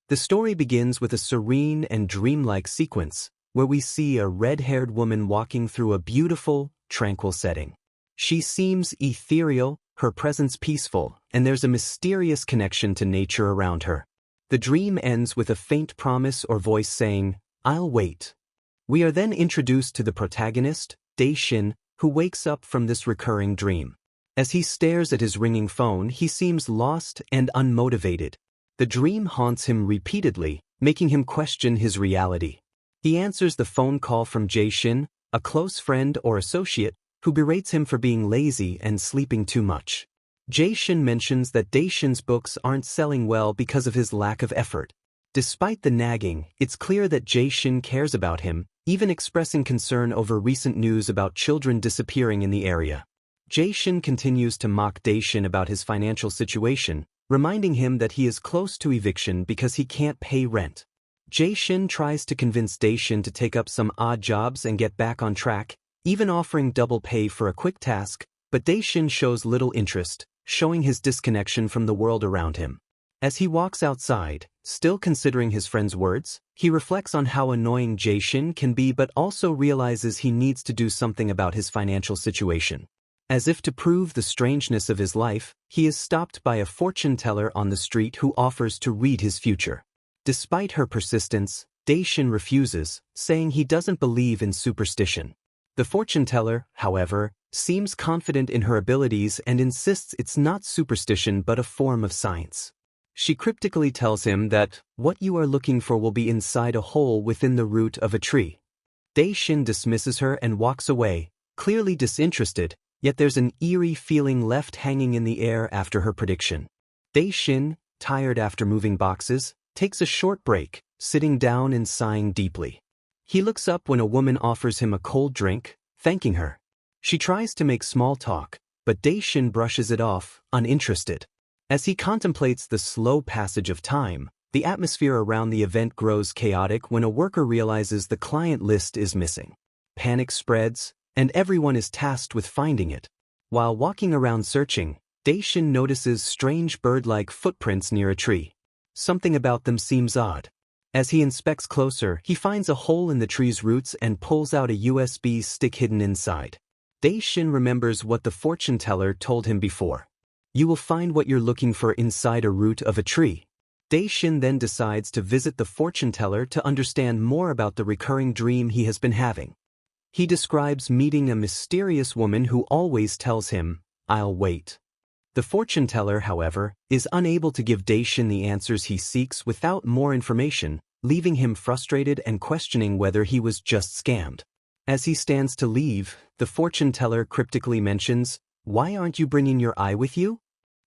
The story begins with a serene and dreamlike sequence, where we see a red-haired woman walking through a beautiful, tranquil setting. She seems ethereal, her presence peaceful, and there's a mysterious connection to nature around her. The dream ends with a faint promise or voice saying, "I'll wait." We are then introduced to the protagonist, Dae-shin, who wakes up from this recurring dream. As he stares at his ringing phone, he seems lost and unmotivated. The dream haunts him repeatedly, making him question his reality. He answers the phone call from Jae-shin, a close friend or associate, who berates him for being lazy and sleeping too much. Jae-shin mentions that Dae-shin's books aren't selling well because of his lack of effort. Despite the nagging, it's clear that Jae-shin cares about him, even expressing concern over recent news about children disappearing in the area. Jae-shin continues to mock Dae-shin about his financial situation, reminding him that he is close to eviction because he can't pay rent. Jae-shin tries to convince Dae-shin to take up some odd jobs and get back on track, even offering double pay for a quick task, but Dae-shin shows little interest, showing his disconnection from the world around him. As he walks outside, still considering his friend's words, he reflects on how annoying Jae-shin can be but also realizes he needs to do something about his financial situation. As if to prove the strangeness of his life, he is stopped by a fortune teller on the street who offers to read his future. Despite her persistence, Dae-shin refuses, saying he doesn't believe in superstition. The fortune teller, however, seems confident in her abilities and insists it's not superstition but a form of science. She cryptically tells him that what you are looking for will be inside a hole within the root of a tree. Dae-shin dismisses her and walks away, clearly disinterested, yet there's an eerie feeling left hanging in the air after her prediction. Dae-shin, tired after moving boxes, takes a short break, sitting down and sighing deeply. He looks up when a woman offers him a cold drink, thanking her. She tries to make small talk, but Dae-shin brushes it off, uninterested. As he contemplates the slow passage of time, the atmosphere around the event grows chaotic when a worker realizes the client list is missing. Panic spreads, and everyone is tasked with finding it. While walking around searching, Dae-shin notices strange bird-like footprints near a tree. Something about them seems odd. As he inspects closer, he finds a hole in the tree's roots and pulls out a USB stick hidden inside. Dae-shin remembers what the fortune teller told him before. You will find what you're looking for inside a root of a tree. Dae-shin then decides to visit the fortune teller to understand more about the recurring dream he has been having. He describes meeting a mysterious woman who always tells him, "I'll wait." The fortune teller, however, is unable to give Dae-shin the answers he seeks without more information, leaving him frustrated and questioning whether he was just scammed. As he stands to leave, the fortune teller cryptically mentions, "Why aren't you bringing your eye with you?"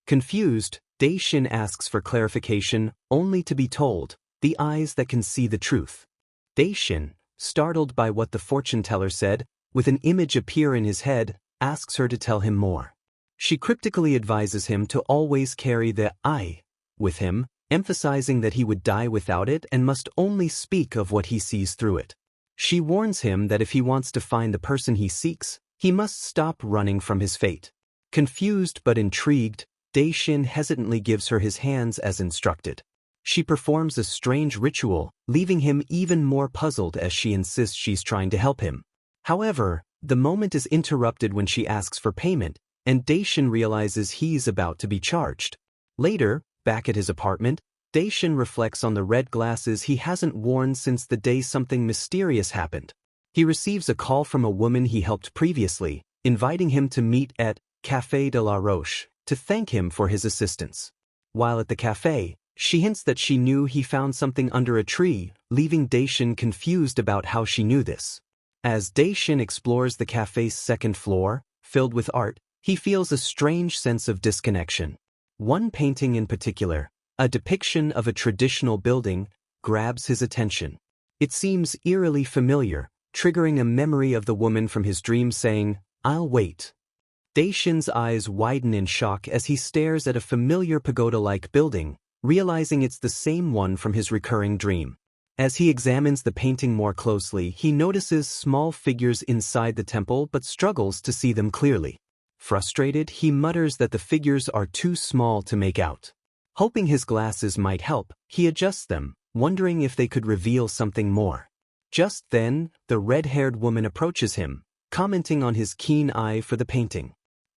Confused, Dae-shin asks for clarification, only to be told, "The eyes that can see the truth." Dae-shin, startled by what the fortune teller said, with an image appear in his head, asks her to tell him more. She cryptically advises him to always carry the eye with him, emphasizing that he would die without it and must only speak of what he sees through it. She warns him that if he wants to find the person he seeks, he must stop running from his fate. Confused but intrigued, Dae-shin hesitantly gives her his hands as instructed. She performs a strange ritual, leaving him even more puzzled as she insists she's trying to help him. However, the moment is interrupted when she asks for payment, and Dae-shin realizes he's about to be charged. Later, back at his apartment, Dae-shin reflects on the red glasses he hasn't worn since the day something mysterious happened. He receives a call from a woman he helped previously, inviting him to meet at Café de la Roche to thank him for his assistance. While at the café, she hints that she knew he found something under a tree, leaving Dae-shin confused about how she knew this. As Dae-shin explores the café's second floor, filled with art, he feels a strange sense of disconnection. One painting in particular, a depiction of a traditional building, grabs his attention. It seems eerily familiar, triggering a memory of the woman from his dream saying, "I'll wait." Dae-shin's eyes widen in shock as he stares at a familiar pagoda-like building, realizing it's the same one from his recurring dream. As he examines the painting more closely, he notices small figures inside the temple but struggles to see them clearly. Frustrated, he mutters that the figures are too small to make out. Hoping his glasses might help, he adjusts them, wondering if they could reveal something more. Just then, the red-haired woman approaches him, commenting on his keen eye for the painting.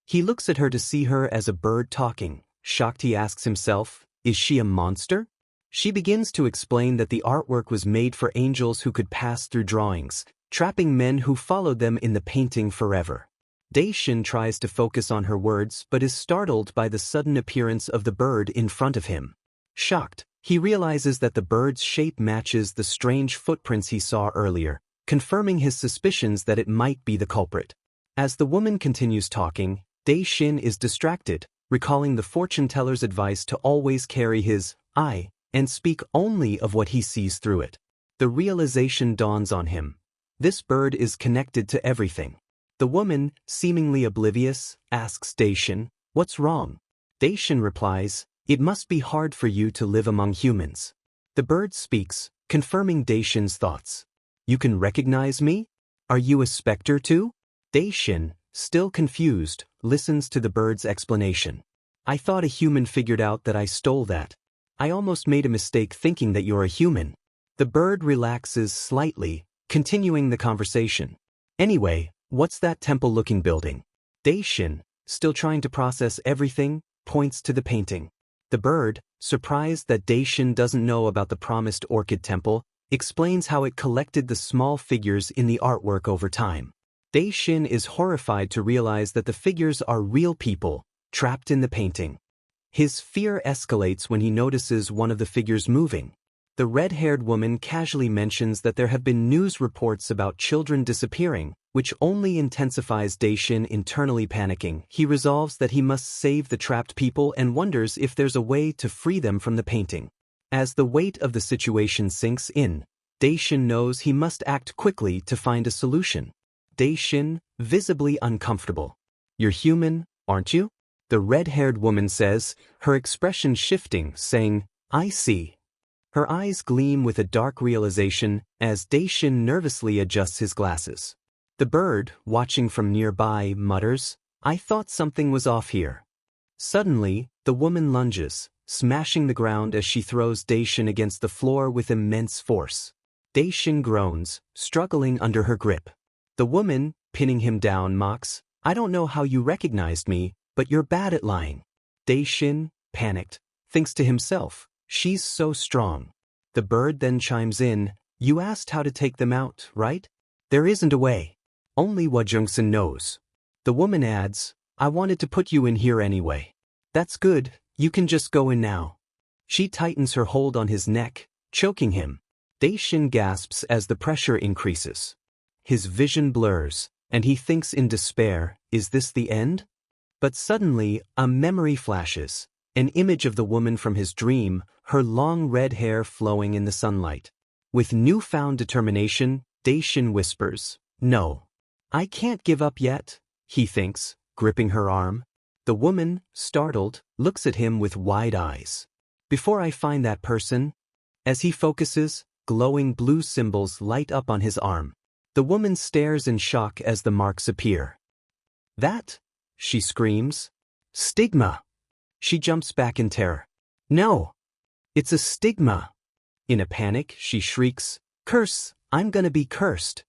He looks at her to see her as a bird talking. Shocked, he asks himself, is she a monster? She begins to explain that the artwork was made for angels who could pass through drawings, trapping men who followed them in the painting forever. Daishin tries to focus on her words but is startled by the sudden appearance of the bird in front of him. Shocked, he realizes that the bird's shape matches the strange footprints he saw earlier, confirming his suspicions that it might be the culprit. As the woman continues talking, Daishin is distracted, recalling the fortune teller's advice to always carry his eye and speak only of what he sees through it. The realization dawns on him. This bird is connected to everything. The woman, seemingly oblivious, asks Daishin, "What's wrong?" Daishin replies, "It must be hard for you to live among humans." The bird speaks, confirming Daishin's thoughts. "You can recognize me? Are you a spectre too?" Daishin, still confused, listens to the bird's explanation. "I thought a human figured out that I stole that. I almost made a mistake thinking that you're a human." The bird relaxes slightly, continuing the conversation. "Anyway, what's that temple-looking building?" Daishin, still trying to process everything, points to the painting. The bird, surprised that Daishin doesn't know about the promised orchid temple, explains how it collected the small figures in the artwork over time. Daishin is horrified to realize that the figures are real people, trapped in the painting. His fear escalates when he notices one of the figures moving. The red-haired woman casually mentions that there have been news reports about children disappearing, which only intensifies Daishin internally panicking. He resolves that he must save the trapped people and wonders if there's a way to free them from the painting. As the weight of the situation sinks in, Daishin knows he must act quickly to find a solution. Daishin, visibly uncomfortable. "You're human, aren't you?" The red-haired woman says, her expression shifting, saying, "I see." Her eyes gleam with a dark realization as Daishin nervously adjusts his glasses. The bird, watching from nearby, mutters, "I thought something was off here." Suddenly, the woman lunges, smashing the ground as she throws Daishin against the floor with immense force. Daishin groans, struggling under her grip. The woman, pinning him down, mocks, "I don't know how you recognized me, but you're bad at lying." Daishin, panicked, thinks to himself, "She's so strong." The bird then chimes in, "You asked how to take them out, right? There isn't a way. Only Wajungsen knows." The woman adds, "I wanted to put you in here anyway." "That's good, you can just go in now." She tightens her hold on his neck, choking him. Daishin gasps as the pressure increases. His vision blurs, and he thinks in despair, is this the end? But suddenly, a memory flashes. An image of the woman from his dream, her long red hair flowing in the sunlight. With newfound determination, Daishin whispers, "No. I can't give up yet," he thinks, gripping her arm. The woman, startled, looks at him with wide eyes. "Before I find that person." As he focuses, glowing blue symbols light up on his arm. The woman stares in shock as the marks appear. "That?" she screams. "Stigma!" She jumps back in terror. "No! It's a stigma!" In a panic, she shrieks, "Curse! I'm gonna be cursed!"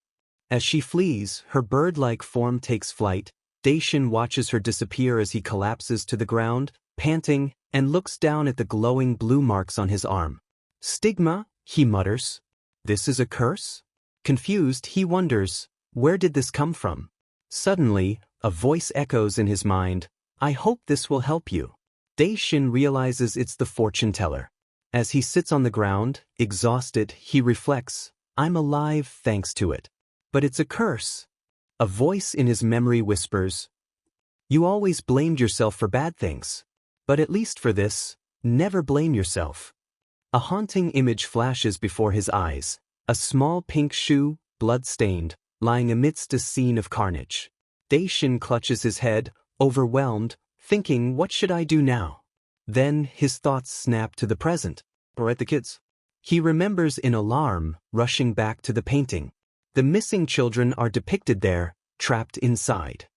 As she flees, her bird-like form takes flight. Daishin watches her disappear as he collapses to the ground, panting, and looks down at the glowing blue marks on his arm. "Stigma?" he mutters. "This is a curse?" Confused, he wonders, where did this come from? Suddenly, a voice echoes in his mind, "I hope this will help you." Daishin realizes it's the fortune teller. As he sits on the ground, exhausted, he reflects, "I'm alive thanks to it. But it's a curse." A voice in his memory whispers, "You always blamed yourself for bad things. But at least for this, never blame yourself." A haunting image flashes before his eyes, a small pink shoe, blood-stained, lying amidst a scene of carnage. Daishin clutches his head, overwhelmed, thinking, what should I do now? Then his thoughts snap to the present. Or at the kids. He remembers in alarm, rushing back to the painting. The missing children are depicted there, trapped inside.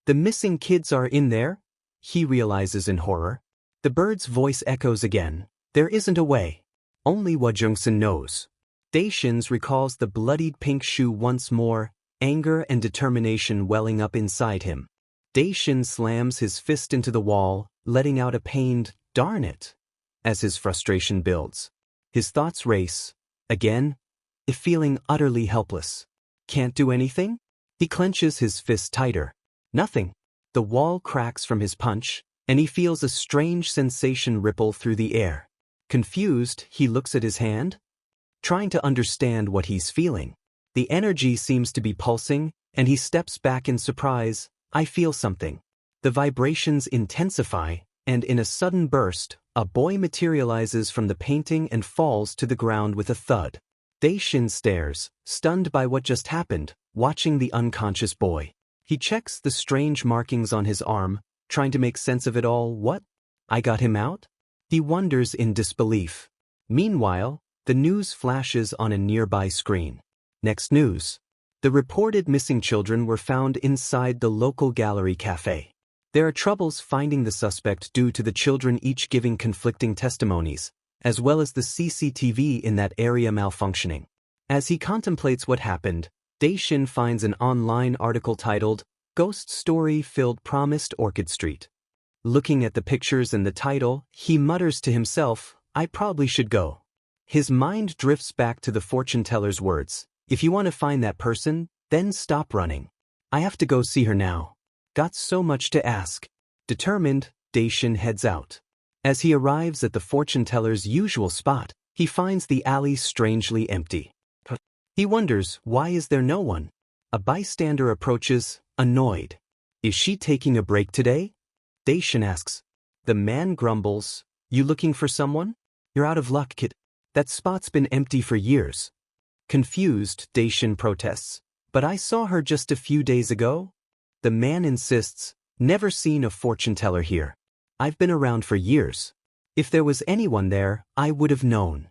The missing kids are in there? He realizes in horror. The bird's voice echoes again. There isn't a way. Only Wajungsen knows. Daishin recalls the bloodied pink shoe once more, anger and determination welling up inside him. Daishin slams his fist into the wall, letting out a pained, "Darn it," as his frustration builds. His thoughts race. Again, if feeling utterly helpless. Can't do anything? He clenches his fist tighter. Nothing. The wall cracks from his punch, and he feels a strange sensation ripple through the air. Confused, he looks at his hand, trying to understand what he's feeling. The energy seems to be pulsing, and he steps back in surprise. I feel something. The vibrations intensify, and in a sudden burst, a boy materializes from the painting and falls to the ground with a thud. Daishin stares, stunned by what just happened, watching the unconscious boy. He checks the strange markings on his arm, trying to make sense of it all. What? I got him out? He wonders in disbelief. Meanwhile, the news flashes on a nearby screen. Next news. The reported missing children were found inside the local gallery cafe. There are troubles finding the suspect due to the children each giving conflicting testimonies, as well as the CCTV in that area malfunctioning. As he contemplates what happened, Daishin finds an online article titled, "Ghost Story Filled Promised Orchid Street." Looking at the pictures and the title, he mutters to himself, I probably should go. His mind drifts back to the fortune teller's words. If you want to find that person, then stop running. I have to go see her now. Got so much to ask. Determined, Daishin heads out. As he arrives at the fortune teller's usual spot, he finds the alley strangely empty. He wonders, why is there no one? A bystander approaches, annoyed. Is she taking a break today? Daishin asks. The man grumbles, you looking for someone? You're out of luck, kid. That spot's been empty for years. Confused, Daishin protests. But I saw her just a few days ago. The man insists, never seen a fortune teller here. I've been around for years. If there was anyone there, I would have known.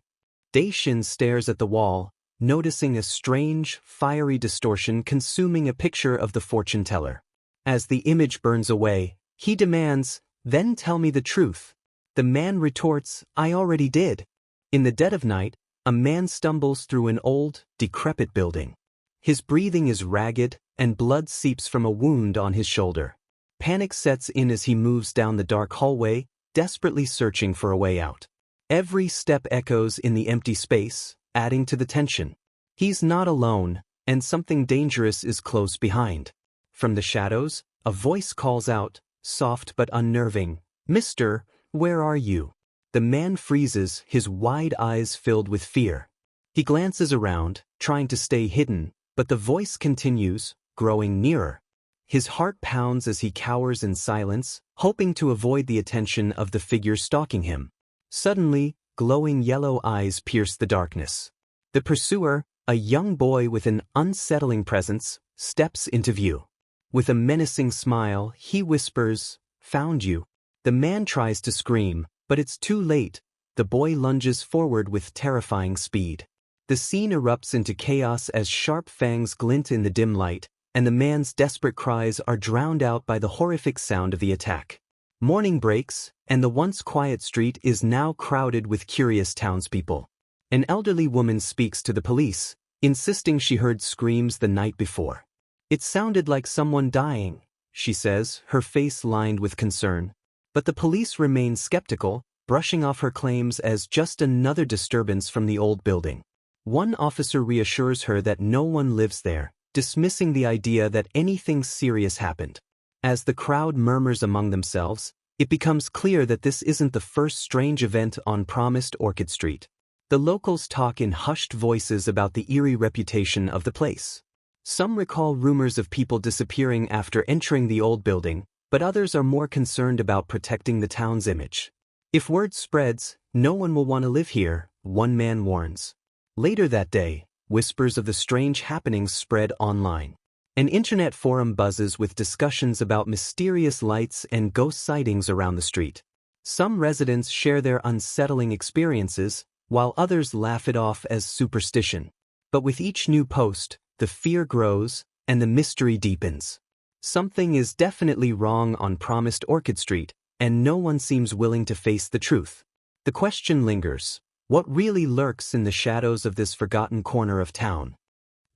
Daishin stares at the wall, noticing a strange, fiery distortion consuming a picture of the fortune teller. As the image burns away, he demands, then tell me the truth. The man retorts, I already did. In the dead of night, a man stumbles through an old, decrepit building. His breathing is ragged, and blood seeps from a wound on his shoulder. Panic sets in as he moves down the dark hallway, desperately searching for a way out. Every step echoes in the empty space, adding to the tension. He's not alone, and something dangerous is close behind. From the shadows, a voice calls out, soft but unnerving, Mister, where are you? The man freezes, his wide eyes filled with fear. He glances around, trying to stay hidden, but the voice continues, growing nearer. His heart pounds as he cowers in silence, hoping to avoid the attention of the figure stalking him. Suddenly, glowing yellow eyes pierce the darkness. The pursuer, a young boy with an unsettling presence, steps into view. With a menacing smile, he whispers, Found you. The man tries to scream, but it's too late. The boy lunges forward with terrifying speed. The scene erupts into chaos as sharp fangs glint in the dim light, and the man's desperate cries are drowned out by the horrific sound of the attack. Morning breaks, and the once quiet street is now crowded with curious townspeople. An elderly woman speaks to the police, insisting she heard screams the night before. It sounded like someone dying, she says, her face lined with concern. But the police remain skeptical, brushing off her claims as just another disturbance from the old building. One officer reassures her that no one lives there, dismissing the idea that anything serious happened. As the crowd murmurs among themselves, it becomes clear that this isn't the first strange event on promised Orchid Street. The locals talk in hushed voices about the eerie reputation of the place. Some recall rumors of people disappearing after entering the old building, but others are more concerned about protecting the town's image. If word spreads, no one will want to live here, one man warns. Later that day, whispers of the strange happenings spread online. An internet forum buzzes with discussions about mysterious lights and ghost sightings around the street. Some residents share their unsettling experiences, while others laugh it off as superstition. But with each new post, the fear grows, and the mystery deepens. Something is definitely wrong on promised Orchid Street, and no one seems willing to face the truth. The question lingers: what really lurks in the shadows of this forgotten corner of town?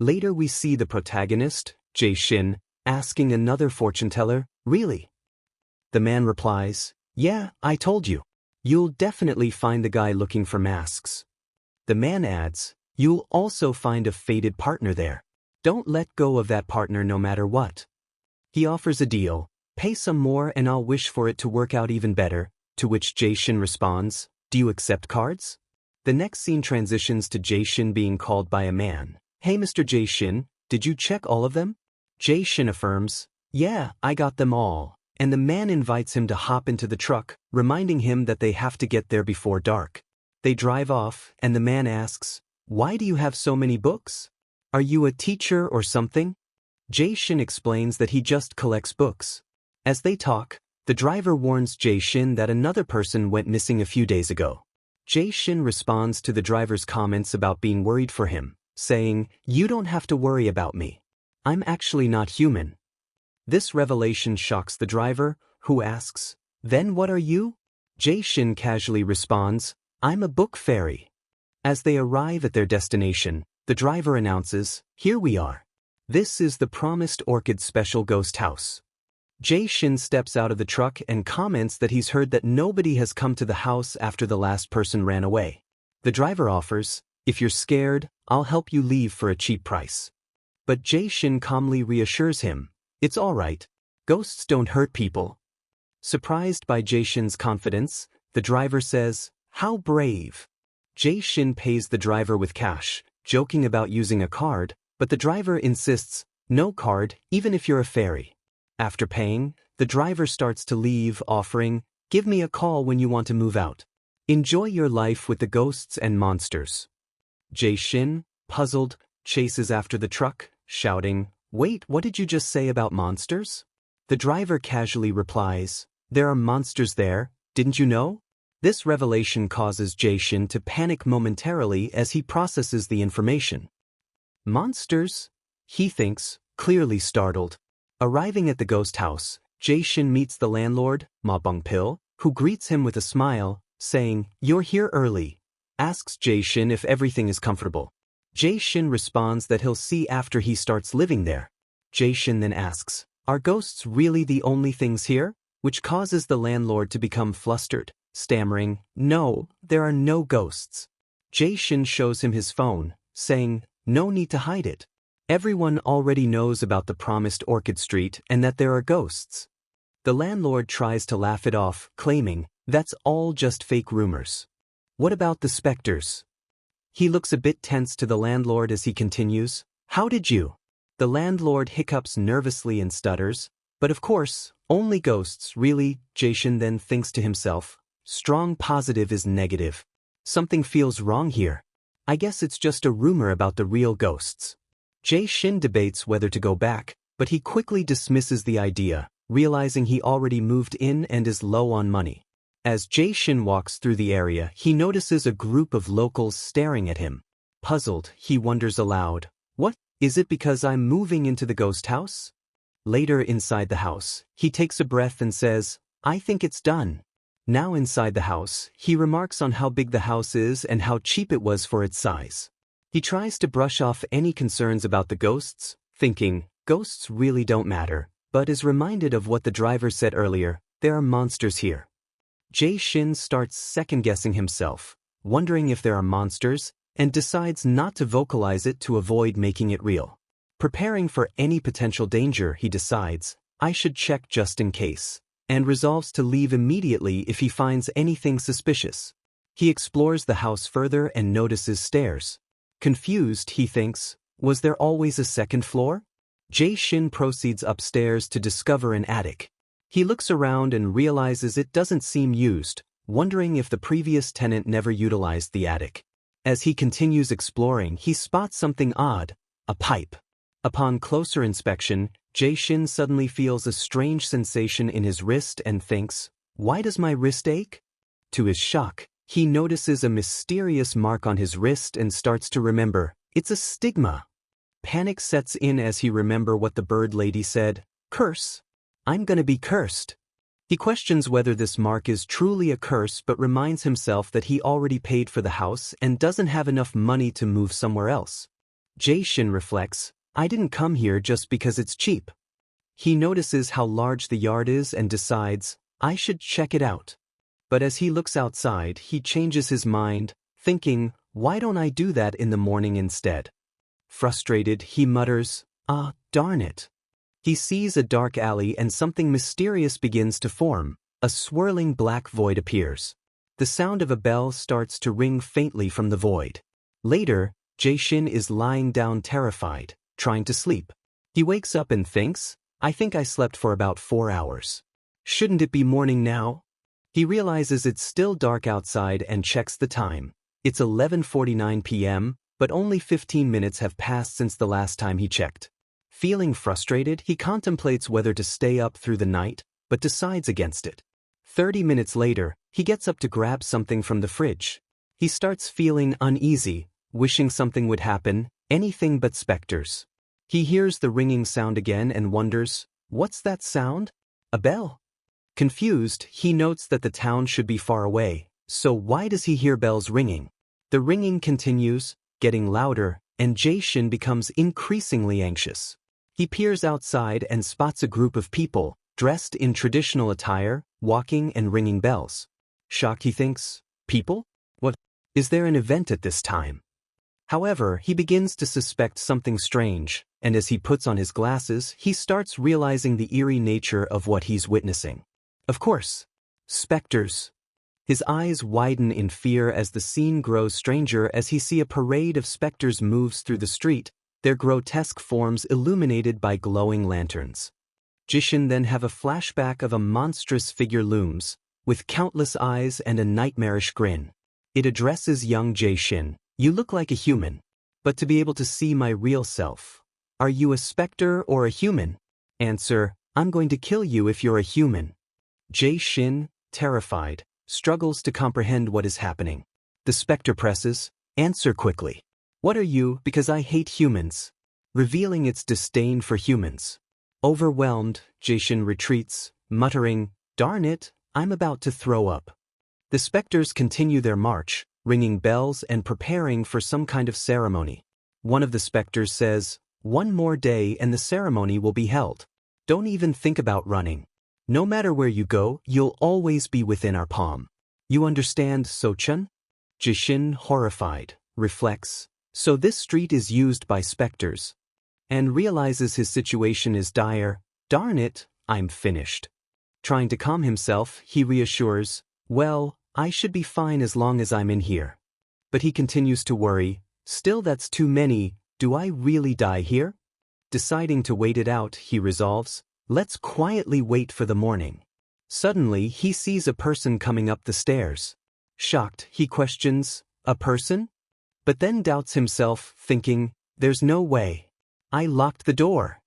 Later we see the protagonist, Jaesin, asking another fortune teller, "Really?" The man replies, "Yeah, I told you. You'll definitely find the guy looking for masks." The man adds, "You'll also find a fated partner there. Don't let go of that partner no matter what." He offers a deal: "Pay some more and I'll wish for it to work out even better," to which Jaesin responds, "Do you accept cards?" The next scene transitions to Jaesin being called by a man. "Hey Mr. Jaesin, did you check all of them?" Jaesin affirms, "Yeah, I got them all," and the man invites him to hop into the truck, reminding him that they have to get there before dark. They drive off, and the man asks, "Why do you have so many books? Are you a teacher or something?" Jaesin explains that he just collects books. As they talk, the driver warns Jaesin that another person went missing a few days ago. Jaesin responds to the driver's comments about being worried for him, saying, "You don't have to worry about me. I'm actually not human." This revelation shocks the driver, who asks, "Then what are you?" Jaesin casually responds, "I'm a book fairy." As they arrive at their destination, the driver announces, "Here we are. This is the promised Orchid Special Ghost House." Jaesin steps out of the truck and comments that he's heard that nobody has come to the house after the last person ran away. The driver offers, "If you're scared, I'll help you leave for a cheap price." But Jaesin calmly reassures him, "It's all right. Ghosts don't hurt people." Surprised by Jaesin's confidence, the driver says, "How brave." Jaesin pays the driver with cash, joking about using a card, but the driver insists, "No card, even if you're a fairy." After paying, the driver starts to leave, offering, "Give me a call when you want to move out. Enjoy your life with the ghosts and monsters." Jaesin, puzzled, chases after the truck, shouting, "Wait, what did you just say about monsters?" The driver casually replies, "There are monsters there, didn't you know?" This revelation causes Jaesin to panic momentarily as he processes the information. "Monsters?" he thinks, clearly startled. Arriving at the ghost house, Jaesin meets the landlord, Ma Bungpil, who greets him with a smile, saying, "You're here early." Asks Jaesin if everything is comfortable. Jaesin responds that he'll see after he starts living there. Jaesin then asks, "Are ghosts really the only things here?" Which causes the landlord to become flustered, stammering, "No, there are no ghosts." Jaesin shows him his phone, saying, "No need to hide it. Everyone already knows about the promised Orchid Street and that there are ghosts." The landlord tries to laugh it off, claiming, "That's all just fake rumors." "What about the spectres?" He looks a bit tense to the landlord as he continues, "How did you?" The landlord hiccups nervously and stutters, "But of course, only ghosts, really." Jaesin then thinks to himself, "Strong positive is negative. Something feels wrong here. I guess it's just a rumor about the real ghosts." Jaesin debates whether to go back, but he quickly dismisses the idea, realizing he already moved in and is low on money. As Jaesin walks through the area, he notices a group of locals staring at him. Puzzled, he wonders aloud, "What, is it because I'm moving into the ghost house?" Later inside the house, he takes a breath and says, "I think it's done." Now inside the house, he remarks on how big the house is and how cheap it was for its size. He tries to brush off any concerns about the ghosts, thinking, ghosts really don't matter, but is reminded of what the driver said earlier, there are monsters here. Jaesin starts second-guessing himself, wondering if there are monsters, and decides not to vocalize it to avoid making it real. Preparing for any potential danger, he decides, I should check just in case, and resolves to leave immediately if he finds anything suspicious. He explores the house further and notices stairs. Confused, he thinks, was there always a second floor? Jaesin proceeds upstairs to discover an attic. He looks around and realizes it doesn't seem used, wondering if the previous tenant never utilized the attic. As he continues exploring, he spots something odd, a pipe. Upon closer inspection, Jaesin suddenly feels a strange sensation in his wrist and thinks, why does my wrist ache? To his shock, he notices a mysterious mark on his wrist and starts to remember, it's a stigma. Panic sets in as he remembers what the bird lady said, curse. I'm gonna be cursed. He questions whether this mark is truly a curse but reminds himself that he already paid for the house and doesn't have enough money to move somewhere else. Jae-shin reflects, I didn't come here just because it's cheap. He notices how large the yard is and decides, I should check it out. But as he looks outside, he changes his mind, thinking, why don't I do that in the morning instead? Frustrated, he mutters, darn it. He sees a dark alley and something mysterious begins to form. A swirling black void appears. The sound of a bell starts to ring faintly from the void. Later, Jae-shin is lying down terrified, trying to sleep. He wakes up and thinks, I think I slept for about 4 hours. Shouldn't it be morning now? He realizes it's still dark outside and checks the time. It's 11:49 p.m., but only 15 minutes have passed since the last time he checked. Feeling frustrated, he contemplates whether to stay up through the night, but decides against it. 30 minutes later, he gets up to grab something from the fridge. He starts feeling uneasy, wishing something would happen, anything but specters. He hears the ringing sound again and wonders, what's that sound? A bell? Confused, he notes that the town should be far away, so why does he hear bells ringing? The ringing continues, getting louder, and Jae-shin becomes increasingly anxious. He peers outside and spots a group of people, dressed in traditional attire, walking and ringing bells. Shocked, he thinks, people? What? Is there an event at this time? However, he begins to suspect something strange, and as he puts on his glasses, he starts realizing the eerie nature of what he's witnessing. Of course, specters. His eyes widen in fear as the scene grows stranger as he sees a parade of specters moves through the street, their grotesque forms illuminated by glowing lanterns. Jae-shin then have a flashback of a monstrous figure looms, with countless eyes and a nightmarish grin. It addresses young Jae-shin, you look like a human, but to be able to see my real self. Are you a spectre or a human? Answer, I'm going to kill you if you're a human. Jae-shin, terrified, struggles to comprehend what is happening. The spectre presses, answer quickly. What are you? Because I hate humans. Revealing its disdain for humans. Overwhelmed, Jae-shin retreats, muttering, darn it, I'm about to throw up. The specters continue their march, ringing bells and preparing for some kind of ceremony. One of the specters says, one more day and the ceremony will be held. Don't even think about running. No matter where you go, you'll always be within our palm. You understand, Socheon? Jae-shin, horrified, reflects, so this street is used by specters. And realizes his situation is dire, darn it, I'm finished. Trying to calm himself, he reassures, well, I should be fine as long as I'm in here. But he continues to worry, still that's too many, do I really die here? Deciding to wait it out, he resolves, let's quietly wait for the morning. Suddenly, he sees a person coming up the stairs. Shocked, he questions, a person? But then doubts himself, thinking, there's no way. I locked the door.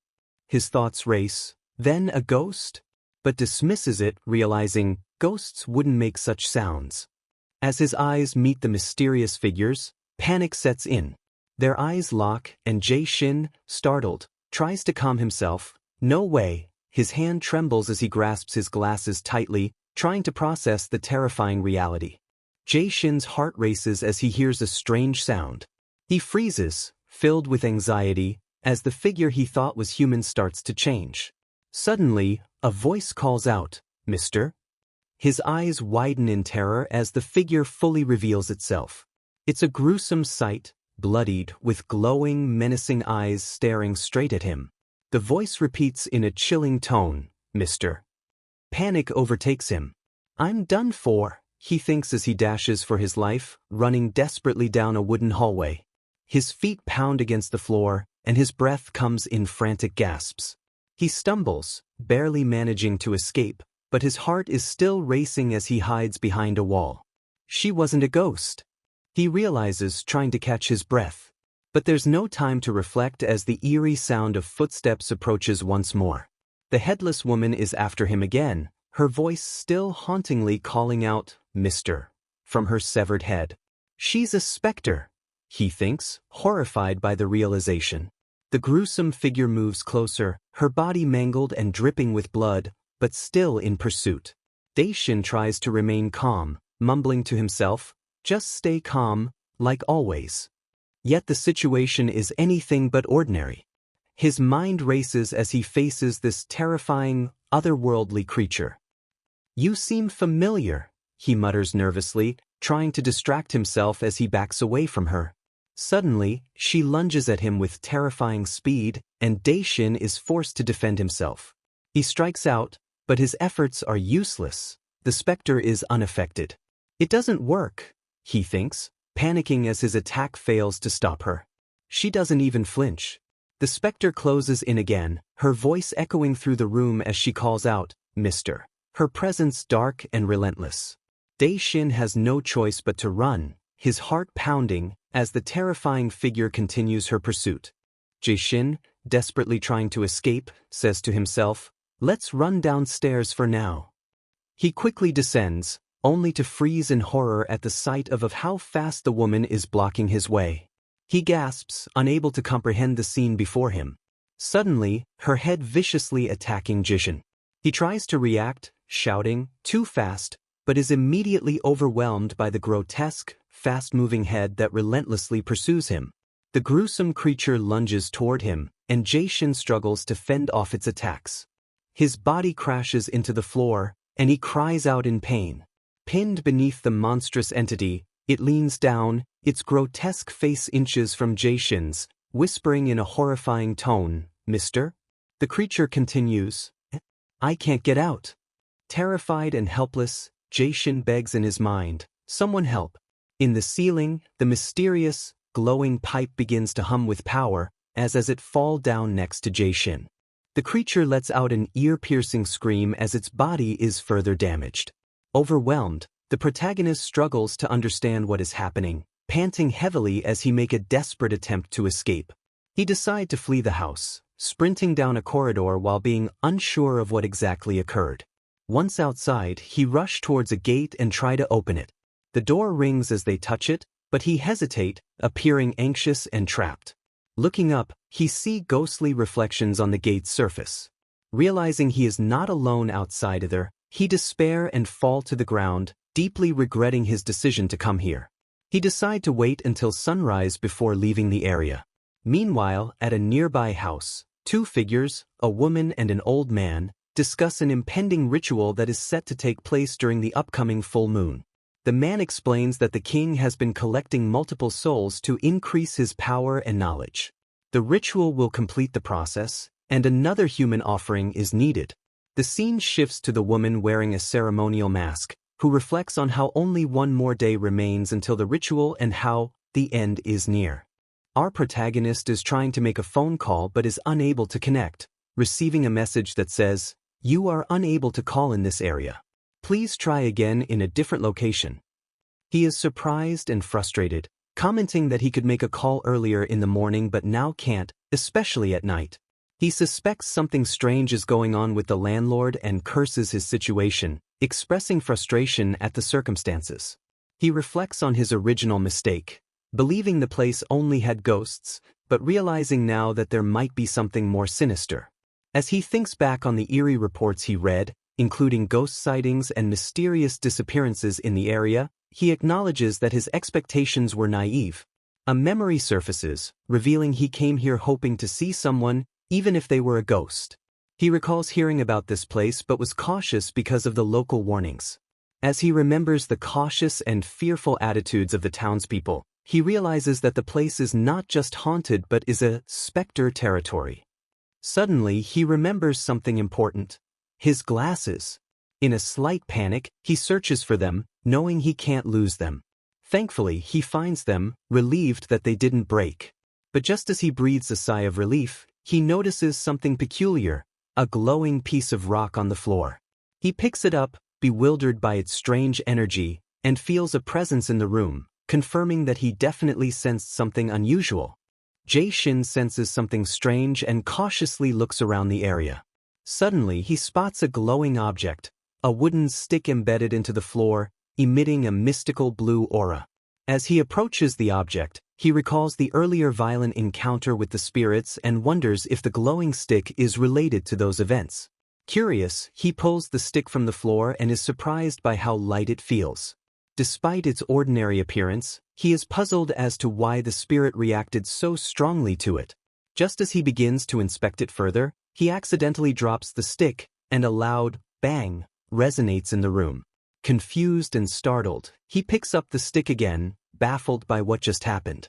His thoughts race, then a ghost? But dismisses it, realizing, ghosts wouldn't make such sounds. As his eyes meet the mysterious figures, panic sets in. Their eyes lock, and Jae-shin, startled, tries to calm himself. No way. His hand trembles as he grasps his glasses tightly, trying to process the terrifying reality. Jae-shin's heart races as he hears a strange sound. He freezes, filled with anxiety, as the figure he thought was human starts to change. Suddenly, a voice calls out, Mister? His eyes widen in terror as the figure fully reveals itself. It's a gruesome sight, bloodied, with glowing, menacing eyes staring straight at him. The voice repeats in a chilling tone, Mister. Panic overtakes him. I'm done for, he thinks as he dashes for his life, running desperately down a wooden hallway. His feet pound against the floor, and his breath comes in frantic gasps. He stumbles, barely managing to escape, but his heart is still racing as he hides behind a wall. She wasn't a ghost. He realizes, trying to catch his breath. But there's no time to reflect as the eerie sound of footsteps approaches once more. The headless woman is after him again, her voice still hauntingly calling out, Mister, from her severed head. She's a spectre, he thinks, horrified by the realization. The gruesome figure moves closer, her body mangled and dripping with blood, but still in pursuit. Daishin tries to remain calm, mumbling to himself, "Just stay calm, like always." Yet the situation is anything but ordinary. His mind races as he faces this terrifying, otherworldly creature. "You seem familiar," he mutters nervously, trying to distract himself as he backs away from her. Suddenly, she lunges at him with terrifying speed, and Daishin is forced to defend himself. He strikes out, but his efforts are useless. The spectre is unaffected. It doesn't work, he thinks, panicking as his attack fails to stop her. She doesn't even flinch. The spectre closes in again, her voice echoing through the room as she calls out, "Mister." Her presence dark and relentless. Daishin has no choice but to run, his heart pounding, as the terrifying figure continues her pursuit. Jaesin, desperately trying to escape, says to himself, "Let's run downstairs for now." He quickly descends, only to freeze in horror at the sight of how fast the woman is blocking his way. He gasps, unable to comprehend the scene before him. Suddenly, her head viciously attacking Jaesin. He tries to react, shouting, "Too fast," but is immediately overwhelmed by the grotesque, fast-moving head that relentlessly pursues him. The gruesome creature lunges toward him, and Jaesin struggles to fend off its attacks. His body crashes into the floor, and he cries out in pain. Pinned beneath the monstrous entity, it leans down, its grotesque face inches from Jaesin's, whispering in a horrifying tone, "Mister?" The creature continues, "I can't get out." Terrified and helpless, Jaesin begs in his mind, "Someone help." In the ceiling, the mysterious, glowing pipe begins to hum with power, as it falls down next to Jaesin. The creature lets out an ear-piercing scream as its body is further damaged. Overwhelmed, the protagonist struggles to understand what is happening, panting heavily as he makes a desperate attempt to escape. He decides to flee the house, sprinting down a corridor while being unsure of what exactly occurred. Once outside, he rushes towards a gate and tries to open it. The door rings as they touch it, but he hesitates, appearing anxious and trapped. Looking up, he sees ghostly reflections on the gate's surface. Realizing he is not alone outside either, he despairs and falls to the ground, deeply regretting his decision to come here. He decides to wait until sunrise before leaving the area. Meanwhile, at a nearby house, two figures, a woman and an old man, discuss an impending ritual that is set to take place during the upcoming full moon. The man explains that the king has been collecting multiple souls to increase his power and knowledge. The ritual will complete the process, and another human offering is needed. The scene shifts to the woman wearing a ceremonial mask, who reflects on how only one more day remains until the ritual and how the end is near. Our protagonist is trying to make a phone call but is unable to connect, receiving a message that says, "You are unable to call in this area. Please try again in a different location." He is surprised and frustrated, commenting that he could make a call earlier in the morning but now can't, especially at night. He suspects something strange is going on with the landlord and curses his situation, expressing frustration at the circumstances. He reflects on his original mistake, believing the place only had ghosts, but realizing now that there might be something more sinister. As he thinks back on the eerie reports he read, including ghost sightings and mysterious disappearances in the area, he acknowledges that his expectations were naive. A memory surfaces, revealing he came here hoping to see someone, even if they were a ghost. He recalls hearing about this place but was cautious because of the local warnings. As he remembers the cautious and fearful attitudes of the townspeople, he realizes that the place is not just haunted but is a spectre territory. Suddenly, he remembers something important. His glasses. In a slight panic, he searches for them, knowing he can't lose them. Thankfully, he finds them, relieved that they didn't break. But just as he breathes a sigh of relief, he notices something peculiar, a glowing piece of rock on the floor. He picks it up, bewildered by its strange energy, and feels a presence in the room, confirming that he definitely sensed something unusual. Jaesin senses something strange and cautiously looks around the area. Suddenly, he spots a glowing object, a wooden stick embedded into the floor, emitting a mystical blue aura. As he approaches the object, he recalls the earlier violent encounter with the spirits and wonders if the glowing stick is related to those events. Curious, he pulls the stick from the floor and is surprised by how light it feels. Despite its ordinary appearance, he is puzzled as to why the spirit reacted so strongly to it. Just as he begins to inspect it further, he accidentally drops the stick, and a loud bang resonates in the room. Confused and startled, he picks up the stick again, baffled by what just happened.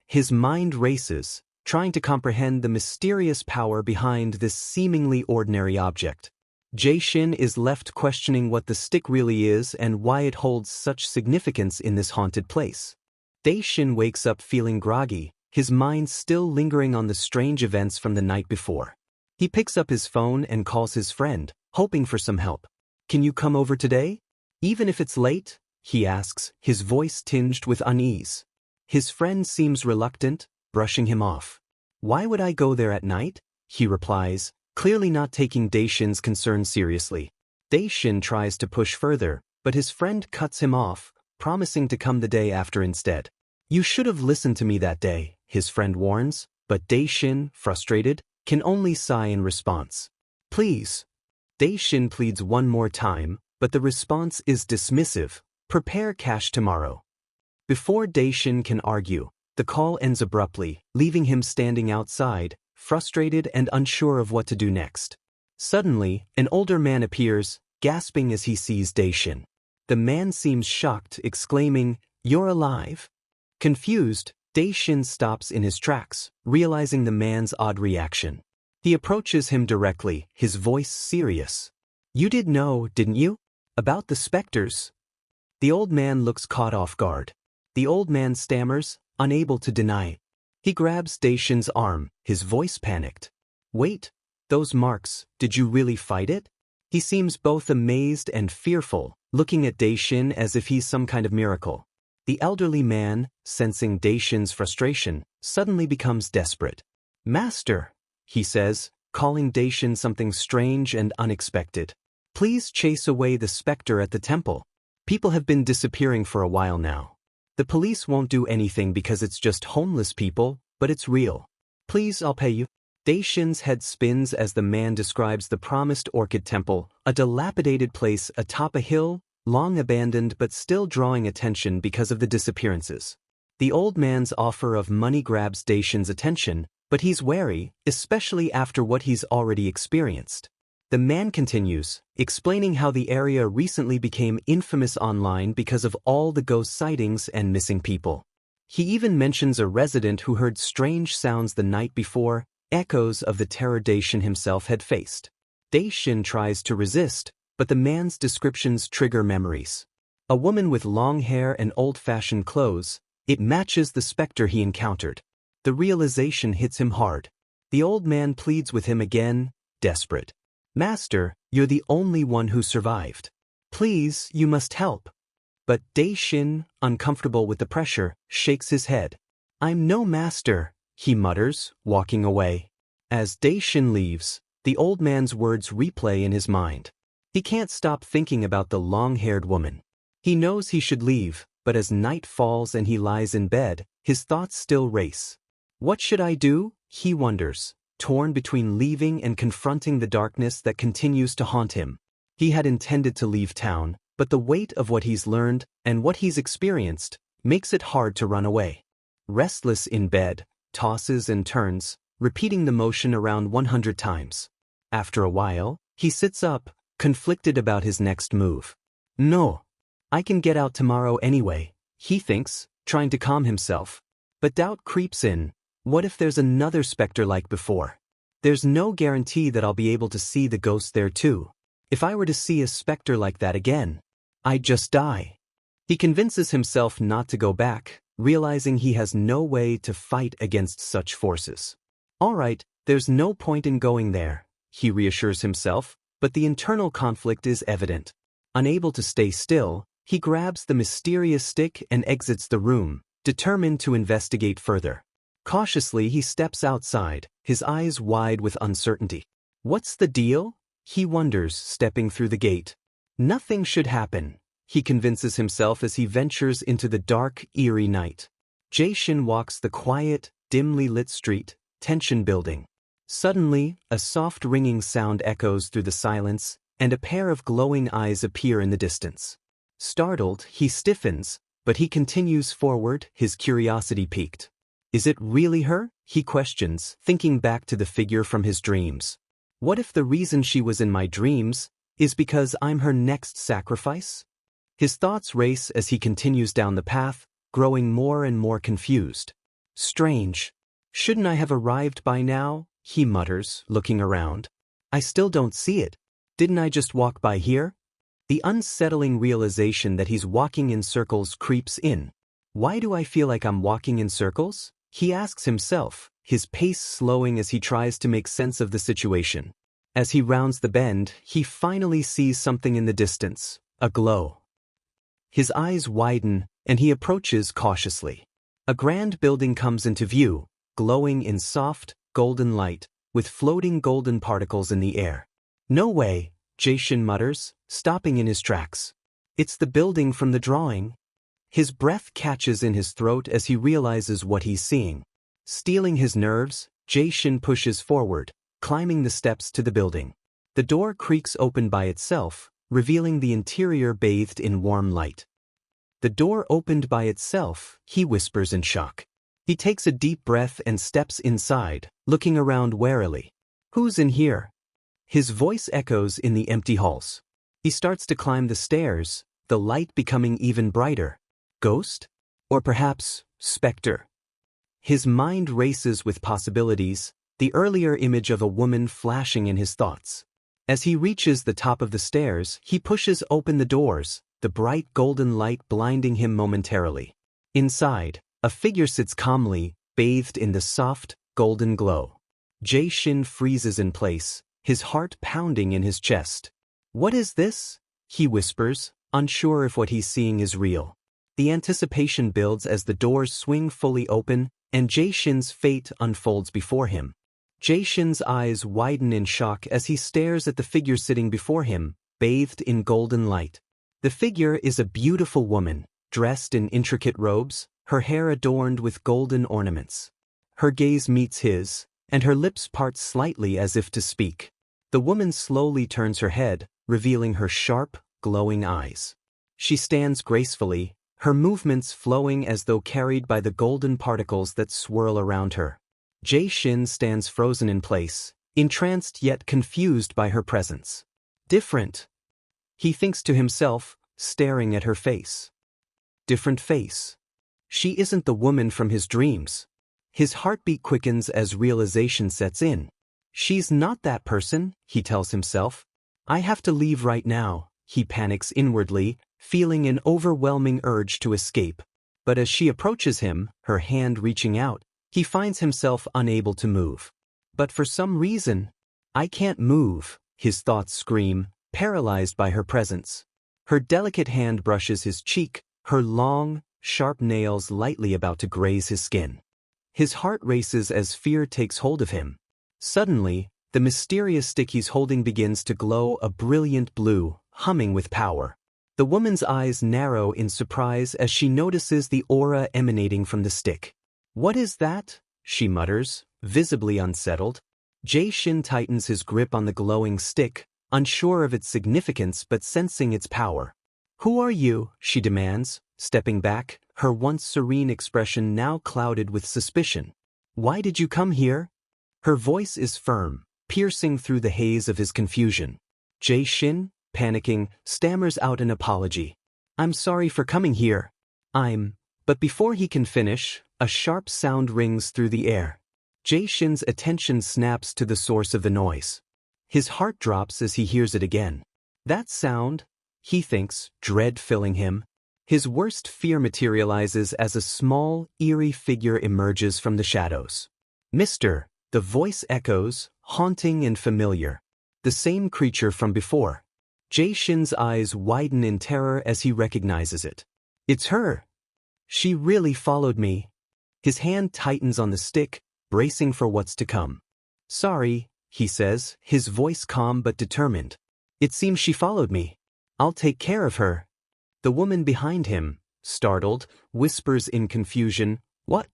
His mind races, trying to comprehend the mysterious power behind this seemingly ordinary object. Jaesin is left questioning what the stick really is and why it holds such significance in this haunted place. Daishin wakes up feeling groggy, his mind still lingering on the strange events from the night before. He picks up his phone and calls his friend, hoping for some help. "Can you come over today? Even if it's late?" he asks, his voice tinged with unease. His friend seems reluctant, brushing him off. "Why would I go there at night?" he replies, clearly not taking Daishin's concern seriously. Daishin tries to push further, but his friend cuts him off, promising to come the day after instead. "You should have listened to me that day," his friend warns, but Daishin, frustrated, can only sigh in response. "Please." Daishin pleads one more time, but the response is dismissive. "Prepare cash tomorrow." Before Daishin can argue, the call ends abruptly, leaving him standing outside, frustrated and unsure of what to do next. Suddenly, an older man appears, gasping as he sees Daishin. The man seems shocked, exclaiming, "You're alive?" Confused, Daishin stops in his tracks, realizing the man's odd reaction. He approaches him directly, his voice serious. "You did know, didn't you? About the spectres?" The old man looks caught off guard. The old man stammers, unable to deny. He grabs Daishin's arm, his voice panicked. "Wait, those marks, did you really fight it?" He seems both amazed and fearful, looking at Daishin as if he's some kind of miracle. The elderly man, sensing Daishin's frustration, suddenly becomes desperate. "Master," he says, calling Daishin something strange and unexpected. "Please chase away the spectre at the temple. People have been disappearing for a while now. The police won't do anything because it's just homeless people, but it's real. Please, I'll pay you." Daishin's head spins as the man describes the promised Orchid Temple, a dilapidated place atop a hill, long abandoned but still drawing attention because of the disappearances. The old man's offer of money grabs Daishin's attention, but he's wary, especially after what he's already experienced. The man continues, explaining how the area recently became infamous online because of all the ghost sightings and missing people. He even mentions a resident who heard strange sounds the night before, echoes of the terror Daishin himself had faced. Daishin tries to resist, but the man's descriptions trigger memories. A woman with long hair and old-fashioned clothes, it matches the spectre he encountered. The realization hits him hard. The old man pleads with him again, desperate. "Master, you're the only one who survived. Please, you must help." But Daishin, uncomfortable with the pressure, shakes his head. "I'm no master," he mutters, walking away. As Daishin leaves, the old man's words replay in his mind. He can't stop thinking about the long-haired woman. He knows he should leave, but as night falls and he lies in bed, his thoughts still race. What should I do? He wonders, torn between leaving and confronting the darkness that continues to haunt him. He had intended to leave town, but the weight of what he's learned and what he's experienced makes it hard to run away. Restless in bed, tosses and turns, repeating the motion around 100 times. After a while, he sits up, conflicted about his next move. "No, I can get out tomorrow anyway," he thinks, trying to calm himself. But doubt creeps in. What if there's another spectre like before? There's no guarantee that I'll be able to see the ghost there too. If I were to see a spectre like that again, I'd just die. He convinces himself not to go back, realizing he has no way to fight against such forces. All right, there's no point in going there, he reassures himself, but the internal conflict is evident. Unable to stay still, he grabs the mysterious stick and exits the room, determined to investigate further. Cautiously he steps outside, his eyes wide with uncertainty. What's the deal? He wonders, stepping through the gate. Nothing should happen, he convinces himself as he ventures into the dark, eerie night. Jaesin walks the quiet, dimly lit street, tension building. Suddenly, a soft ringing sound echoes through the silence, and a pair of glowing eyes appear in the distance. Startled, he stiffens, but he continues forward, his curiosity piqued. Is it really her? He questions, thinking back to the figure from his dreams. What if the reason she was in my dreams is because I'm her next sacrifice? His thoughts race as he continues down the path, growing more and more confused. Strange. Shouldn't I have arrived by now? He mutters, looking around. I still don't see it. Didn't I just walk by here? The unsettling realization that he's walking in circles creeps in. Why do I feel like I'm walking in circles? He asks himself, his pace slowing as he tries to make sense of the situation. As he rounds the bend, he finally sees something in the distance, a glow. His eyes widen, and he approaches cautiously. A grand building comes into view, glowing in soft, golden light, with floating golden particles in the air. No way, Jaesin mutters, stopping in his tracks. It's the building from the drawing. His breath catches in his throat as he realizes what he's seeing. Steeling his nerves, Jaesin pushes forward, climbing the steps to the building. The door creaks open by itself, revealing the interior bathed in warm light. The door opened by itself, he whispers in shock. He takes a deep breath and steps inside, looking around warily. Who's in here? His voice echoes in the empty halls. He starts to climb the stairs, the light becoming even brighter. Ghost? Or perhaps, spectre? His mind races with possibilities, the earlier image of a woman flashing in his thoughts. As he reaches the top of the stairs, he pushes open the doors, the bright golden light blinding him momentarily. Inside, a figure sits calmly, bathed in the soft, golden glow. Jaesin freezes in place, his heart pounding in his chest. What is this? He whispers, unsure if what he's seeing is real. The anticipation builds as the doors swing fully open, and Jaesin's fate unfolds before him. Jaesin's eyes widen in shock as he stares at the figure sitting before him, bathed in golden light. The figure is a beautiful woman, dressed in intricate robes, her hair adorned with golden ornaments. Her gaze meets his, and her lips part slightly as if to speak. The woman slowly turns her head, revealing her sharp, glowing eyes. She stands gracefully, her movements flowing as though carried by the golden particles that swirl around her. Jaesin stands frozen in place, entranced yet confused by her presence. Different. He thinks to himself, staring at her face. Different face. She isn't the woman from his dreams. His heartbeat quickens as realization sets in. She's not that person, he tells himself. I have to leave right now, he panics inwardly, feeling an overwhelming urge to escape. But as she approaches him, her hand reaching out, he finds himself unable to move. But for some reason, I can't move, his thoughts scream, paralyzed by her presence. Her delicate hand brushes his cheek, her long, sharp nails lightly about to graze his skin. His heart races as fear takes hold of him. Suddenly, the mysterious stick he's holding begins to glow a brilliant blue, humming with power. The woman's eyes narrow in surprise as she notices the aura emanating from the stick. What is that? She mutters, visibly unsettled. Jaesin tightens his grip on the glowing stick, unsure of its significance but sensing its power. Who are you? She demands, stepping back, her once serene expression now clouded with suspicion. Why did you come here? Her voice is firm, piercing through the haze of his confusion. Jaesin, panicking, stammers out an apology. I'm sorry for coming here. But before he can finish, a sharp sound rings through the air. Jaesin's attention snaps to the source of the noise. His heart drops as he hears it again. That sound, he thinks, dread filling him. His worst fear materializes as a small, eerie figure emerges from the shadows. Mister, the voice echoes, haunting and familiar. The same creature from before. Jaesin's eyes widen in terror as he recognizes it. It's her. She really followed me. His hand tightens on the stick, bracing for what's to come. Sorry, he says, his voice calm but determined. It seems she followed me. I'll take care of her. The woman behind him, startled, whispers in confusion, What?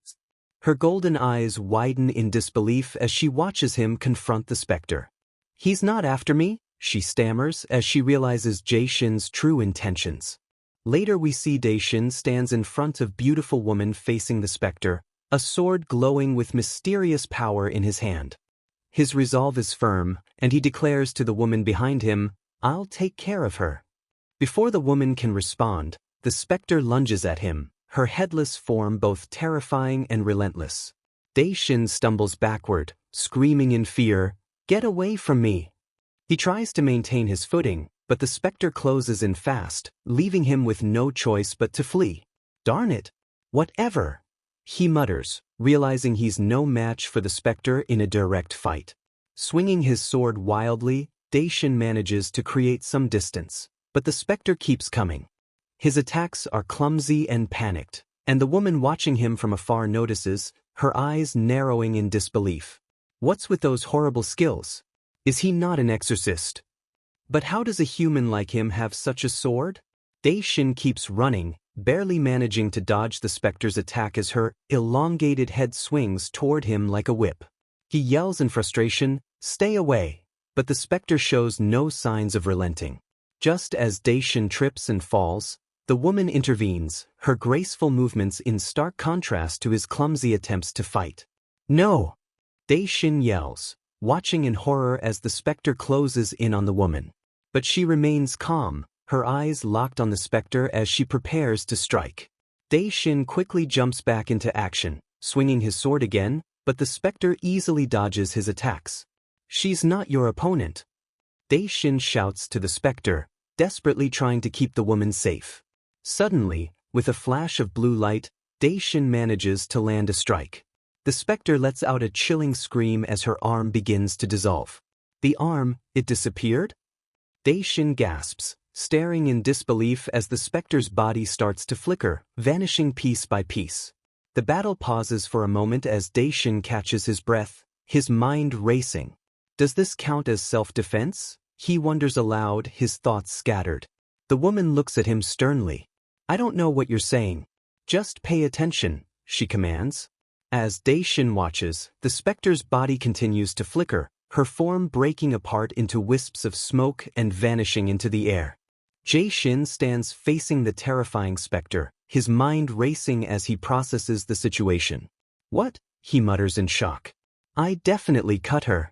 Her golden eyes widen in disbelief as she watches him confront the spectre. "He's not after me," she stammers as she realizes Jaesin's true intentions. Later we see Jaesin stands in front of beautiful woman facing the spectre, a sword glowing with mysterious power in his hand. His resolve is firm, and he declares to the woman behind him, "I'll take care of her." Before the woman can respond, the spectre lunges at him, her headless form both terrifying and relentless. Jaesin stumbles backward, screaming in fear, "Get away from me!" He tries to maintain his footing, but the spectre closes in fast, leaving him with no choice but to flee. "Darn it! Whatever!" he mutters, realizing he's no match for the spectre in a direct fight. Swinging his sword wildly, Jaesin manages to create some distance, but the spectre keeps coming. His attacks are clumsy and panicked, and the woman watching him from afar notices, her eyes narrowing in disbelief. What's with those horrible skills? Is he not an exorcist? But how does a human like him have such a sword? Jaesin keeps running, barely managing to dodge the spectre's attack as her elongated head swings toward him like a whip. He yells in frustration, "Stay away!" But the spectre shows no signs of relenting. Just as Jaesin trips and falls, the woman intervenes, her graceful movements in stark contrast to his clumsy attempts to fight. "No!" Jaesin yells, watching in horror as the spectre closes in on the woman. But she remains calm, her eyes locked on the spectre as she prepares to strike. Jaesin quickly jumps back into action, swinging his sword again, but the spectre easily dodges his attacks. "She's not your opponent," Jaesin shouts to the spectre, desperately trying to keep the woman safe. Suddenly, with a flash of blue light, Jaesin manages to land a strike. The spectre lets out a chilling scream as her arm begins to dissolve. The arm, it disappeared? Jaesin gasps, staring in disbelief as the spectre's body starts to flicker, vanishing piece by piece. The battle pauses for a moment as Jaesin catches his breath, his mind racing. Does this count as self-defense? He wonders aloud, his thoughts scattered. The woman looks at him sternly. "I don't know what you're saying. Just pay attention," she commands. As Jaesin watches, the spectre's body continues to flicker, her form breaking apart into wisps of smoke and vanishing into the air. Jaesin stands facing the terrifying spectre, his mind racing as he processes the situation. "What?" he mutters in shock. "I definitely cut her."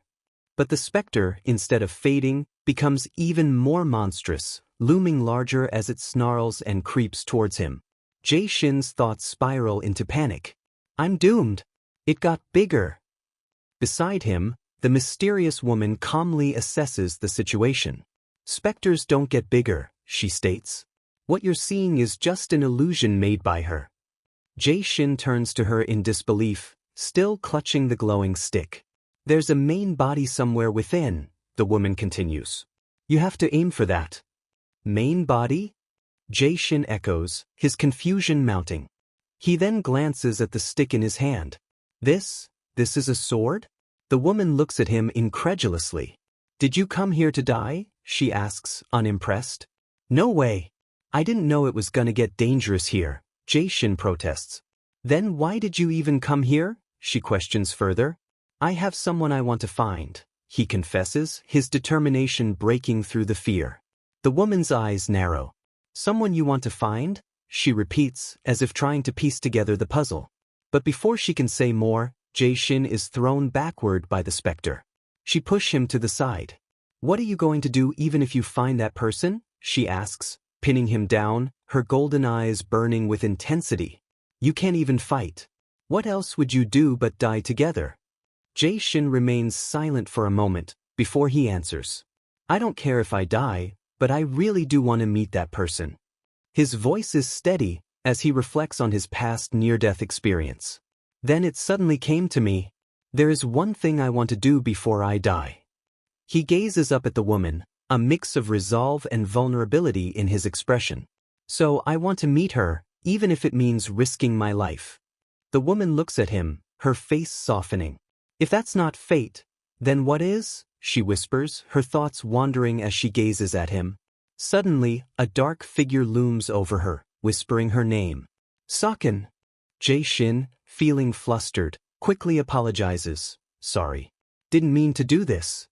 But the spectre, instead of fading, becomes even more monstrous, looming larger as it snarls and creeps towards him. Jaesin's thoughts spiral into panic. "I'm doomed. It got bigger." Beside him, the mysterious woman calmly assesses the situation. "Spectres don't get bigger," she states. "What you're seeing is just an illusion made by her." Jaesin turns to her in disbelief, still clutching the glowing stick. "There's a main body somewhere within," the woman continues. "You have to aim for that." "Main body?" Jaesin echoes, his confusion mounting. He then glances at the stick in his hand. This is a sword?" The woman looks at him incredulously. "Did you come here to die?" she asks, unimpressed. "No way. I didn't know it was gonna get dangerous here," Jaesin protests. "Then why did you even come here?" she questions further. "I have someone I want to find," he confesses, his determination breaking through the fear. The woman's eyes narrow. "Someone you want to find?" she repeats, as if trying to piece together the puzzle. But before she can say more, Jaesin is thrown backward by the spectre. She pushes him to the side. "What are you going to do even if you find that person?" she asks, pinning him down, her golden eyes burning with intensity. "You can't even fight. What else would you do but die together?" Jaesin remains silent for a moment, before he answers. "I don't care if I die, but I really do want to meet that person." His voice is steady, as he reflects on his past near-death experience. "Then it suddenly came to me. There is one thing I want to do before I die." He gazes up at the woman, a mix of resolve and vulnerability in his expression. "So I want to meet her, even if it means risking my life." The woman looks at him, her face softening. "If that's not fate, then what is?" she whispers, her thoughts wandering as she gazes at him. Suddenly, a dark figure looms over her, whispering her name. "Socheon!" Jaesin, feeling flustered, quickly apologizes. Sorry. Didn't mean to do this.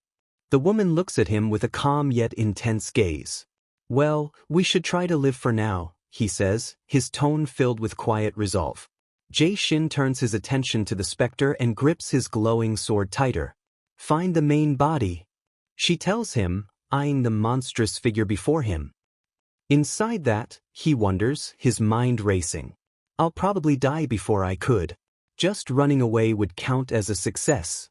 The woman looks at him with a calm yet intense gaze. Well, we should try to live for now, he says, his tone filled with quiet resolve. Jae-shin turns his attention to the spectre and grips his glowing sword tighter. Find the main body, she tells him, eyeing the monstrous figure before him. Inside that, he wonders, his mind racing. I'll probably die before I could. Just running away would count as a success.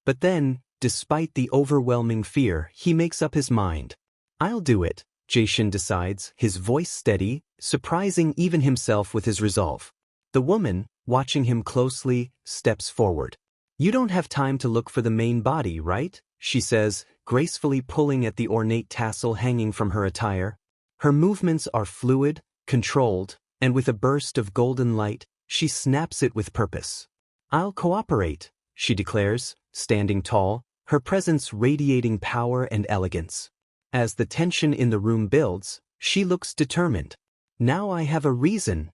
But then, despite the overwhelming fear, he makes up his mind. I'll do it, Jae-shin decides, his voice steady, surprising even himself with his resolve. The woman, watching him closely, steps forward. You don't have time to look for the main body, right? She says, gracefully pulling at the ornate tassel hanging from her attire. Her movements are fluid, controlled, and with a burst of golden light, she snaps it with purpose. I'll cooperate, she declares, standing tall, her presence radiating power and elegance. As the tension in the room builds, she looks determined. Now I have a reason,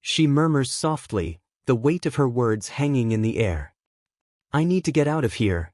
she murmurs softly, the weight of her words hanging in the air. I need to get out of here.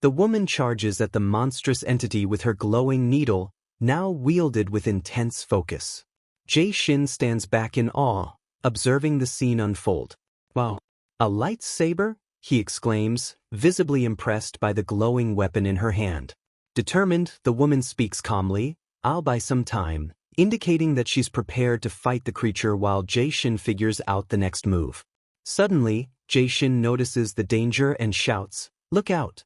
The woman charges at the monstrous entity with her glowing needle, now wielded with intense focus. Jae-shin stands back in awe, observing the scene unfold. Wow! A lightsaber? He exclaims, visibly impressed by the glowing weapon in her hand. Determined, the woman speaks calmly, I'll buy some time, indicating that she's prepared to fight the creature while Jae-shin figures out the next move. Suddenly, Jae-shin notices the danger and shouts, "Look out!"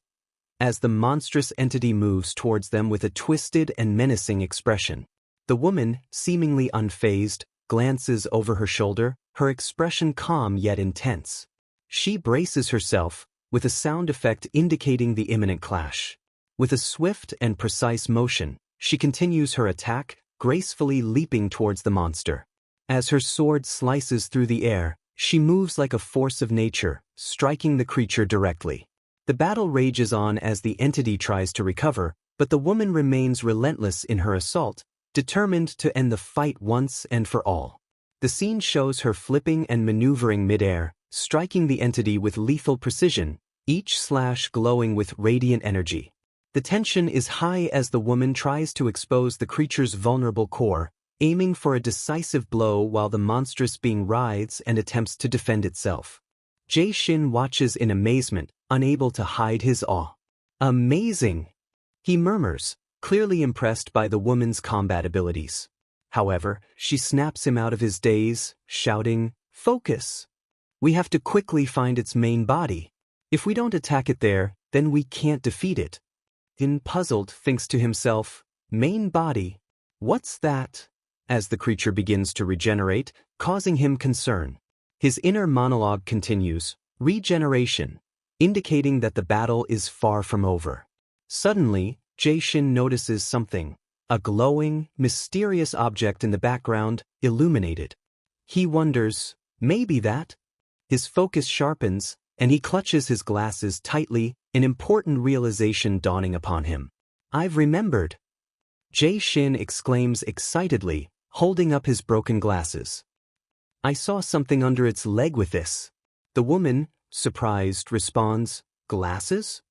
as the monstrous entity moves towards them with a twisted and menacing expression. The woman, seemingly unfazed, glances over her shoulder, her expression calm yet intense. She braces herself, with a sound effect indicating the imminent clash. With a swift and precise motion, she continues her attack, gracefully leaping towards the monster. As her sword slices through the air, she moves like a force of nature, striking the creature directly. The battle rages on as the entity tries to recover, but the woman remains relentless in her assault, determined to end the fight once and for all. The scene shows her flipping and maneuvering midair, striking the entity with lethal precision, each slash glowing with radiant energy. The tension is high as the woman tries to expose the creature's vulnerable core, aiming for a decisive blow while the monstrous being writhes and attempts to defend itself. Jae-shin watches in amazement, unable to hide his awe. Amazing! He murmurs, clearly impressed by the woman's combat abilities. However, she snaps him out of his daze, shouting, "Focus! We have to quickly find its main body. If we don't attack it there, then we can't defeat it." Puzzled, thinks to himself, main body? What's that? As the creature begins to regenerate, causing him concern. His inner monologue continues, regeneration, indicating that the battle is far from over. Suddenly, Jae-shin notices something, a glowing, mysterious object in the background, illuminated. He wonders, maybe that? His focus sharpens, and he clutches his glasses tightly, an important realization dawning upon him. I've remembered. Jae-shin exclaims excitedly, holding up his broken glasses. I saw something under its leg with this. The woman, surprised, responds, glasses?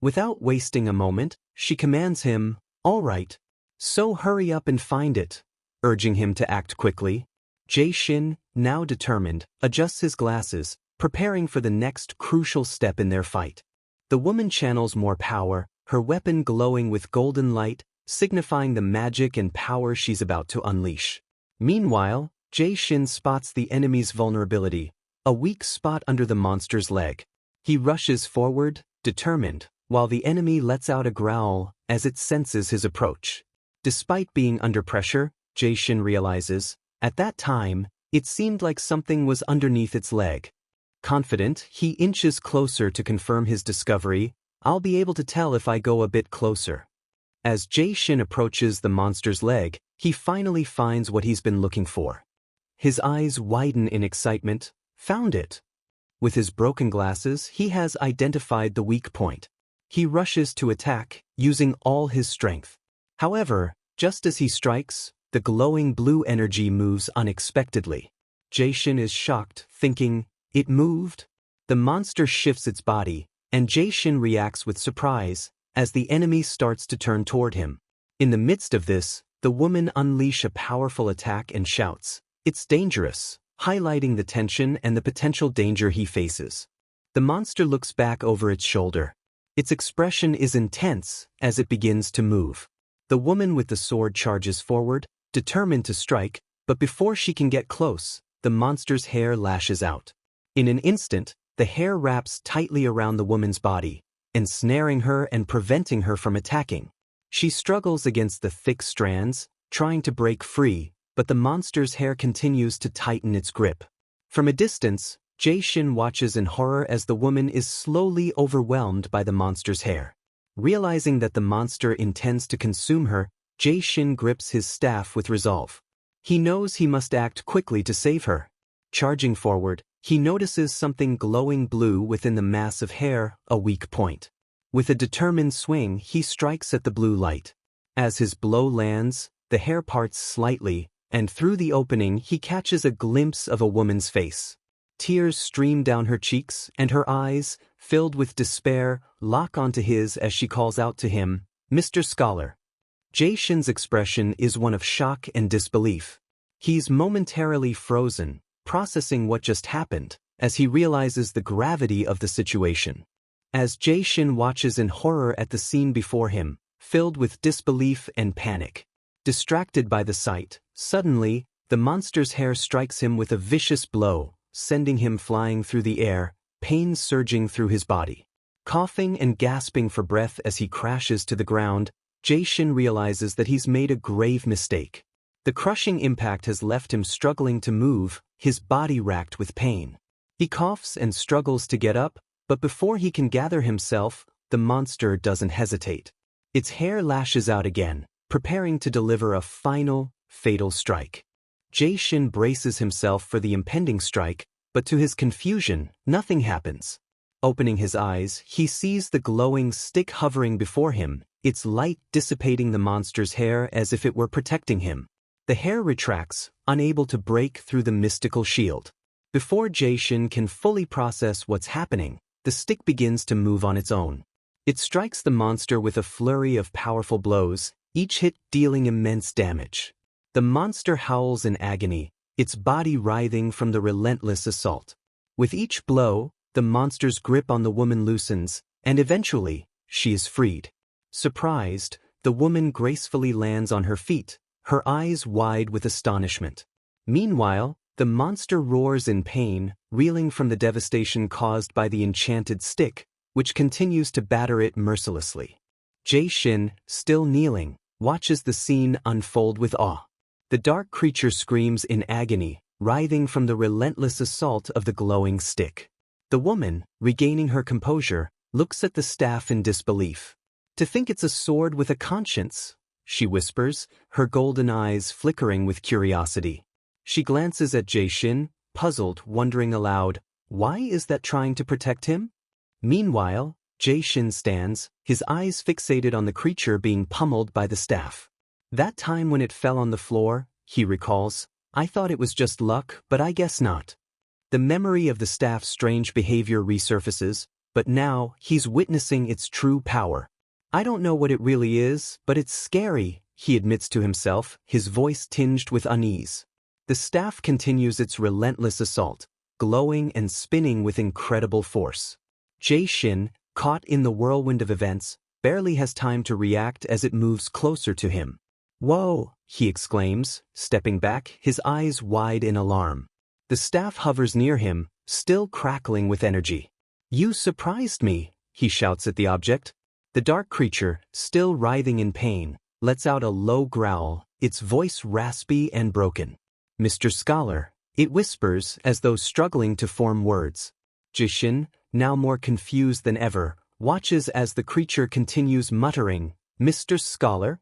Without wasting a moment, she commands him, all right. So hurry up and find it, urging him to act quickly. Jae-shin, now determined, adjusts his glasses, preparing for the next crucial step in their fight. The woman channels more power, her weapon glowing with golden light, signifying the magic and power she's about to unleash. Meanwhile, Jae-shin spots the enemy's vulnerability, a weak spot under the monster's leg. He rushes forward, determined, while the enemy lets out a growl as it senses his approach. Despite being under pressure, Jae-shin realizes, at that time, it seemed like something was underneath its leg. Confident, he inches closer to confirm his discovery. I'll be able to tell if I go a bit closer. As Jae-shin approaches the monster's leg, he finally finds what he's been looking for. His eyes widen in excitement. Found it. With his broken glasses, he has identified the weak point. He rushes to attack, using all his strength. However, just as he strikes, the glowing blue energy moves unexpectedly. Jae-shin is shocked, thinking, It moved. The monster shifts its body, and Jae-shin reacts with surprise as the enemy starts to turn toward him. In the midst of this, the woman unleashes a powerful attack and shouts, "It's dangerous," highlighting the tension and the potential danger he faces. The monster looks back over its shoulder. Its expression is intense as it begins to move. The woman with the sword charges forward, determined to strike, but before she can get close, the monster's hair lashes out. In an instant, the hair wraps tightly around the woman's body, ensnaring her and preventing her from attacking. She struggles against the thick strands, trying to break free, but the monster's hair continues to tighten its grip. From a distance, Jae-shin watches in horror as the woman is slowly overwhelmed by the monster's hair. Realizing that the monster intends to consume her, Jae-shin grips his staff with resolve. He knows he must act quickly to save her. Charging forward, he notices something glowing blue within the mass of hair, a weak point. With a determined swing, he strikes at the blue light. As his blow lands, the hair parts slightly, and through the opening he catches a glimpse of a woman's face. Tears stream down her cheeks, and her eyes, filled with despair, lock onto his as she calls out to him, "Mr. Scholar." Jae-shin's expression is one of shock and disbelief. He's momentarily frozen, processing what just happened, as he realizes the gravity of the situation. As Jae-shin watches in horror at the scene before him, filled with disbelief and panic. Distracted by the sight, suddenly, the monster's hair strikes him with a vicious blow, sending him flying through the air, pain surging through his body. Coughing and gasping for breath as he crashes to the ground, Jae-shin realizes that he's made a grave mistake. The crushing impact has left him struggling to move, his body racked with pain. He coughs and struggles to get up, but before he can gather himself, the monster doesn't hesitate. Its hair lashes out again, preparing to deliver a final, fatal strike. Jae-shin braces himself for the impending strike, but to his confusion, nothing happens. Opening his eyes, he sees the glowing stick hovering before him, its light dissipating the monster's hair as if it were protecting him. The hair retracts, unable to break through the mystical shield. Before Jae-shin can fully process what's happening, the stick begins to move on its own. It strikes the monster with a flurry of powerful blows, each hit dealing immense damage. The monster howls in agony, its body writhing from the relentless assault. With each blow, the monster's grip on the woman loosens, and eventually, she is freed. Surprised, the woman gracefully lands on her feet, her eyes wide with astonishment. Meanwhile, the monster roars in pain, reeling from the devastation caused by the enchanted stick, which continues to batter it mercilessly. Jae-shin, still kneeling, watches the scene unfold with awe. The dark creature screams in agony, writhing from the relentless assault of the glowing stick. The woman, regaining her composure, looks at the staff in disbelief. "To think it's a sword with a conscience," she whispers, her golden eyes flickering with curiosity. She glances at Jae-shin, puzzled, wondering aloud, why is that trying to protect him? Meanwhile, Jae-shin stands, his eyes fixated on the creature being pummeled by the staff. "That time when it fell on the floor," he recalls, "I thought it was just luck, but I guess not." The memory of the staff's strange behavior resurfaces, but now he's witnessing its true power. "I don't know what it really is, but it's scary," he admits to himself, his voice tinged with unease. The staff continues its relentless assault, glowing and spinning with incredible force. Jae-shin, caught in the whirlwind of events, barely has time to react as it moves closer to him. "Whoa!" he exclaims, stepping back, his eyes wide in alarm. The staff hovers near him, still crackling with energy. "You surprised me," he shouts at the object. The dark creature, still writhing in pain, lets out a low growl, its voice raspy and broken. "Mr. Scholar," it whispers as though struggling to form words. Jae-shin, now more confused than ever, watches as the creature continues muttering, "Mr. Scholar?"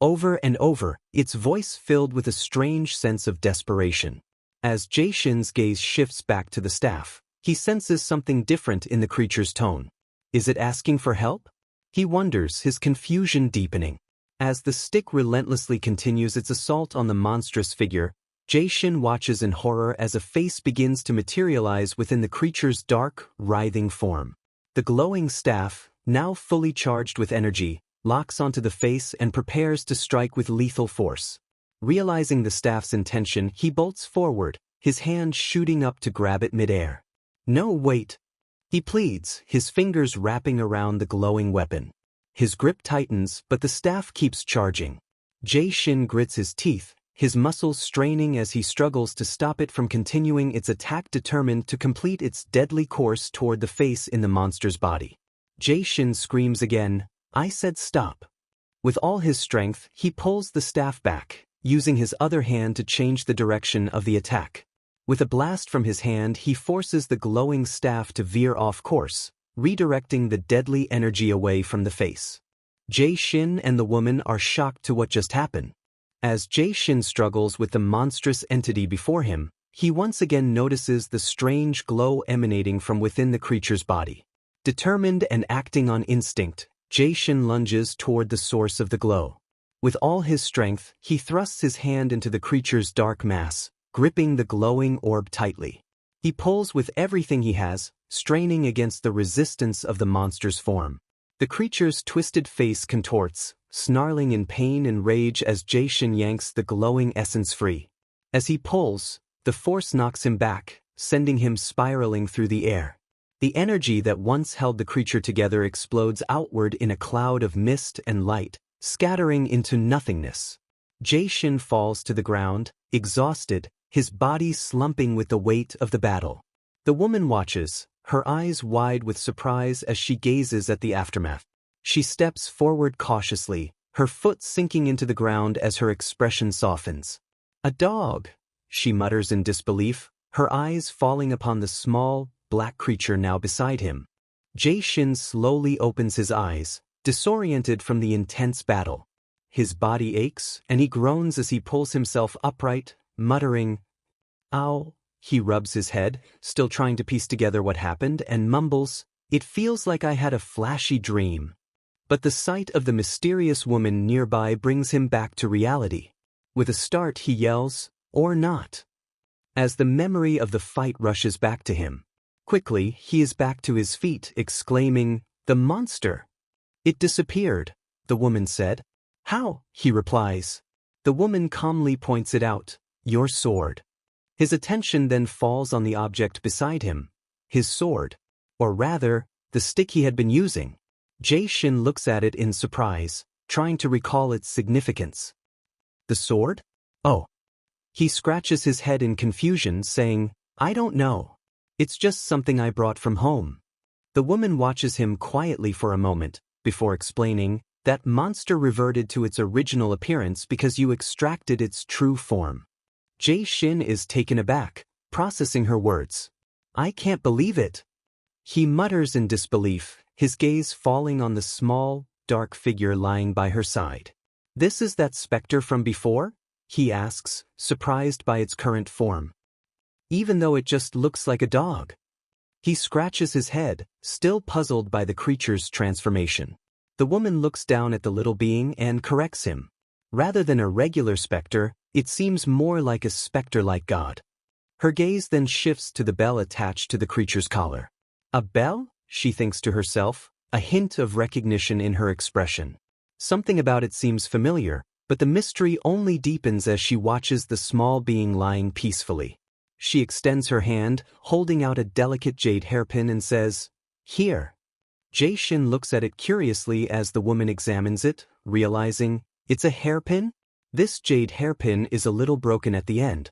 over and over, its voice filled with a strange sense of desperation. As Jae-shin's gaze shifts back to the staff, he senses something different in the creature's tone. Is it asking for help? He wonders, his confusion deepening. As the stick relentlessly continues its assault on the monstrous figure, Jaesin watches in horror as a face begins to materialize within the creature's dark, writhing form. The glowing staff, now fully charged with energy, locks onto the face and prepares to strike with lethal force. Realizing the staff's intention, he bolts forward, his hand shooting up to grab it midair. "No, wait," he pleads, his fingers wrapping around the glowing weapon. His grip tightens, but the staff keeps charging. Jaesin grits his teeth, his muscles straining as he struggles to stop it from continuing its attack, determined to complete its deadly course toward the face in the monster's body. Jaesin screams again, "I said stop." With all his strength, he pulls the staff back, using his other hand to change the direction of the attack. With a blast from his hand, he forces the glowing staff to veer off course, redirecting the deadly energy away from the face. Jaesin and the woman are shocked to what just happened. As Jaesin struggles with the monstrous entity before him, he once again notices the strange glow emanating from within the creature's body. Determined and acting on instinct, Jaesin lunges toward the source of the glow. With all his strength, he thrusts his hand into the creature's dark mass, gripping the glowing orb tightly. He pulls with everything he has, straining against the resistance of the monster's form. The creature's twisted face contorts, snarling in pain and rage as Jaesin yanks the glowing essence free. As he pulls, the force knocks him back, sending him spiraling through the air. The energy that once held the creature together explodes outward in a cloud of mist and light, scattering into nothingness. Jaesin falls to the ground, exhausted, his body slumping with the weight of the battle. The woman watches, her eyes wide with surprise as she gazes at the aftermath. She steps forward cautiously, her foot sinking into the ground as her expression softens. "A dog," she mutters in disbelief, her eyes falling upon the small, black creature now beside him. Jaesin slowly opens his eyes, disoriented from the intense battle. His body aches, and he groans as he pulls himself upright, muttering, "Ow." He rubs his head, still trying to piece together what happened, and mumbles, "It feels like I had a flashy dream." But the sight of the mysterious woman nearby brings him back to reality. With a start, he yells, "Or not," as the memory of the fight rushes back to him. Quickly, he is back to his feet, exclaiming, "The monster! It disappeared," the woman said. "How?" he replies. The woman calmly points it out, "Your sword." His attention then falls on the object beside him, his sword, or rather, the stick he had been using. Jaesin looks at it in surprise, trying to recall its significance. "The sword? Oh." He scratches his head in confusion, saying, "I don't know. It's just something I brought from home." The woman watches him quietly for a moment, before explaining, "That monster reverted to its original appearance because you extracted its true form." Jaesin is taken aback, processing her words. "I can't believe it." He mutters in disbelief, his gaze falling on the small, dark figure lying by her side. "This is that spectre from before?" he asks, surprised by its current form. "Even though it just looks like a dog." He scratches his head, still puzzled by the creature's transformation. The woman looks down at the little being and corrects him. Rather than a regular spectre, it seems more like a spectre-like god. Her gaze then shifts to the bell attached to the creature's collar. "A bell?" she thinks to herself, a hint of recognition in her expression. Something about it seems familiar, but the mystery only deepens as she watches the small being lying peacefully. She extends her hand, holding out a delicate jade hairpin, and says, "Here." Jaesin looks at it curiously as the woman examines it, realizing, it's a hairpin? This jade hairpin is a little broken at the end.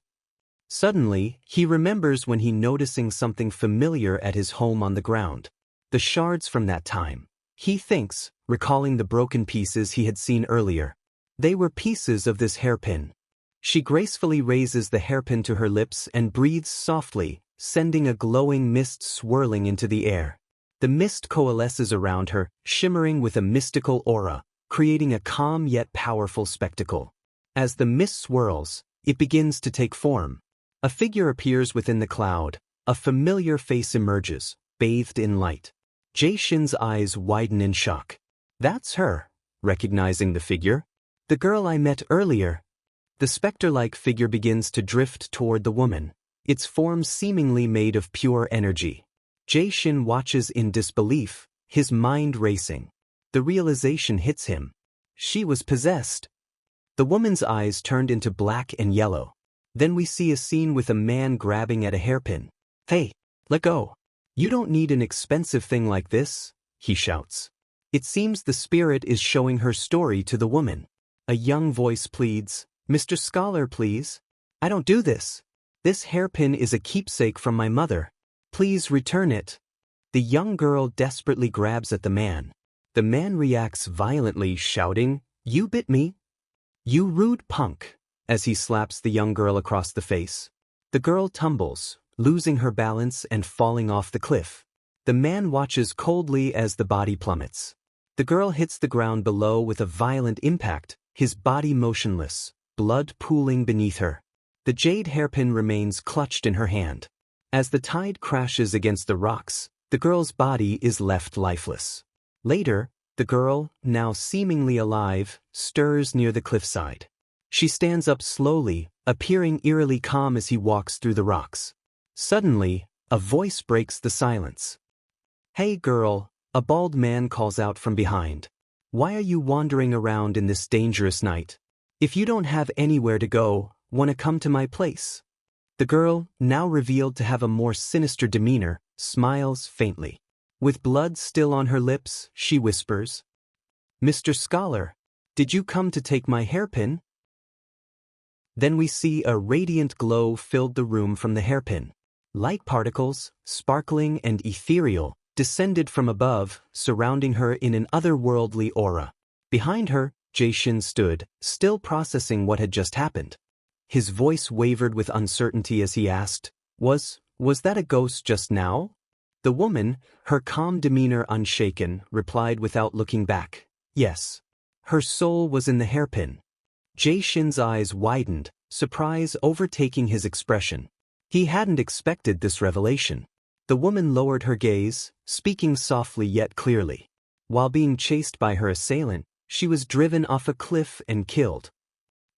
Suddenly, he remembers when he noticing something familiar at his home on the ground. The shards from that time. He thinks, recalling the broken pieces he had seen earlier. They were pieces of this hairpin. She gracefully raises the hairpin to her lips and breathes softly, sending a glowing mist swirling into the air. The mist coalesces around her, shimmering with a mystical aura, creating a calm yet powerful spectacle. As the mist swirls, it begins to take form. A figure appears within the cloud, a familiar face emerges, bathed in light. Jaesin's eyes widen in shock. "That's her," recognizing the figure. "The girl I met earlier." The spectre-like figure begins to drift toward the woman, its form seemingly made of pure energy. Jae-shin watches in disbelief, his mind racing. The realization hits him. She was possessed. The woman's eyes turned into black and yellow. Then we see a scene with a man grabbing at a hairpin. "Hey, let go. You don't need an expensive thing like this," he shouts. It seems the spirit is showing her story to the woman. A young voice pleads, "Mr. Scholar, please. I don't do this. This hairpin is a keepsake from my mother. Please return it." The young girl desperately grabs at the man. The man reacts violently, shouting, "You bit me. You rude punk," as he slaps the young girl across the face. The girl tumbles, losing her balance and falling off the cliff. The man watches coldly as the body plummets. The girl hits the ground below with a violent impact, his body motionless, blood pooling beneath her. The jade hairpin remains clutched in her hand. As the tide crashes against the rocks, the girl's body is left lifeless. Later, the girl, now seemingly alive, stirs near the cliffside. She stands up slowly, appearing eerily calm as he walks through the rocks. Suddenly, a voice breaks the silence. "Hey girl," a bald man calls out from behind. "Why are you wandering around in this dangerous night? If you don't have anywhere to go, wanna come to my place?" The girl, now revealed to have a more sinister demeanor, smiles faintly. With blood still on her lips, she whispers, "Mr. Scholar, did you come to take my hairpin?" Then we see a radiant glow filled the room from the hairpin. Light particles, sparkling and ethereal, descended from above, surrounding her in an otherworldly aura. Behind her, Jae-shin stood, still processing what had just happened. His voice wavered with uncertainty as he asked, Was that a ghost just now?" The woman, her calm demeanor unshaken, replied without looking back, "Yes. Her soul was in the hairpin." Jae-shin's eyes widened, surprise overtaking his expression. He hadn't expected this revelation. The woman lowered her gaze, speaking softly yet clearly. While being chased by her assailant, she was driven off a cliff and killed.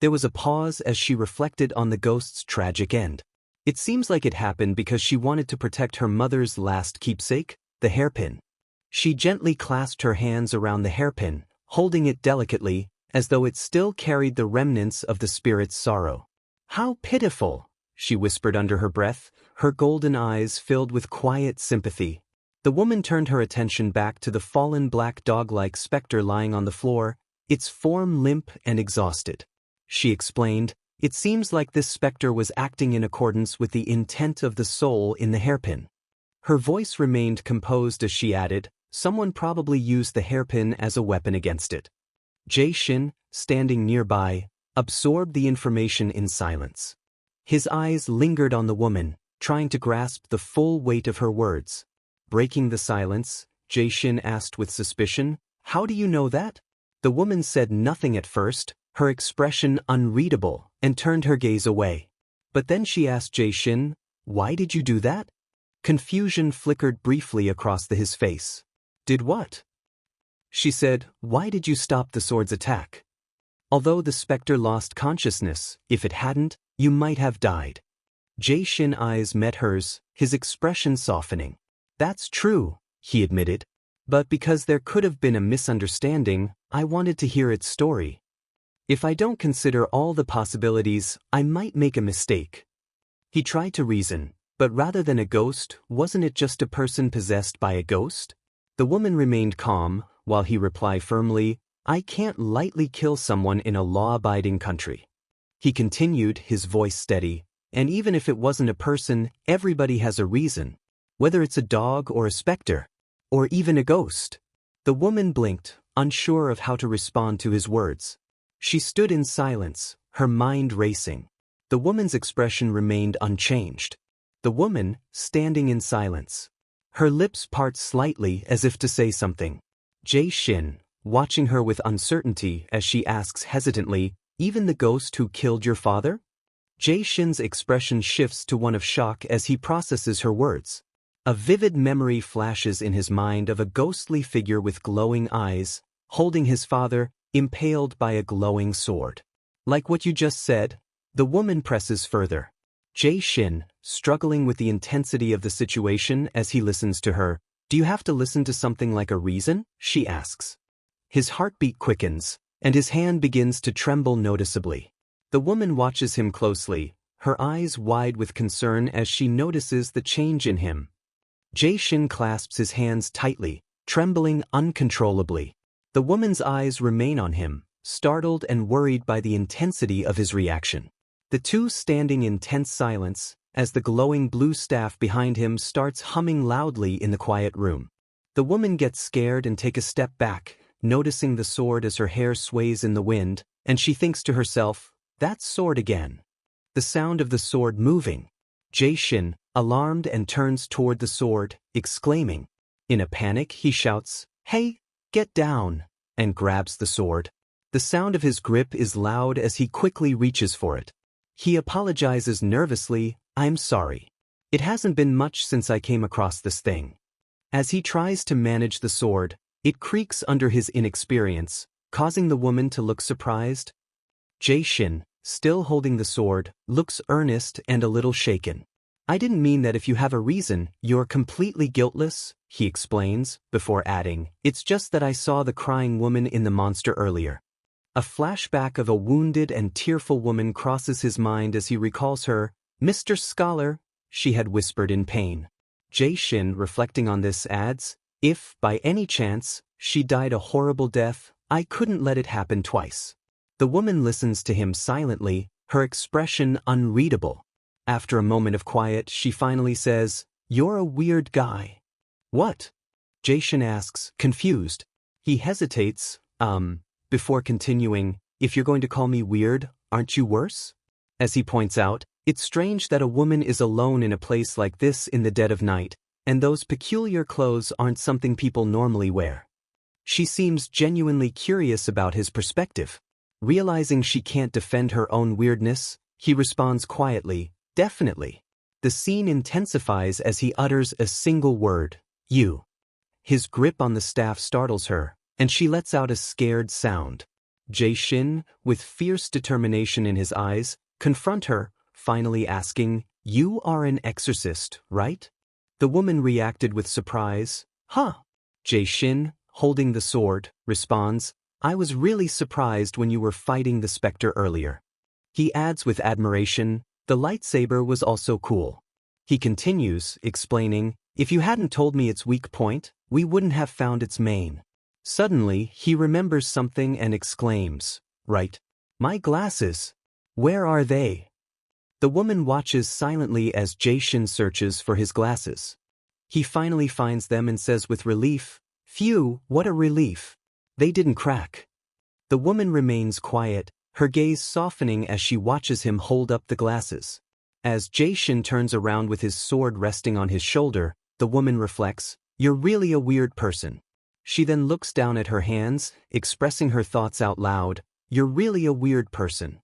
There was a pause as she reflected on the ghost's tragic end. It seems like it happened because she wanted to protect her mother's last keepsake, the hairpin. She gently clasped her hands around the hairpin, holding it delicately, as though it still carried the remnants of the spirit's sorrow. "How pitiful," she whispered under her breath, her golden eyes filled with quiet sympathy. The woman turned her attention back to the fallen black dog-like spectre lying on the floor, its form limp and exhausted. She explained, "It seems like this spectre was acting in accordance with the intent of the soul in the hairpin." Her voice remained composed as she added, "Someone probably used the hairpin as a weapon against it." Jae-shin, standing nearby, absorbed the information in silence. His eyes lingered on the woman, trying to grasp the full weight of her words. Breaking the silence, Jae-shin asked with suspicion, "How do you know that?" The woman said nothing at first, her expression unreadable, and turned her gaze away. But then she asked Jae-shin, "Why did you do that?" Confusion flickered briefly across his face. "Did what?" She said, "Why did you stop the sword's attack? Although the spectre lost consciousness, if it hadn't, you might have died." Jae-shin's eyes met hers, his expression softening. "That's true," he admitted. "But because there could have been a misunderstanding, I wanted to hear its story. If I don't consider all the possibilities, I might make a mistake." He tried to reason, but rather than a ghost, wasn't it just a person possessed by a ghost? The woman remained calm, while he replied firmly, "I can't lightly kill someone in a law-abiding country." He continued, his voice steady, "And even if it wasn't a person, everybody has a reason. Whether it's a dog or a spectre, or even a ghost." The woman blinked, unsure of how to respond to his words. She stood in silence, her mind racing. The woman's expression remained unchanged. The woman, standing in silence. Her lips part slightly as if to say something. Jae-shin, watching her with uncertainty as she asks hesitantly, "Even the ghost who killed your father?" Jae-shin's expression shifts to one of shock as he processes her words. A vivid memory flashes in his mind of a ghostly figure with glowing eyes, holding his father, impaled by a glowing sword. Like what you just said? The woman presses further. Jae-shin, struggling with the intensity of the situation as he listens to her, do you have to listen to something like a reason? She asks. His heartbeat quickens, and his hand begins to tremble noticeably. The woman watches him closely, her eyes wide with concern as she notices the change in him. Jae-shin clasps his hands tightly, trembling uncontrollably. The woman's eyes remain on him, startled and worried by the intensity of his reaction. The two standing in tense silence, as the glowing blue staff behind him starts humming loudly in the quiet room. The woman gets scared and takes a step back, noticing the sword as her hair sways in the wind, and she thinks to herself, that sword again. The sound of the sword moving. Jae-shin, alarmed and turns toward the sword, exclaiming. In a panic he shouts, "Hey, get down," and grabs the sword. The sound of his grip is loud as he quickly reaches for it. He apologizes nervously, "I'm sorry. It hasn't been much since I came across this thing." As he tries to manage the sword, it creaks under his inexperience, causing the woman to look surprised. Jae-shin, still holding the sword, looks earnest and a little shaken. "I didn't mean that if you have a reason, you're completely guiltless," he explains, before adding, "It's just that I saw the crying woman in the monster earlier." A flashback of a wounded and tearful woman crosses his mind as he recalls her, "Mr. Scholar," she had whispered in pain. Jae-shin, reflecting on this, adds, "If, by any chance, she died a horrible death, I couldn't let it happen twice." The woman listens to him silently, her expression unreadable. After a moment of quiet, she finally says, "You're a weird guy." "What?" Jae-shin asks, confused. He hesitates, before continuing, "If you're going to call me weird, aren't you worse?" As he points out, it's strange that a woman is alone in a place like this in the dead of night, and those peculiar clothes aren't something people normally wear. She seems genuinely curious about his perspective. Realizing she can't defend her own weirdness, he responds quietly, "Definitely." The scene intensifies as he utters a single word, "You." His grip on the staff startles her, and she lets out a scared sound. Jae-shin, with fierce determination in his eyes, confront her, finally asking, "You are an exorcist, right?" The woman reacted with surprise, "Huh?" Jae-shin, holding the sword, responds, "I was really surprised when you were fighting the spectre earlier." He adds with admiration, "The lightsaber was also cool." He continues, explaining, "If you hadn't told me its weak point, we wouldn't have found its main." Suddenly, he remembers something and exclaims, "Right. My glasses. Where are they?" The woman watches silently as Jae-shin searches for his glasses. He finally finds them and says with relief, "Phew, what a relief. They didn't crack." The woman remains quiet, her gaze softening as she watches him hold up the glasses. As Jae-shin turns around with his sword resting on his shoulder, the woman reflects, "You're really a weird person." She then looks down at her hands, expressing her thoughts out loud, "You're really a weird person."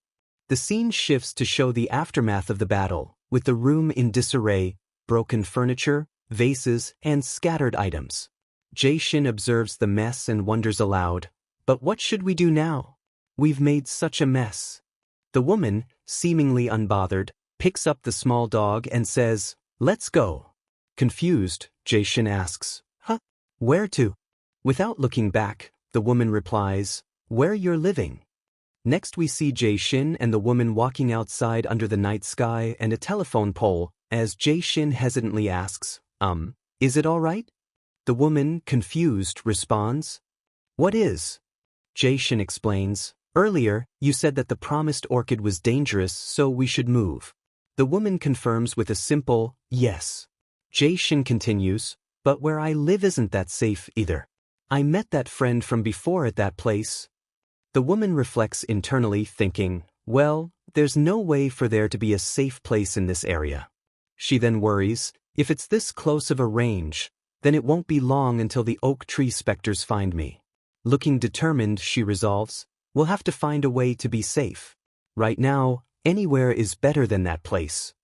The scene shifts to show the aftermath of the battle, with the room in disarray, broken furniture, vases, and scattered items. Jae-shin observes the mess and wonders aloud, "But what should we do now? We've made such a mess." The woman, seemingly unbothered, picks up the small dog and says, "Let's go." Confused, Jae-shin asks, "Huh? Where to?" Without looking back, the woman replies, "Where you're living." Next we see Jae-shin and the woman walking outside under the night sky and a telephone pole, as Jae-shin hesitantly asks, "Is it all right?" The woman, confused, responds, "What is?" Jae-shin explains, "Earlier, you said that the promised orchid was dangerous, so we should move." The woman confirms with a simple, "Yes." Jae-shin continues, "But where I live isn't that safe either. I met that friend from before at that place." The woman reflects internally, thinking, "Well, there's no way for there to be a safe place in this area." She then worries, "If it's this close of a range, then it won't be long until the oak tree spectres find me." Looking determined, she resolves, "We'll have to find a way to be safe. Right now, anywhere is better than that place."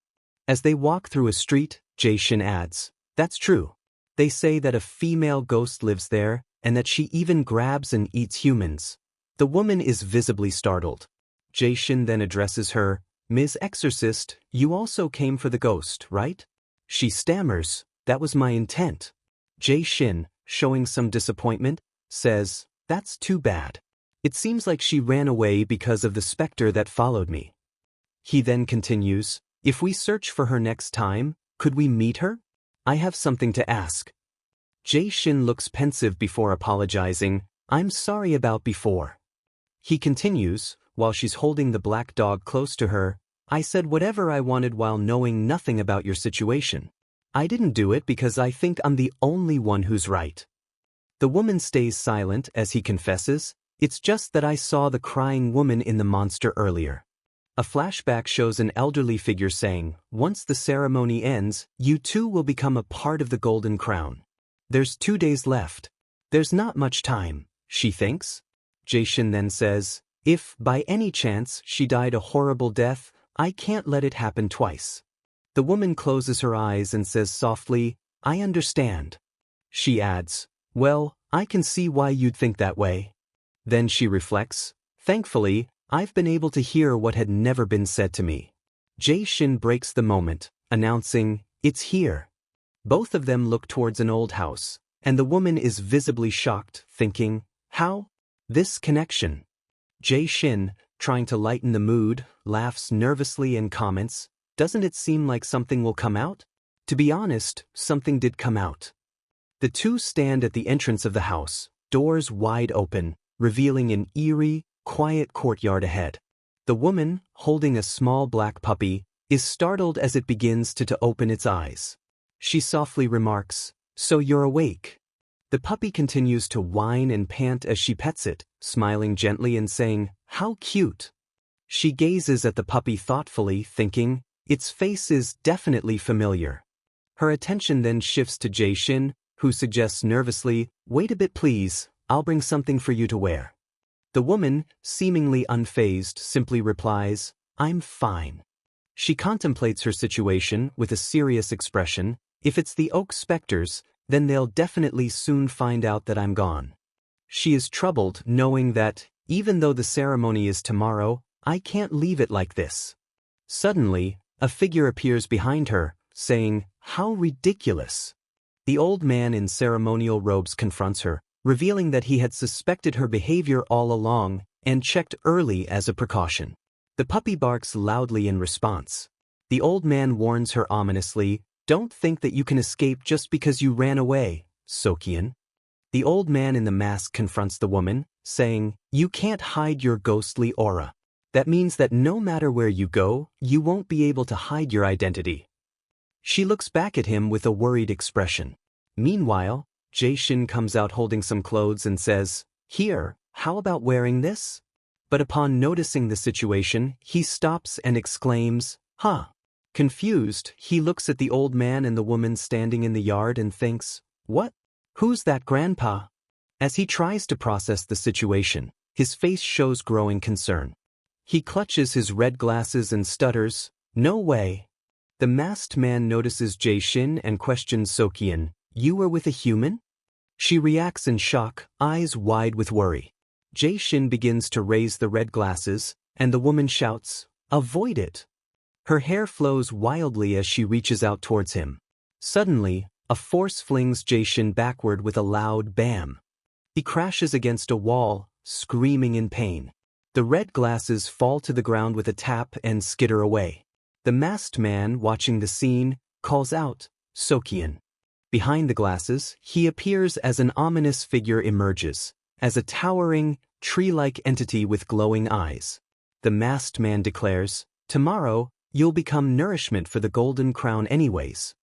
As they walk through a street, Jae-shin adds, "That's true. They say that a female ghost lives there, and that she even grabs and eats humans." The woman is visibly startled. Jae-shin then addresses her, Ms. Exorcist, you also came for the ghost, right? She stammers, that was my intent. Jae-shin, showing some disappointment, says, that's too bad. It seems like she ran away because of the spectre that followed me. He then continues, if we search for her next time, could we meet her? I have something to ask. Jae-shin looks pensive before apologizing, I'm sorry about before. He continues, while she's holding the black dog close to her, I said whatever I wanted while knowing nothing about your situation. I didn't do it because I think I'm the only one who's right. The woman stays silent as he confesses, it's just that I saw the crying woman in the monster earlier. A flashback shows an elderly figure saying, once the ceremony ends, you too will become a part of the Golden Crown. There's 2 days left. There's not much time, she thinks. Jae-shin then says, if, by any chance, she died a horrible death, I can't let it happen twice. The woman closes her eyes and says softly, I understand. She adds, well, I can see why you'd think that way. Then she reflects, thankfully, I've been able to hear what had never been said to me. Jae-shin breaks the moment, announcing, it's here. Both of them look towards an old house, and the woman is visibly shocked, thinking, how? This connection. Jae-shin, trying to lighten the mood, laughs nervously and comments, doesn't it seem like something will come out? To be honest, something did come out. The two stand at the entrance of the house, doors wide open, revealing an eerie, quiet courtyard ahead. The woman, holding a small black puppy, is startled as it begins to open its eyes. She softly remarks, so you're awake. The puppy continues to whine and pant as she pets it, smiling gently and saying, how cute. She gazes at the puppy thoughtfully, thinking, its face is definitely familiar. Her attention then shifts to Jae-shin, who suggests nervously, wait a bit please, I'll bring something for you to wear. The woman, seemingly unfazed, simply replies, I'm fine. She contemplates her situation with a serious expression, if it's the oak spectres, then they'll definitely soon find out that I'm gone. She is troubled knowing that, even though the ceremony is tomorrow, I can't leave it like this. Suddenly, a figure appears behind her, saying, how ridiculous. The old man in ceremonial robes confronts her, revealing that he had suspected her behavior all along and checked early as a precaution. The puppy barks loudly in response. The old man warns her ominously, don't think that you can escape just because you ran away, Socheon. The old man in the mask confronts the woman, saying, you can't hide your ghostly aura. That means that no matter where you go, you won't be able to hide your identity. She looks back at him with a worried expression. Meanwhile, Jae-shin comes out holding some clothes and says, here, how about wearing this? But upon noticing the situation, he stops and exclaims, huh. Confused, he looks at the old man and the woman standing in the yard and thinks, what? Who's that grandpa? As he tries to process the situation, his face shows growing concern. He clutches his red glasses and stutters, no way. The masked man notices Jae-shin and questions Socheon, you were with a human? She reacts in shock, eyes wide with worry. Jae-shin begins to raise the red glasses, and the woman shouts, avoid it. Her hair flows wildly as she reaches out towards him. Suddenly, a force flings Jae-shin backward with a loud bam. He crashes against a wall, screaming in pain. The red glasses fall to the ground with a tap and skitter away. The masked man, watching the scene, calls out, Socheon. Behind the glasses, he appears as an ominous figure emerges, as a towering, tree-like entity with glowing eyes. The masked man declares, tomorrow, you'll become nourishment for the Golden Crown anyways.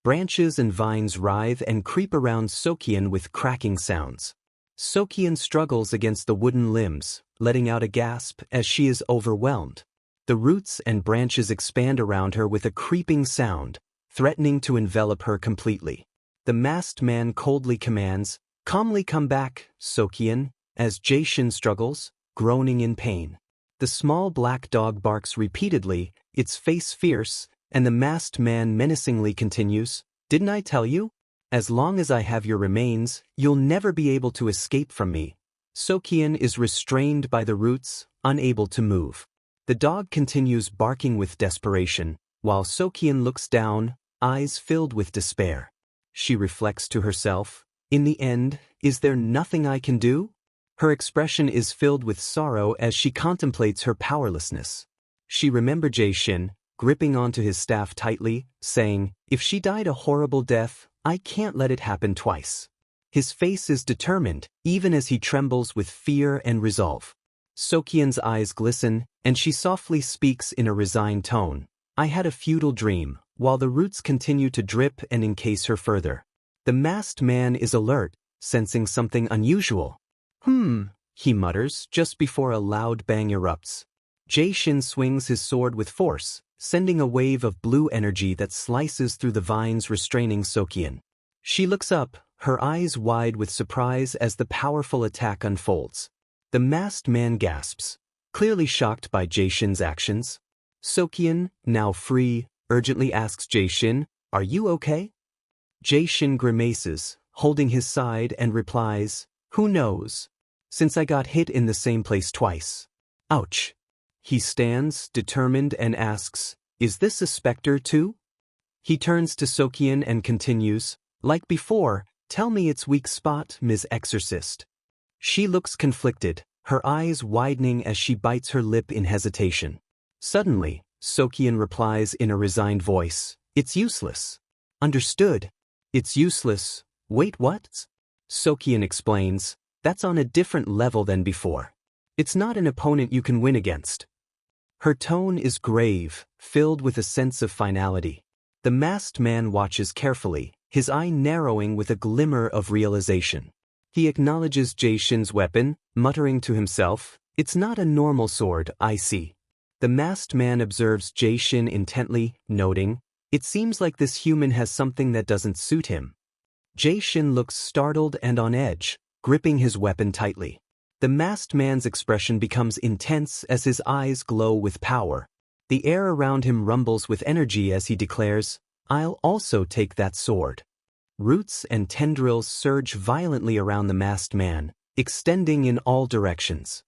Branches and vines writhe and creep around Socheon with cracking sounds. Socheon struggles against the wooden limbs, letting out a gasp as she is overwhelmed. The roots and branches expand around her with a creeping sound, threatening to envelop her completely. The masked man coldly commands, calmly come back, Socheon, as Jae-shin struggles, groaning in pain. The small black dog barks repeatedly, its face fierce, and the masked man menacingly continues, didn't I tell you? As long as I have your remains, you'll never be able to escape from me. Socheon is restrained by the roots, unable to move. The dog continues barking with desperation, while Socheon looks down, eyes filled with despair. She reflects to herself, in the end, is there nothing I can do? Her expression is filled with sorrow as she contemplates her powerlessness. She remembers Jaesin, gripping onto his staff tightly, saying, if she died a horrible death, I can't let it happen twice. His face is determined, even as he trembles with fear and resolve. Socheon's eyes glisten, and she softly speaks in a resigned tone. I had a futile dream, while the roots continue to drip and encase her further. The masked man is alert, sensing something unusual. He mutters just before a loud bang erupts. Jaesin swings his sword with force, sending a wave of blue energy that slices through the vines restraining Socheon. She looks up, her eyes wide with surprise as the powerful attack unfolds. The masked man gasps, clearly shocked by Jaesin's actions. Socheon, now free, urgently asks Jaesin, are you okay? Jaesin grimaces, holding his side and replies, who knows? Since I got hit in the same place twice. Ouch. He stands, determined, and asks, is this a spectre too? He turns to Socheon and continues, like before, tell me its weak spot, Ms. Exorcist. She looks conflicted, her eyes widening as she bites her lip in hesitation. Suddenly, Socheon replies in a resigned voice, it's useless. Understood. It's useless. Wait, what? Socheon explains, that's on a different level than before. It's not an opponent you can win against. Her tone is grave, filled with a sense of finality. The masked man watches carefully, his eye narrowing with a glimmer of realization. He acknowledges Jaesin's weapon, muttering to himself, it's not a normal sword, I see. The masked man observes Jaesin intently, noting, it seems like this human has something that doesn't suit him. Jaesin looks startled and on edge, gripping his weapon tightly. The masked man's expression becomes intense as his eyes glow with power. The air around him rumbles with energy as he declares, I'll also take that sword. Roots and tendrils surge violently around the masked man, extending in all directions.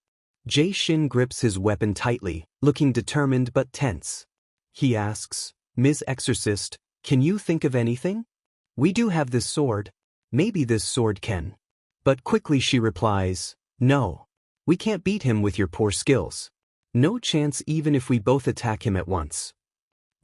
Jaesin grips his weapon tightly, looking determined but tense. He asks, Ms. Exorcist, can you think of anything? We do have this sword. Maybe this sword can. But quickly she replies, no. We can't beat him with your poor skills. No chance even if we both attack him at once.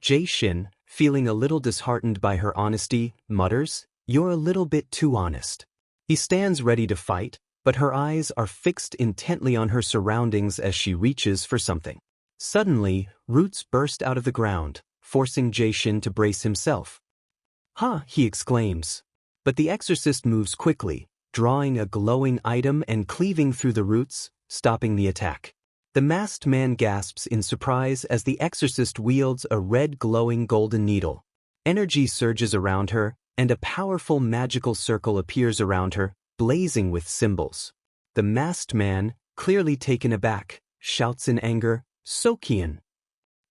Jaesin, feeling a little disheartened by her honesty, mutters, you're a little bit too honest. He stands ready to fight, but her eyes are fixed intently on her surroundings as she reaches for something. Suddenly, roots burst out of the ground, forcing Jaesin to brace himself. Ha! He exclaims. But the exorcist moves quickly, drawing a glowing item and cleaving through the roots, stopping the attack. The masked man gasps in surprise as the exorcist wields a red glowing golden needle. Energy surges around her, and a powerful magical circle appears around her, blazing with symbols. The masked man, clearly taken aback, shouts in anger, Socheon.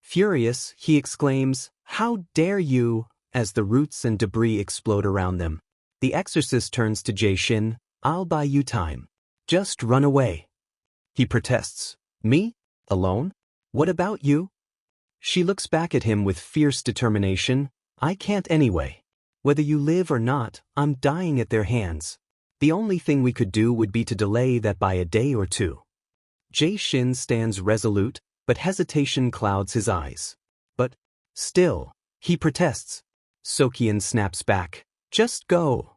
Furious, he exclaims, how dare you, as the roots and debris explode around them. The exorcist turns to Jaesin, I'll buy you time. Just run away. He protests, me? Alone? What about you? She looks back at him with fierce determination, I can't anyway. Whether you live or not, I'm dying at their hands. The only thing we could do would be to delay that by a day or two. Jaesin stands resolute, but hesitation clouds his eyes. But, still, he protests. Socheon snaps back, just go.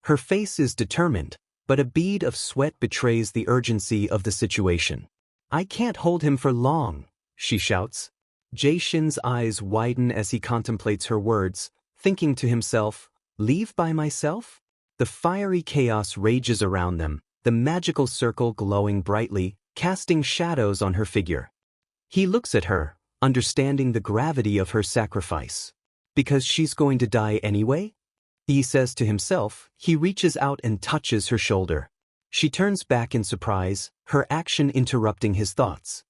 Her face is determined, but a bead of sweat betrays the urgency of the situation. I can't hold him for long, she shouts. Jaesin's eyes widen as he contemplates her words, thinking to himself, leave by myself? The fiery chaos rages around them, the magical circle glowing brightly, casting shadows on her figure. He looks at her, understanding the gravity of her sacrifice. Because she's going to die anyway? He says to himself. He reaches out and touches her shoulder. She turns back in surprise, her action interrupting his thoughts.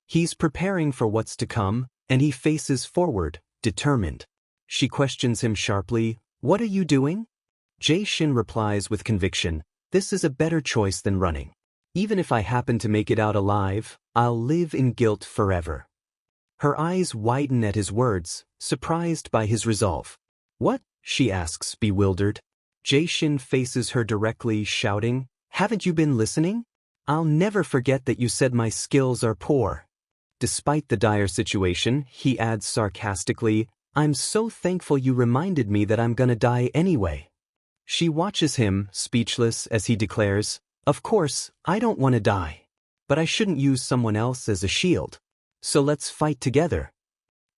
He's preparing for what's to come, and he faces forward, determined. She questions him sharply, what are you doing? Jaesin replies with conviction, this is a better choice than running. Even if I happen to make it out alive, I'll live in guilt forever. Her eyes widen at his words, surprised by his resolve. What? She asks, bewildered. Jaesin faces her directly, shouting, Haven't you been listening? I'll never forget that you said my skills are poor. Despite the dire situation, he adds sarcastically, I'm so thankful you reminded me that I'm gonna die anyway. She watches him, speechless, as he declares, Of course, I don't want to die. But I shouldn't use someone else as a shield. So let's fight together.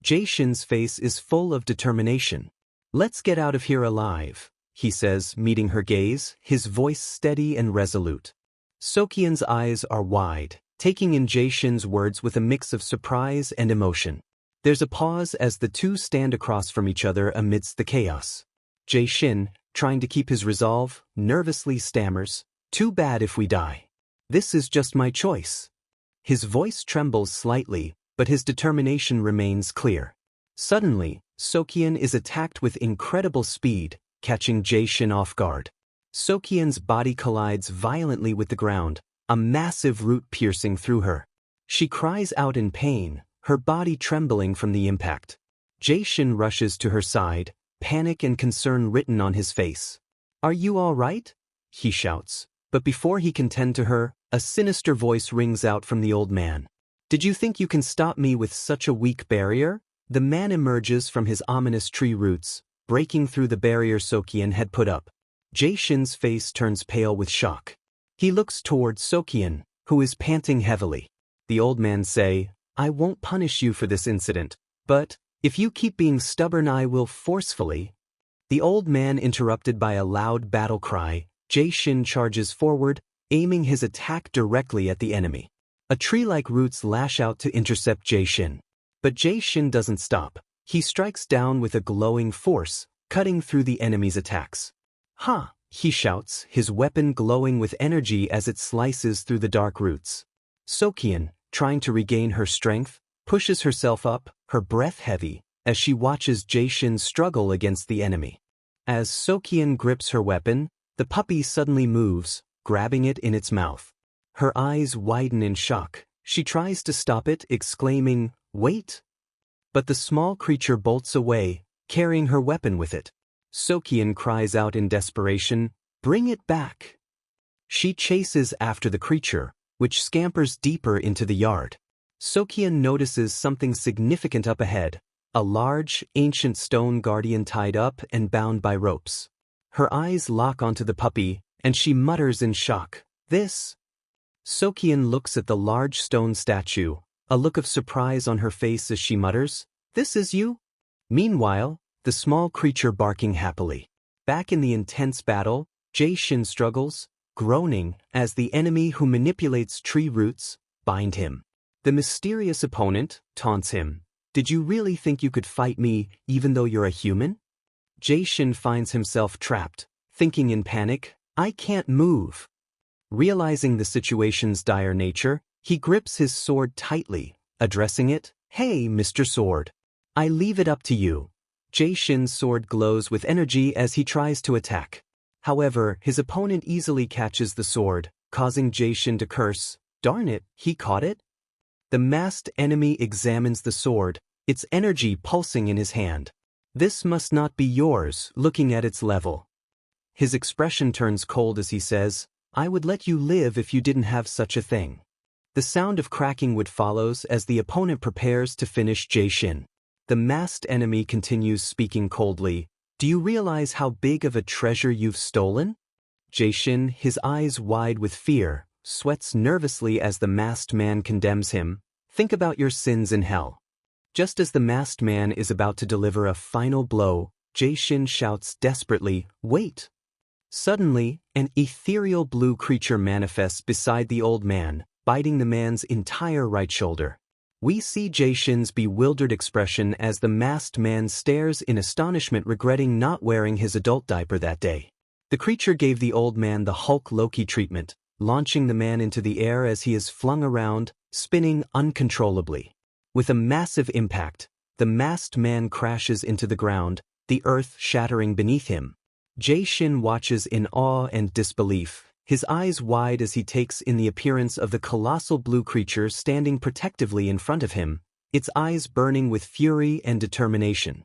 Jaesin's face is full of determination. Let's get out of here alive, he says, meeting her gaze, his voice steady and resolute. Socheon's eyes are wide, taking in Jaesin's words with a mix of surprise and emotion. There's a pause as the two stand across from each other amidst the chaos. Jaesin, trying to keep his resolve, nervously stammers, Too bad if we die. This is just my choice. His voice trembles slightly, but his determination remains clear. Suddenly, Socheon is attacked with incredible speed, catching Jaesin off guard. Socheon's body collides violently with the ground, a massive root piercing through her. She cries out in pain, her body trembling from the impact. Jaesin rushes to her side, panic and concern written on his face. Are you all right? He shouts, but before he can tend to her, a sinister voice rings out from the old man. Did you think you can stop me with such a weak barrier? The man emerges from his ominous tree roots, breaking through the barrier Socheon had put up. Jaesin's face turns pale with shock. He looks toward Socheon, who is panting heavily. The old man say, I won't punish you for this incident, but if you keep being stubborn I will forcefully. The old man interrupted by a loud battle cry. Jaesin charges forward, aiming his attack directly at the enemy. A tree-like roots lash out to intercept Jaesin. But Jaesin doesn't stop. He strikes down with a glowing force, cutting through the enemy's attacks. Ha! He shouts, his weapon glowing with energy as it slices through the dark roots. Socheon, trying to regain her strength, pushes herself up, her breath heavy, as she watches Jaesin struggle against the enemy. As Socheon grips her weapon, the puppy suddenly moves, grabbing it in its mouth. Her eyes widen in shock. She tries to stop it, exclaiming, Wait! But the small creature bolts away, carrying her weapon with it. Socheon cries out in desperation, Bring it back! She chases after the creature, which scampers deeper into the yard. Socheon notices something significant up ahead, a large, ancient stone guardian tied up and bound by ropes. Her eyes lock onto the puppy, and she mutters in shock, This? Socheon looks at the large stone statue, a look of surprise on her face as she mutters, This is you? Meanwhile, the small creature barking happily. Back in the intense battle, Jaesin struggles, groaning, as the enemy who manipulates tree roots bind him. The mysterious opponent taunts him, Did you really think you could fight me even though you're a human? Jaesin finds himself trapped, thinking in panic, I can't move. Realizing the situation's dire nature, he grips his sword tightly, addressing it, Hey, Mr. Sword. I leave it up to you. Jaesin's sword glows with energy as he tries to attack. However, his opponent easily catches the sword, causing Jaesin to curse, Darn it, he caught it? The masked enemy examines the sword, its energy pulsing in his hand. This must not be yours, looking at its level. His expression turns cold as he says, I would let you live if you didn't have such a thing. The sound of cracking wood follows as the opponent prepares to finish Jaesin. The masked enemy continues speaking coldly, Do you realize how big of a treasure you've stolen? Jaesin, his eyes wide with fear, sweats nervously as the masked man condemns him, Think about your sins in hell. Just as the masked man is about to deliver a final blow, Jaesin shouts desperately, Wait! Suddenly, an ethereal blue creature manifests beside the old man, biting the man's entire right shoulder. We see Jaesin's bewildered expression as the masked man stares in astonishment, regretting not wearing his adult diaper that day. The creature gave the old man the Hulk Loki treatment, launching the man into the air as he is flung around, spinning uncontrollably. With a massive impact, the masked man crashes into the ground, the earth shattering beneath him. Jaesin watches in awe and disbelief, his eyes wide as he takes in the appearance of the colossal blue creature standing protectively in front of him, its eyes burning with fury and determination.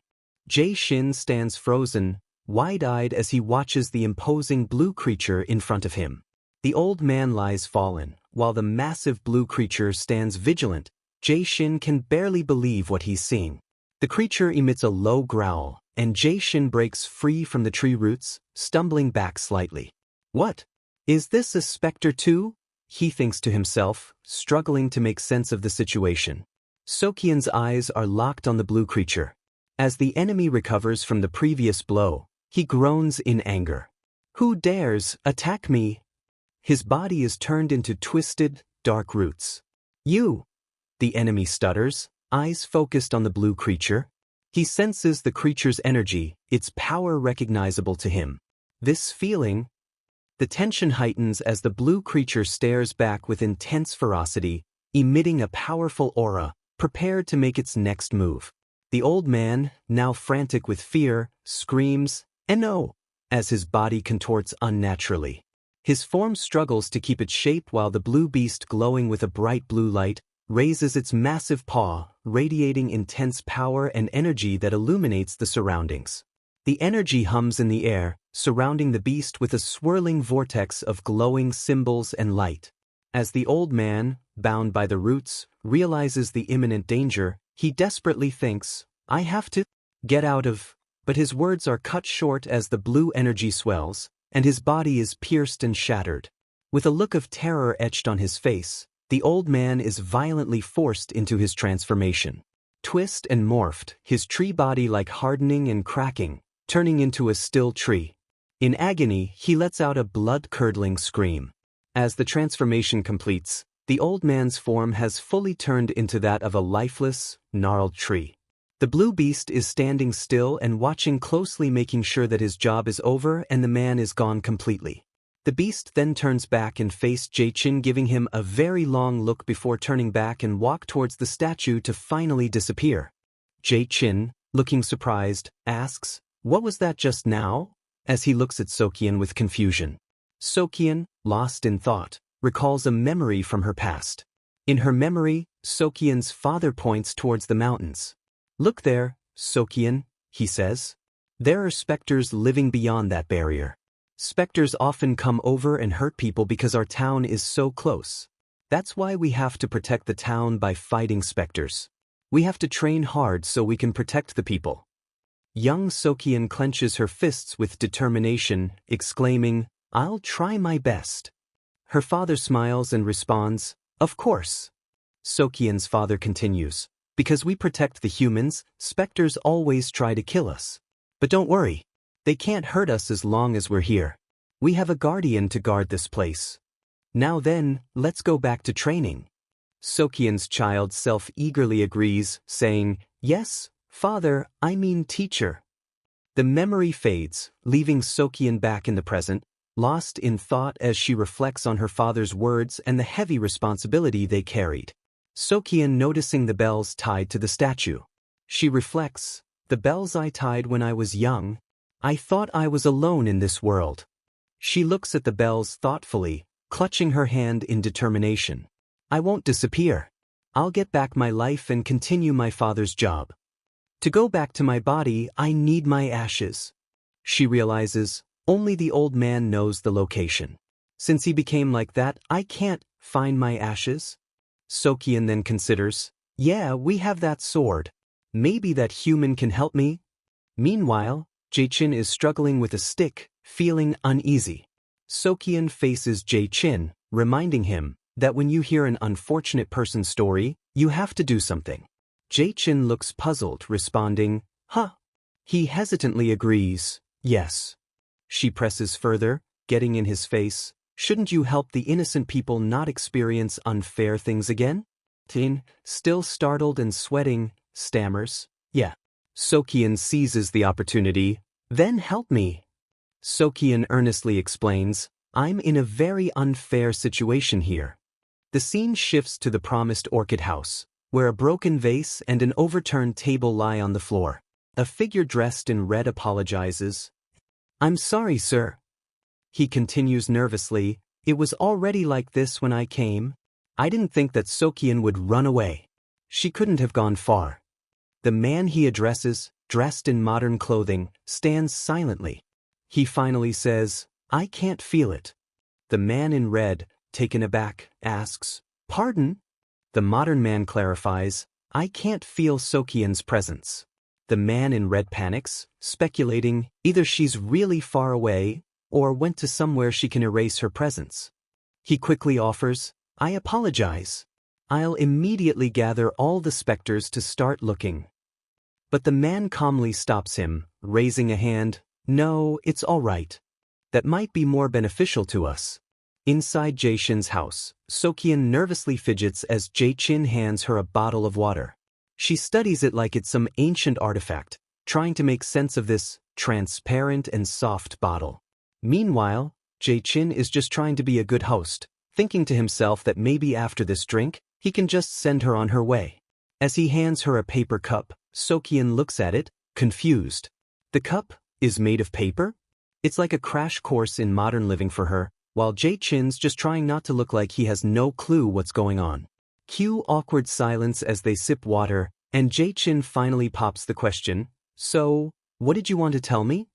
Jae-shin stands frozen, wide-eyed as he watches the imposing blue creature in front of him. The old man lies fallen, while the massive blue creature stands vigilant. Jae-shin can barely believe what he's seeing. The creature emits a low growl, and Jae-shin breaks free from the tree roots, stumbling back slightly. What? Is this a spectre too? He thinks to himself, struggling to make sense of the situation. Socheon's eyes are locked on the blue creature. As the enemy recovers from the previous blow, he groans in anger. Who dares attack me? His body is turned into twisted, dark roots. You! The enemy stutters, eyes focused on the blue creature. He senses the creature's energy, its power recognizable to him. This feeling, the tension heightens as the blue creature stares back with intense ferocity, emitting a powerful aura, prepared to make its next move. The old man, now frantic with fear, screams, "No!" as his body contorts unnaturally. His form struggles to keep its shape while the blue beast, glowing with a bright blue light, raises its massive paw, radiating intense power and energy that illuminates the surroundings. The energy hums in the air, surrounding the beast with a swirling vortex of glowing symbols and light. As the old man, bound by the roots, realizes the imminent danger, he desperately thinks, "I have to get out of," but his words are cut short as the blue energy swells, and his body is pierced and shattered. With a look of terror etched on his face, the old man is violently forced into his transformation. Twist and morphed, his tree body like hardening and cracking, turning into a still tree. In agony, he lets out a blood-curdling scream. As the transformation completes, the old man's form has fully turned into that of a lifeless, gnarled tree. The blue beast is standing still and watching closely, making sure that his job is over and the man is gone completely. The beast then turns back and faces Jae-shin, giving him a very long look before turning back and walk towards the statue to finally disappear. Jae-shin, looking surprised, asks, "What was that just now?" as he looks at Socheon with confusion. Socheon, lost in thought, recalls a memory from her past. In her memory, Socheon's father points towards the mountains. "Look there, Socheon," he says. "There are spectres living beyond that barrier. Spectres often come over and hurt people because our town is so close. That's why we have to protect the town by fighting spectres. We have to train hard so we can protect the people." Young Socheon clenches her fists with determination, exclaiming, "I'll try my best." Her father smiles and responds, "Of course." Socheon's father continues, "Because we protect the humans, spectres always try to kill us. But don't worry. They can't hurt us as long as we're here. We have a guardian to guard this place. Now then, let's go back to training." Socheon's child self eagerly agrees, saying, "Yes, father, I mean teacher." The memory fades, leaving Socheon back in the present, lost in thought as she reflects on her father's words and the heavy responsibility they carried. Socheon noticing the bells tied to the statue. She reflects, "The bells I tied when I was young. I thought I was alone in this world." She looks at the bells thoughtfully, clutching her hand in determination. "I won't disappear. I'll get back my life and continue my father's job. To go back to my body, I need my ashes." She realizes, only the old man knows the location. Since he became like that, I can't find my ashes. Socheon then considers, "Yeah, we have that sword. Maybe that human can help me." Meanwhile, Jae-shin is struggling with a stick, feeling uneasy. Socheon faces Jae-shin, reminding him that when you hear an unfortunate person's story, you have to do something. Jae-shin looks puzzled, responding, "Huh." He hesitantly agrees, "Yes." She presses further, getting in his face, "Shouldn't you help the innocent people not experience unfair things again?" Tin, still startled and sweating, stammers, "Yeah." Socheon seizes the opportunity, "Then help me." Socheon earnestly explains, "I'm in a very unfair situation here." The scene shifts to the promised orchid house, where a broken vase and an overturned table lie on the floor. A figure dressed in red apologizes. "I'm sorry, sir." He continues nervously, It was already like this when I came. I didn't think that Socheon would run away. She couldn't have gone far. The man he addresses, dressed in modern clothing, stands silently. He finally says, I can't feel it. The man in red, taken aback, asks, Pardon? The modern man clarifies, I can't feel Socheon's presence. The man in red panics, speculating either she's really far away or went to somewhere she can erase her presence. He quickly offers, I apologize. I'll immediately gather all the spectres to start looking. But the man calmly stops him, raising a hand, No, it's all right. That might be more beneficial to us. Inside Jae-shin's house, Socheon nervously fidgets as Jae-shin hands her a bottle of water. She studies it like it's some ancient artifact, trying to make sense of this transparent and soft bottle. Meanwhile, Jae-shin is just trying to be a good host, thinking to himself that maybe after this drink, he can just send her on her way. As he hands her a paper cup, Socheon looks at it, confused. The cup is made of paper? It's like a crash course in modern living for her, while Jae-shin's just trying not to look like he has no clue what's going on. Cue awkward silence as they sip water, and Jae-shin finally pops the question, So, what did you want to tell me?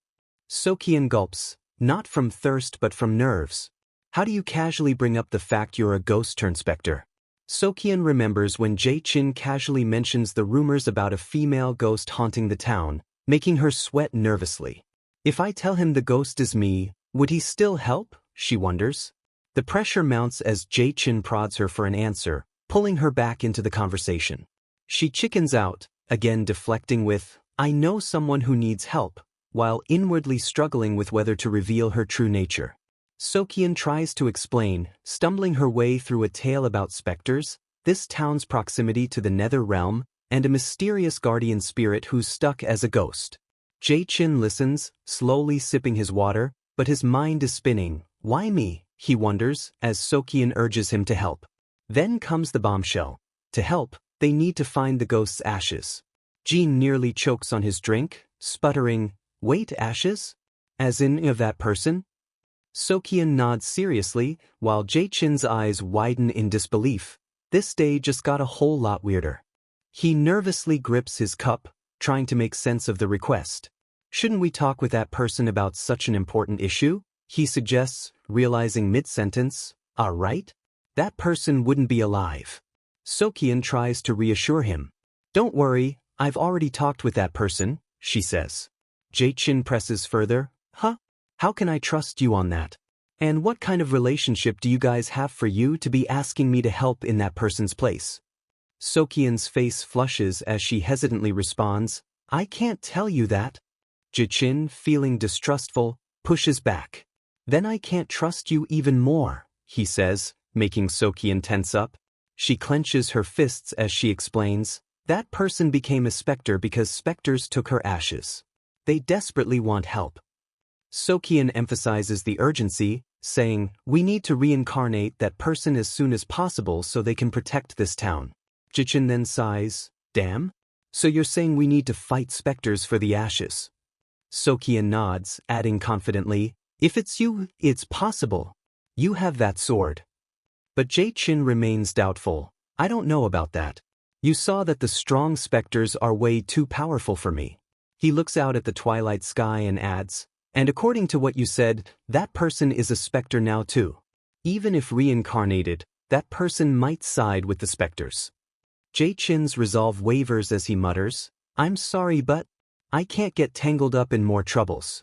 Socheon gulps, not from thirst but from nerves. How do you casually bring up the fact you're a ghost-turned-spectre? Socheon remembers when Jae-shin casually mentions the rumors about a female ghost haunting the town, making her sweat nervously. If I tell him the ghost is me, would he still help? She wonders. The pressure mounts as Jae-shin prods her for an answer, pulling her back into the conversation. She chickens out, again deflecting with, I know someone who needs help, while inwardly struggling with whether to reveal her true nature. Socheon tries to explain, stumbling her way through a tale about spectres, this town's proximity to the nether realm, and a mysterious guardian spirit who's stuck as a ghost. Jae-shin listens, slowly sipping his water, but his mind is spinning. Why me? He wonders, as Socheon urges him to help. Then comes the bombshell. To help, they need to find the ghost's ashes. Jean nearly chokes on his drink, sputtering, Wait, ashes? As in of that person? Socheon nods seriously, while Jae-shin's eyes widen in disbelief. This day just got a whole lot weirder. He nervously grips his cup, trying to make sense of the request. Shouldn't we talk with that person about such an important issue? He suggests, realizing mid-sentence, right? That person wouldn't be alive. Socheon tries to reassure him. Don't worry, I've already talked with that person, she says. Jae-shin presses further, How can I trust you on that? And what kind of relationship do you guys have for you to be asking me to help in that person's place? Socheon's face flushes as she hesitantly responds, I can't tell you that. Jae-shin, feeling distrustful, pushes back. Then I can't trust you even more, he says, making Socheon tense up. She clenches her fists as she explains, that person became a spectre because spectres took her ashes. They desperately want help. Socheon emphasizes the urgency, saying, we need to reincarnate that person as soon as possible so they can protect this town. Jae-shin then sighs, damn? So you're saying we need to fight spectres for the ashes? Socheon nods, adding confidently, if it's you, it's possible. You have that sword. But Jae-shin remains doubtful. I don't know about that. You saw that the strong spectres are way too powerful for me. He looks out at the twilight sky and adds, and according to what you said, that person is a spectre now too. Even if reincarnated, that person might side with the spectres. Jae-shin's resolve wavers as he mutters, I'm sorry but I can't get tangled up in more troubles.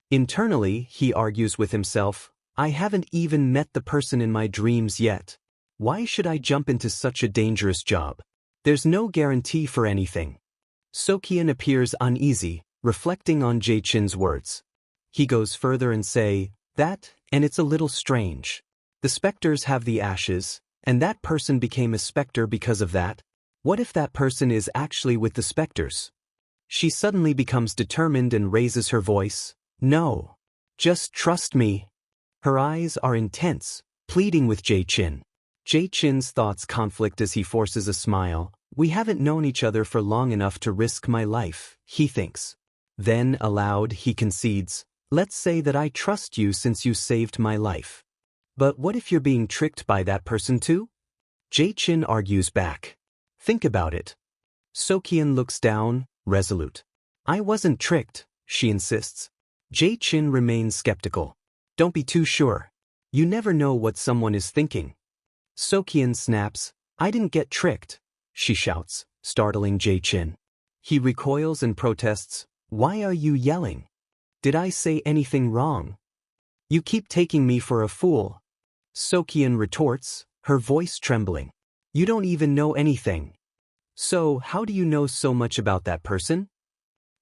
Internally, he argues with himself, I haven't even met the person in my dreams yet. Why should I jump into such a dangerous job? There's no guarantee for anything. Socheon appears uneasy, reflecting on Jae-shin's words. He goes further and say, and it's a little strange. The spectres have the ashes, and that person became a spectre because of that. What if that person is actually with the spectres? She suddenly becomes determined and raises her voice, No. Just trust me. Her eyes are intense, pleading with Jae-shin. Jae-shin's thoughts conflict as he forces a smile. We haven't known each other for long enough to risk my life, he thinks. Then, aloud, he concedes, let's say that I trust you since you saved my life. But what if you're being tricked by that person too? Jae-chin argues back. Think about it. Socheon looks down, resolute. I wasn't tricked, she insists. Jae-chin remains skeptical. Don't be too sure. You never know what someone is thinking. Socheon snaps. I didn't get tricked, she shouts, startling Jae-chin. He recoils and protests. Why are you yelling? Did I say anything wrong? You keep taking me for a fool. Socheon retorts, her voice trembling. You don't even know anything. So how do you know so much about that person?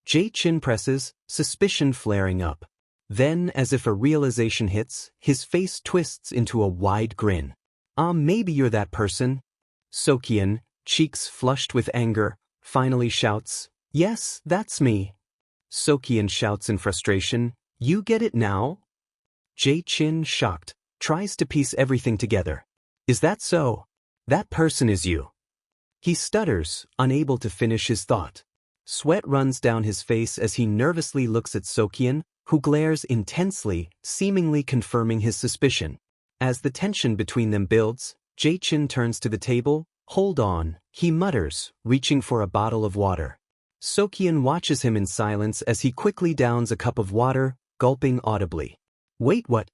Jae-chin presses, suspicion flaring up. Then, as if a realization hits, his face twists into a wide grin. Maybe you're that person. Socheon, cheeks flushed with anger, finally shouts, Yes, that's me. Socheon shouts in frustration, You get it now? Jae-chin, shocked, tries to piece everything together. Is that so? That person is you. He stutters, unable to finish his thought. Sweat runs down his face as he nervously looks at Socheon, who glares intensely, seemingly confirming his suspicion. As the tension between them builds, Jae-chin turns to the table. Hold on, he mutters, reaching for a bottle of water. Socheon watches him in silence as he quickly downs a cup of water, gulping audibly. Wait, what?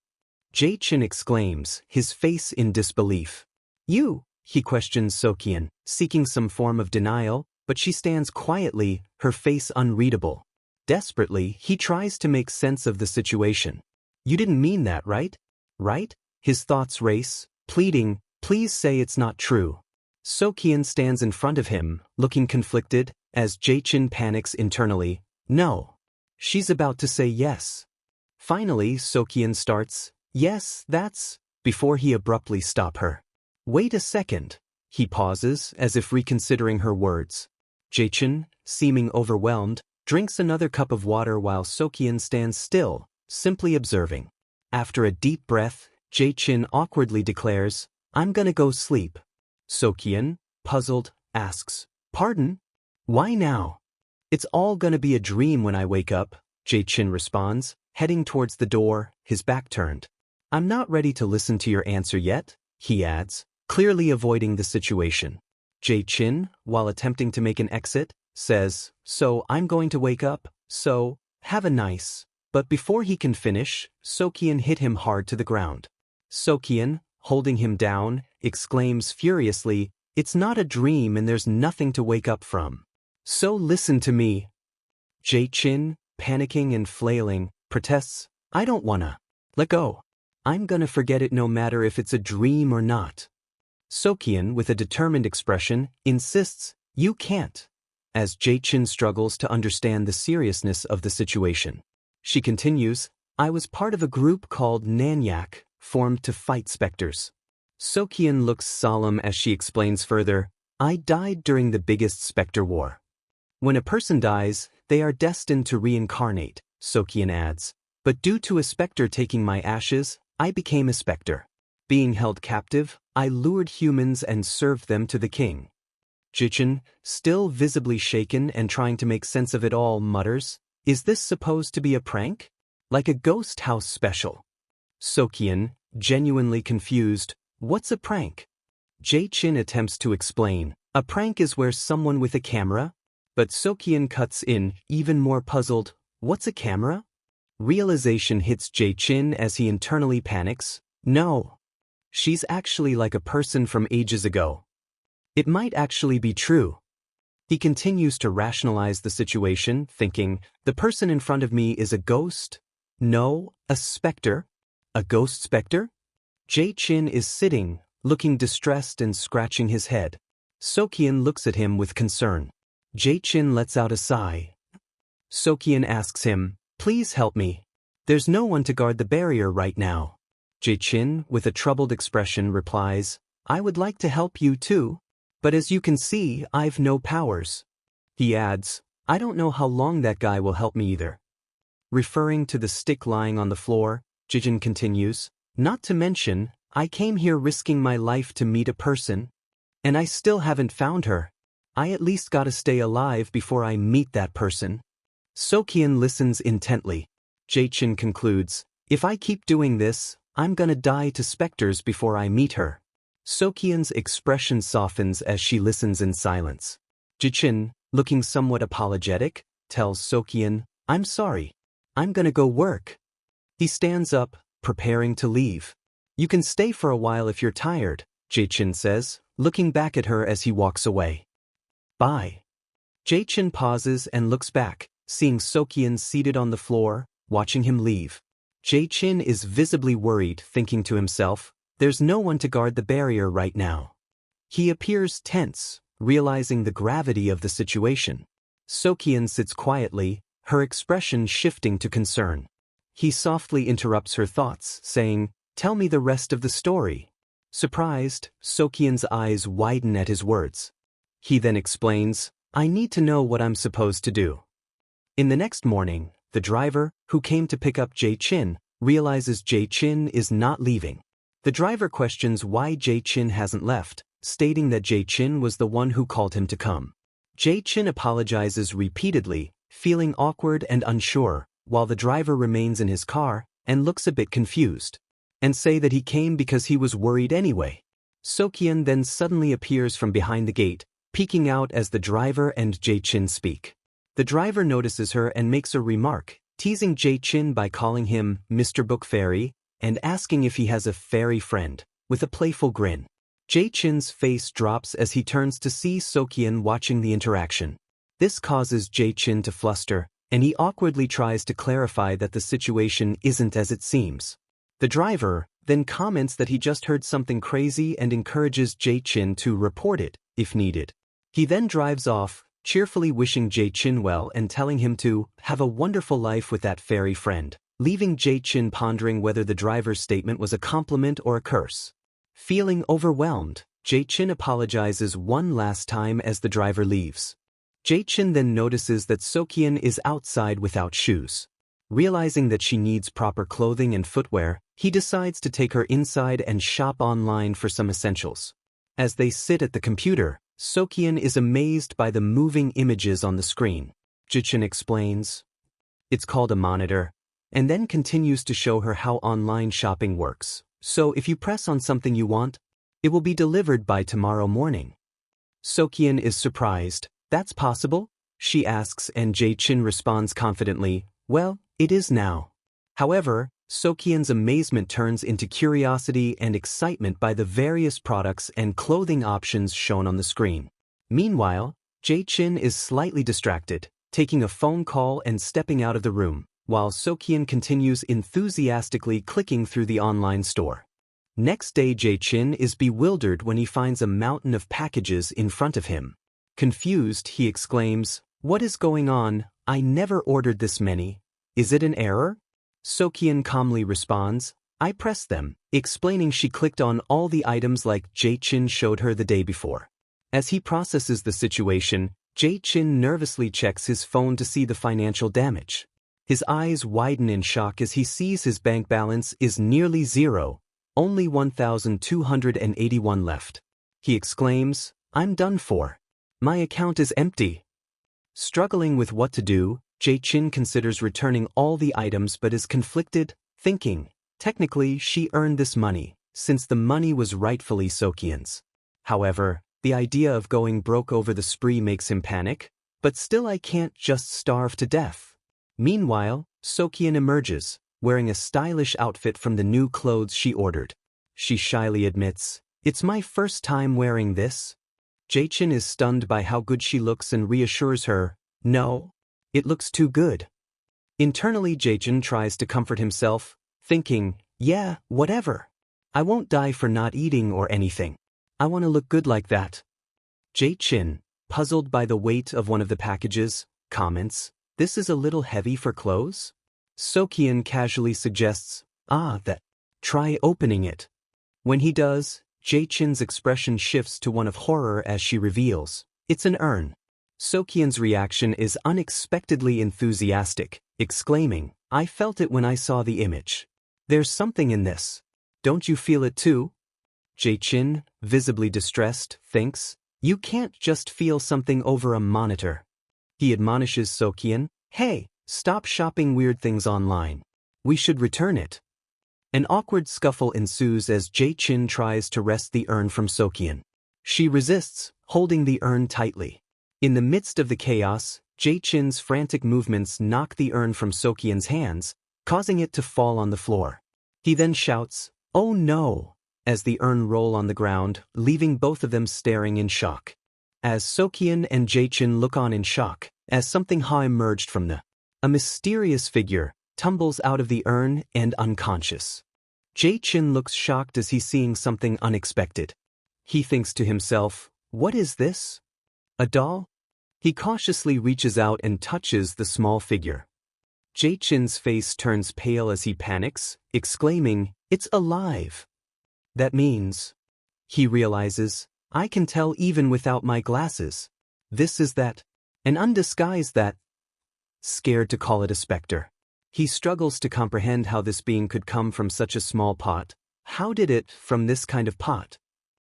Jae-chin exclaims, his face in disbelief. You, he questions Socheon, seeking some form of denial, but she stands quietly, her face unreadable. Desperately, he tries to make sense of the situation. You didn't mean that, right? Right? His thoughts race, pleading, please say it's not true. Socheon stands in front of him, looking conflicted, as Jae-chin panics internally. No. She's about to say yes. Finally, Socheon starts, yes, that's, before he abruptly stops her. Wait a second. He pauses, as if reconsidering her words. Jae-chin, seeming overwhelmed, drinks another cup of water while Socheon stands still, simply observing. After a deep breath, Jae-chin awkwardly declares, I'm gonna go sleep. Socheon, puzzled, asks, Pardon? Why now? It's all gonna be a dream when I wake up, Jae-chin responds, heading towards the door, his back turned. I'm not ready to listen to your answer yet, he adds, clearly avoiding the situation. Jae-chin, while attempting to make an exit, says, So I'm going to wake up, so, have a nice. But before he can finish, Socheon hit him hard to the ground. Socheon, holding him down, exclaims furiously, It's not a dream and there's nothing to wake up from. So listen to me. Jae-chin, panicking and flailing, protests, I don't wanna. Let go. I'm gonna forget it no matter if it's a dream or not. Socheon, with a determined expression, insists, You can't. As Jae-chin struggles to understand the seriousness of the situation. She continues, I was part of a group called Nanyak, formed to fight spectres. Socheon looks solemn as she explains further, I died during the biggest spectre war. When a person dies, they are destined to reincarnate, Socheon adds. But due to a spectre taking my ashes, I became a spectre. Being held captive, I lured humans and served them to the king. Jae-chin, still visibly shaken and trying to make sense of it all, mutters, Is this supposed to be a prank? Like a ghost house special? Socheon, genuinely confused, What's a prank? Jae-chin attempts to explain, A prank is where someone with a camera? But Socheon cuts in, even more puzzled, What's a camera? Realization hits Jae-chin as he internally panics, No. She's actually like a person from ages ago. It might actually be true. He continues to rationalize the situation, thinking, the person in front of me is a ghost? No, a spectre? A ghost spectre? Jae-chin is sitting, looking distressed and scratching his head. Socheon looks at him with concern. Jae-chin lets out a sigh. Socheon asks him, Please help me. There's no one to guard the barrier right now. Jae-chin, with a troubled expression, replies, I would like to help you too. But as you can see, I've no powers. He adds, I don't know how long that guy will help me either. Referring to the stick lying on the floor, Jae-chin continues, Not to mention, I came here risking my life to meet a person. And I still haven't found her. I at least gotta stay alive before I meet that person. Socheon listens intently. Jae-chin concludes, If I keep doing this, I'm gonna die to specters before I meet her. Socheon's expression softens as she listens in silence. Jaesin, looking somewhat apologetic, tells Socheon, I'm sorry. I'm gonna go work. He stands up, preparing to leave. You can stay for a while if you're tired, Jaesin says, looking back at her as he walks away. Bye. Jaesin pauses and looks back, seeing Socheon seated on the floor, watching him leave. Jaesin is visibly worried, thinking to himself, there's no one to guard the barrier right now. He appears tense, realizing the gravity of the situation. Socheon sits quietly, her expression shifting to concern. He softly interrupts her thoughts, saying, Tell me the rest of the story. Surprised, Socheon's eyes widen at his words. He then explains, I need to know what I'm supposed to do. In the next morning, the driver, who came to pick up Jaesin, realizes Jaesin is not leaving. The driver questions why Jaesin hasn't left, stating that Jaesin was the one who called him to come. Jaesin apologizes repeatedly, feeling awkward and unsure, while the driver remains in his car and looks a bit confused, and say that he came because he was worried anyway. Socheon then suddenly appears from behind the gate, peeking out as the driver and Jaesin speak. The driver notices her and makes a remark, teasing Jaesin by calling him Mr. Book Fairy and asking if he has a fairy friend, with a playful grin. Jaesin's face drops as he turns to see Socheon watching the interaction. This causes Jaesin to fluster, and he awkwardly tries to clarify that the situation isn't as it seems. The driver then comments that he just heard something crazy and encourages Jaesin to report it, if needed. He then drives off, cheerfully wishing Jaesin well and telling him to have a wonderful life with that fairy friend, leaving Jaesin pondering whether the driver's statement was a compliment or a curse. Feeling overwhelmed, Jaesin apologizes one last time as the driver leaves. Jaesin then notices that Socheon is outside without shoes. Realizing that she needs proper clothing and footwear, he decides to take her inside and shop online for some essentials. As they sit at the computer, Socheon is amazed by the moving images on the screen. Jaesin explains, it's called a monitor, and then continues to show her how online shopping works. So if you press on something you want, it will be delivered by tomorrow morning. Socheon is surprised. That's possible? She asks, and Jaesin responds confidently, well, it is now. However, Socheon's amazement turns into curiosity and excitement by the various products and clothing options shown on the screen. Meanwhile, Jaesin is slightly distracted, taking a phone call and stepping out of the room, while Socheon continues enthusiastically clicking through the online store. Next day, Jaesin is bewildered when he finds a mountain of packages in front of him. Confused, he exclaims, what is going on? I never ordered this many. Is it an error? Socheon calmly responds, I pressed them, explaining she clicked on all the items like Jaesin showed her the day before. As he processes the situation, Jaesin nervously checks his phone to see the financial damage. His eyes widen in shock as he sees his bank balance is nearly zero, only 1,281 left. He exclaims, I'm done for. My account is empty. Struggling with what to do, Jaesin considers returning all the items but is conflicted, thinking, technically she earned this money, since the money was rightfully Socheon's. However, the idea of going broke over the spree makes him panic, but still I can't just starve to death. Meanwhile, Socheon emerges, wearing a stylish outfit from the new clothes she ordered. She shyly admits, it's my first time wearing this. Jaesin is stunned by how good she looks and reassures her, no, it looks too good. Internally, Jaesin tries to comfort himself, thinking, yeah, whatever. I won't die for not eating or anything. I want to look good like that. Jaesin, puzzled by the weight of one of the packages, comments, this is a little heavy for clothes? Socheon casually suggests, that. Try opening it. When he does, Jaesin's expression shifts to one of horror as she reveals, it's an urn. Socheon's reaction is unexpectedly enthusiastic, exclaiming, I felt it when I saw the image. There's something in this. Don't you feel it too? Jaesin, visibly distressed, thinks, you can't just feel something over a monitor. He admonishes Socheon, hey, stop shopping weird things online. We should return it. An awkward scuffle ensues as Jae-chin tries to wrest the urn from Socheon. She resists, holding the urn tightly. In the midst of the chaos, Jae-chin's frantic movements knock the urn from Socheon's hands, causing it to fall on the floor. He then shouts, "Oh no!" as the urn roll on the ground, leaving both of them staring in shock. As Socheon and Jae-chin look on in shock, as something ha emerged from a mysterious figure tumbles out of the urn and unconscious. Jae-chin looks shocked as he's seeing something unexpected. He thinks to himself, "What is this? A doll?" He cautiously reaches out and touches the small figure. Jae-chin's face turns pale as he panics, exclaiming, "It's alive!" That means, he realizes, I can tell even without my glasses. This is that, an undisguised that. Scared to call it a spectre. He struggles to comprehend how this being could come from such a small pot. How did it from this kind of pot?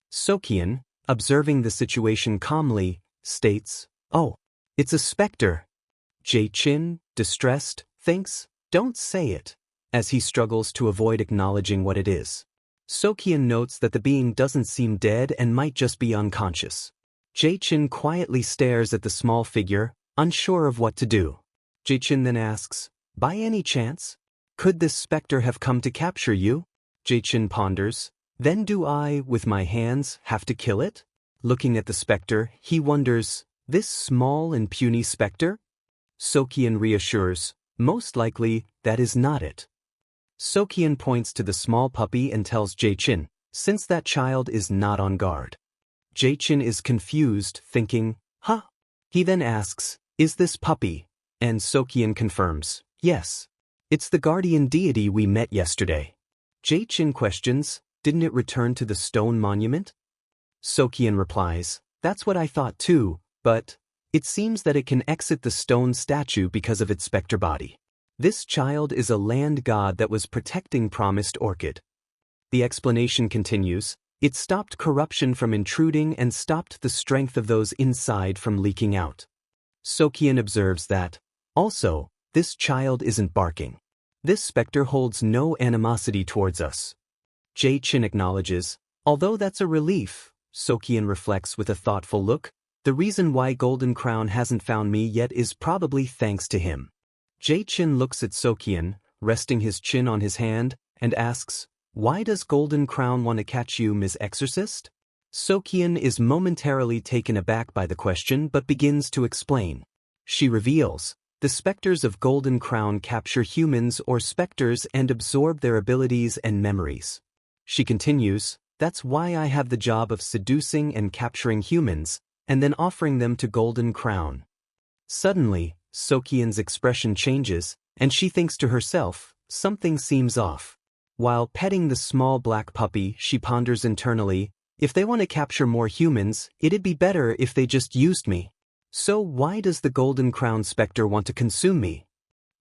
Socheon, observing the situation calmly, states, "Oh, it's a spectre." Jae-chin, distressed, thinks, "Don't say it," as he struggles to avoid acknowledging what it is. Socheon notes that the being doesn't seem dead and might just be unconscious. Jae-chin quietly stares at the small figure, unsure of what to do. Jae-chin then asks, "By any chance, could this spectre have come to capture you?" Jae-chin ponders, "Then do I, with my hands, have to kill it?" Looking at the spectre, he wonders, "This small and puny spectre?" Socheon reassures, "Most likely, that is not it." Socheon points to the small puppy and tells Jae-chin, since that child is not on guard. Jae-chin is confused, thinking, "Huh?" He then asks, "Is this puppy?" And Socheon confirms, "Yes. It's the guardian deity we met yesterday." Jae-chin questions, "Didn't it return to the stone monument?" Socheon replies, "That's what I thought too, but it seems that it can exit the stone statue because of its spectre body. This child is a land god that was protecting promised Orchid." The explanation continues, "It stopped corruption from intruding and stopped the strength of those inside from leaking out." Socheon observes that, also, this child isn't barking. This spectre holds no animosity towards us. Jae-chin acknowledges, "Although that's a relief," Socheon reflects with a thoughtful look, "the reason why Golden Crown hasn't found me yet is probably thanks to him." Jae-chin looks at Socheon, resting his chin on his hand, and asks, "Why does Golden Crown want to catch you, Ms. Exorcist?" Socheon is momentarily taken aback by the question but begins to explain. She reveals, "The spectres of Golden Crown capture humans or spectres and absorb their abilities and memories." She continues, "That's why I have the job of seducing and capturing humans, and then offering them to Golden Crown." Suddenly, Socheon's expression changes, and she thinks to herself, something seems off. While petting the small black puppy, she ponders internally, if they want to capture more humans, it'd be better if they just used me. So why does the Golden Crown spectre want to consume me?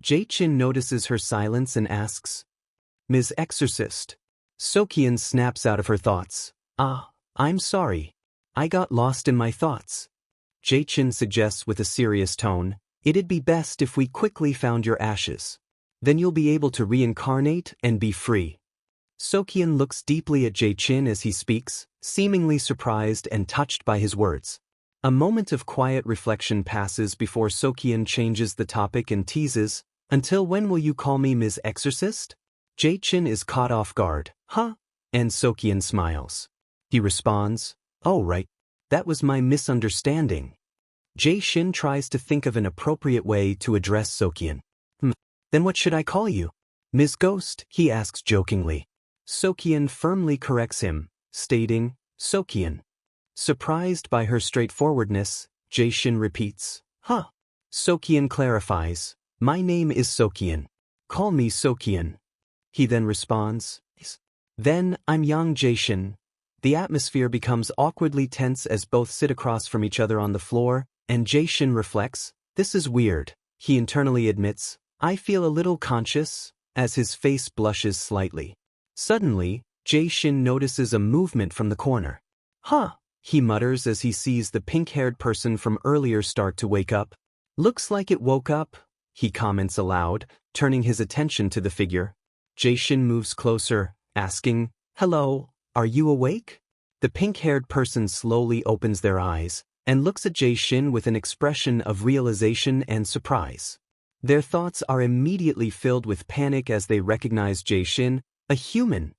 Jae-chin notices her silence and asks, "Ms. Exorcist." Socheon snaps out of her thoughts. I'm sorry. I got lost in my thoughts." Jae-chin suggests with a serious tone, "It'd be best if we quickly found your ashes. Then you'll be able to reincarnate and be free." Socheon looks deeply at Jae-chin as he speaks, seemingly surprised and touched by his words. A moment of quiet reflection passes before Socheon changes the topic and teases, "Until when will you call me Ms. Exorcist?" Jae-chin is caught off guard. "Huh?" And Socheon smiles. He responds, "Oh right. That was my misunderstanding." Jae-shin tries to think of an appropriate way to address Socheon. Then what should I call you?" "Ms. Ghost," he asks jokingly. Socheon firmly corrects him, stating, "Socheon." Surprised by her straightforwardness, Jae-shin repeats, "Huh?" Socheon clarifies, "My name is Socheon. Call me Socheon." He then responds, "Then, I'm Yang Jae-shin." The atmosphere becomes awkwardly tense as both sit across from each other on the floor, and Jae-shin reflects, "This is weird." He internally admits, "I feel a little conscious," as his face blushes slightly. Suddenly, Jae-shin notices a movement from the corner. "Huh," he mutters as he sees the pink-haired person from earlier start to wake up. "Looks like it woke up," he comments aloud, turning his attention to the figure. Jae-shin moves closer, asking, "Hello, are you awake?" The pink-haired person slowly opens their eyes and looks at Jae-shin with an expression of realization and surprise. Their thoughts are immediately filled with panic as they recognize Jae-shin, a human.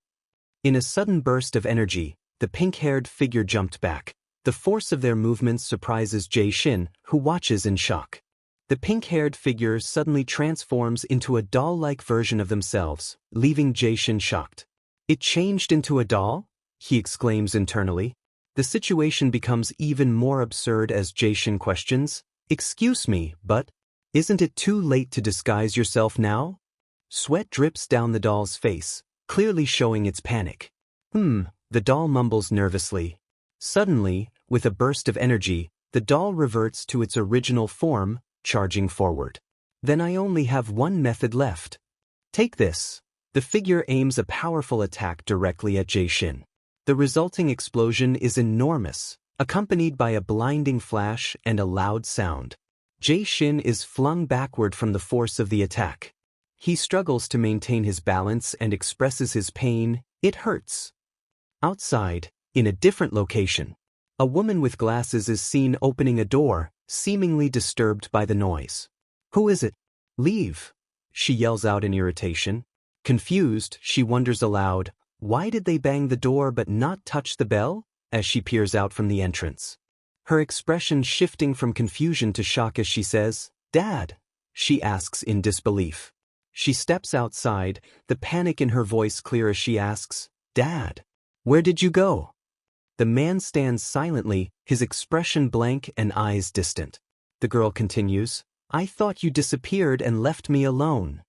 In a sudden burst of energy, the pink-haired figure jumped back. The force of their movements surprises Jae-shin, who watches in shock. The pink-haired figure suddenly transforms into a doll-like version of themselves, leaving Jae-shin shocked. "It changed into a doll?" he exclaims internally. The situation becomes even more absurd as Jae-shin questions, "Excuse me, but isn't it too late to disguise yourself now?" Sweat drips down the doll's face, clearly showing its panic. The doll mumbles nervously. Suddenly, with a burst of energy, the doll reverts to its original form, charging forward. "Then I only have one method left. Take this." The figure aims a powerful attack directly at Jae-shin. The resulting explosion is enormous, accompanied by a blinding flash and a loud sound. Jae-shin is flung backward from the force of the attack. He struggles to maintain his balance and expresses his pain. It hurts. Outside, in a different location, a woman with glasses is seen opening a door, seemingly disturbed by the noise. "Who is it? Leave!" she yells out in irritation. Confused, she wonders aloud, why did they bang the door but not touch the bell, as she peers out from the entrance. Her expression shifting from confusion to shock as she says, "Dad?" she asks in disbelief. She steps outside, the panic in her voice clear as she asks, "Dad, where did you go?" The man stands silently, his expression blank and eyes distant. The girl continues, "I thought you disappeared and left me alone."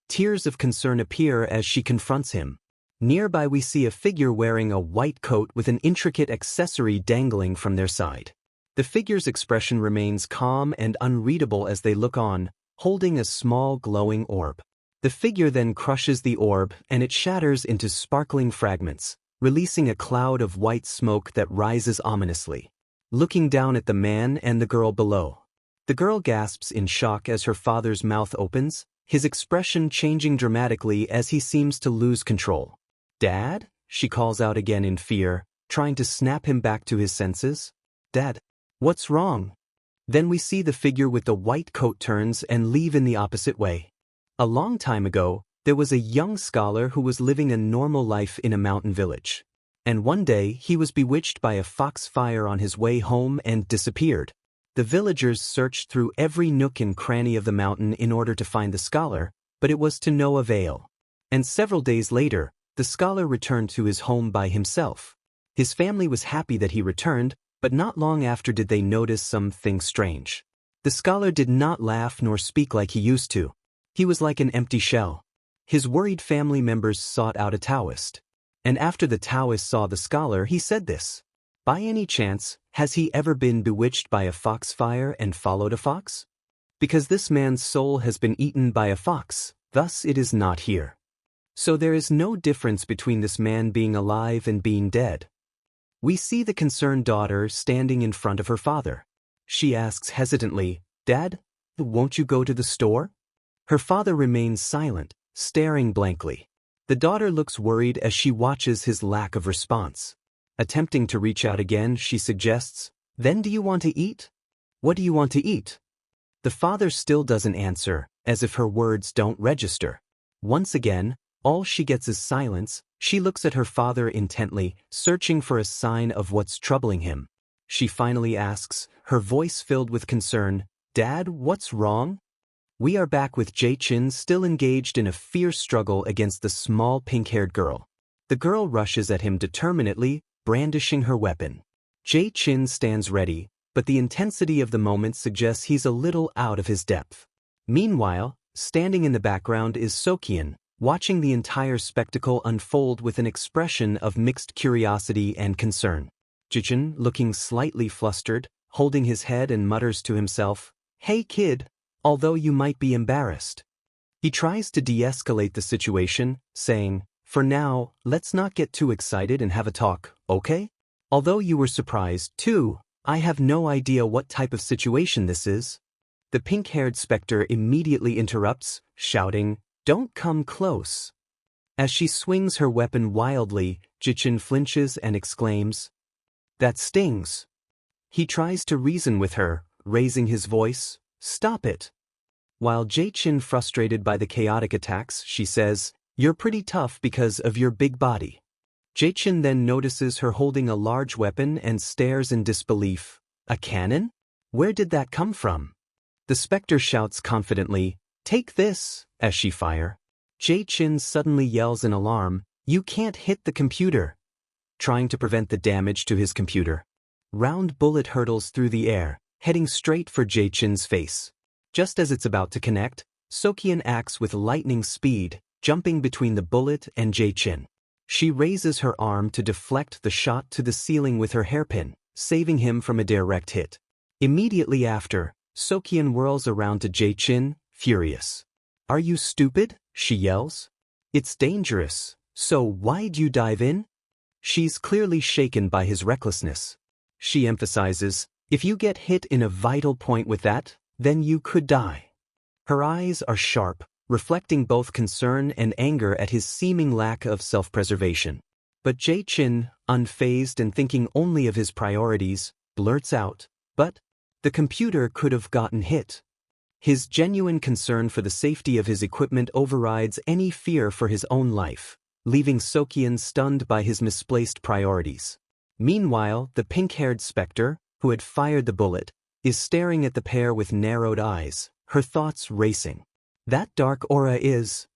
Tears of concern appear as she confronts him. Nearby we see a figure wearing a white coat with an intricate accessory dangling from their side. The figure's expression remains calm and unreadable as they look on, holding a small glowing orb. The figure then crushes the orb and it shatters into sparkling fragments, releasing a cloud of white smoke that rises ominously. Looking down at the man and the girl below. The girl gasps in shock as her father's mouth opens, his expression changing dramatically as he seems to lose control. "Dad?" she calls out again in fear, trying to snap him back to his senses. "Dad, what's wrong?" Then we see the figure with the white coat turns and leave in the opposite way. A long time ago, there was a young scholar who was living a normal life in a mountain village. And one day he was bewitched by a foxfire on his way home and disappeared. The villagers searched through every nook and cranny of the mountain in order to find the scholar, but it was to no avail. And several days later, the scholar returned to his home by himself. His family was happy that he returned, but not long after did they notice something strange. The scholar did not laugh nor speak like he used to. He was like an empty shell. His worried family members sought out a Taoist. And after the Taoist saw the scholar, he said this, "By any chance, has he ever been bewitched by a foxfire and followed a fox? Because this man's soul has been eaten by a fox, thus it is not here. So there is no difference between this man being alive and being dead." We see the concerned daughter standing in front of her father. She asks hesitantly, "Dad, won't you go to the store?" Her father remains silent, staring blankly. The daughter looks worried as she watches his lack of response. Attempting to reach out again, she suggests, "Then do you want to eat? What do you want to eat?" The father still doesn't answer, as if her words don't register. Once again, all she gets is silence. She looks at her father intently, searching for a sign of what's troubling him. She finally asks, her voice filled with concern, "Dad, what's wrong?" We are back with Jae-shin still engaged in a fierce struggle against the small pink-haired girl. The girl rushes at him determinedly, brandishing her weapon. Jae-shin stands ready, but the intensity of the moment suggests he's a little out of his depth. Meanwhile, standing in the background is Socheon, watching the entire spectacle unfold with an expression of mixed curiosity and concern. Jae-shin, looking slightly flustered, holding his head and mutters to himself, "Hey kid, although you might be embarrassed." He tries to de-escalate the situation, saying, "For now, let's not get too excited and have a talk, okay? Although you were surprised, too, I have no idea what type of situation this is." The pink-haired spectre immediately interrupts, shouting, "Don't come close." As she swings her weapon wildly, Jaesin flinches and exclaims, "That stings." He tries to reason with her, raising his voice, "Stop it." While Jaesin, frustrated by the chaotic attacks, she says, "You're pretty tough because of your big body." Jaesin then notices her holding a large weapon and stares in disbelief. "A cannon? Where did that come from?" The spectre shouts confidently, "Take this," as she fire. Jaesin suddenly yells in alarm, "You can't hit the computer," trying to prevent the damage to his computer. Round bullet hurtles through the air, heading straight for Jaesin's face. Just as it's about to connect, Socheon acts with lightning speed, jumping between the bullet and Jaesin. She raises her arm to deflect the shot to the ceiling with her hairpin, saving him from a direct hit. Immediately after, Socheon whirls around to Jaesin, furious. "Are you stupid?" she yells. "It's dangerous, so why'd you dive in?" She's clearly shaken by his recklessness. She emphasizes, "If you get hit in a vital point with that, then you could die." Her eyes are sharp, reflecting both concern and anger at his seeming lack of self-preservation. But Jaesin, unfazed and thinking only of his priorities, blurts out, "But the computer could have gotten hit." His genuine concern for the safety of his equipment overrides any fear for his own life, leaving Socheon stunned by his misplaced priorities. Meanwhile, the pink-haired spectre, who had fired the bullet, is staring at the pair with narrowed eyes, her thoughts racing. "That dark aura is,"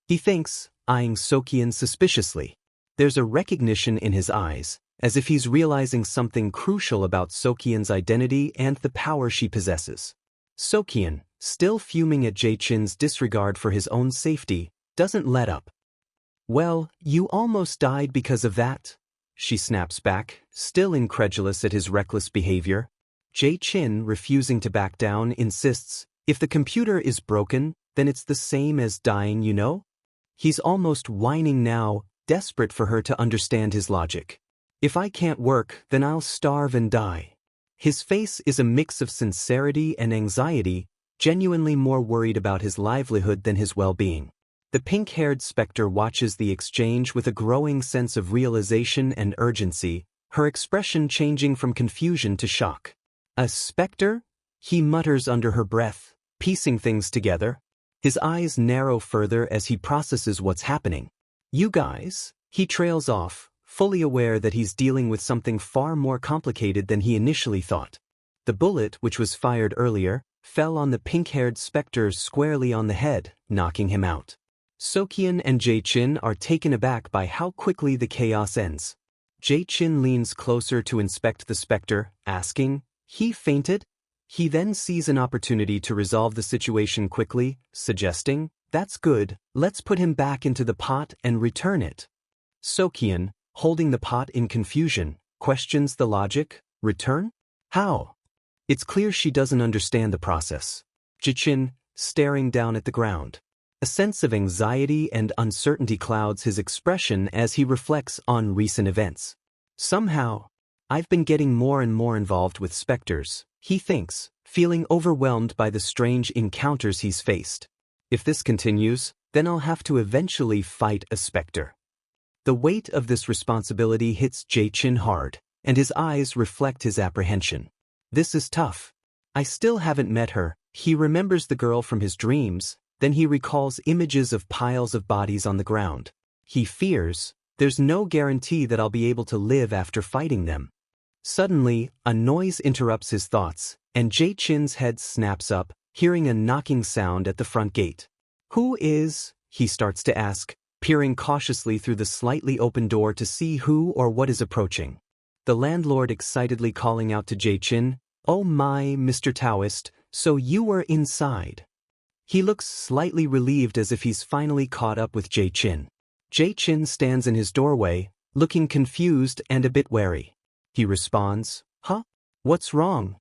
he thinks, eyeing Socheon suspiciously. There's a recognition in his eyes, as if he's realizing something crucial about Socheon's identity and the power she possesses. Socheon, still fuming at Jaesin's disregard for his own safety, doesn't let up. "Well, you almost died because of that," she snaps back, still incredulous at his reckless behavior. Jaesin, refusing to back down, insists, "If the computer is broken, then it's the same as dying, you know?" He's almost whining now, desperate for her to understand his logic. "If I can't work, then I'll starve and die." His face is a mix of sincerity and anxiety, genuinely more worried about his livelihood than his well-being. The pink-haired spectre watches the exchange with a growing sense of realization and urgency, her expression changing from confusion to shock. "A spectre?" he mutters under her breath, piecing things together. His eyes narrow further as he processes what's happening. "You guys," he trails off, fully aware that he's dealing with something far more complicated than he initially thought. The bullet, which was fired earlier, fell on the pink-haired spectre squarely on the head, knocking him out. Socheon and Jaesin are taken aback by how quickly the chaos ends. Jaesin leans closer to inspect the spectre, asking, "He fainted?" He then sees an opportunity to resolve the situation quickly, suggesting, "That's good, let's put him back into the pot and return it." Socheon, holding the pot in confusion, questions the logic. "Return? How?" It's clear she doesn't understand the process. Jaesin, staring down at the ground. A sense of anxiety and uncertainty clouds his expression as he reflects on recent events. "Somehow, I've been getting more and more involved with specters," he thinks, feeling overwhelmed by the strange encounters he's faced. "If this continues, then I'll have to eventually fight a spectre." The weight of this responsibility hits Jaesin hard, and his eyes reflect his apprehension. This is tough. I still haven't met her. He remembers the girl from his dreams, then he recalls images of piles of bodies on the ground. He fears, there's no guarantee that I'll be able to live after fighting them. Suddenly, a noise interrupts his thoughts, and Jaesin's head snaps up, hearing a knocking sound at the front gate. "Who is?" he starts to ask, peering cautiously through the slightly open door to see who or what is approaching. The landlord excitedly calling out to Jaesin, "Oh my, Mr. Taoist, so you were inside." He looks slightly relieved as if he's finally caught up with Jaesin. Jaesin stands in his doorway, looking confused and a bit wary. He responds, "Huh? What's wrong?"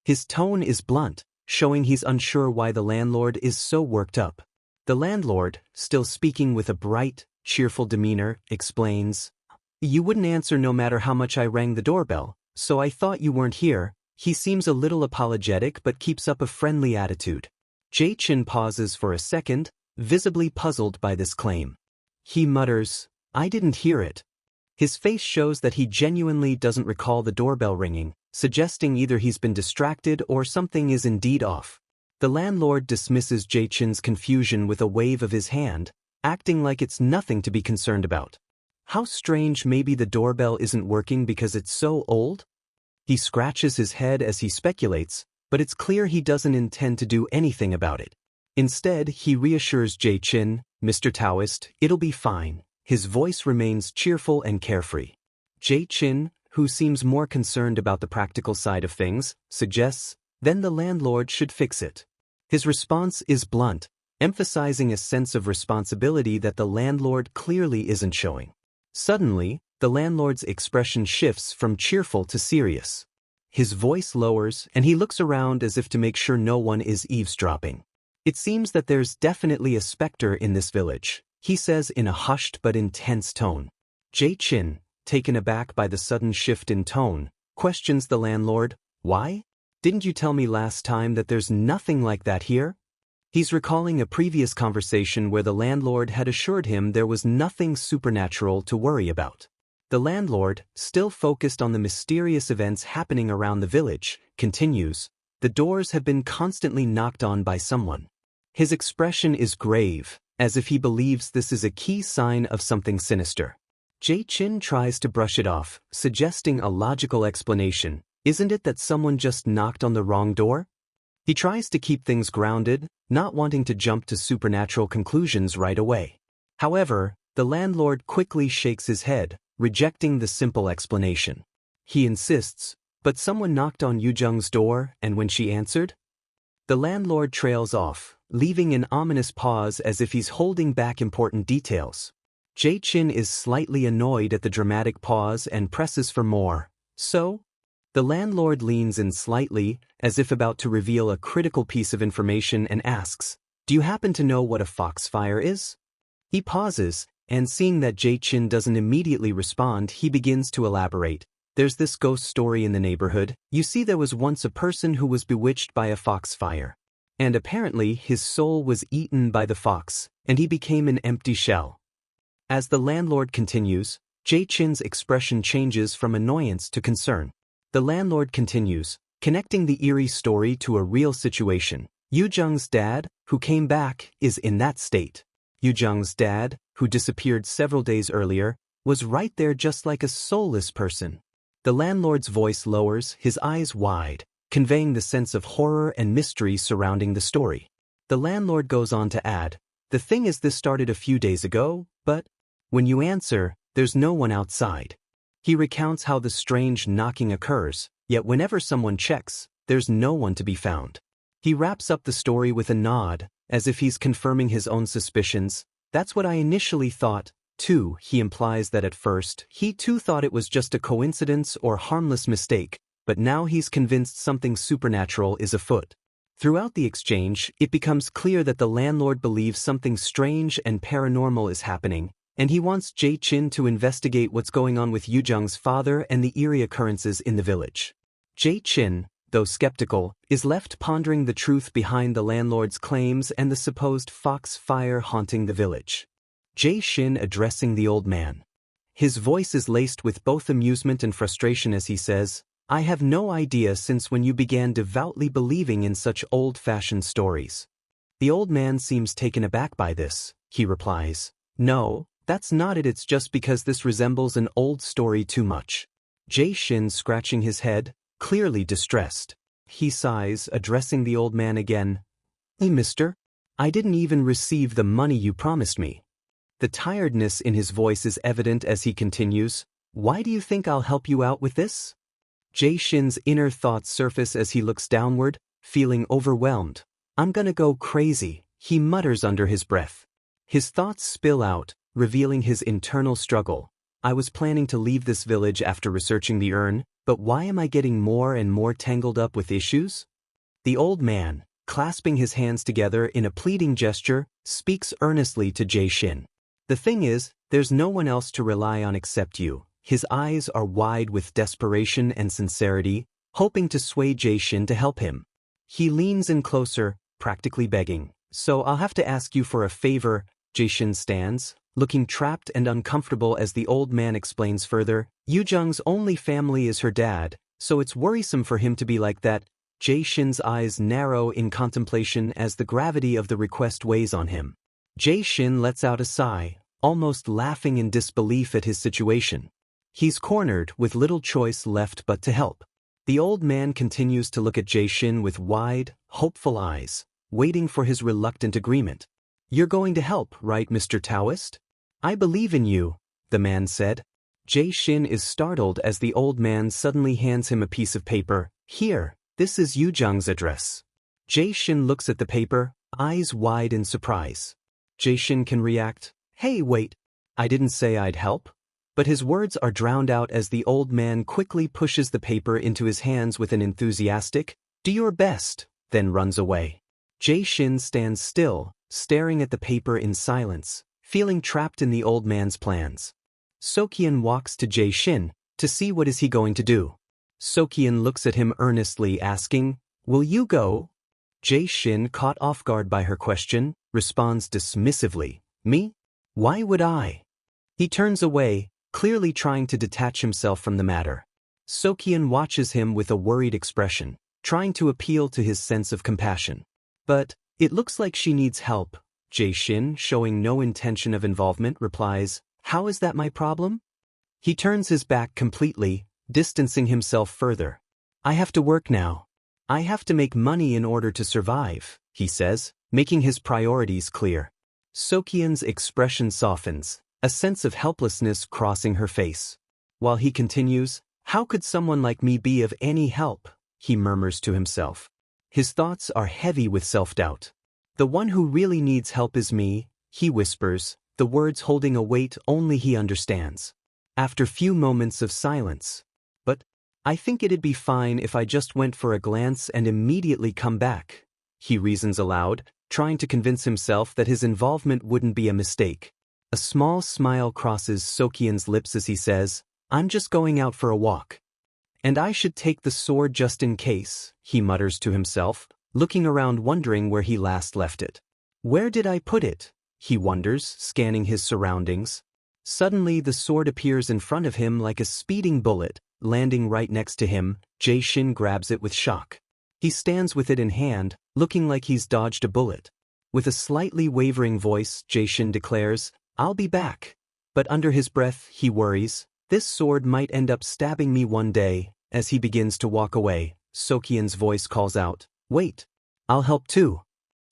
His tone is blunt, showing he's unsure why the landlord is so worked up. The landlord, still speaking with a bright, cheerful demeanor, explains, "You wouldn't answer no matter how much I rang the doorbell, so I thought you weren't here." He seems a little apologetic but keeps up a friendly attitude. Jaesin pauses for a second, visibly puzzled by this claim. He mutters, "I didn't hear it." His face shows that he genuinely doesn't recall the doorbell ringing, suggesting either he's been distracted or something is indeed off. The landlord dismisses Jae-chin's confusion with a wave of his hand, acting like it's nothing to be concerned about. How strange, maybe the doorbell isn't working because it's so old? He scratches his head as he speculates, but it's clear he doesn't intend to do anything about it. Instead, he reassures Jae-chin, "Mr. Taoist, it'll be fine." His voice remains cheerful and carefree. Jae-chin, who seems more concerned about the practical side of things, suggests, "Then the landlord should fix it." His response is blunt, emphasizing a sense of responsibility that the landlord clearly isn't showing. Suddenly, the landlord's expression shifts from cheerful to serious. His voice lowers and he looks around as if to make sure no one is eavesdropping. "It seems that there's definitely a spectre in this village," he says in a hushed but intense tone. Jae-chin, taken aback by the sudden shift in tone, questions the landlord, "Why? Didn't you tell me last time that there's nothing like that here?" He's recalling a previous conversation where the landlord had assured him there was nothing supernatural to worry about. The landlord, still focused on the mysterious events happening around the village, continues, "The doors have been constantly knocked on by someone." His expression is grave, as if he believes this is a key sign of something sinister. Jae-chin tries to brush it off, suggesting a logical explanation. "Isn't it that someone just knocked on the wrong door?" He tries to keep things grounded, not wanting to jump to supernatural conclusions right away. However, the landlord quickly shakes his head, rejecting the simple explanation. He insists, "But someone knocked on Yujung's door, and when she answered?" The landlord trails off, leaving an ominous pause as if he's holding back important details. Jae-chin is slightly annoyed at the dramatic pause and presses for more. "So?" The landlord leans in slightly, as if about to reveal a critical piece of information, and asks, "Do you happen to know what a foxfire is?" He pauses, and seeing that Jae-chin doesn't immediately respond, he begins to elaborate. "There's this ghost story in the neighborhood. You see, there was once a person who was bewitched by a foxfire. And apparently his soul was eaten by the fox, and he became an empty shell." As the landlord continues, Jae-chin's expression changes from annoyance to concern. The landlord continues, connecting the eerie story to a real situation. "Yujung's dad, who came back, is in that state. Yujung's dad, who disappeared several days earlier, was right there just like a soulless person." The landlord's voice lowers, his eyes wide, conveying the sense of horror and mystery surrounding the story. The landlord goes on to add, "The thing is, this started a few days ago, but when you answer, there's no one outside." He recounts how the strange knocking occurs, yet whenever someone checks, there's no one to be found. He wraps up the story with a nod, as if he's confirming his own suspicions. "That's what I initially thought, too." He implies that at first, he too thought it was just a coincidence or harmless mistake, but now he's convinced something supernatural is afoot. Throughout the exchange, it becomes clear that the landlord believes something strange and paranormal is happening, and he wants Jae-chin to investigate what's going on with Yujung's father and the eerie occurrences in the village. Jae-chin, though skeptical, is left pondering the truth behind the landlord's claims and the supposed foxfire haunting the village. Jae-shin addressing the old man. His voice is laced with both amusement and frustration as he says, "I have no idea since when you began devoutly believing in such old-fashioned stories." The old man seems taken aback by this. He replies, "No, that's not it. It's just because this resembles an old story too much." Jae-shin scratching his head, clearly distressed. He sighs, addressing the old man again. "Hey, mister, I didn't even receive the money you promised me." The tiredness in his voice is evident as he continues, "Why do you think I'll help you out with this?" Jae-shin's inner thoughts surface as he looks downward, feeling overwhelmed. "I'm gonna go crazy," he mutters under his breath. His thoughts spill out, revealing his internal struggle. "I was planning to leave this village after researching the urn, but why am I getting more and more tangled up with issues?" The old man, clasping his hands together in a pleading gesture, speaks earnestly to Jae-shin. "The thing is, there's no one else to rely on except you." His eyes are wide with desperation and sincerity, hoping to sway Jae-shin to help him. He leans in closer, practically begging. "So I'll have to ask you for a favor." Jae-shin stands, looking trapped and uncomfortable as the old man explains further. Yujung's only family is her dad, so it's worrisome for him to be like that. Jae-shin's eyes narrow in contemplation as the gravity of the request weighs on him. Jae-shin lets out a sigh, almost laughing in disbelief at his situation. He's cornered with little choice left but to help. The old man continues to look at Jae-shin with wide, hopeful eyes, waiting for his reluctant agreement. "You're going to help, right, Mr. Taoist? I believe in you," the man said. Jae-shin is startled as the old man suddenly hands him a piece of paper. "Here, this is Yujung's address." Jae-shin looks at the paper, eyes wide in surprise. Jae-shin can react, "Hey, wait, I didn't say I'd help." But his words are drowned out as the old man quickly pushes the paper into his hands with an enthusiastic, "Do your best," then runs away. Jae-shin stands still, staring at the paper in silence, feeling trapped in the old man's plans. Socheon walks to Jae-shin to see what is he going to do. Socheon looks at him earnestly asking, "Will you go?" Jae-shin, caught off guard by her question, responds dismissively, "Me? Why would I?" He turns away, clearly trying to detach himself from the matter. Socheon watches him with a worried expression, trying to appeal to his sense of compassion. "But it looks like she needs help." Jae-shin, showing no intention of involvement, replies, "How is that my problem?" He turns his back completely, distancing himself further. "I have to work now. I have to make money in order to survive," he says, making his priorities clear. Socheon's expression softens, a sense of helplessness crossing her face. While he continues, "How could someone like me be of any help?" he murmurs to himself. His thoughts are heavy with self-doubt. "The one who really needs help is me," he whispers, the words holding a weight only he understands. After few moments of silence, "But I think it'd be fine if I just went for a glance and immediately come back," he reasons aloud, trying to convince himself that his involvement wouldn't be a mistake. A small smile crosses Socheon's lips as he says, "I'm just going out for a walk. And I should take the sword just in case," he mutters to himself, looking around wondering where he last left it. "Where did I put it?" he wonders, scanning his surroundings. Suddenly the sword appears in front of him like a speeding bullet, landing right next to him. Jae-shin grabs it with shock. He stands with it in hand, looking like he's dodged a bullet. With a slightly wavering voice, Jae-shin declares, "I'll be back." But under his breath, he worries, "This sword might end up stabbing me one day." As he begins to walk away, Socheon's voice calls out, "Wait, I'll help too."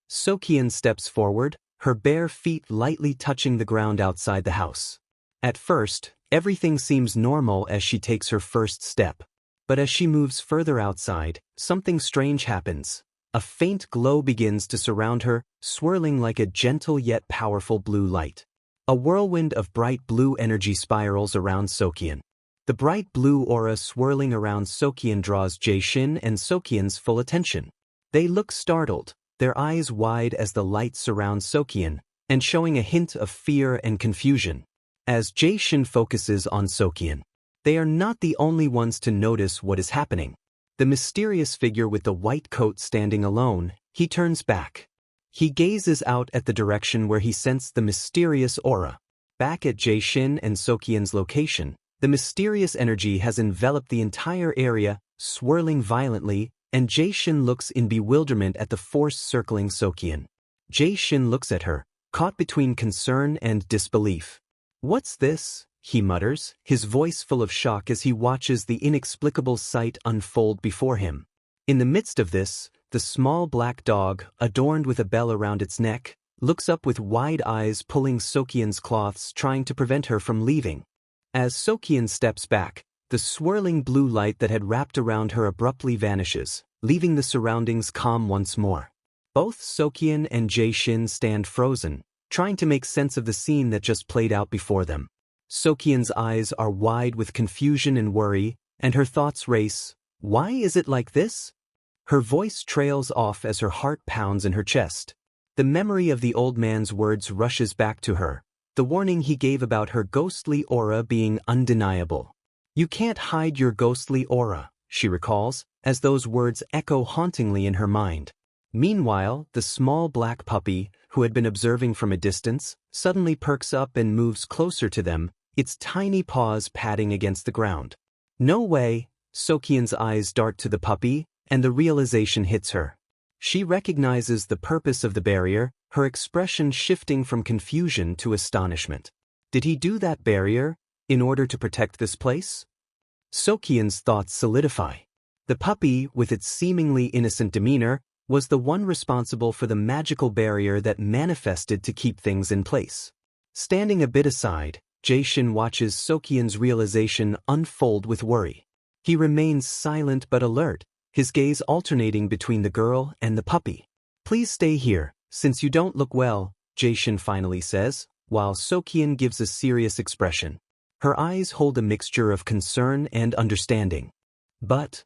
Socheon steps forward, her bare feet lightly touching the ground outside the house. At first, everything seems normal as she takes her first step. But as she moves further outside, something strange happens. A faint glow begins to surround her, swirling like a gentle yet powerful blue light. A whirlwind of bright blue energy spirals around Socheon. The bright blue aura swirling around Socheon draws Jae-shin and Socheon's full attention. They look startled, their eyes wide as the light surrounds Socheon, and showing a hint of fear and confusion. As Jae-shin focuses on Socheon, they are not the only ones to notice what is happening. The mysterious figure with the white coat standing alone, he turns back. He gazes out at the direction where he sensed the mysterious aura. Back at Jae-shin and Socheon's location, the mysterious energy has enveloped the entire area, swirling violently, and Jae-shin looks in bewilderment at the force circling Socheon. Jae-shin looks at her, caught between concern and disbelief. "What's this?" he mutters, his voice full of shock as he watches the inexplicable sight unfold before him. In the midst of this, the small black dog, adorned with a bell around its neck, looks up with wide eyes, pulling Socheon's cloths, trying to prevent her from leaving. As Socheon steps back, the swirling blue light that had wrapped around her abruptly vanishes, leaving the surroundings calm once more. Both Socheon and Jae-shin stand frozen, trying to make sense of the scene that just played out before them. Socheon's eyes are wide with confusion and worry, and her thoughts race. Why is it like this? Her voice trails off as her heart pounds in her chest. The memory of the old man's words rushes back to her, the warning he gave about her ghostly aura being undeniable. "You can't hide your ghostly aura," she recalls, as those words echo hauntingly in her mind. Meanwhile, the small black puppy, who had been observing from a distance, suddenly perks up and moves closer to them, its tiny paws patting against the ground. No way! Socheon's eyes dart to the puppy, and the realization hits her. She recognizes the purpose of the barrier, her expression shifting from confusion to astonishment. Did he do that barrier in order to protect this place? Socheon's thoughts solidify. The puppy, with its seemingly innocent demeanor, was the one responsible for the magical barrier that manifested to keep things in place. Standing a bit aside, Jaesin watches Socheon's realization unfold with worry. He remains silent but alert, his gaze alternating between the girl and the puppy. "Please stay here, since you don't look well," Jaesin finally says, while Socheon gives a serious expression. Her eyes hold a mixture of concern and understanding. "But,"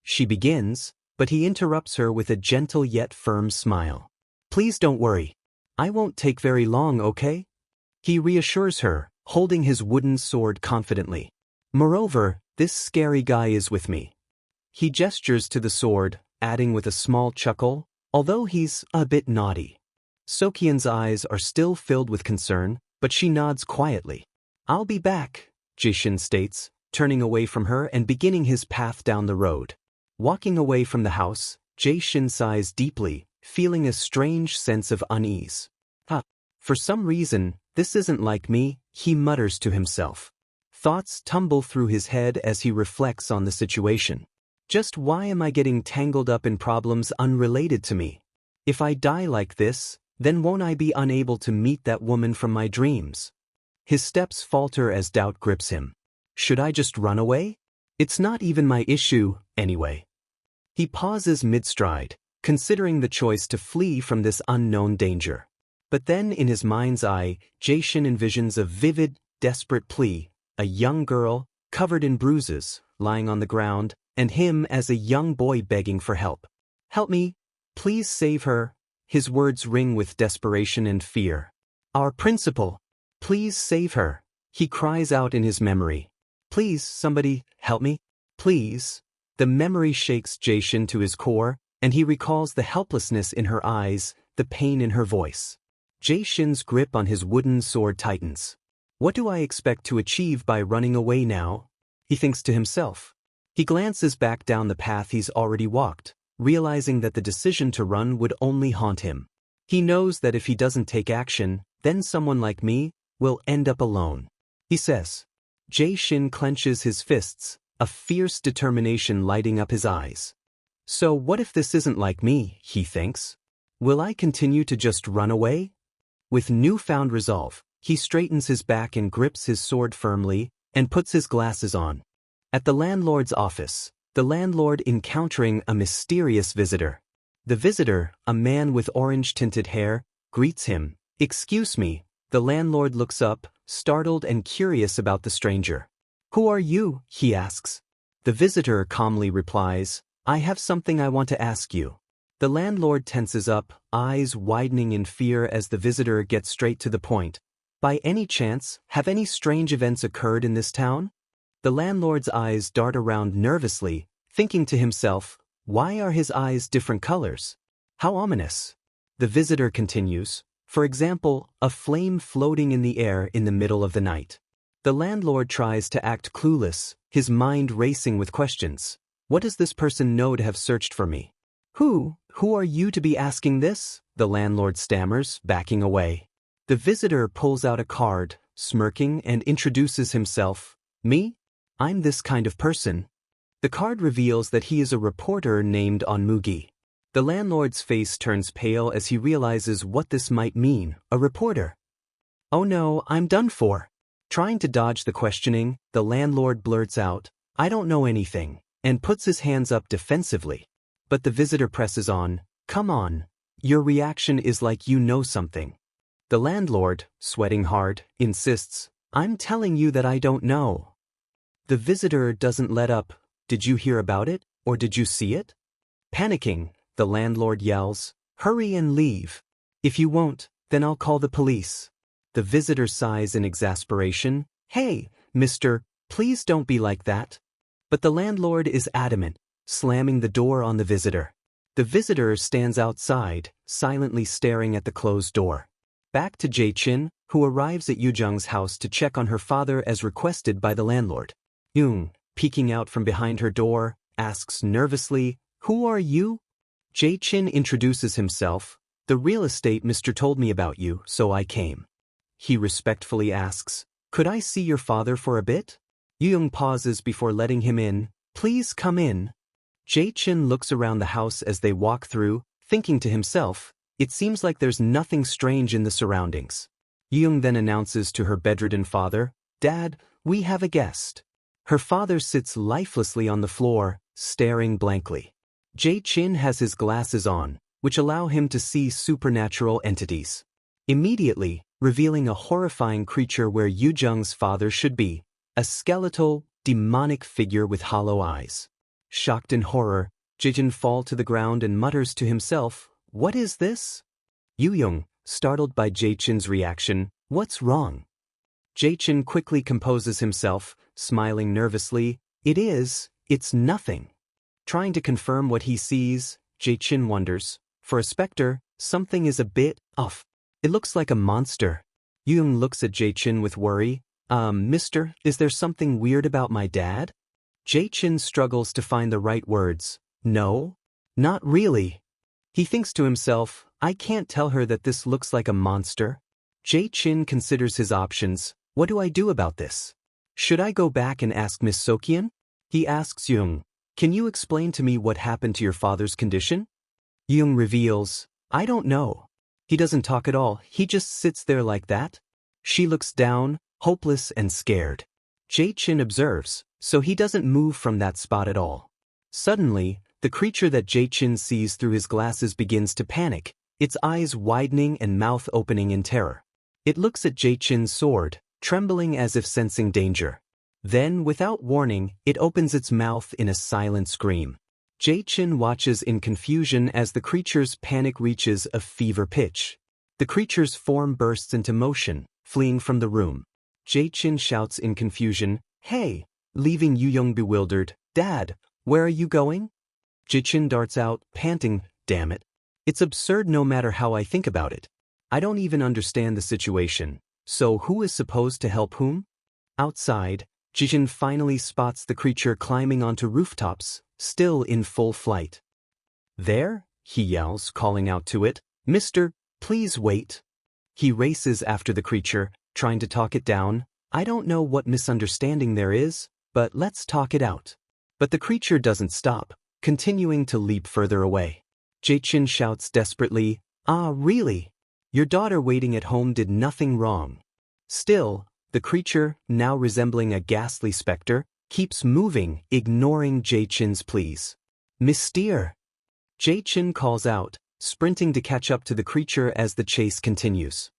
she begins, but he interrupts her with a gentle yet firm smile. "Please don't worry. I won't take very long, okay?" He reassures her, holding his wooden sword confidently. "Moreover, this scary guy is with me." He gestures to the sword, adding with a small chuckle, "Although he's a bit naughty." Socheon's eyes are still filled with concern, but she nods quietly. "I'll be back," Jaesin states, turning away from her and beginning his path down the road. Walking away from the house, Jaesin sighs deeply, feeling a strange sense of unease. For some reason, this isn't like me," he mutters to himself. Thoughts tumble through his head as he reflects on the situation. Just why am I getting tangled up in problems unrelated to me? If I die like this, then won't I be unable to meet that woman from my dreams? His steps falter as doubt grips him. Should I just run away? It's not even my issue, anyway. He pauses mid-stride, considering the choice to flee from this unknown danger. But then in his mind's eye, Jaesin envisions a vivid, desperate plea, a young girl, covered in bruises, lying on the ground, and him as a young boy begging for help. "Help me, please save her." His words ring with desperation and fear. "Our principal, please save her," he cries out in his memory. "Please, somebody, help me, please." The memory shakes Jaesin to his core, and he recalls the helplessness in her eyes, the pain in her voice. Jaesin's grip on his wooden sword tightens. What do I expect to achieve by running away now? He thinks to himself. He glances back down the path he's already walked, realizing that the decision to run would only haunt him. He knows that if he doesn't take action, then someone like me will end up alone. He says. Jaesin clenches his fists, a fierce determination lighting up his eyes. So what if this isn't like me, he thinks? Will I continue to just run away? With newfound resolve, he straightens his back and grips his sword firmly, and puts his glasses on. At the landlord's office, the landlord encountering a mysterious visitor. The visitor, a man with orange-tinted hair, greets him. "Excuse me." The landlord looks up, startled and curious about the stranger. "Who are you?" he asks. The visitor calmly replies, "I have something I want to ask you." The landlord tenses up, eyes widening in fear as the visitor gets straight to the point. "By any chance, have any strange events occurred in this town?" The landlord's eyes dart around nervously, thinking to himself, why are his eyes different colors? How ominous. The visitor continues, "For example, a flame floating in the air in the middle of the night." The landlord tries to act clueless, his mind racing with questions. What does this person know to have searched for me? Who are you to be asking this? The landlord stammers, backing away. The visitor pulls out a card, smirking, and introduces himself. "Me? I'm this kind of person." The card reveals that he is a reporter named Onmugi. The landlord's face turns pale as he realizes what this might mean, a reporter. "Oh no, I'm done for." Trying to dodge the questioning, the landlord blurts out, "I don't know anything," and puts his hands up defensively. But the visitor presses on, "Come on. Your reaction is like you know something." The landlord, sweating hard, insists, "I'm telling you that I don't know." The visitor doesn't let up. "Did you hear about it, or did you see it?" Panicking, the landlord yells, "Hurry and leave. If you won't, then I'll call the police." The visitor sighs in exasperation, "Hey, mister, please don't be like that." But the landlord is adamant, slamming the door on the visitor. The visitor stands outside, silently staring at the closed door. Back to Jae-chin, who arrives at Yoo-jung's house to check on her father as requested by the landlord. Young, peeking out from behind her door, asks nervously, "Who are you?" Jae-chin introduces himself. "The real estate mister told me about you, so I came." He respectfully asks, "Could I see your father for a bit?" Yoo-jung pauses before letting him in. "Please come in." Jae-chin looks around the house as they walk through, thinking to himself, it seems like there's nothing strange in the surroundings. Yoo-jung then announces to her bedridden father, "Dad, we have a guest." Her father sits lifelessly on the floor, staring blankly. Jae-chin has his glasses on, which allow him to see supernatural entities. Immediately, revealing a horrifying creature where Yoo-jung's father should be, a skeletal, demonic figure with hollow eyes. Shocked in horror, Jae-chin falls to the ground and mutters to himself, "What is this?" Yoo-jung, startled by Jae-chin's reaction, "What's wrong?" Jae-chin quickly composes himself, smiling nervously, It's nothing." Trying to confirm what he sees, Jae-chin wonders, for a spectre, something is a bit off. It looks like a monster. Yoo-jung looks at Jae-chin with worry. Mister, is there something weird about my dad?" Jae-chin struggles to find the right words. "No, not really." He thinks to himself, I can't tell her that this looks like a monster. Jae-chin considers his options. What do I do about this? Should I go back and ask Miss Socheon? He asks Young, "Can you explain to me what happened to your father's condition?" Young reveals, "I don't know. He doesn't talk at all, he just sits there like that." She looks down, hopeless and scared. Jae-chin observes, so he doesn't move from that spot at all. Suddenly, the creature that Jae-chin sees through his glasses begins to panic, its eyes widening and mouth opening in terror. It looks at Jae-chin's sword, trembling as if sensing danger. Then, without warning, it opens its mouth in a silent scream. Jae-chin watches in confusion as the creature's panic reaches a fever pitch. The creature's form bursts into motion, fleeing from the room. Jae-chin shouts in confusion, "Hey!" leaving Yoo-jung bewildered, "Dad, where are you going?" Jae-chin darts out, panting, "Damn it. It's absurd no matter how I think about it. I don't even understand the situation. So who is supposed to help whom?" Outside, Jae-chin finally spots the creature climbing onto rooftops, still in full flight. "There," he yells, calling out to it, "Mister, please wait." He races after the creature, trying to talk it down. "I don't know what misunderstanding there is, but let's talk it out." But the creature doesn't stop, continuing to leap further away. Jae-chin shouts desperately, "Ah, really? Your daughter waiting at home did nothing wrong." Still, the creature, now resembling a ghastly spectre, keeps moving, ignoring Jae-chin's pleas. "Mystere!" Jae-chin calls out, sprinting to catch up to the creature as the chase continues.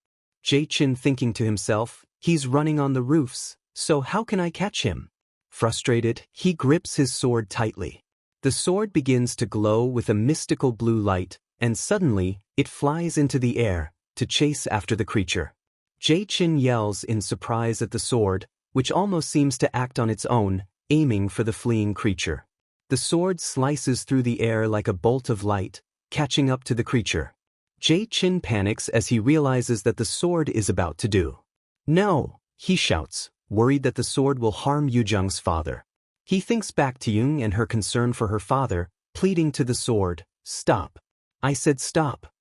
Jae-chin thinking to himself, he's running on the roofs, so how can I catch him? Frustrated, he grips his sword tightly. The sword begins to glow with a mystical blue light, and suddenly, it flies into the air, to chase after the creature. Jae-chin yells in surprise at the sword, which almost seems to act on its own, aiming for the fleeing creature. The sword slices through the air like a bolt of light, catching up to the creature. Jae-chin panics as he realizes that the sword is about to do. "No!" he shouts, worried that the sword will harm Yoo-jung's father. He thinks back to Young and her concern for her father, pleading to the sword, "Stop. I said stop."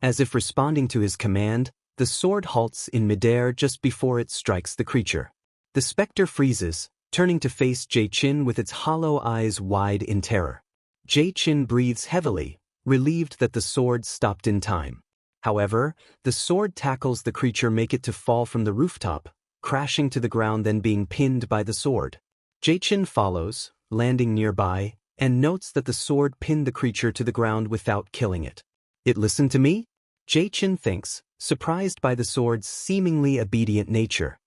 As if responding to his command, the sword halts in midair just before it strikes the creature. The spectre freezes, turning to face Jae-chin with its hollow eyes wide in terror. Jae-chin breathes heavily, relieved that the sword stopped in time. However, the sword tackles the creature, make it to fall from the rooftop, crashing to the ground then being pinned by the sword. Jae-chin follows, landing nearby, and notes that the sword pinned the creature to the ground without killing it. "It listened to me?" Jae-chin thinks, surprised by the sword's seemingly obedient nature.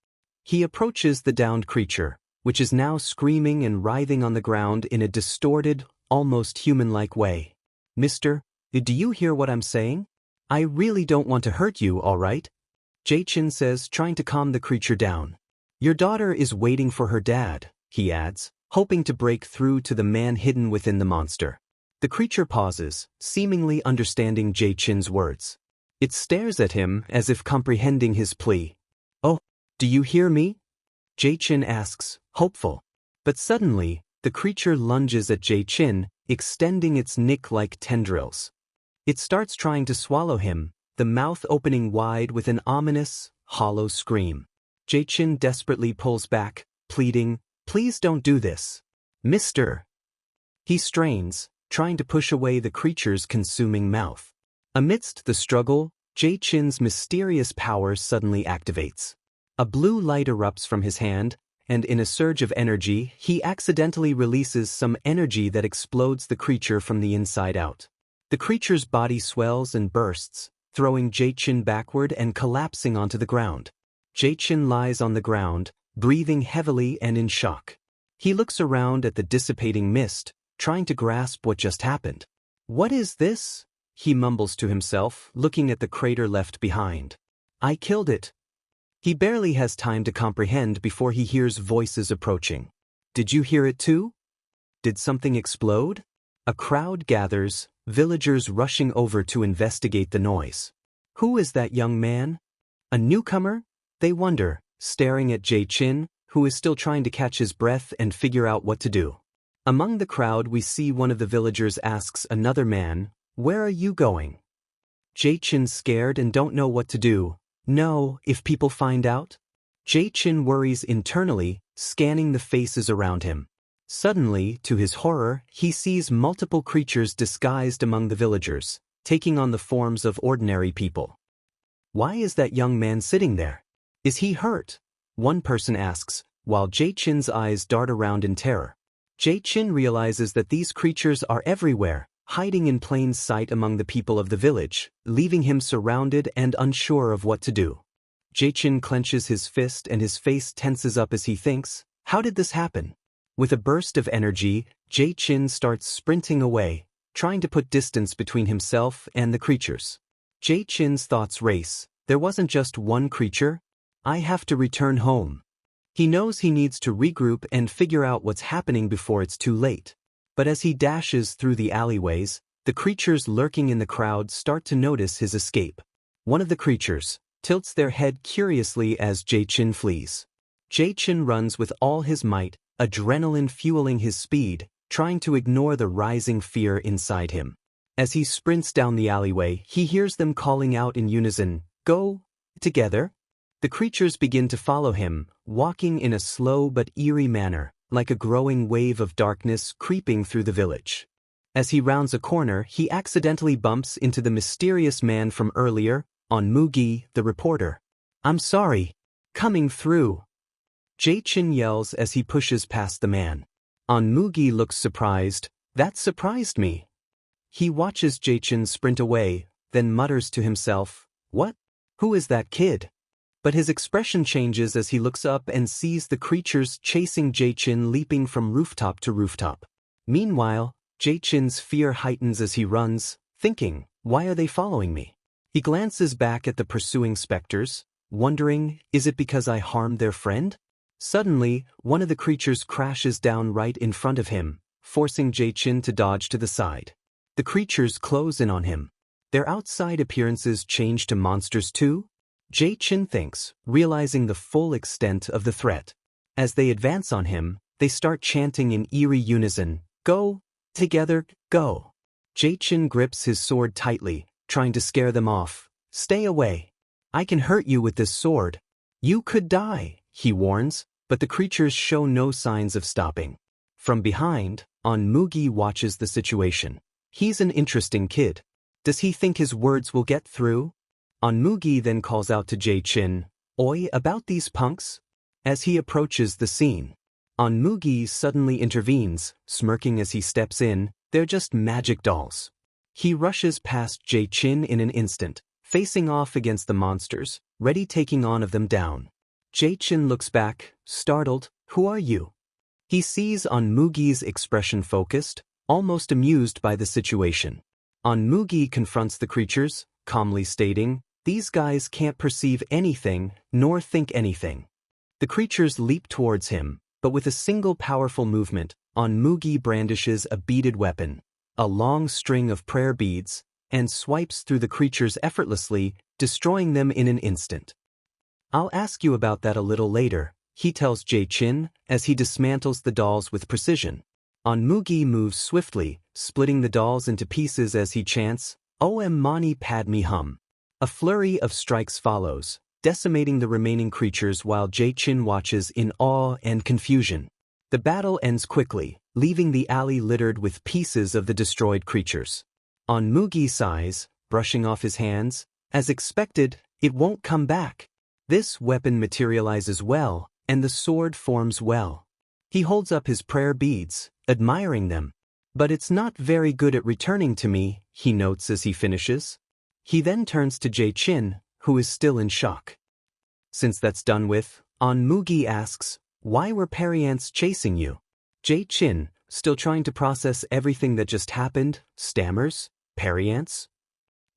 He approaches the downed creature, which is now screaming and writhing on the ground in a distorted, almost human-like way. "Mister, do you hear what I'm saying? I really don't want to hurt you, all right?" Jae-chin says, trying to calm the creature down. "Your daughter is waiting for her dad," he adds, hoping to break through to the man hidden within the monster. The creature pauses, seemingly understanding Jae-chin's words. It stares at him as if comprehending his plea. "Oh, do you hear me?" Jae-chin asks, hopeful. But suddenly, the creature lunges at Jae-chin, extending its nick-like tendrils. It starts trying to swallow him, the mouth opening wide with an ominous, hollow scream. Jae-chin desperately pulls back, pleading, "Please don't do this. Mister." He strains, trying to push away the creature's consuming mouth. Amidst the struggle, Jae-chin's mysterious power suddenly activates. A blue light erupts from his hand, and in a surge of energy, he accidentally releases some energy that explodes the creature from the inside out. The creature's body swells and bursts, throwing Jae-chin backward and collapsing onto the ground. Jae-chin lies on the ground, breathing heavily and in shock. He looks around at the dissipating mist, trying to grasp what just happened. "What is this?" he mumbles to himself, looking at the crater left behind. "I killed it." He barely has time to comprehend before he hears voices approaching. "Did you hear it too? Did something explode?" A crowd gathers, villagers rushing over to investigate the noise. Who is that young man? A newcomer? They wonder, staring at Jae-chin, who is still trying to catch his breath and figure out what to do. Among the crowd we see one of the villagers asks another man, "Where are you going?" Jae-chin's scared and don't know what to do. No, if people find out? Jae-chin worries internally, scanning the faces around him. Suddenly, to his horror, he sees multiple creatures disguised among the villagers, taking on the forms of ordinary people. Why is that young man sitting there? Is he hurt? One person asks, while Jae-chin's eyes dart around in terror. Jae-chin realizes that these creatures are everywhere, hiding in plain sight among the people of the village, leaving him surrounded and unsure of what to do. Jae-chin clenches his fist and his face tenses up as he thinks, how did this happen? With a burst of energy, Jae-chin starts sprinting away, trying to put distance between himself and the creatures. Jae-chin's thoughts race, there wasn't just one creature. I have to return home. He knows he needs to regroup and figure out what's happening before it's too late. But as he dashes through the alleyways, the creatures lurking in the crowd start to notice his escape. One of the creatures tilts their head curiously as Jae-chin flees. Jae-chin runs with all his might, adrenaline fueling his speed, trying to ignore the rising fear inside him. As he sprints down the alleyway, he hears them calling out in unison, "Go! Together!" The creatures begin to follow him, walking in a slow but eerie manner, like a growing wave of darkness creeping through the village. As he rounds a corner, he accidentally bumps into the mysterious man from earlier, Onmugi, the reporter. "I'm sorry. Coming through." Jae-chin yells as he pushes past the man. Onmugi looks surprised. "That surprised me." He watches Jae-chin sprint away, then mutters to himself, "What? Who is that kid?" But his expression changes as he looks up and sees the creatures chasing Jae-chin leaping from rooftop to rooftop. Meanwhile, Jae-chin's fear heightens as he runs, thinking, why are they following me? He glances back at the pursuing spectres, wondering, is it because I harmed their friend? Suddenly, one of the creatures crashes down right in front of him, forcing Jae-chin to dodge to the side. The creatures close in on him. Their outside appearances change to monsters too? Jae-chin thinks, realizing the full extent of the threat. As they advance on him, they start chanting in eerie unison, "Go! Together, go!" Jae-chin grips his sword tightly, trying to scare them off. "Stay away. I can hurt you with this sword. You could die," he warns, but the creatures show no signs of stopping. From behind, Onmugi watches the situation. He's an interesting kid. Does he think his words will get through? Onmugi then calls out to Jae-chin, "Oi, about these punks?" As he approaches the scene, Onmugi suddenly intervenes, smirking as he steps in, "They're just magic dolls." He rushes past Jae-chin in an instant, facing off against the monsters, ready taking on of them down. Jae-chin looks back, startled, "Who are you?" He sees Onmugi's expression focused, almost amused by the situation. Onmugi confronts the creatures, calmly stating, "These guys can't perceive anything, nor think anything." The creatures leap towards him, but with a single powerful movement, Onmugi brandishes a beaded weapon. a long string of prayer beads, and swipes through the creatures effortlessly, destroying them in an instant. "I'll ask you about that a little later," he tells Jae-chin as he dismantles the dolls with precision. Mugi moves swiftly, splitting the dolls into pieces as he chants, "Om Mani Padme Hum." A flurry of strikes follows, decimating the remaining creatures while Jae-chin watches in awe and confusion. The battle ends quickly, leaving the alley littered with pieces of the destroyed creatures. Mugi sighs, brushing off his hands. As expected, it won't come back. This weapon materializes well, and the sword forms well. He holds up his prayer beads, admiring them. "But it's not very good at returning to me," he notes as he finishes. He then turns to Jae-chin, who is still in shock. Since that's done with, Mugi asks, "Why were Periants chasing you?" Jae-chin, still trying to process everything that just happened, stammers, "Periants?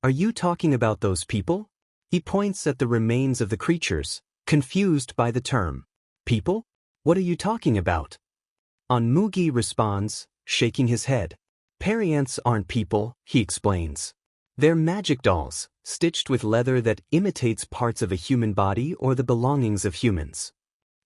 Are you talking about those people?" He points at the remains of the creatures, confused by the term. "People? What are you talking about?" Mugi responds, shaking his head. "Periants aren't people," he explains. "They're magic dolls, stitched with leather that imitates parts of a human body or the belongings of humans."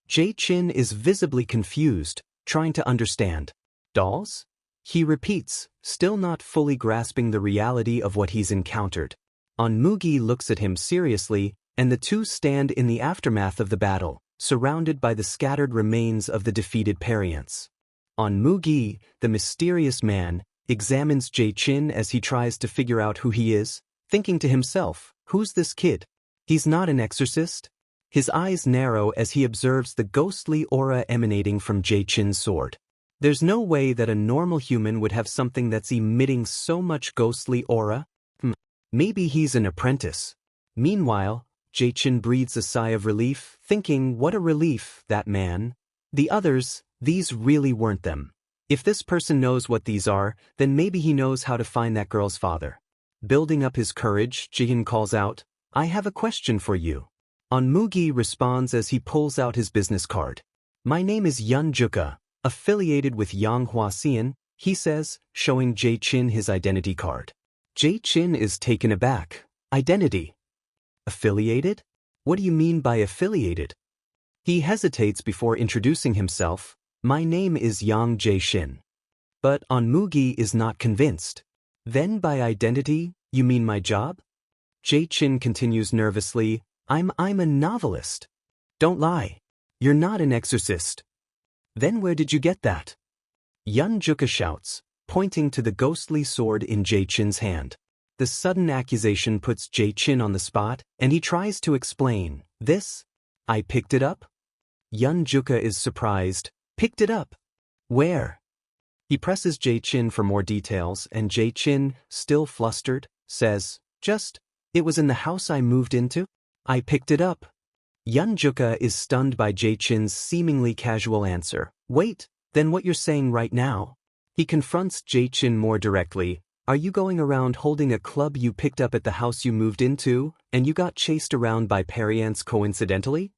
Jae-chin is visibly confused, trying to understand. "Dolls?" He repeats, still not fully grasping the reality of what he's encountered. Mugi looks at him seriously, and the two stand in the aftermath of the battle, surrounded by the scattered remains of the defeated Periants. Mugi, the mysterious man, examines Jae-chin as he tries to figure out who he is, thinking to himself, "Who's this kid? He's not an exorcist?" His eyes narrow as he observes the ghostly aura emanating from Jae-chin's sword. There's no way that a normal human would have something that's emitting so much ghostly aura. Maybe he's an apprentice. Meanwhile, Jae-chin breathes a sigh of relief, thinking, what a relief, that man. The others, these really weren't them. If this person knows what these are, then maybe he knows how to find that girl's father. Building up his courage, Jihin calls out, "I have a question for you." Mugi responds as he pulls out his business card. "My name is Yun Juka, affiliated with Manhua Xian," he says, showing Jae-chin his identity card. Jae-chin is taken aback. "Identity? Affiliated? What do you mean by affiliated?" He hesitates before introducing himself. "My name is Yang Jae-shin." But Mugi is not convinced. "Then by identity, you mean my job?" Jae-chin continues nervously, I'm a novelist." "Don't lie. You're not an exorcist." "Then where did you get that?" Yun Juka shouts, pointing to the ghostly sword in Jae-chin's hand. The sudden accusation puts Jae-chin on the spot, and he tries to explain. I picked it up?" Yun Juka is surprised. "Picked it up? Where?" He presses Jae-chin for more details, and Jae-chin, still flustered, says, It was in the house I moved into. I picked it up." Yun Juka is stunned by Jae-chin's seemingly casual answer. "Wait, then what you're saying right now?" He confronts Jae-chin more directly. "Are you going around holding a club you picked up at the house you moved into, and you got chased around by Periants coincidentally?"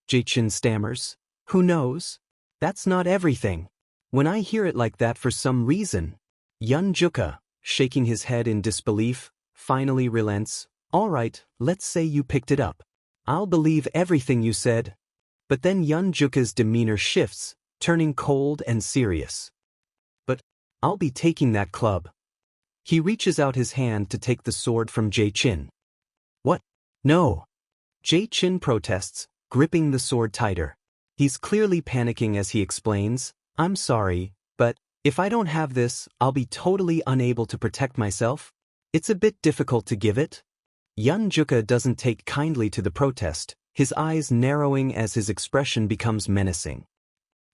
Jae-chin stammers. "Who knows? That's not everything. When I hear it like that for some reason." Yun Juka, shaking his head in disbelief, finally relents. "All right, let's say you picked it up. I'll believe everything you said." But then Yun Juka's demeanor shifts, turning cold and serious. "But I'll be taking that club." He reaches out his hand to take the sword from Jae-chin. "What? No." Jae-chin protests, gripping the sword tighter. He's clearly panicking as he explains, "I'm sorry, but if I don't have this, I'll be totally unable to protect myself. It's a bit difficult to give it." Yun Juka doesn't take kindly to the protest, his eyes narrowing as his expression becomes menacing.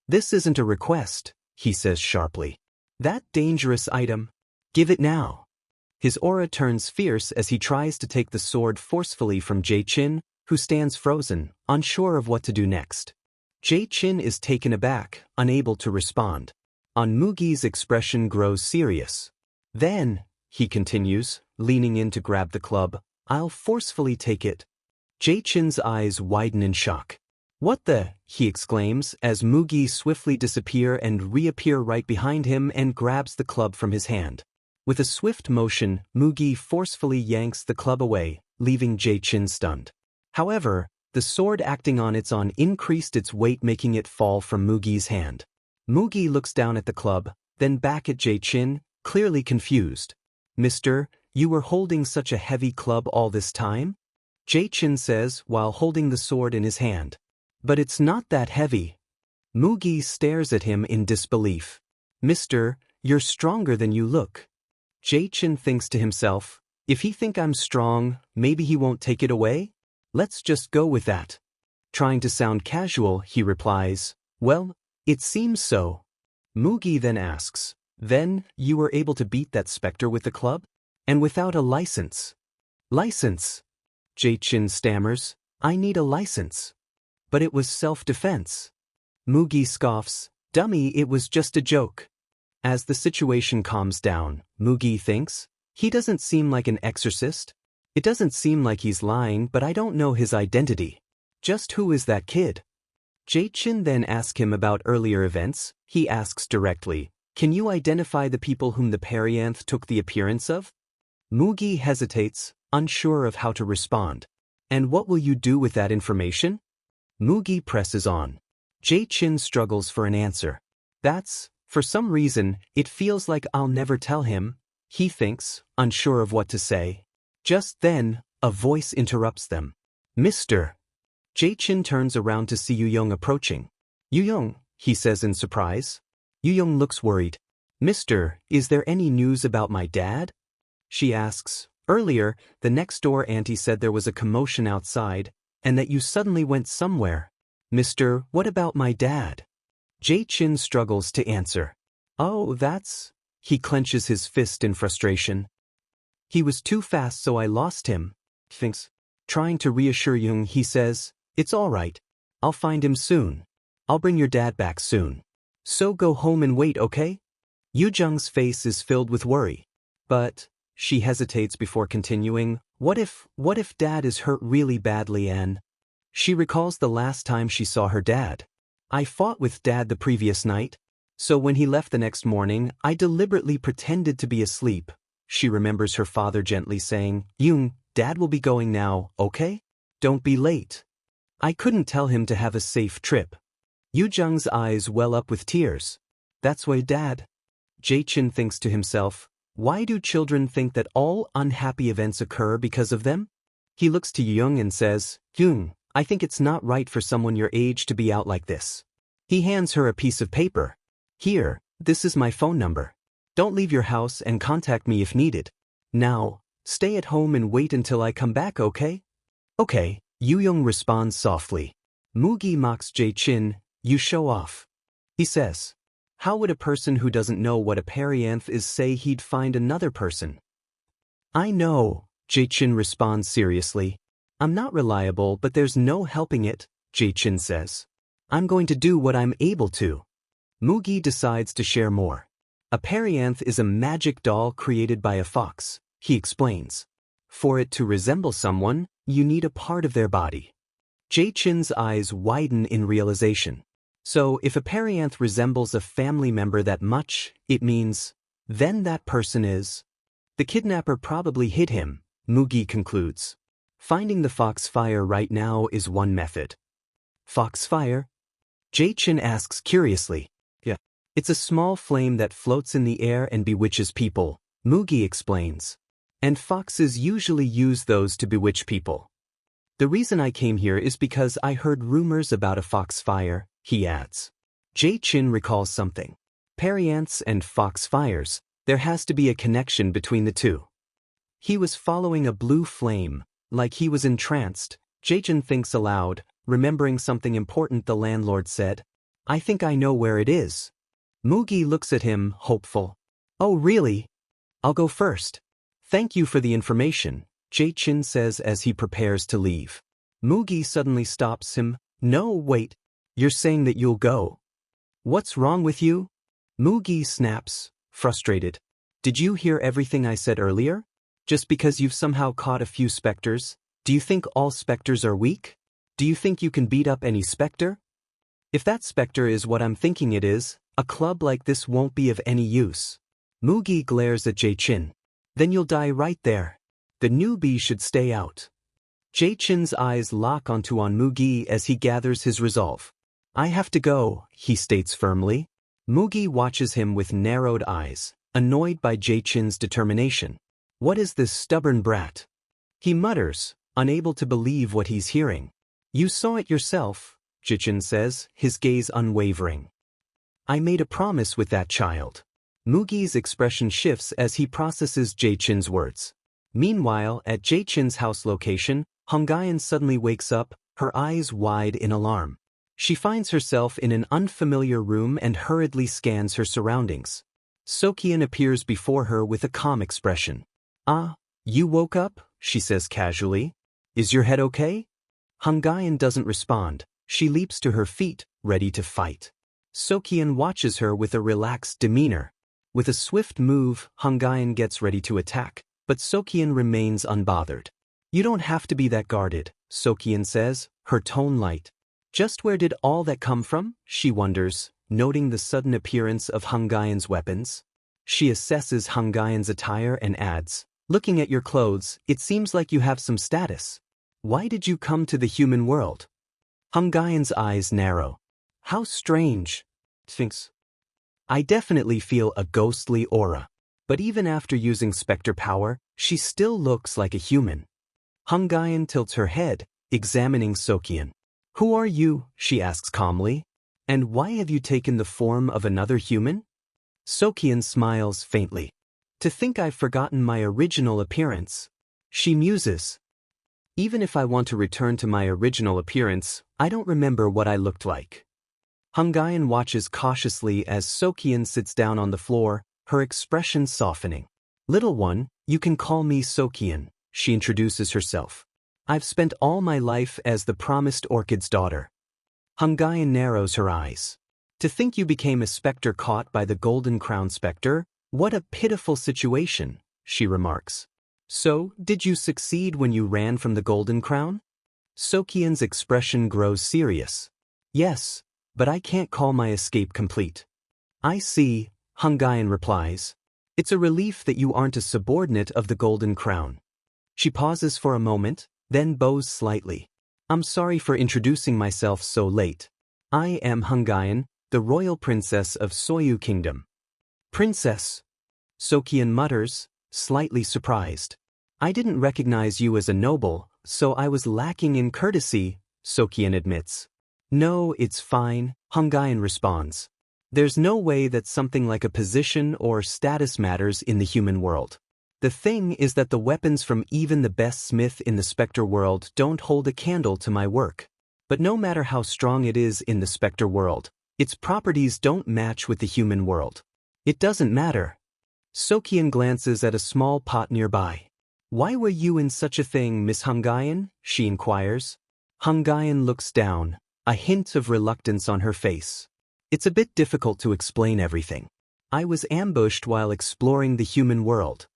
"This isn't a request," he says sharply. "That dangerous item. Give it now." His aura turns fierce as he tries to take the sword forcefully from Jae-chin, who stands frozen, unsure of what to do next. Jae-chin is taken aback, unable to respond. Mugi's expression grows serious. "Then," he continues, leaning in to grab the club, "I'll forcefully take it." Jae-chin's eyes widen in shock. "What the?" he exclaims as Mugi swiftly disappear and reappear right behind him and grabs the club from his hand. With a swift motion, Mugi forcefully yanks the club away, leaving Jae-chin stunned. However, the sword acting on its own increased its weight, making it fall from Mugi's hand. Mugi looks down at the club, then back at Jae-chin, clearly confused. "Mister, you were holding such a heavy club all this time?" Jae-chin says while holding the sword in his hand. "But it's not that heavy." Mugi stares at him in disbelief. "Mister, you're stronger than you look." Jae-chin thinks to himself, if he think I'm strong, maybe he won't take it away? Let's just go with that. Trying to sound casual, he replies, "Well, it seems so." Mugi then asks, "Then, you were able to beat that spectre with the club? And without a license?" "License?" Jae-chin stammers, "I need a license." "But it was self-defense." Mugi scoffs, "Dummy, it was just a joke." As the situation calms down, Mugi thinks, he doesn't seem like an exorcist. It doesn't seem like he's lying, but I don't know his identity. Just who is that kid? Jae-chin then asks him about earlier events. He asks directly, "Can you identify the people whom the perianth took the appearance of?" Mugi hesitates, unsure of how to respond. "And what will you do with that information?" Mugi presses on. Jae-chin struggles for an answer. For some reason, it feels like I'll never tell him, he thinks, unsure of what to say. Just then, a voice interrupts them. "Mister." Jae-chin turns around to see Yuyong approaching. "Yuyong," he says in surprise. Yuyong looks worried. "Mister, is there any news about my dad?" She asks, "Earlier, the next-door auntie said there was a commotion outside, and that you suddenly went somewhere. Mister, what about my dad?" Jae-chin struggles to answer. "Oh, He clenches his fist in frustration. "He was too fast, so I lost him." Thinks. Trying to reassure Young, he says, "It's all right. I'll find him soon. I'll bring your dad back soon. So go home and wait, okay?" Yoo-jung's face is filled with worry. "But," she hesitates before continuing, what if dad is hurt really badly and..." She recalls the last time she saw her dad. "I fought with dad the previous night. So when he left the next morning, I deliberately pretended to be asleep." She remembers her father gently saying, "Young, dad will be going now, okay? Don't be late." I couldn't tell him to have a safe trip. Yoo-jung's eyes well up with tears. "That's why dad..." Jae-chin thinks to himself, why do children think that all unhappy events occur because of them? He looks to Young and says, "Young, I think it's not right for someone your age to be out like this." He hands her a piece of paper. "Here, this is my phone number. Don't leave your house and contact me if needed. Now, stay at home and wait until I come back, okay?" "Okay," Yoo-young responds softly. Mugi mocks Jae-chin, "You show off." He says, "How would a person who doesn't know what a perianth is say he'd find another person?" "I know," Jae-chin responds seriously. "I'm not reliable, but there's no helping it," Jae-chin says. "I'm going to do what I'm able to." Mugi decides to share more. "A perianth is a magic doll created by a fox," he explains. "For it to resemble someone, you need a part of their body." Jae-chin's eyes widen in realization. So if a perianth resembles a family member that much, it means, then that person is... The kidnapper probably hid him, Mugi concludes. Finding the foxfire right now is one method. Foxfire? Jae-chin asks curiously. "Yeah. It's a small flame that floats in the air and bewitches people," Mugi explains. "And foxes usually use those to bewitch people. The reason I came here is because I heard rumors about a foxfire," he adds. Jae-chin recalls something. Perianths and foxfires, there has to be a connection between the two. He was following a blue flame, like he was entranced. Jae-chin thinks aloud, remembering something important the landlord said. "I think I know where it is." Mugi looks at him, hopeful. "Oh really? I'll go first." "Thank you for the information," Jae-chin says as he prepares to leave. Mugi suddenly stops him. "No, wait. You're saying that you'll go? What's wrong with you?" Mugi snaps, frustrated. "Did you hear everything I said earlier? Just because you've somehow caught a few spectres, do you think all spectres are weak? Do you think you can beat up any spectre? If that spectre is what I'm thinking it is, a club like this won't be of any use." Mugi glares at Jae-chin. Then you'll die right there. The newbie should stay out. Jae-chin's eyes lock onto Mugi as he gathers his resolve. I have to go, he states firmly. Mugi watches him with narrowed eyes, annoyed by Jae-chin's determination. What is this stubborn brat? He mutters, unable to believe what he's hearing. You saw it yourself, Jae-chin says, his gaze unwavering. I made a promise with that child. Mugi's expression shifts as he processes Jae-chin's words. Meanwhile, at Jae-chin's house location, Hong-gaeun suddenly wakes up, her eyes wide in alarm. She finds herself in an unfamiliar room and hurriedly scans her surroundings. Socheon appears before her with a calm expression. Ah, you woke up? She says casually. Is your head okay? Hong-gaeun doesn't respond. She leaps to her feet, ready to fight. Socheon watches her with a relaxed demeanor. With a swift move, Hong-gaeun gets ready to attack, but Socheon remains unbothered. You don't have to be that guarded, Socheon says, her tone light. Just where did all that come from? She wonders, noting the sudden appearance of Hong-gaeun's weapons. She assesses Hong-gaeun's attire and adds, looking at your clothes, it seems like you have some status. Why did you come to the human world? Hong-gaeun's eyes narrow. How strange, thinks. I definitely feel a ghostly aura. But even after using spectre power, she still looks like a human. Hong-gaeun tilts her head, examining Socheon. Who are you? She asks calmly. And why have you taken the form of another human? Socheon smiles faintly. To think I've forgotten my original appearance. She muses. Even if I want to return to my original appearance, I don't remember what I looked like. Hong-gaeun watches cautiously as Socheon sits down on the floor, her expression softening. Little one, you can call me Socheon, she introduces herself. I've spent all my life as the promised Orchid's daughter. Hong-gaeun narrows her eyes. To think you became a spectre caught by the Golden Crown spectre? What a pitiful situation, she remarks. So, did you succeed when you ran from the Golden Crown? Socheon's expression grows serious. Yes, but I can't call my escape complete. I see, Hong-gaeun replies. It's a relief that you aren't a subordinate of the Golden Crown. She pauses for a moment, then bows slightly. I'm sorry for introducing myself so late. I am Hong-gaeun, the royal princess of Soyu Kingdom. Princess? Socheon mutters, slightly surprised. I didn't recognize you as a noble, so I was lacking in courtesy, Socheon admits. No, it's fine, Hong-gaeun responds. There's no way that something like a position or status matters in the human world. The thing is that the weapons from even the best smith in the spectre world don't hold a candle to my work. But no matter how strong it is in the spectre world, its properties don't match with the human world. It doesn't matter. Socheon glances at a small pot nearby. Why were you in such a thing, Miss Hong-gaeun? She inquires. Hong-gaeun looks down, a hint of reluctance on her face. It's a bit difficult to explain everything. I was ambushed while exploring the human world.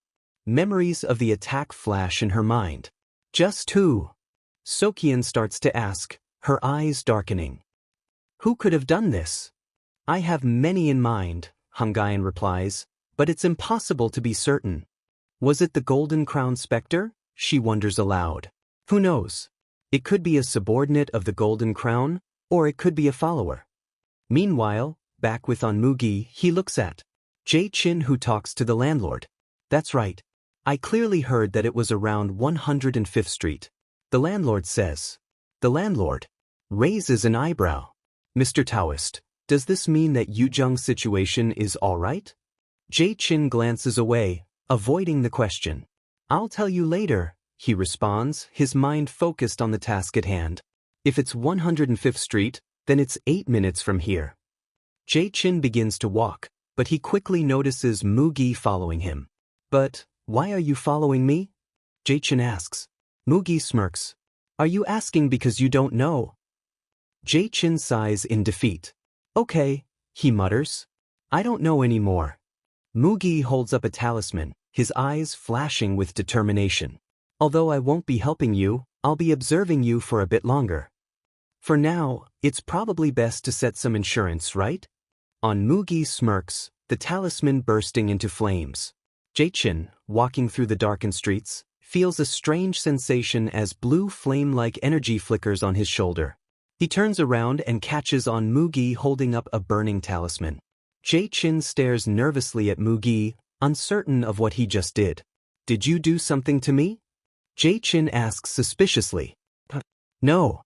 Memories of the attack flash in her mind. Just who? Socheon starts to ask, her eyes darkening. Who could have done this? I have many in mind, Hong-gaeun replies, but it's impossible to be certain. Was it the Golden Crown spectre? She wonders aloud. Who knows? It could be a subordinate of the Golden Crown, or it could be a follower. Meanwhile, back with Mugi, he looks at Jae-chin, who talks to the landlord. That's right. I clearly heard that it was around 105th Street. The landlord says. The landlord raises an eyebrow. Mr. Taoist, does this mean that Yuyong's situation is all right? Jae-chin glances away, avoiding the question. I'll tell you later, he responds, his mind focused on the task at hand. If it's 105th Street, then it's 8 minutes from here. Jae-chin begins to walk, but he quickly notices Mugi following him. But, why are you following me? Jae-chin asks. Mugi smirks. Are you asking because you don't know? Jae-chin sighs in defeat. Okay, he mutters. I don't know anymore. Mugi holds up a talisman, his eyes flashing with determination. Although I won't be helping you, I'll be observing you for a bit longer. For now, it's probably best to set some insurance, right? Mugi smirks, the talisman bursting into flames. Jaesin, walking through the darkened streets, feels a strange sensation as blue flame-like energy flickers on his shoulder. He turns around and catches on Mugi holding up a burning talisman. Jaesin stares nervously at Mugi, uncertain of what he just did. "Did you do something to me?" Jaesin asks suspiciously. "No."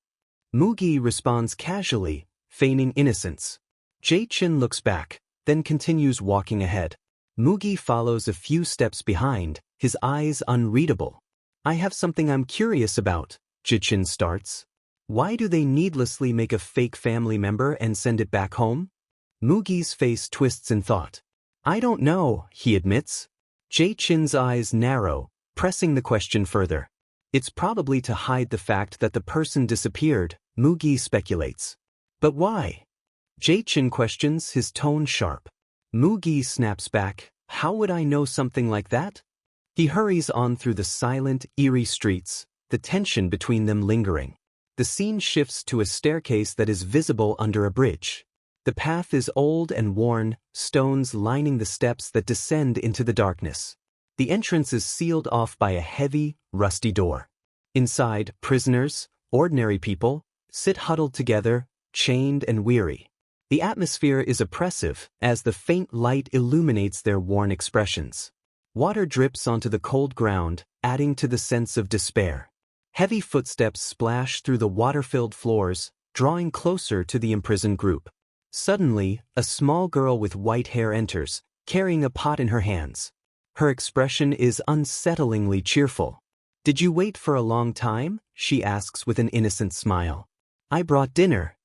Mugi responds casually, feigning innocence. Jaesin looks back, then continues walking ahead. Mugi follows a few steps behind, his eyes unreadable. "I have something I'm curious about," Jaesin starts. "Why do they needlessly make a fake family member and send it back home?" Mugi's face twists in thought. "I don't know," he admits. Jaesin's eyes narrow, pressing the question further. "It's probably to hide the fact that the person disappeared," Mugi speculates. "But why?" Jaesin questions, his tone sharp. Mugi snaps back, "How would I know something like that?" He hurries on through the silent, eerie streets, the tension between them lingering. The scene shifts to a staircase that is visible under a bridge. The path is old and worn, stones lining the steps that descend into the darkness. The entrance is sealed off by a heavy, rusty door. Inside, prisoners, ordinary people, sit huddled together, chained and weary. The atmosphere is oppressive as the faint light illuminates their worn expressions. Water drips onto the cold ground, adding to the sense of despair. Heavy footsteps splash through the water-filled floors, drawing closer to the imprisoned group. Suddenly, a small girl with white hair enters, carrying a pot in her hands. Her expression is unsettlingly cheerful. "Did you wait for a long time?" she asks with an innocent smile. "I brought dinner."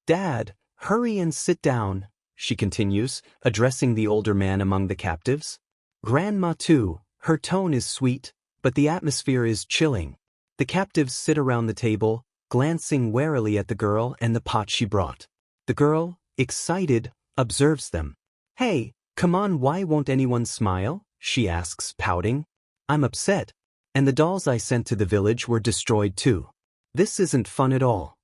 "Dad, hurry and sit down," she continues, addressing the older man among the captives. "Grandma too." Her tone is sweet, but the atmosphere is chilling. The captives sit around the table, glancing warily at the girl and the pot she brought. The girl, excited, observes them. "Hey, come on, why won't anyone smile?" she asks, pouting. "I'm upset. And the dolls I sent to the village were destroyed too. This isn't fun at all."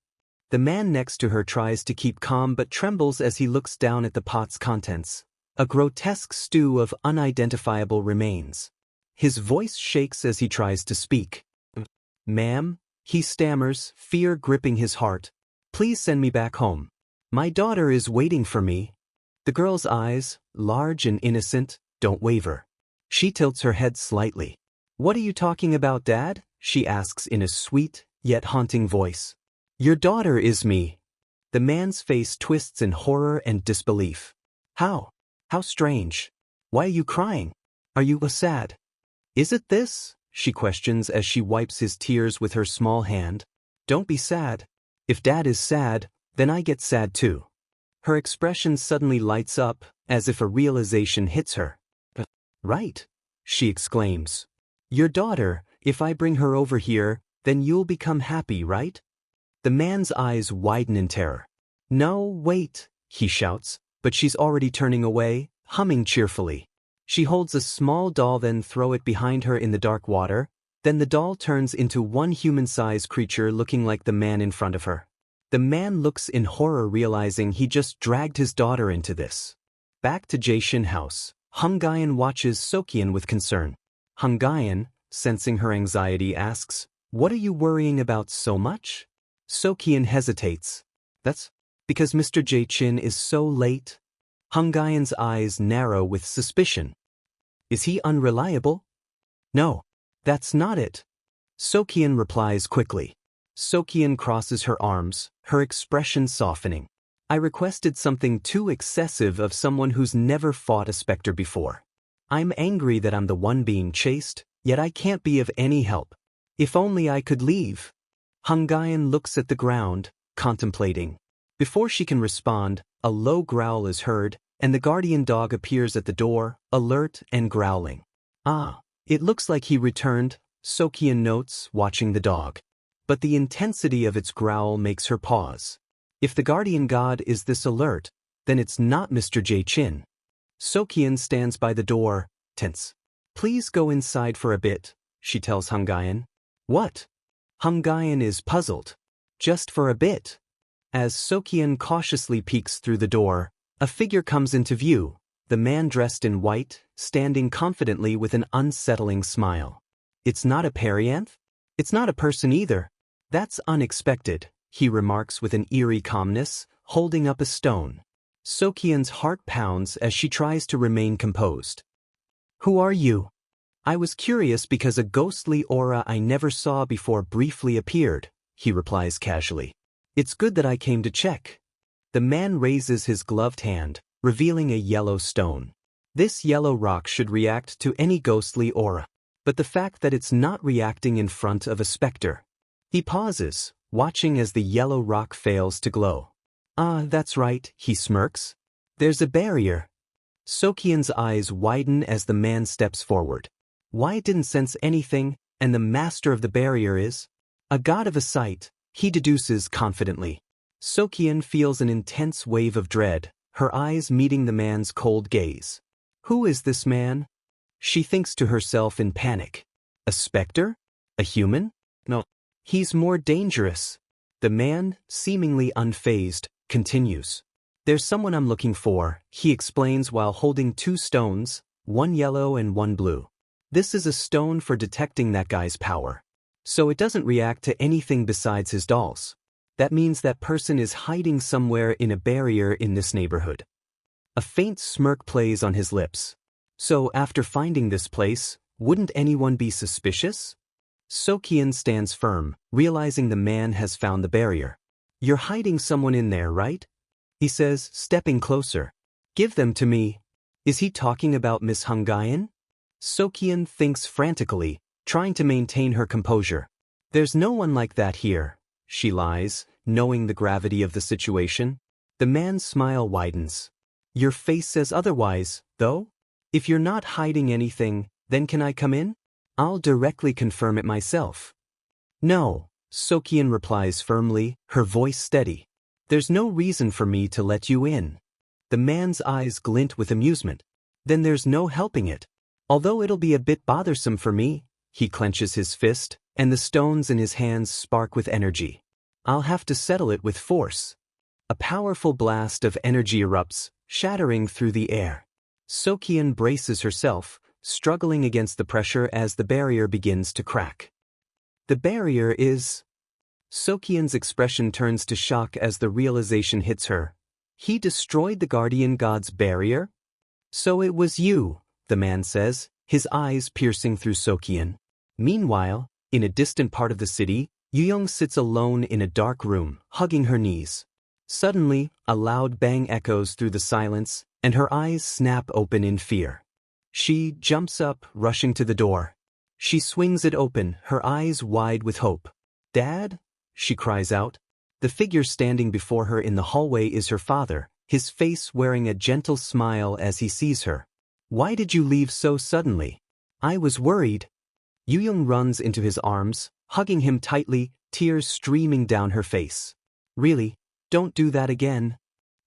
The man next to her tries to keep calm but trembles as he looks down at the pot's contents. A grotesque stew of unidentifiable remains. His voice shakes as he tries to speak. "Ma'am," he stammers, fear gripping his heart. "Please send me back home. My daughter is waiting for me." The girl's eyes, large and innocent, don't waver. She tilts her head slightly. "What are you talking about, Dad?" she asks in a sweet, yet haunting voice. "Your daughter is me." The man's face twists in horror and disbelief. How? How strange. Why are you crying? Are you sad?" "Is it this?" she questions as she wipes his tears with her small hand. "Don't be sad. If Dad is sad, then I get sad too." Her expression suddenly lights up, as if a realization hits her. "Right," she exclaims. "Your daughter, if I bring her over here, then you'll become happy, right?" The man's eyes widen in terror. "No, wait," he shouts, but she's already turning away, humming cheerfully. She holds a small doll, then throws it behind her in the dark water. Then the doll turns into one human-sized creature looking like the man in front of her. The man looks in horror, realizing he just dragged his daughter into this. Back to Jaesin house, Hungyeon watches Socheon with concern. Hungyeon, sensing her anxiety, asks, "What are you worrying about so much?" Socheon hesitates. "That's because Mr. Jaesin is so late." Hungyeon's eyes narrow with suspicion. "Is he unreliable?" "No, that's not it." Socheon replies quickly. Socheon crosses her arms, her expression softening. "I requested something too excessive of someone who's never fought a spectre before. I'm angry that I'm the one being chased, yet I can't be of any help. If only I could leave." Hungyeon looks at the ground, contemplating. Before she can respond, a low growl is heard, and the guardian dog appears at the door, alert and growling. "Ah, it looks like he returned," Socheon notes, watching the dog. But the intensity of its growl makes her pause. If the guardian god is this alert, then it's not Mr. Jaesin. Socheon stands by the door, tense. "Please go inside for a bit," she tells Hungyeon. "What?" Hungyeon is puzzled. "Just for a bit." As Socheon cautiously peeks through the door, a figure comes into view, the man dressed in white, standing confidently with an unsettling smile. It's not a perianth? It's not a person either. That's unexpected, he remarks with an eerie calmness, holding up a stone. Socheon's heart pounds as she tries to remain composed. Who are you? I was curious because a ghostly aura I never saw before briefly appeared, he replies casually. It's good that I came to check. The man raises his gloved hand, revealing a yellow stone. This yellow rock should react to any ghostly aura, but the fact that it's not reacting in front of a spectre. He pauses, watching as the yellow rock fails to glow. Ah, that's right, he smirks. There's a barrier. Socheon's eyes widen as the man steps forward. Why didn't sense anything, and the master of the barrier is? A god of a sight, he deduces confidently. Socheon feels an intense wave of dread, her eyes meeting the man's cold gaze. Who is this man? She thinks to herself in panic. A spectre? A human? No. He's more dangerous. The man, seemingly unfazed, continues. There's someone I'm looking for, he explains while holding two stones, one yellow and one blue. This is a stone for detecting that guy's power. So it doesn't react to anything besides his dolls. That means that person is hiding somewhere in a barrier in this neighborhood. A faint smirk plays on his lips. So after finding this place, wouldn't anyone be suspicious? Socheon stands firm, realizing the man has found the barrier. You're hiding someone in there, right? He says, stepping closer. Give them to me. Is he talking about Miss Hungayan? Socheon thinks frantically, trying to maintain her composure. There's no one like that here, she lies, knowing the gravity of the situation. The man's smile widens. Your face says otherwise, though? If you're not hiding anything, then can I come in? I'll directly confirm it myself. No, Socheon replies firmly, her voice steady. There's no reason for me to let you in. The man's eyes glint with amusement. Then there's no helping it. Although it'll be a bit bothersome for me, he clenches his fist, and the stones in his hands spark with energy. I'll have to settle it with force. A powerful blast of energy erupts, shattering through the air. Socheon braces herself, struggling against the pressure as the barrier begins to crack. The barrier is... Socheon's expression turns to shock as the realization hits her. He destroyed the guardian god's barrier? So it was you, the man says, his eyes piercing through Socheon. Meanwhile, in a distant part of the city, Yuyong sits alone in a dark room, hugging her knees. Suddenly, a loud bang echoes through the silence, and her eyes snap open in fear. She jumps up, rushing to the door. She swings it open, her eyes wide with hope. Dad? She cries out. The figure standing before her in the hallway is her father, his face wearing a gentle smile as he sees her. Why did you leave so suddenly? I was worried. Yuyong runs into his arms, hugging him tightly, tears streaming down her face. Really? Don't do that again.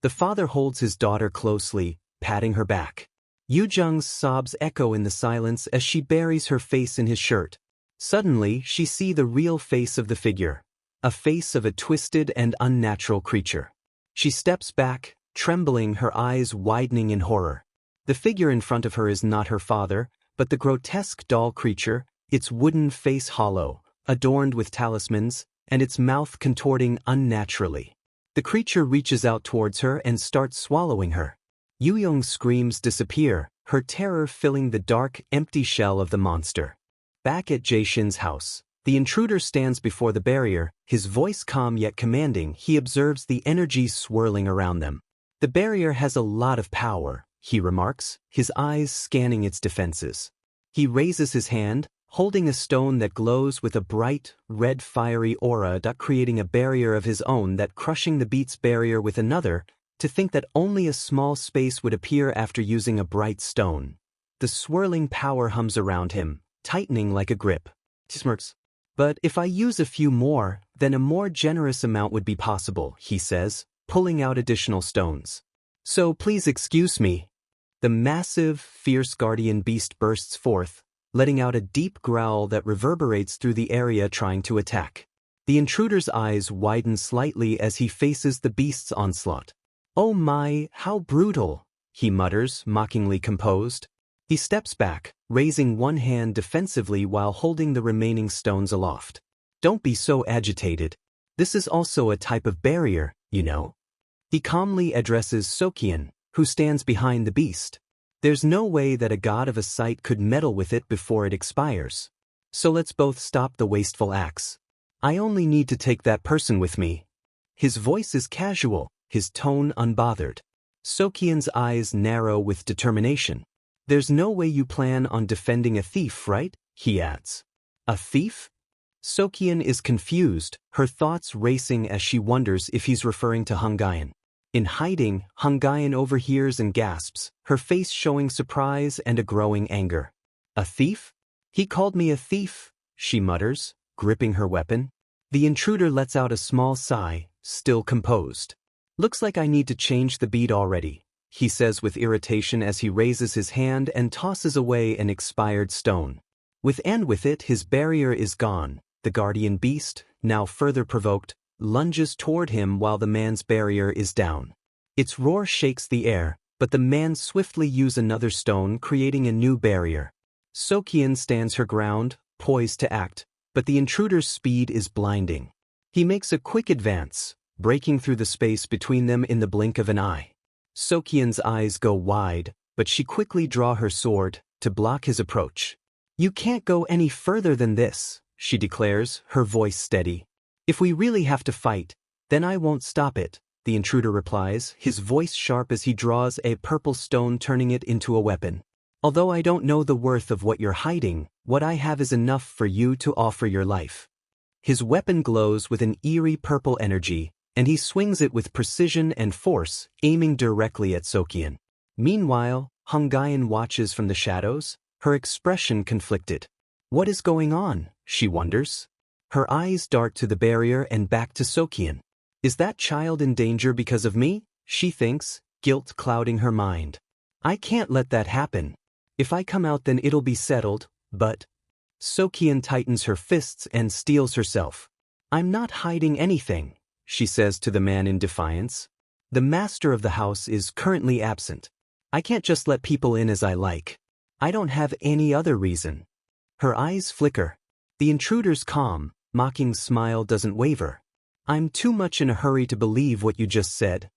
The father holds his daughter closely, patting her back. Yujung's sobs echo in the silence as she buries her face in his shirt. Suddenly, she sees the real face of the figure, a face of a twisted and unnatural creature. She steps back, trembling, her eyes widening in horror. The figure in front of her is not her father, but the grotesque doll creature, its wooden face hollow, adorned with talismans, and its mouth contorting unnaturally. The creature reaches out towards her and starts swallowing her. Yuyong's screams disappear, her terror filling the dark, empty shell of the monster. Back at Jaesin's house, the intruder stands before the barrier, his voice calm yet commanding. He observes the energy swirling around them. The barrier has a lot of power, he remarks, his eyes scanning its defenses. He raises his hand, holding a stone that glows with a bright, red fiery aura, creating a barrier of his own that crushing the beat's barrier with another, to think that only a small space would appear after using a bright stone. The swirling power hums around him, tightening like a grip. He smirks. But if I use a few more, then a more generous amount would be possible, he says, pulling out additional stones. So please excuse me. The massive, fierce guardian beast bursts forth, letting out a deep growl that reverberates through the area trying to attack. The intruder's eyes widen slightly as he faces the beast's onslaught. Oh my, how brutal, he mutters, mockingly composed. He steps back, raising one hand defensively while holding the remaining stones aloft. Don't be so agitated. This is also a type of barrier, you know. He calmly addresses Socheon, who stands behind the beast. There's no way that a god of a site could meddle with it before it expires. So let's both stop the wasteful acts. I only need to take that person with me. His voice is casual, his tone unbothered. Socheon's eyes narrow with determination. There's no way you plan on defending a thief, right? He adds. A thief? Socheon is confused, her thoughts racing as she wonders if he's referring to Hongyan. In hiding, Hongyan overhears and gasps, her face showing surprise and a growing anger. A thief? He called me a thief, she mutters, gripping her weapon. The intruder lets out a small sigh, still composed. Looks like I need to change the bead already, he says with irritation as he raises his hand and tosses away an expired stone. With it his barrier is gone. The guardian beast, now further provoked, lunges toward him while the man's barrier is down. Its roar shakes the air, but the man swiftly uses another stone, creating a new barrier. Socheon stands her ground, poised to act, but the intruder's speed is blinding. He makes a quick advance, breaking through the space between them in the blink of an eye. Socheon's eyes go wide, but she quickly draws her sword to block his approach. You can't go any further than this, she declares, her voice steady. If we really have to fight, then I won't stop it, the intruder replies, his voice sharp as he draws a purple stone, turning it into a weapon. Although I don't know the worth of what you're hiding, what I have is enough for you to offer your life. His weapon glows with an eerie purple energy, and he swings it with precision and force, aiming directly at Socheon. Meanwhile, Hongyan watches from the shadows, her expression conflicted. What is going on, she wonders. Her eyes dart to the barrier and back to Socheon. Is that child in danger because of me? She thinks, guilt clouding her mind. I can't let that happen. If I come out then it'll be settled, but... Socheon tightens her fists and steels herself. I'm not hiding anything, she says to the man in defiance. The master of the house is currently absent. I can't just let people in as I like. I don't have any other reason. Her eyes flicker. The intruder's calm, mocking smile doesn't waver. I'm too much in a hurry to believe what you just said.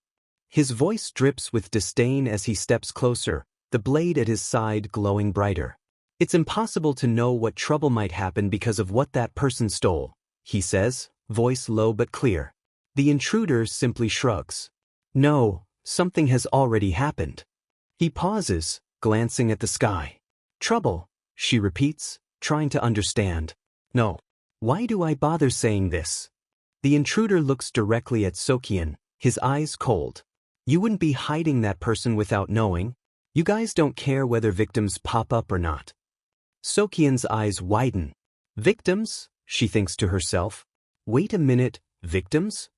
His voice drips with disdain as he steps closer, the blade at his side glowing brighter. It's impossible to know what trouble might happen because of what that person stole, he says, voice low but clear. The intruder simply shrugs. No, something has already happened. He pauses, glancing at the sky. Trouble, she repeats, trying to understand. No. Why do I bother saying this? The intruder looks directly at Socheon, his eyes cold. You wouldn't be hiding that person without knowing. You guys don't care whether victims pop up or not. Socheon's eyes widen. Victims? She thinks to herself. Wait a minute, victims?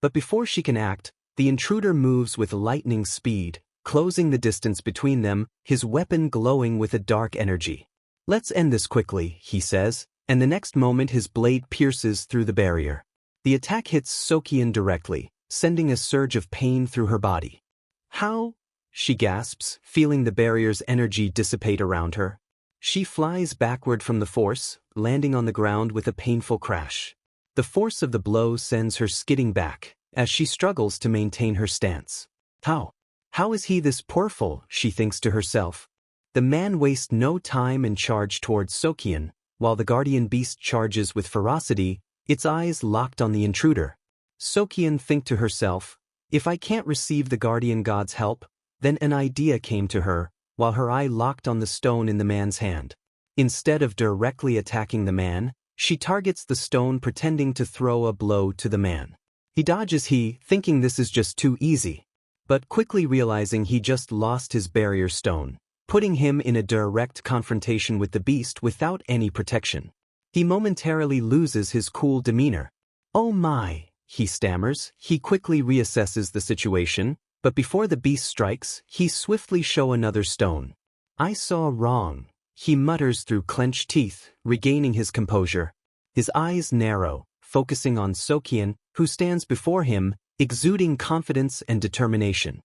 But before she can act, the intruder moves with lightning speed, closing the distance between them, his weapon glowing with a dark energy. Let's end this quickly, he says, and the next moment his blade pierces through the barrier. The attack hits Socheon directly, sending a surge of pain through her body. How? She gasps, feeling the barrier's energy dissipate around her. She flies backward from the force, landing on the ground with a painful crash. The force of the blow sends her skidding back, as she struggles to maintain her stance. How is he this powerful, she thinks to herself. The man wastes no time and charges towards Socheon, while the guardian beast charges with ferocity, its eyes locked on the intruder. Socheon thinks to herself, if I can't receive the guardian god's help, then an idea came to her, while her eye locked on the stone in the man's hand. Instead of directly attacking the man, she targets the stone, pretending to throw a blow to the man. He dodges, thinking this is just too easy, but quickly realizing he just lost his barrier stone, putting him in a direct confrontation with the beast without any protection. He momentarily loses his cool demeanor. Oh my, he stammers. He quickly reassesses the situation, but before the beast strikes, he swiftly shows another stone. I saw wrong, he mutters through clenched teeth, regaining his composure. His eyes narrow, focusing on Socheon, who stands before him, exuding confidence and determination.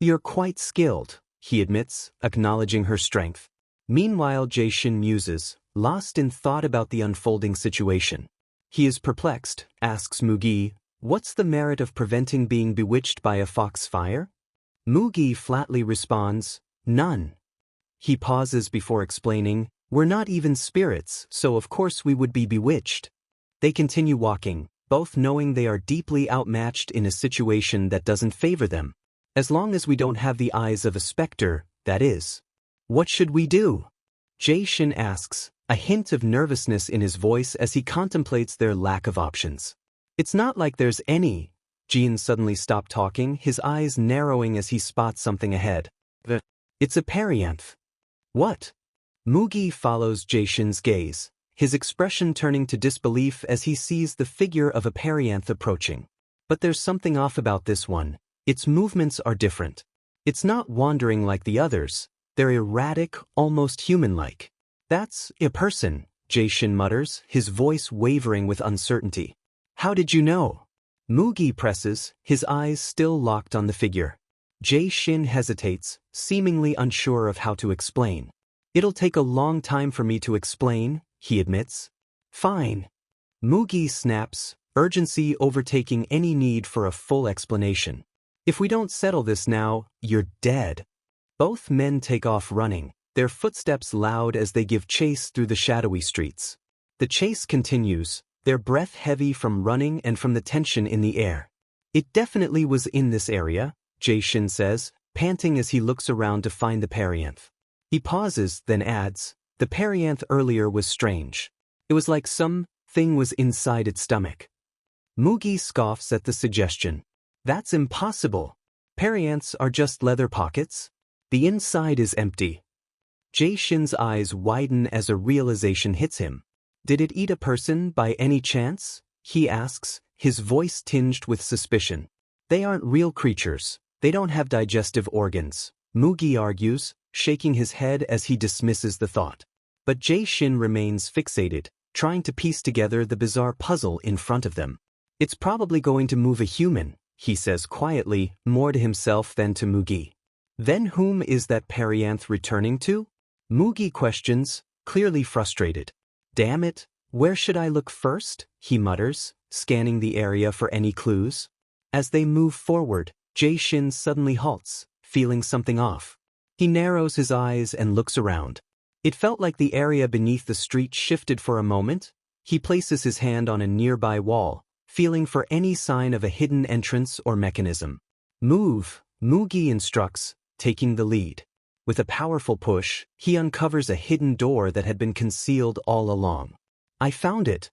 You're quite skilled, he admits, acknowledging her strength. Meanwhile, Jaesin muses, lost in thought about the unfolding situation. He is perplexed, asks Mugi, what's the merit of preventing being bewitched by a foxfire? Mugi flatly responds, none. He pauses before explaining, we're not even spirits, so of course we would be bewitched. They continue walking, both knowing they are deeply outmatched in a situation that doesn't favor them. As long as we don't have the eyes of a spectre, that is. What should we do? Jaesin asks, a hint of nervousness in his voice as he contemplates their lack of options. It's not like there's any. Jean suddenly stopped talking, his eyes narrowing as he spots something ahead. It's a perianth. What? Mugi follows Jaesin's gaze, his expression turning to disbelief as he sees the figure of a perianth approaching. But there's something off about this one. Its movements are different. It's not wandering like the others. They're erratic, almost human-like. That's a person, Jaesin mutters, his voice wavering with uncertainty. How did you know? Mugi presses, his eyes still locked on the figure. Jaesin hesitates, seemingly unsure of how to explain. It'll take a long time for me to explain, he admits. Fine. Mugi snaps, urgency overtaking any need for a full explanation. If we don't settle this now, you're dead. Both men take off running, their footsteps loud as they give chase through the shadowy streets. The chase continues, their breath heavy from running and from the tension in the air. It definitely was in this area, Jaesin says, panting as he looks around to find the perianth. He pauses, then adds, the perianth earlier was strange. It was like some thing was inside its stomach. Mugi scoffs at the suggestion. That's impossible. Perianths are just leather pockets. The inside is empty. Jaesin's eyes widen as a realization hits him. Did it eat a person by any chance? He asks, his voice tinged with suspicion. They aren't real creatures. They don't have digestive organs, Mugi argues, shaking his head as he dismisses the thought. But Jaesin remains fixated, trying to piece together the bizarre puzzle in front of them. It's probably going to move a human, he says quietly, more to himself than to Mugi. Then whom is that perianth returning to? Mugi questions, clearly frustrated. Damn it, where should I look first? He mutters, scanning the area for any clues. As they move forward, Jaesin suddenly halts, feeling something off. He narrows his eyes and looks around. It felt like the area beneath the street shifted for a moment. He places his hand on a nearby wall, feeling for any sign of a hidden entrance or mechanism. Move, Mugi instructs, taking the lead. With a powerful push, he uncovers a hidden door that had been concealed all along. I found it!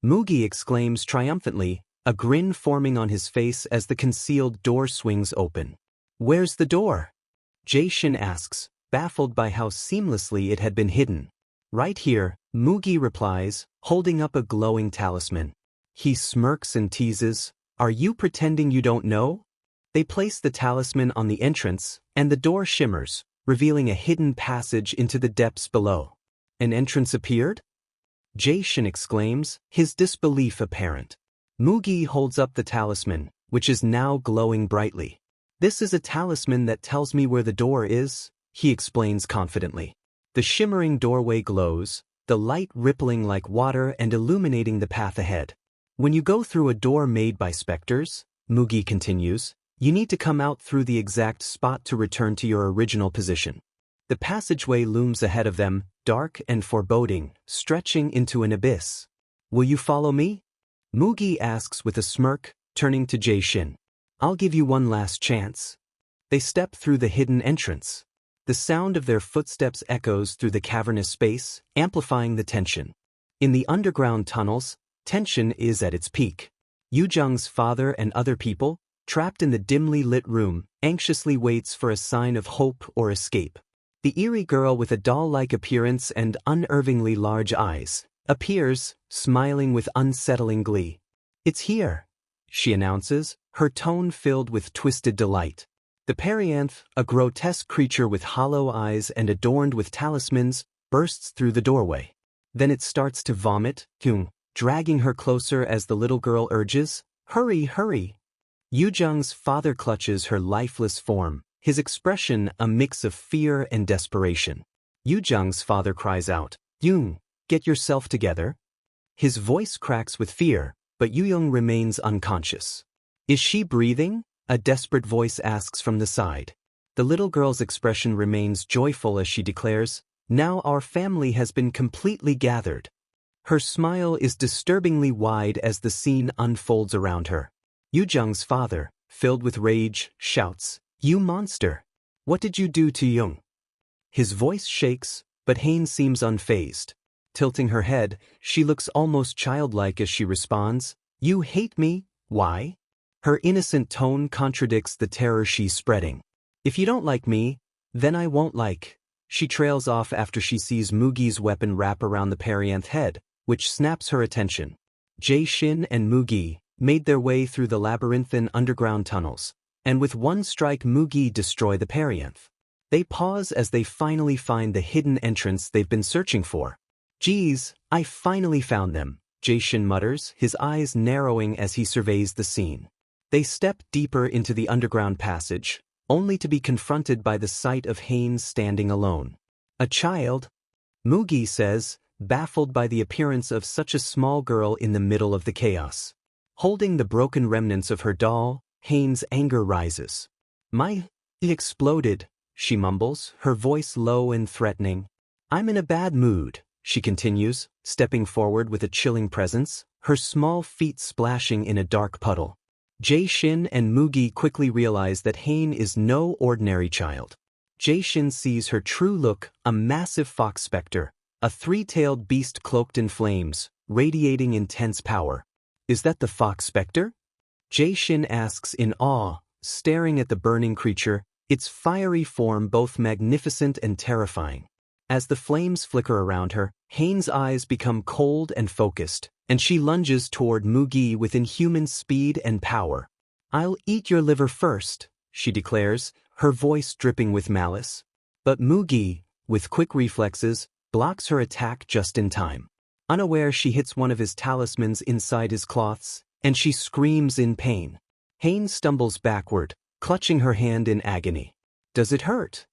Mugi exclaims triumphantly, a grin forming on his face as the concealed door swings open. Where's the door? Jaesin asks, baffled by how seamlessly it had been hidden. Right here, Mugi replies, holding up a glowing talisman. He smirks and teases, are you pretending you don't know? They place the talisman on the entrance, and the door shimmers, revealing a hidden passage into the depths below. An entrance appeared? Jaesin exclaims, his disbelief apparent. Mugi holds up the talisman, which is now glowing brightly. This is a talisman that tells me where the door is, he explains confidently. The shimmering doorway glows, the light rippling like water and illuminating the path ahead. When you go through a door made by spectres, Mugi continues, you need to come out through the exact spot to return to your original position. The passageway looms ahead of them, dark and foreboding, stretching into an abyss. Will you follow me? Mugi asks with a smirk, turning to Jaesin. I'll give you one last chance. They step through the hidden entrance. The sound of their footsteps echoes through the cavernous space, amplifying the tension. In the underground tunnels, tension is at its peak. Yujung's father and other people, trapped in the dimly lit room, anxiously waits for a sign of hope or escape. The eerie girl with a doll-like appearance and unnervingly large eyes appears, smiling with unsettling glee. It's here, she announces, her tone filled with twisted delight. The perianth, a grotesque creature with hollow eyes and adorned with talismans, bursts through the doorway. Then it starts to vomit, dragging her closer as the little girl urges, hurry, hurry. Yujung's father clutches her lifeless form, his expression a mix of fear and desperation. Yujung's father cries out, "Young, get yourself together." His voice cracks with fear, but Yuyong remains unconscious. "Is she breathing?" a desperate voice asks from the side. The little girl's expression remains joyful as she declares, "Now our family has been completely gathered." Her smile is disturbingly wide as the scene unfolds around her. Yujung's father, filled with rage, shouts, "You monster! What did you do to Young?" His voice shakes, but Hain seems unfazed. Tilting her head, she looks almost childlike as she responds, "You hate me? Why?" Her innocent tone contradicts the terror she's spreading. "If you don't like me, then I won't like." She trails off after she sees Mugi's weapon wrap around the Perianth head, which snaps her attention. Jae-shin and Mugi made their way through the labyrinthine underground tunnels, and with one strike Mugi destroy the Perianth. They pause as they finally find the hidden entrance they've been searching for. "Geez, I finally found them," Jae-shin mutters, his eyes narrowing as he surveys the scene. They step deeper into the underground passage, only to be confronted by the sight of Hain standing alone. "A child?" Mugi says, baffled by the appearance of such a small girl in the middle of the chaos. Holding the broken remnants of her doll, Hain's anger rises. "My exploded," she mumbles, her voice low and threatening. "I'm in a bad mood," she continues, stepping forward with a chilling presence, her small feet splashing in a dark puddle. Jae-shin and Mugi quickly realize that Hain is no ordinary child. Jae-shin sees her true look, a massive fox spectre, a three-tailed beast cloaked in flames, radiating intense power. "Is that the fox spectre?" Jae-shin asks in awe, staring at the burning creature, its fiery form both magnificent and terrifying. As the flames flicker around her, Hain's eyes become cold and focused, and she lunges toward Mugi with inhuman speed and power. "I'll eat your liver first," she declares, her voice dripping with malice. But Mugi, with quick reflexes, blocks her attack just in time. Unaware, she hits one of his talismans inside his cloths, and she screams in pain. Hain stumbles backward, clutching her hand in agony. "Does it hurt?"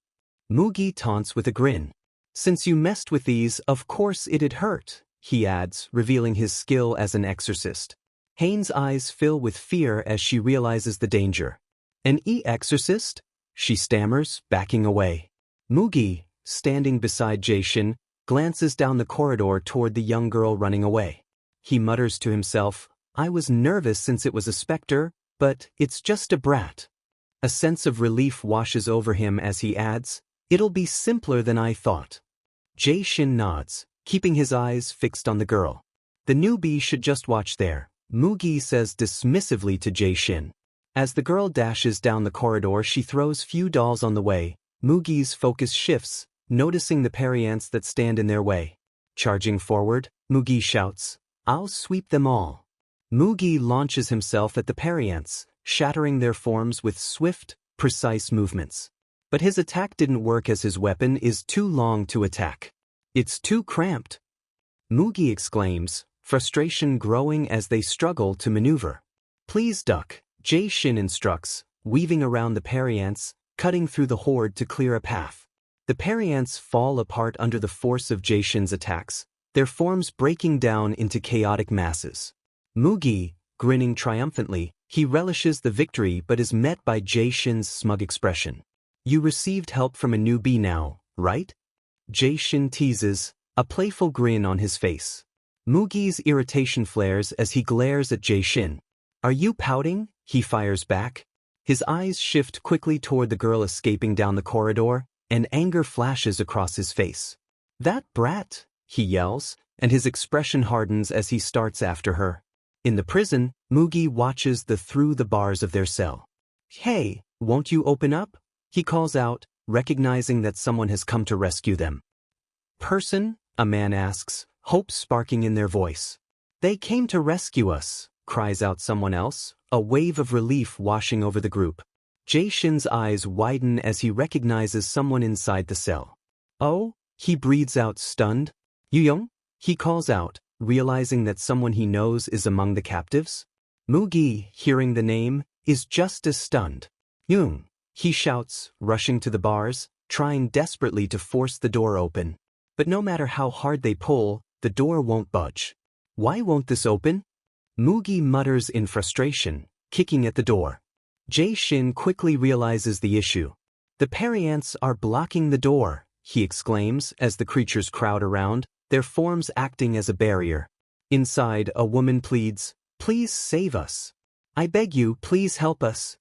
Mugi taunts with a grin. "Since you messed with these, of course it'd hurt," he adds, revealing his skill as an exorcist. Hain's eyes fill with fear as she realizes the danger. "An exorcist?" she stammers, backing away. Mugi, standing beside Jae-shin, glances down the corridor toward the young girl running away. He mutters to himself, "I was nervous since it was a spectre, but it's just a brat." A sense of relief washes over him as he adds, "It'll be simpler than I thought." Jae-shin nods, keeping his eyes fixed on the girl. "The newbie should just watch there," Mugi says dismissively to Jae-shin. As the girl dashes down the corridor, she throws few dolls on the way. Mugi's focus shifts, noticing the Perianths that stand in their way. Charging forward, Mugi shouts, "I'll sweep them all." Mugi launches himself at the Perianths, shattering their forms with swift, precise movements. But his attack didn't work as his weapon is too long to attack. "It's too cramped," Mugi exclaims, frustration growing as they struggle to maneuver. "Please duck," Jae-shin instructs, weaving around the Perianths, cutting through the horde to clear a path. The Perianths fall apart under the force of Jae-shin's attacks, their forms breaking down into chaotic masses. Mugi, grinning triumphantly, he relishes the victory but is met by Jae-shin's smug expression. "You received help from a newbie now, right?" Jae-shin teases, a playful grin on his face. Mugi's irritation flares as he glares at Jae-shin. "Are you pouting?" he fires back. His eyes shift quickly toward the girl escaping down the corridor, and anger flashes across his face. "That brat!" he yells, and his expression hardens as he starts after her. In the prison, Mugi watches through the bars of their cell. "Hey, won't you open up?" he calls out, recognizing that someone has come to rescue them. "Person?" a man asks, hope sparking in their voice. "They came to rescue us," cries out someone else, a wave of relief washing over the group. Jae-shin's eyes widen as he recognizes someone inside the cell. "Oh?" he breathes out stunned. "Yuyong?" he calls out, realizing that someone he knows is among the captives. Mugi, hearing the name, is just as stunned. "Yuyong." He shouts, rushing to the bars, trying desperately to force the door open. But no matter how hard they pull, the door won't budge. Why won't this open? Mugi mutters in frustration, kicking at the door. Jae-shin quickly realizes the issue. The periants are blocking the door, he exclaims as the creatures crowd around, their forms acting as a barrier. Inside, a woman pleads, "Please save us. I beg you, please help us."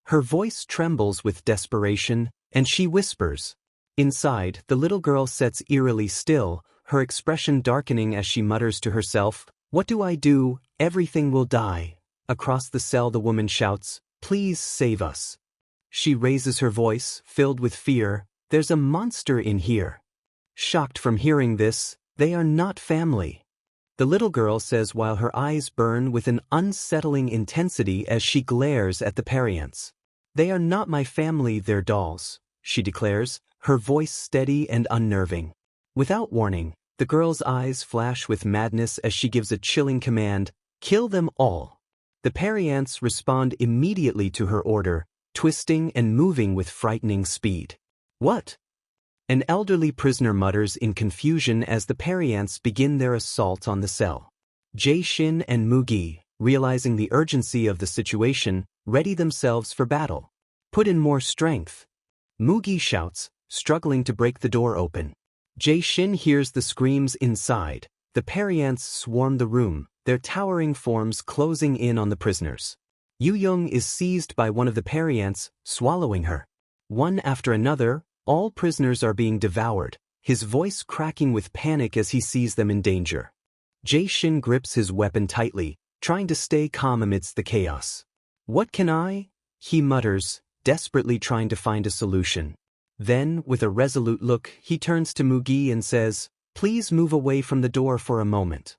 Her voice trembles with desperation, and she whispers. Inside, the little girl sits eerily still, her expression darkening as she mutters to herself, "What do I do? Everything will die." Across the cell the woman shouts, "Please save us." She raises her voice, filled with fear, "There's a monster in here." Shocked from hearing this, they are not family. The little girl says while her eyes burn with an unsettling intensity as she glares at the periants. "They are not my family, they're dolls," she declares, her voice steady and unnerving. Without warning, the girl's eyes flash with madness as she gives a chilling command, "Kill them all." The periants respond immediately to her order, twisting and moving with frightening speed. "What?" An elderly prisoner mutters in confusion as the periants begin their assault on the cell. Jae-shin and Mugi, realizing the urgency of the situation, ready themselves for battle. "Put in more strength," Mugi shouts, struggling to break the door open. Jae-shin hears the screams inside. The periants swarm the room, their towering forms closing in on the prisoners. Yuyong is seized by one of the periants, swallowing her. One after another, all prisoners are being devoured, his voice cracking with panic as he sees them in danger. Jae-shin grips his weapon tightly, trying to stay calm amidst the chaos. "What can I?" he mutters, desperately trying to find a solution. Then, with a resolute look, he turns to Mugi and says, "Please move away from the door for a moment."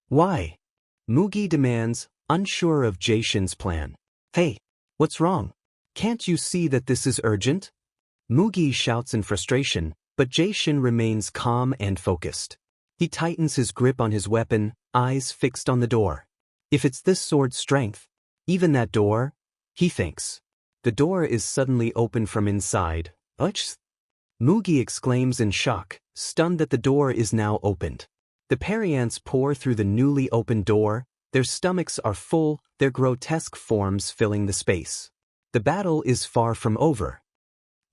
"Why?" Mugi demands, unsure of Jae-shin's plan. "Hey, what's wrong? Can't you see that this is urgent?" Mugi shouts in frustration, but Jae-shin remains calm and focused. He tightens his grip on his weapon, eyes fixed on the door. If it's this sword's strength, even that door, he thinks. The door is suddenly open from inside. "Uch!" Mugi exclaims in shock, stunned that the door is now opened. The periants pour through the newly opened door, their stomachs are full, their grotesque forms filling the space. The battle is far from over.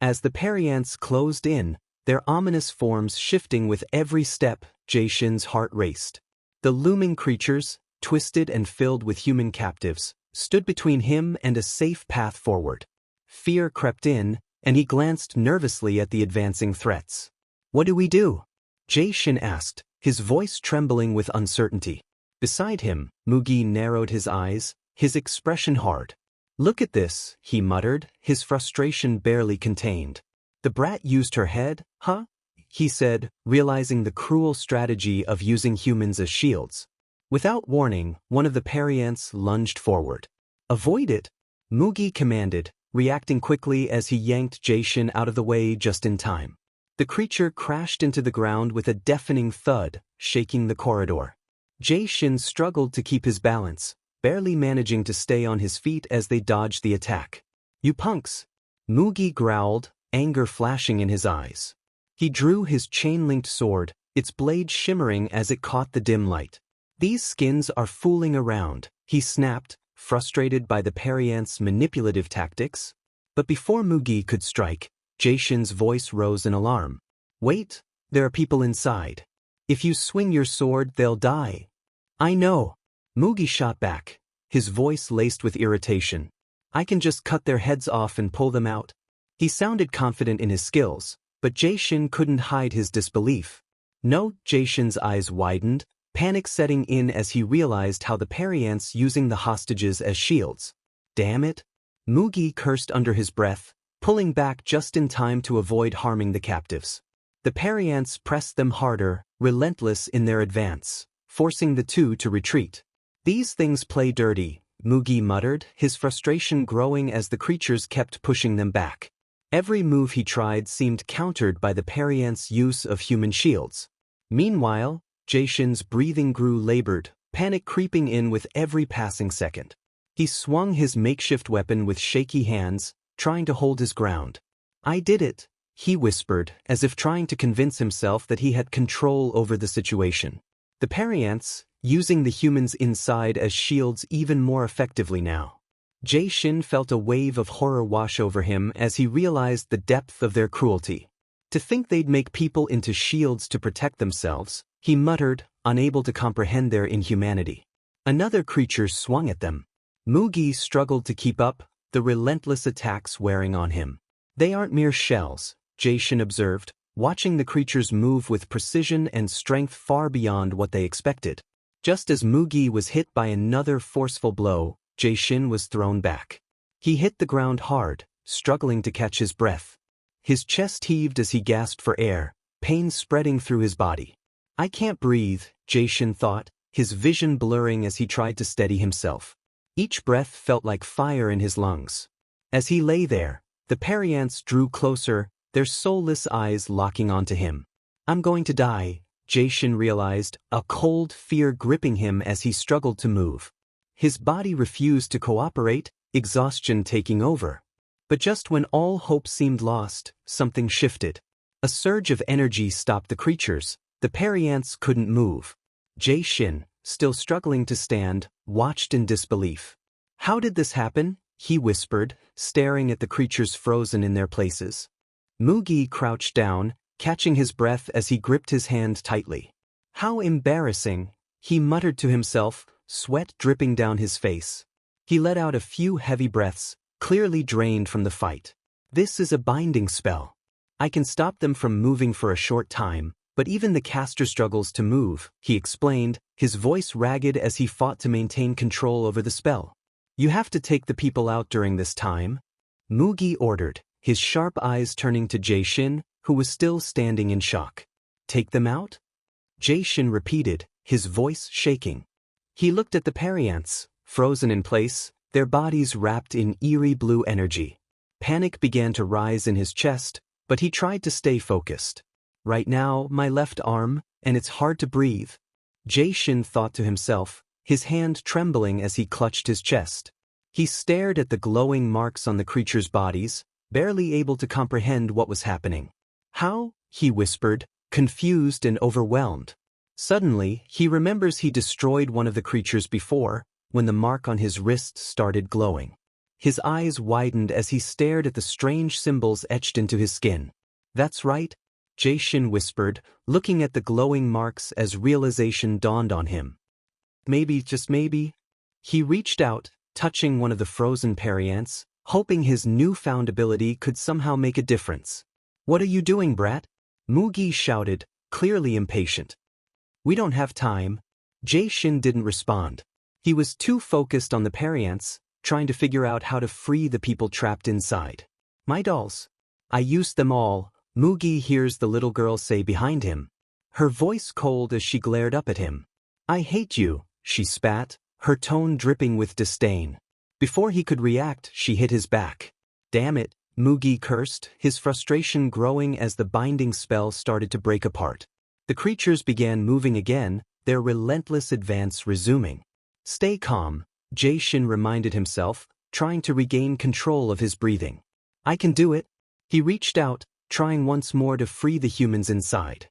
As the periants closed in, their ominous forms shifting with every step, Jae-shin's heart raced. The looming creatures, twisted and filled with human captives, stood between him and a safe path forward. Fear crept in, and he glanced nervously at the advancing threats. "What do we do?" Jae-shin asked, his voice trembling with uncertainty. Beside him, Mugi narrowed his eyes, his expression hard. "Look at this," he muttered, his frustration barely contained. "The brat used her head, huh?" he said, realizing the cruel strategy of using humans as shields. Without warning, one of the periants lunged forward. "Avoid it," Mugi commanded, reacting quickly as he yanked Jae-shin out of the way just in time. The creature crashed into the ground with a deafening thud, shaking the corridor. Jae-shin struggled to keep his balance, barely managing to stay on his feet as they dodged the attack. "You punks!" Mugi growled, anger flashing in his eyes. He drew his chain-linked sword, its blade shimmering as it caught the dim light. "These skins are fooling around," he snapped, frustrated by the periants' manipulative tactics. But before Mugi could strike, Jae-shin's voice rose in alarm. "Wait, there are people inside. If you swing your sword, they'll die." "I know," Mugi shot back, his voice laced with irritation. "I can just cut their heads off and pull them out." He sounded confident in his skills, but Jae-shin couldn't hide his disbelief. No, Jae-shin's eyes widened, panic setting in as he realized how the periants using the hostages as shields. "Damn it!" Mugi cursed under his breath, pulling back just in time to avoid harming the captives. The periants pressed them harder, relentless in their advance, forcing the two to retreat. "These things play dirty," Mugi muttered, his frustration growing as the creatures kept pushing them back. Every move he tried seemed countered by the periants' use of human shields. Meanwhile, Jae-shin's breathing grew labored, panic creeping in with every passing second. He swung his makeshift weapon with shaky hands, trying to hold his ground. "I did it," he whispered, as if trying to convince himself that he had control over the situation. The Pariants, using the humans inside as shields even more effectively now. Jae-shin felt a wave of horror wash over him as he realized the depth of their cruelty. To think they'd make people into shields to protect themselves, he muttered, unable to comprehend their inhumanity. Another creature swung at them. Mugi struggled to keep up, the relentless attacks wearing on him. "They aren't mere shells," Jae-shin observed, watching the creatures move with precision and strength far beyond what they expected. Just as Mugi was hit by another forceful blow, Jae-shin was thrown back. He hit the ground hard, struggling to catch his breath. His chest heaved as he gasped for air, pain spreading through his body. "I can't breathe," Jae-shin thought, his vision blurring as he tried to steady himself. Each breath felt like fire in his lungs. As he lay there, the Pariants drew closer, their soulless eyes locking onto him. "I'm going to die," Jae-shin realized, a cold fear gripping him as he struggled to move. His body refused to cooperate, exhaustion taking over. But just when all hope seemed lost, something shifted. A surge of energy stopped the creatures. The Pariants couldn't move. Jae-shin, still struggling to stand, watched in disbelief. "How did this happen?" he whispered, staring at the creatures frozen in their places. Mugi crouched down, catching his breath as he gripped his hand tightly. "How embarrassing," he muttered to himself, sweat dripping down his face. He let out a few heavy breaths, clearly drained from the fight. "This is a binding spell. I can stop them from moving for a short time, but even the caster struggles to move," he explained, his voice ragged as he fought to maintain control over the spell. "You have to take the people out during this time," Mugi ordered, his sharp eyes turning to Jae-shin, who was still standing in shock. "Take them out?" Jae-shin repeated, his voice shaking. He looked at the Pariants, frozen in place, their bodies wrapped in eerie blue energy. Panic began to rise in his chest, but he tried to stay focused. "Right now, my left arm, and it's hard to breathe," Jae-shin thought to himself, his hand trembling as he clutched his chest. He stared at the glowing marks on the creatures' bodies, barely able to comprehend what was happening. "How?" he whispered, confused and overwhelmed. Suddenly, he remembers he destroyed one of the creatures before, when the mark on his wrist started glowing. His eyes widened as he stared at the strange symbols etched into his skin. "That's right," Jae-shin whispered, looking at the glowing marks as realization dawned on him. "Maybe, just maybe." He reached out, touching one of the frozen Pariants, hoping his newfound ability could somehow make a difference. "What are you doing, brat?" Mugi shouted, clearly impatient. "We don't have time." Jae-shin didn't respond. He was too focused on the Pariants, trying to figure out how to free the people trapped inside. "My dolls. I used them all," Mugi hears the little girl say behind him. Her voice cold as she glared up at him. "I hate you," she spat, her tone dripping with disdain. Before he could react, she hit his back. "Damn it," Mugi cursed, his frustration growing as the binding spell started to break apart. The creatures began moving again, their relentless advance resuming. "Stay calm," Jae-shin reminded himself, trying to regain control of his breathing. "I can do it." He reached out, trying once more to free the humans inside.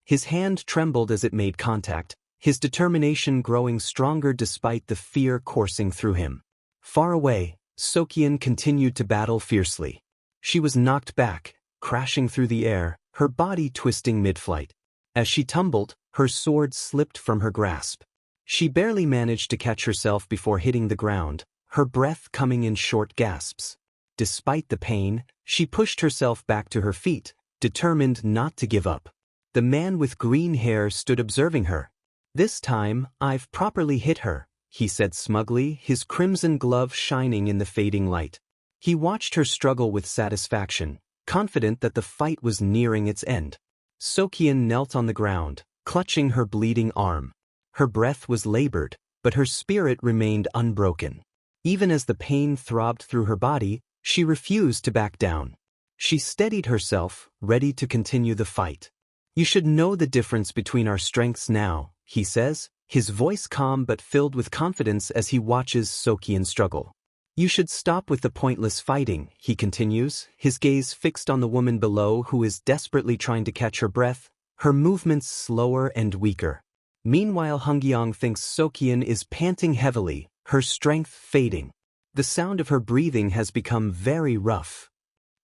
His hand trembled as it made contact, his determination growing stronger despite the fear coursing through him. Far away, Socheon continued to battle fiercely. She was knocked back, crashing through the air, her body twisting mid-flight. As she tumbled, her sword slipped from her grasp. She barely managed to catch herself before hitting the ground, her breath coming in short gasps. Despite the pain, she pushed herself back to her feet, determined not to give up. The man with green hair stood observing her. "This time, I've properly hit her," he said smugly, his crimson glove shining in the fading light. He watched her struggle with satisfaction, confident that the fight was nearing its end. Socheon knelt on the ground, clutching her bleeding arm. Her breath was labored, but her spirit remained unbroken. Even as the pain throbbed through her body, she refused to back down. She steadied herself, ready to continue the fight. "You should know the difference between our strengths now," he says, his voice calm but filled with confidence as he watches Socheon struggle. You should stop with the pointless fighting, he continues, his gaze fixed on the woman below who is desperately trying to catch her breath, her movements slower and weaker. Meanwhile, Hungyang thinks Socheon is panting heavily, her strength fading. The sound of her breathing has become very rough.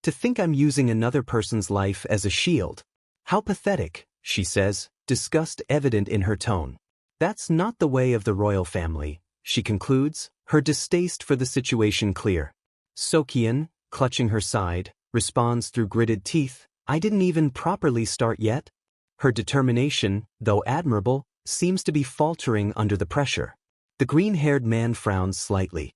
To think I'm using another person's life as a shield. How pathetic, she says, disgust evident in her tone. That's not the way of the royal family, she concludes, her distaste for the situation clear. Socheon, clutching her side, responds through gritted teeth, I didn't even properly start yet. Her determination, though admirable, seems to be faltering under the pressure. The green-haired man frowns slightly.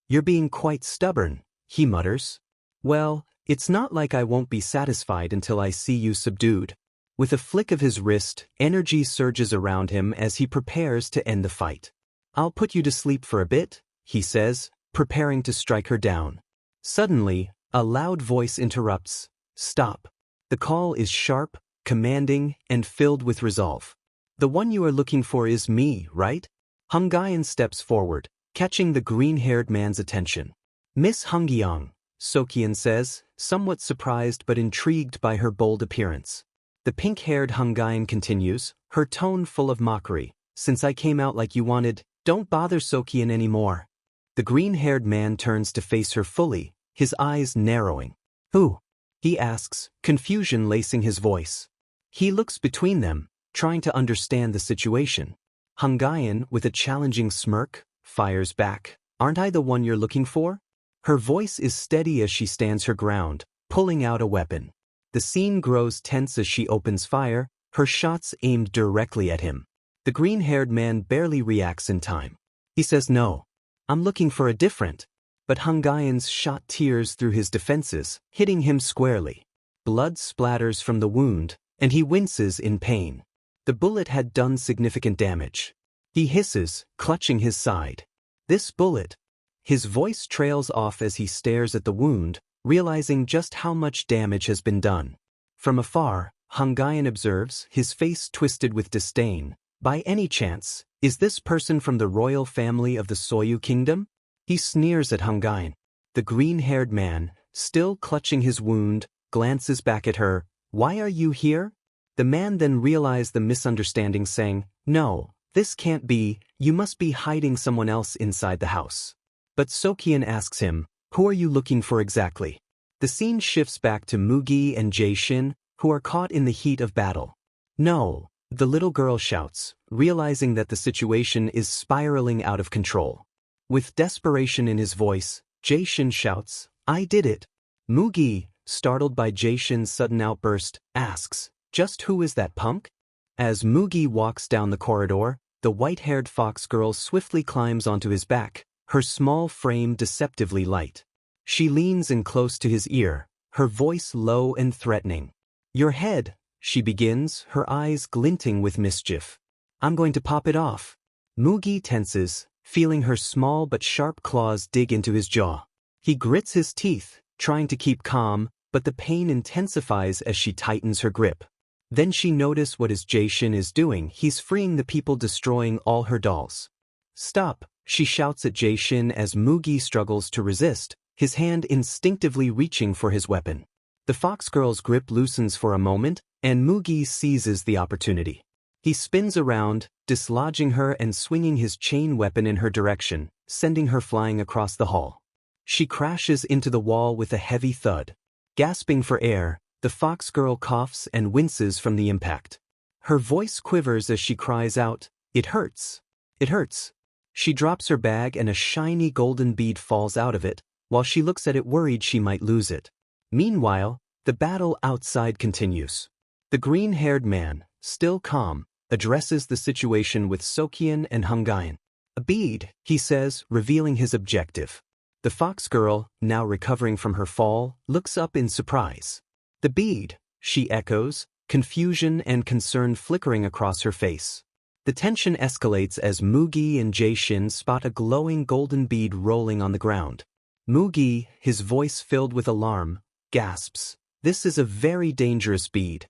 You're being quite stubborn, he mutters. Well, it's not like I won't be satisfied until I see you subdued. With a flick of his wrist, energy surges around him as he prepares to end the fight. I'll put you to sleep for a bit, he says, preparing to strike her down. Suddenly, a loud voice interrupts. Stop. The call is sharp, commanding, and filled with resolve. The one you are looking for is me, right? Hungyang steps forward, catching the green-haired man's attention. Miss Hungyang, Socheon says, somewhat surprised but intrigued by her bold appearance. The pink-haired Hungyang continues, her tone full of mockery. Since I came out like you wanted, don't bother Socheon anymore. The green-haired man turns to face her fully, his eyes narrowing. Who? He asks, confusion lacing his voice. He looks between them, trying to understand the situation. Hungyang, with a challenging smirk, fires back. Aren't I the one you're looking for? Her voice is steady as she stands her ground, pulling out a weapon. The scene grows tense as she opens fire, her shots aimed directly at him. The green-haired man barely reacts in time. He says no. I'm looking for a different. But Hungyang's shot tears through his defenses, hitting him squarely. Blood splatters from the wound, and he winces in pain. The bullet had done significant damage. He hisses, clutching his side. This bullet. His voice trails off as he stares at the wound, realizing just how much damage has been done. From afar, Hungyang observes, his face twisted with disdain. By any chance, is this person from the royal family of the Soho kingdom? He sneers at Hungyang. The green-haired man, still clutching his wound, glances back at her. Why are you here? The man then realized the misunderstanding, saying, No, this can't be, you must be hiding someone else inside the house. But Socheon asks him, who are you looking for exactly? The scene shifts back to Mugi and Jaesin, who are caught in the heat of battle. No, the little girl shouts, realizing that the situation is spiraling out of control. With desperation in his voice, Jaesin shouts, I did it. Mugi, startled by Jaesin's sudden outburst, asks, just who is that punk? As Mugi walks down the corridor, the white-haired fox girl swiftly climbs onto his back, her small frame deceptively light. She leans in close to his ear, her voice low and threatening. Your head, she begins, her eyes glinting with mischief. I'm going to pop it off. Mugi tenses, feeling her small but sharp claws dig into his jaw. He grits his teeth, trying to keep calm, but the pain intensifies as she tightens her grip. Then she notices what Jaesin is doing. He's freeing the people, destroying all her dolls. Stop, she shouts at Jaesin as Mugi struggles to resist, his hand instinctively reaching for his weapon. The fox girl's grip loosens for a moment, and Mugi seizes the opportunity. He spins around, dislodging her and swinging his chain weapon in her direction, sending her flying across the hall. She crashes into the wall with a heavy thud. Gasping for air, the fox girl coughs and winces from the impact. Her voice quivers as she cries out, It hurts. It hurts. She drops her bag and a shiny golden bead falls out of it, while she looks at it worried she might lose it. Meanwhile, the battle outside continues. The green-haired man, still calm, addresses the situation with Socheon and Hungyang. A bead, he says, revealing his objective. The fox girl, now recovering from her fall, looks up in surprise. The bead, she echoes, confusion and concern flickering across her face. The tension escalates as Mugi and Jaesin spot a glowing golden bead rolling on the ground. Mugi, his voice filled with alarm, gasps, This is a very dangerous bead.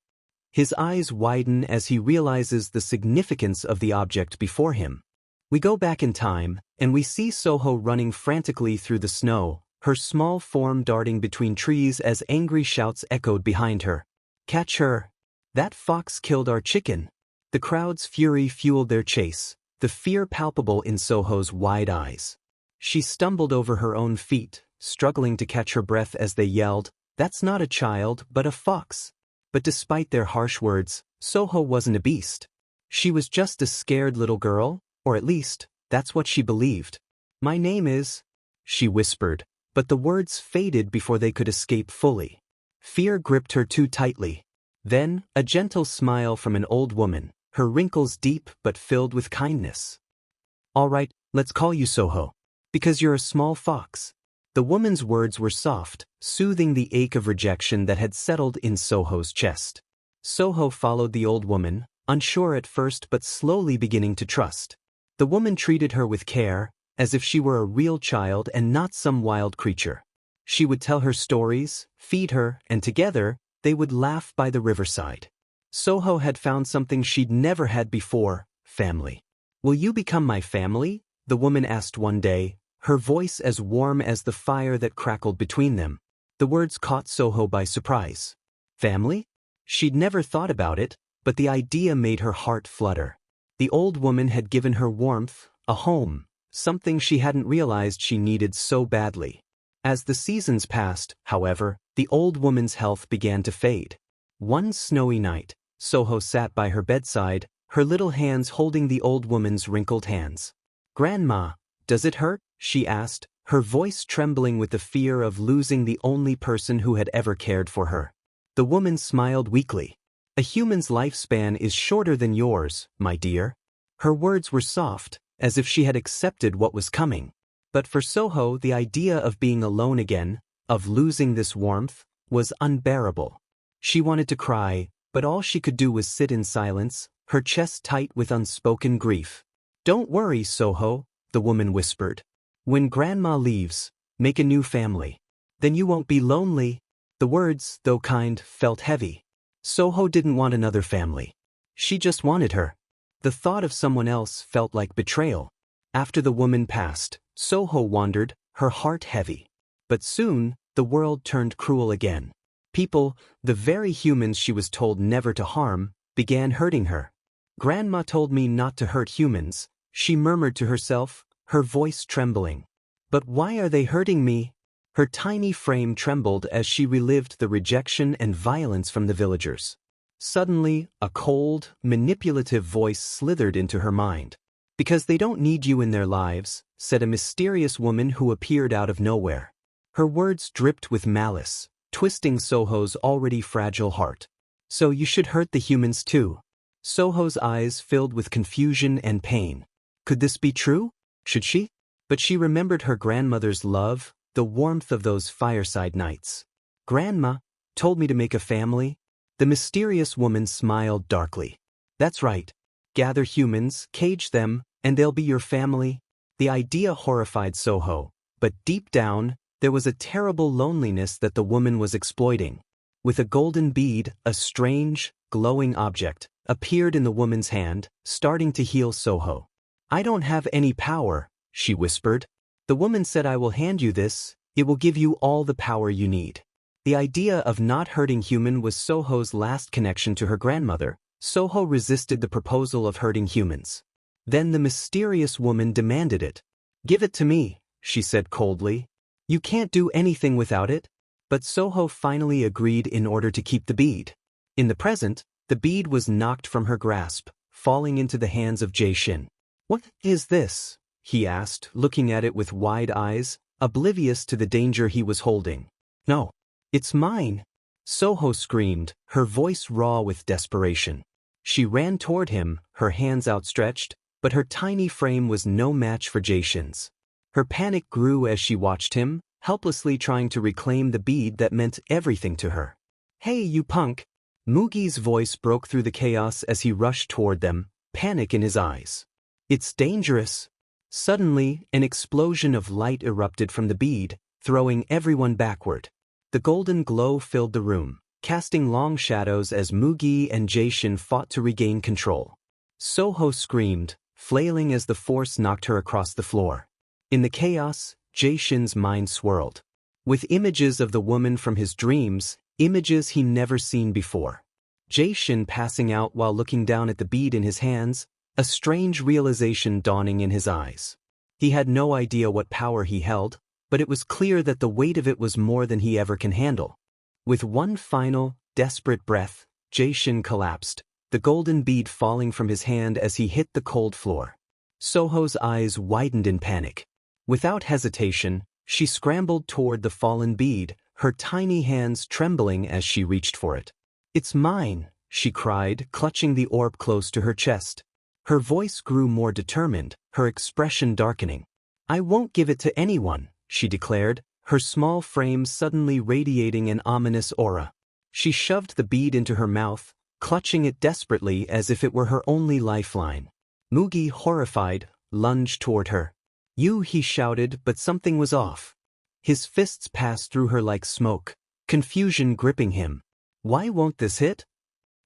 His eyes widen as he realizes the significance of the object before him. We go back in time, and we see Soho running frantically through the snow, her small form darting between trees as angry shouts echoed behind her. "Catch her! That fox killed our chicken!" The crowd's fury fueled their chase, the fear palpable in Soho's wide eyes. She stumbled over her own feet, struggling to catch her breath as they yelled, "That's not a child, but a fox." But despite their harsh words, Soho wasn't a beast. She was just a scared little girl, or at least, that's what she believed. "My name is," she whispered, but the words faded before they could escape fully. Fear gripped her too tightly. Then, a gentle smile from an old woman, her wrinkles deep but filled with kindness. "All right, let's call you Soho. Because you're a small fox." The woman's words were soft, soothing the ache of rejection that had settled in Soho's chest. Soho followed the old woman, unsure at first but slowly beginning to trust. The woman treated her with care, as if she were a real child and not some wild creature. She would tell her stories, feed her, and together, they would laugh by the riverside. Soho had found something she'd never had before: family. "Will you become my family?" the woman asked one day, her voice as warm as the fire that crackled between them. The words caught Soho by surprise. Family? She'd never thought about it, but the idea made her heart flutter. The old woman had given her warmth, a home, something she hadn't realized she needed so badly. As the seasons passed, however, the old woman's health began to fade. One snowy night, Soho sat by her bedside, her little hands holding the old woman's wrinkled hands. "Grandma, does it hurt?" she asked, her voice trembling with the fear of losing the only person who had ever cared for her. The woman smiled weakly. "A human's lifespan is shorter than yours, my dear." Her words were soft, as if she had accepted what was coming. But for Soho, the idea of being alone again, of losing this warmth, was unbearable. She wanted to cry, but all she could do was sit in silence, her chest tight with unspoken grief. "Don't worry, Soho," the woman whispered. "When Grandma leaves, make a new family. Then you won't be lonely." The words, though kind, felt heavy. Soho didn't want another family. She just wanted her. The thought of someone else felt like betrayal. After the woman passed, Soho wandered, her heart heavy. But soon, the world turned cruel again. People, the very humans she was told never to harm, began hurting her. "Grandma told me not to hurt humans," she murmured to herself, her voice trembling. "But why are they hurting me?" Her tiny frame trembled as she relived the rejection and violence from the villagers. Suddenly, a cold, manipulative voice slithered into her mind. "Because they don't need you in their lives," said a mysterious woman who appeared out of nowhere. Her words dripped with malice, twisting Soho's already fragile heart. "So you should hurt the humans too." Soho's eyes filled with confusion and pain. Could this be true? Should she? But she remembered her grandmother's love, the warmth of those fireside nights. "Grandma told me to make a family." The mysterious woman smiled darkly. "That's right. Gather humans, cage them, and they'll be your family." The idea horrified Soho, but deep down, there was a terrible loneliness that the woman was exploiting. With a golden bead, a strange, glowing object, appeared in the woman's hand, starting to heal Soho. "I don't have any power," she whispered. "The woman said I will hand you this, it will give you all the power you need." The idea of not hurting human was Soho's last connection to her grandmother. Soho resisted the proposal of hurting humans. Then the mysterious woman demanded it. "Give it to me," she said coldly. "You can't do anything without it." But Soho finally agreed in order to keep the bead. In the present, the bead was knocked from her grasp, falling into the hands of Jaesin. "What is this?" he asked, looking at it with wide eyes, oblivious to the danger he was holding. "No, it's mine," Soho screamed, her voice raw with desperation. She ran toward him, her hands outstretched, but her tiny frame was no match for Jaesin's. Her panic grew as she watched him, helplessly trying to reclaim the bead that meant everything to her. "Hey, you punk!" Mugi's voice broke through the chaos as he rushed toward them, panic in his eyes. "It's dangerous." Suddenly, an explosion of light erupted from the bead, throwing everyone backward. The golden glow filled the room, casting long shadows as Mugi and Jaesin fought to regain control. Soho screamed, flailing as the force knocked her across the floor. In the chaos, Jae-shin's mind swirled. With images of the woman from his dreams, images he never seen before. Jae-shin passing out while looking down at the bead in his hands, a strange realization dawning in his eyes. He had no idea what power he held, but it was clear that the weight of it was more than he ever can handle. With one final, desperate breath, Jae-shin collapsed, the golden bead falling from his hand as he hit the cold floor. Soho's eyes widened in panic. Without hesitation, she scrambled toward the fallen bead, her tiny hands trembling as she reached for it. "It's mine," she cried, clutching the orb close to her chest. Her voice grew more determined, her expression darkening. "I won't give it to anyone," she declared, her small frame suddenly radiating an ominous aura. She shoved the bead into her mouth, clutching it desperately as if it were her only lifeline. Mugi, horrified, lunged toward her. "You," he shouted, but something was off. His fists passed through her like smoke, confusion gripping him. Why won't this hit?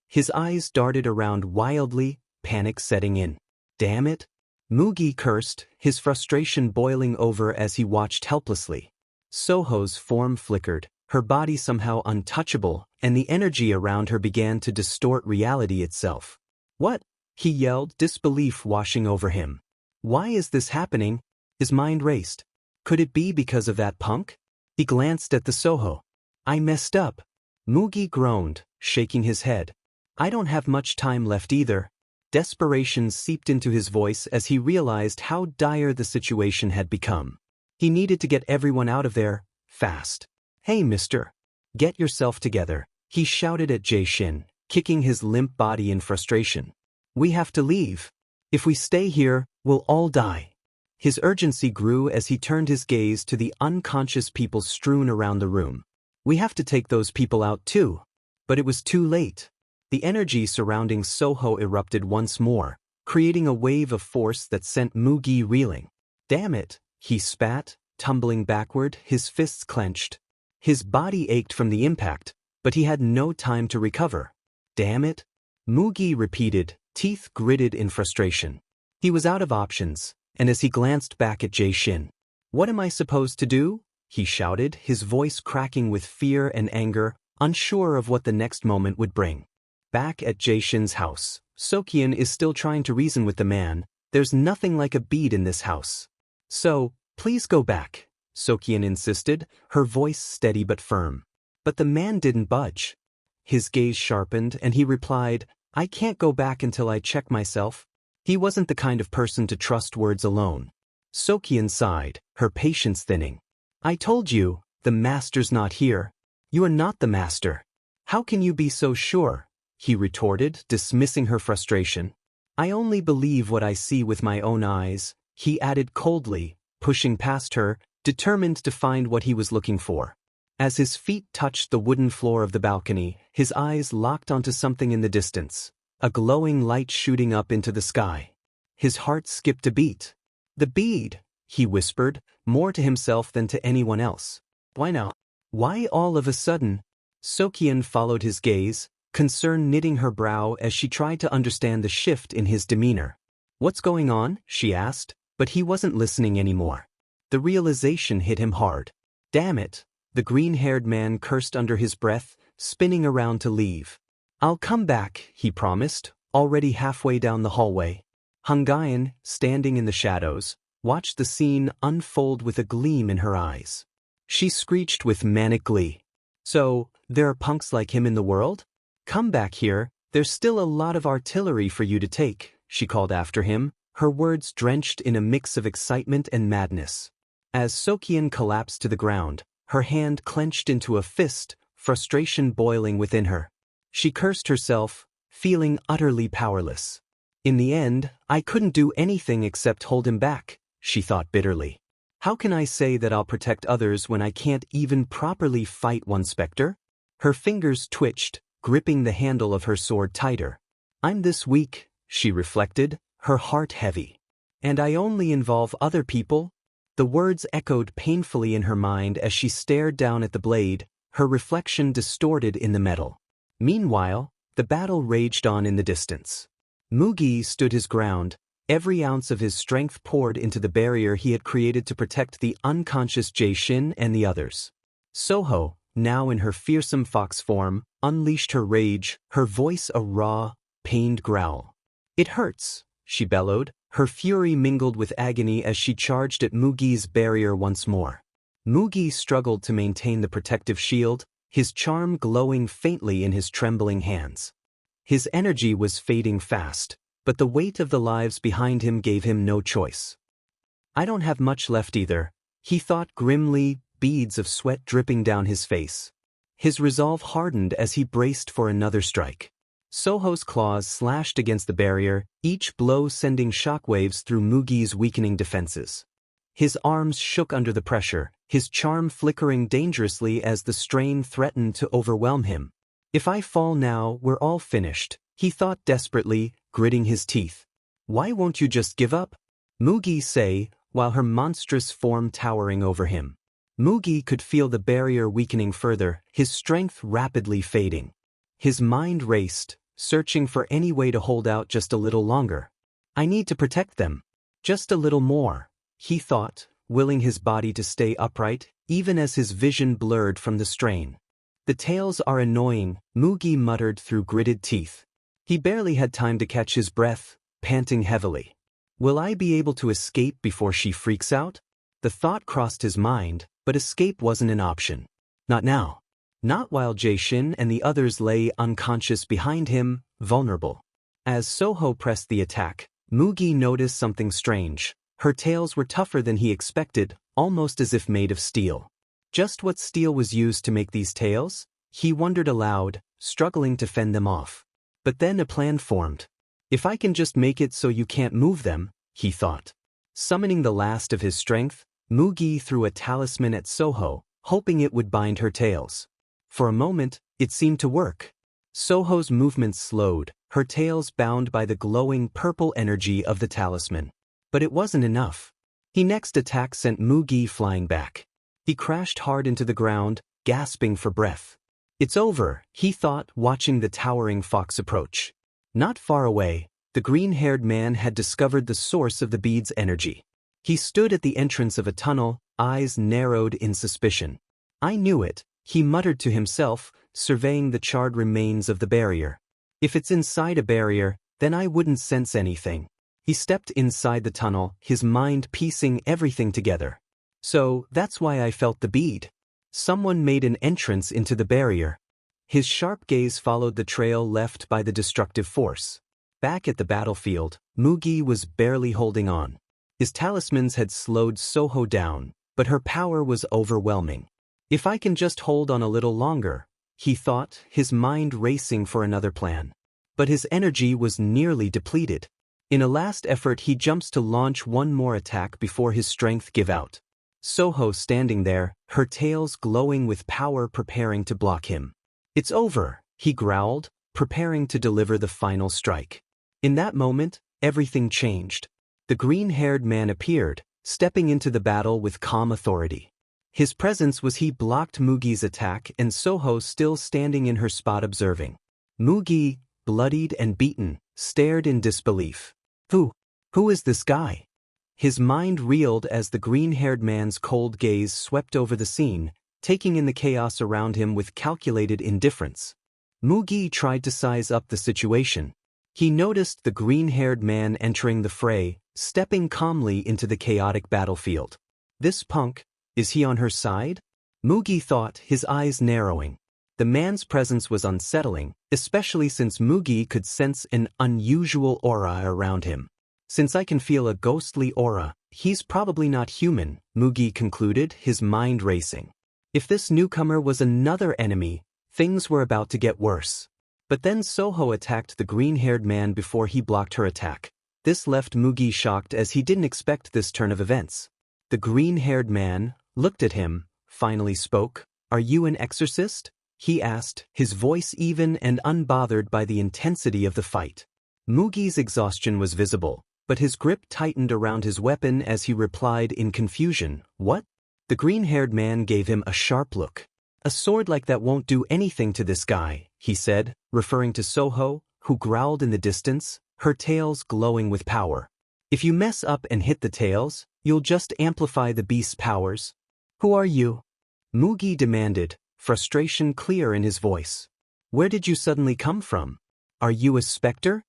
His eyes darted around wildly, panic setting in. "Damn it!" Mugi cursed, his frustration boiling over as he watched helplessly. Soho's form flickered, her body somehow untouchable, and the energy around her began to distort reality itself. "What?" he yelled, disbelief washing over him. "Why is this happening?" His mind raced. Could it be because of that punk? He glanced at the Soho. "I messed up." Mugi groaned, shaking his head. "I don't have much time left either." Desperation seeped into his voice as he realized how dire the situation had become. He needed to get everyone out of there, fast. "Hey, mister. Get yourself together," he shouted at Jae-shin, kicking his limp body in frustration. "We have to leave. If we stay here, we'll all die." His urgency grew as he turned his gaze to the unconscious people strewn around the room. "We have to take those people out too." But it was too late. The energy surrounding Soho erupted once more, creating a wave of force that sent Mugi reeling. "Damn it," he spat, tumbling backward, his fists clenched. His body ached from the impact, but he had no time to recover. "Damn it," Mugi repeated, teeth gritted in frustration. He was out of options, and as he glanced back at Jae-shin, "What am I supposed to do?" he shouted, his voice cracking with fear and anger, unsure of what the next moment would bring. Back at Jae-shin's house, Socheon is still trying to reason with the man. "There's nothing like a bead in this house. So, please go back," Socheon insisted, her voice steady but firm. But the man didn't budge. His gaze sharpened and he replied, "I can't go back until I check myself." He wasn't the kind of person to trust words alone. Socheon sighed, her patience thinning. "I told you, the master's not here. You are not the master. How can you be so sure?" he retorted, dismissing her frustration. "I only believe what I see with my own eyes," he added coldly, pushing past her, determined to find what he was looking for. As his feet touched the wooden floor of the balcony, his eyes locked onto something in the distance, a glowing light shooting up into the sky. His heart skipped a beat. "The bead," he whispered, more to himself than to anyone else. "Why now? Why all of a sudden?" Socheon followed his gaze, concern knitting her brow as she tried to understand the shift in his demeanor. "What's going on?" she asked, but he wasn't listening anymore. The realization hit him hard. "Damn it," the green-haired man cursed under his breath, spinning around to leave. "I'll come back," he promised, already halfway down the hallway. Hangyeon, standing in the shadows, watched the scene unfold with a gleam in her eyes. She screeched with manic glee. "So, there are punks like him in the world? Come back here, there's still a lot of artillery for you to take," she called after him, her words drenched in a mix of excitement and madness. As Socheon collapsed to the ground, her hand clenched into a fist, frustration boiling within her. She cursed herself, feeling utterly powerless. "In the end, I couldn't do anything except hold him back," she thought bitterly. "How can I say that I'll protect others when I can't even properly fight one spectre?" Her fingers twitched, gripping the handle of her sword tighter. "I'm this weak," she reflected, her heart heavy. "And I only involve other people?" The words echoed painfully in her mind as she stared down at the blade, her reflection distorted in the metal. Meanwhile, the battle raged on in the distance. Mugi stood his ground, Every ounce of his strength poured into the barrier he had created to protect the unconscious Jaesin and the others. Soho, now in her fearsome fox form, unleashed her rage, her voice a raw, pained growl. "It hurts," she bellowed, her fury mingled with agony as she charged at Mugi's barrier once more. Mugi struggled to maintain the protective shield, his charm glowing faintly in his trembling hands. His energy was fading fast, but the weight of the lives behind him gave him no choice. "I don't have much left either," he thought grimly, beads of sweat dripping down his face. His resolve hardened as he braced for another strike. Soho's claws slashed against the barrier, each blow sending shockwaves through Mugi's weakening defenses. His arms shook under the pressure, his charm flickering dangerously as the strain threatened to overwhelm him. "If I fall now, we're all finished," he thought desperately, gritting his teeth. "Why won't you just give up?" Mugi say, while her monstrous form towering over him. Mugi could feel the barrier weakening further, his strength rapidly fading. His mind raced, searching for any way to hold out just a little longer. "I need to protect them. Just a little more," he thought, willing his body to stay upright, even as his vision blurred from the strain. "The tails are annoying," Mugi muttered through gritted teeth. He barely had time to catch his breath, panting heavily. "Will I be able to escape before she freaks out?" The thought crossed his mind, but escape wasn't an option. Not now. Not while Jaesin and the others lay unconscious behind him, vulnerable. As Soho pressed the attack, Mugi noticed something strange. Her tails were tougher than he expected, almost as if made of steel. Just what steel was used to make these tails? He wondered aloud, struggling to fend them off. But then a plan formed. "If I can just make it so you can't move them," he thought. Summoning the last of his strength, Mugi threw a talisman at Soho, hoping it would bind her tails. For a moment, it seemed to work. Soho's movements slowed, her tails bound by the glowing purple energy of the talisman. But it wasn't enough. His next attack sent Mugi flying back. He crashed hard into the ground, gasping for breath. "It's over," he thought, watching the towering fox approach. Not far away, the green-haired man had discovered the source of the bead's energy. He stood at the entrance of a tunnel, eyes narrowed in suspicion. "I knew it," he muttered to himself, surveying the charred remains of the barrier. "If it's inside a barrier, then I wouldn't sense anything." He stepped inside the tunnel, his mind piecing everything together. "So, that's why I felt the bead. Someone made an entrance into the barrier." His sharp gaze followed the trail left by the destructive force. Back at the battlefield, Mugi was barely holding on. His talismans had slowed Soho down, but her power was overwhelming. "If I can just hold on a little longer," he thought, his mind racing for another plan. But his energy was nearly depleted. In a last effort, he jumps to launch one more attack before his strength give out. Soho standing there, her tails glowing with power, preparing to block him. "It's over," he growled, preparing to deliver the final strike. In that moment, everything changed. The green-haired man appeared, stepping into the battle with calm authority. His presence was he blocked Mugi's attack and Soho still standing in her spot observing. Mugi, bloodied and beaten, stared in disbelief. Who is this guy?" His mind reeled as the green-haired man's cold gaze swept over the scene, taking in the chaos around him with calculated indifference. Mugi tried to size up the situation. He noticed the green-haired man entering the fray, stepping calmly into the chaotic battlefield. This punk, is he on her side? Mugi thought, his eyes narrowing. The man's presence was unsettling, especially since Mugi could sense an unusual aura around him. "Since I can feel a ghostly aura, he's probably not human," Mugi concluded, his mind racing. If this newcomer was another enemy, things were about to get worse. But then Soho attacked the green-haired man before he blocked her attack. This left Mugi shocked as he didn't expect this turn of events. The green-haired man looked at him, finally spoke. "Are you an exorcist?" he asked, his voice even and unbothered by the intensity of the fight. Mugi's exhaustion was visible, but his grip tightened around his weapon as he replied in confusion, "What?" The green-haired man gave him a sharp look. "A sword like that won't do anything to this guy," he said, referring to Soho, who growled in the distance, her tails glowing with power. If you mess up and hit the tails, you'll just amplify the beast's powers. Who are you? Mugi demanded, frustration clear in his voice. Where did you suddenly come from? Are you a spectre?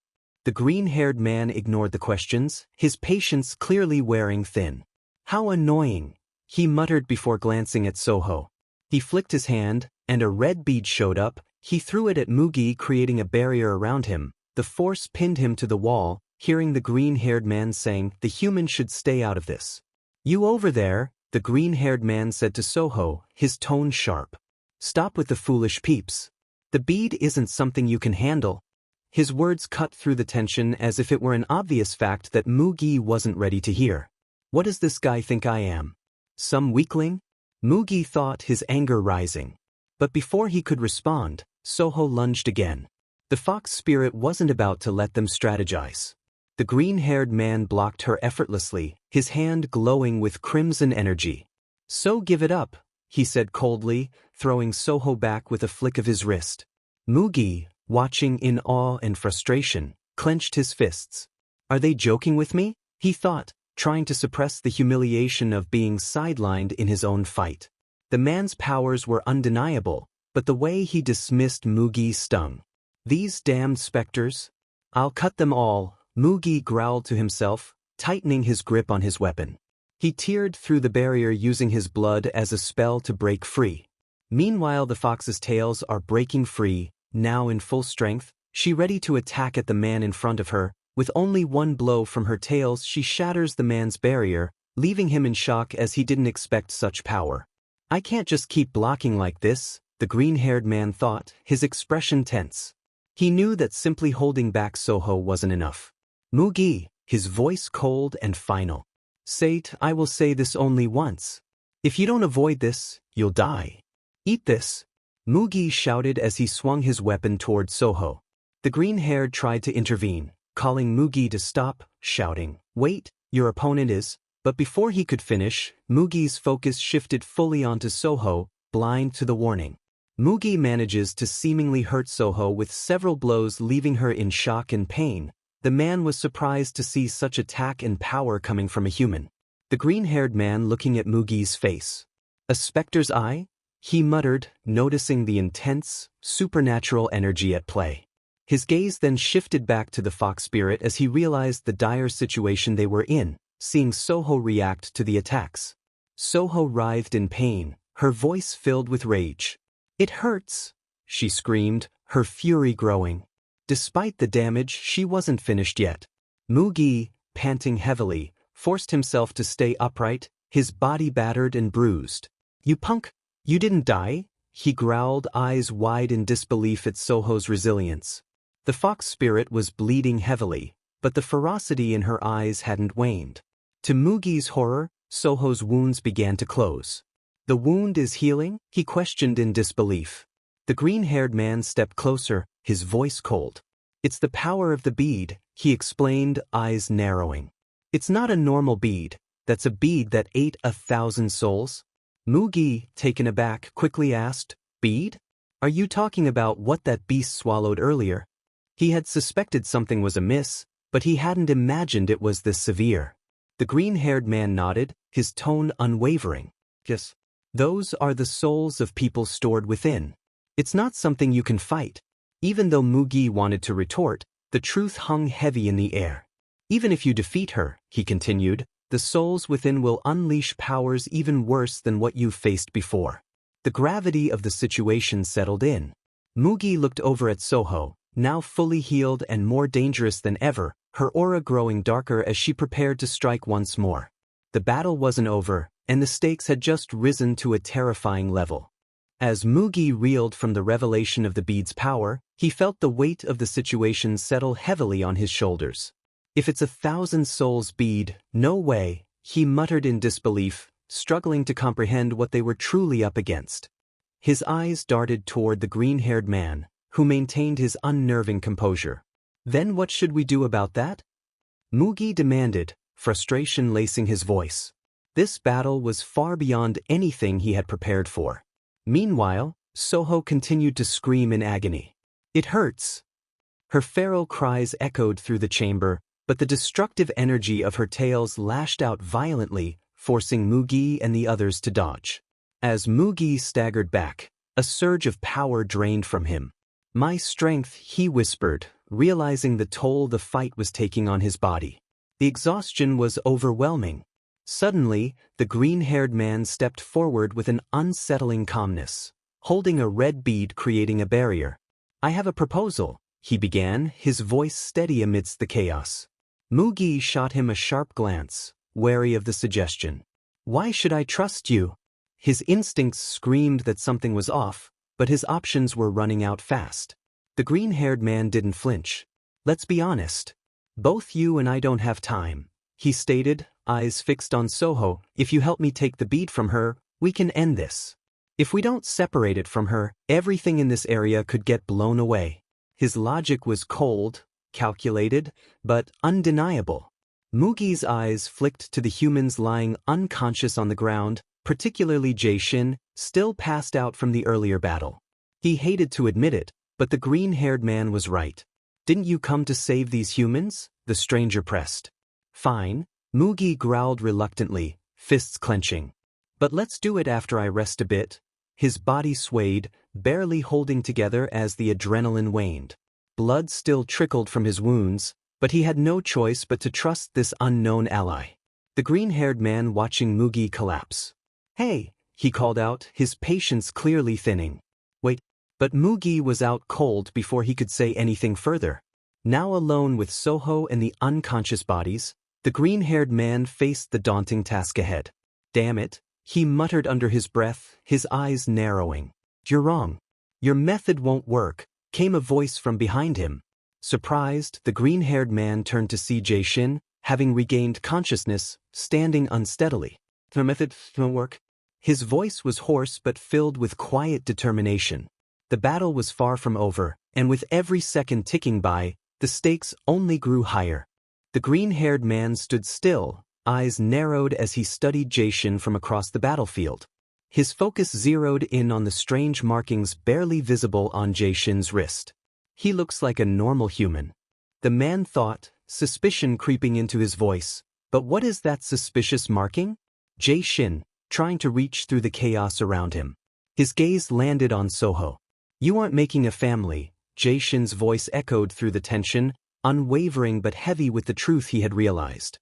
The green-haired man ignored the questions, his patience clearly wearing thin. How annoying, he muttered before glancing at Soho. He flicked his hand, and a red bead showed up. He threw it at Mugi, creating a barrier around him. The force pinned him to the wall. Hearing the green-haired man saying, "The human should stay out of this." "You over there," the green-haired man said to Soho, his tone sharp. "Stop with the foolish peeps. The bead isn't something you can handle." His words cut through the tension as if it were an obvious fact that Mugi wasn't ready to hear. What does this guy think I am? Some weakling? Mugi thought, his anger rising. But before he could respond, Soho lunged again. The fox spirit wasn't about to let them strategize. The green-haired man blocked her effortlessly, his hand glowing with crimson energy. "So give it up," he said coldly, throwing Soho back with a flick of his wrist. Mugi, watching in awe and frustration, clenched his fists. "Are they joking with me?" he thought, trying to suppress the humiliation of being sidelined in his own fight. The man's powers were undeniable, but the way he dismissed Mugi stung. "These damned spectres? I'll cut them all," Mugi growled to himself, tightening his grip on his weapon. He teared through the barrier using his blood as a spell to break free. Meanwhile, the fox's tails are breaking free, now in full strength, she ready to attack at the man in front of her. With only one blow from her tails, she shatters the man's barrier, leaving him in shock as he didn't expect such power. "I can't just keep blocking like this," the green-haired man thought, his expression tense. He knew that simply holding back Soho wasn't enough. "Mugi," his voice cold and final. "Sate, I will say this only once. If you don't avoid this, you'll die. Eat this," Mugi shouted as he swung his weapon toward Soho. The green-haired tried to intervene, calling Mugi to stop, shouting, "Wait, your opponent is..." But before he could finish, Mugi's focus shifted fully onto Soho, blind to the warning. Mugi manages to seemingly hurt Soho with several blows, leaving her in shock and pain. The man was surprised to see such attack and power coming from a human. The green-haired man looking at Mugi's face. "A spectre's eye?" he muttered, noticing the intense, supernatural energy at play. His gaze then shifted back to the fox spirit as he realized the dire situation they were in, seeing Soho react to the attacks. Soho writhed in pain, her voice filled with rage. "It hurts," she screamed, her fury growing. Despite the damage, she wasn't finished yet. Mugi, panting heavily, forced himself to stay upright, his body battered and bruised. "You punk, you didn't die?" he growled, eyes wide in disbelief at Soho's resilience. The fox spirit was bleeding heavily, but the ferocity in her eyes hadn't waned. To Mugi's horror, Soho's wounds began to close. "The wound is healing?" he questioned in disbelief. The green-haired man stepped closer, his voice cold. "It's the power of the bead," he explained, eyes narrowing. "It's not a normal bead, that's a bead that ate 1,000 souls." Mugi, taken aback, quickly asked, "Bead? Are you talking about what that beast swallowed earlier?" He had suspected something was amiss, but he hadn't imagined it was this severe. The green-haired man nodded, his tone unwavering. "Yes. Those are the souls of people stored within. It's not something you can fight." Even though Mugi wanted to retort, the truth hung heavy in the air. "Even if you defeat her," he continued, "the souls within will unleash powers even worse than what you've faced before." The gravity of the situation settled in. Mugi looked over at Soho, now fully healed and more dangerous than ever, her aura growing darker as she prepared to strike once more. The battle wasn't over, and the stakes had just risen to a terrifying level. As Mugi reeled from the revelation of the bead's power, he felt the weight of the situation settle heavily on his shoulders. "If it's 1,000 souls bead, no way," he muttered in disbelief, struggling to comprehend what they were truly up against. His eyes darted toward the green-haired man, who maintained his unnerving composure. "Then what should we do about that?" Mugi demanded, frustration lacing his voice. This battle was far beyond anything he had prepared for. Meanwhile, Soho continued to scream in agony. "It hurts." Her feral cries echoed through the chamber, but the destructive energy of her tails lashed out violently, forcing Mugi and the others to dodge. As Mugi staggered back, a surge of power drained from him. "My strength," he whispered, realizing the toll the fight was taking on his body. The exhaustion was overwhelming. Suddenly, the green-haired man stepped forward with an unsettling calmness, holding a red bead creating a barrier. "I have a proposal," he began, his voice steady amidst the chaos. Mugi shot him a sharp glance, wary of the suggestion. "Why should I trust you?" His instincts screamed that something was off, but his options were running out fast. The green-haired man didn't flinch. "Let's be honest. Both you and I don't have time," he stated, eyes fixed on Soho. "If you help me take the bead from her, we can end this. If we don't separate it from her, everything in this area could get blown away." His logic was cold, calculated, but undeniable. Mugi's eyes flicked to the humans lying unconscious on the ground, particularly Jaesin, still passed out from the earlier battle. He hated to admit it, but the green-haired man was right. "Didn't you come to save these humans?" the stranger pressed. "Fine," Mugi growled reluctantly, fists clenching. "But let's do it after I rest a bit." His body swayed, barely holding together as the adrenaline waned. Blood still trickled from his wounds, but he had no choice but to trust this unknown ally. The green-haired man watching Mugi collapse. "Hey," he called out, his patience clearly thinning. "Wait." But Mugi was out cold before he could say anything further. Now alone with Soho and the unconscious bodies, the green-haired man faced the daunting task ahead. "Damn it," he muttered under his breath, his eyes narrowing. "You're wrong. Your method won't work," came a voice from behind him. Surprised, the green-haired man turned to see Jaesin, having regained consciousness, standing unsteadily. "The method won't work?" His voice was hoarse but filled with quiet determination. The battle was far from over, and with every second ticking by, the stakes only grew higher. The green-haired man stood still, eyes narrowed as he studied Jaesin from across the battlefield. His focus zeroed in on the strange markings barely visible on Jaesin's wrist. "He looks like a normal human," the man thought, suspicion creeping into his voice. "But what is that suspicious marking?" Jaesin, trying to reach through the chaos around him. His gaze landed on Soho. "You aren't making a family," Jaesin's voice echoed through the tension, unwavering but heavy with the truth he had realized.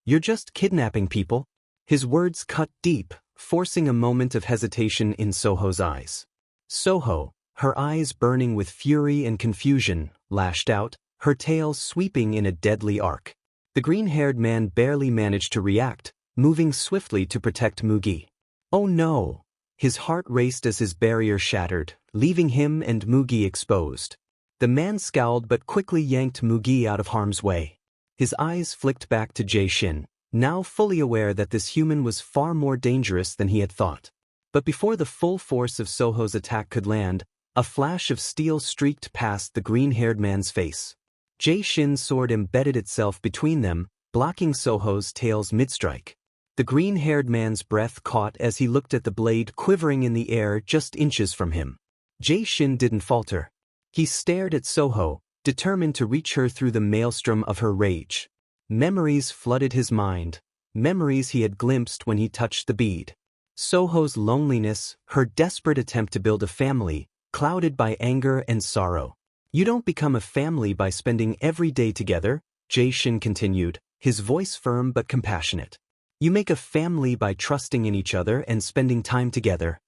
"You're just kidnapping people." His words cut deep, forcing a moment of hesitation in Soho's eyes. Soho, her eyes burning with fury and confusion, lashed out, her tail sweeping in a deadly arc. The green-haired man barely managed to react, moving swiftly to protect Mugi. "Oh no!" His heart raced as his barrier shattered, leaving him and Mugi exposed. The man scowled but quickly yanked Mugi out of harm's way. His eyes flicked back to Jaesin, now fully aware that this human was far more dangerous than he had thought. But before the full force of Soho's attack could land, a flash of steel streaked past the green-haired man's face. Jaesin's sword embedded itself between them, blocking Soho's tail's mid-strike. The green-haired man's breath caught as he looked at the blade quivering in the air just inches from him. Jaesin didn't falter. He stared at Soho, determined to reach her through the maelstrom of her rage. Memories flooded his mind, memories he had glimpsed when he touched the bead. Soho's loneliness, her desperate attempt to build a family, clouded by anger and sorrow. "You don't become a family by spending every day together," Jaesin continued, his voice firm but compassionate. "You make a family by trusting in each other and spending time together."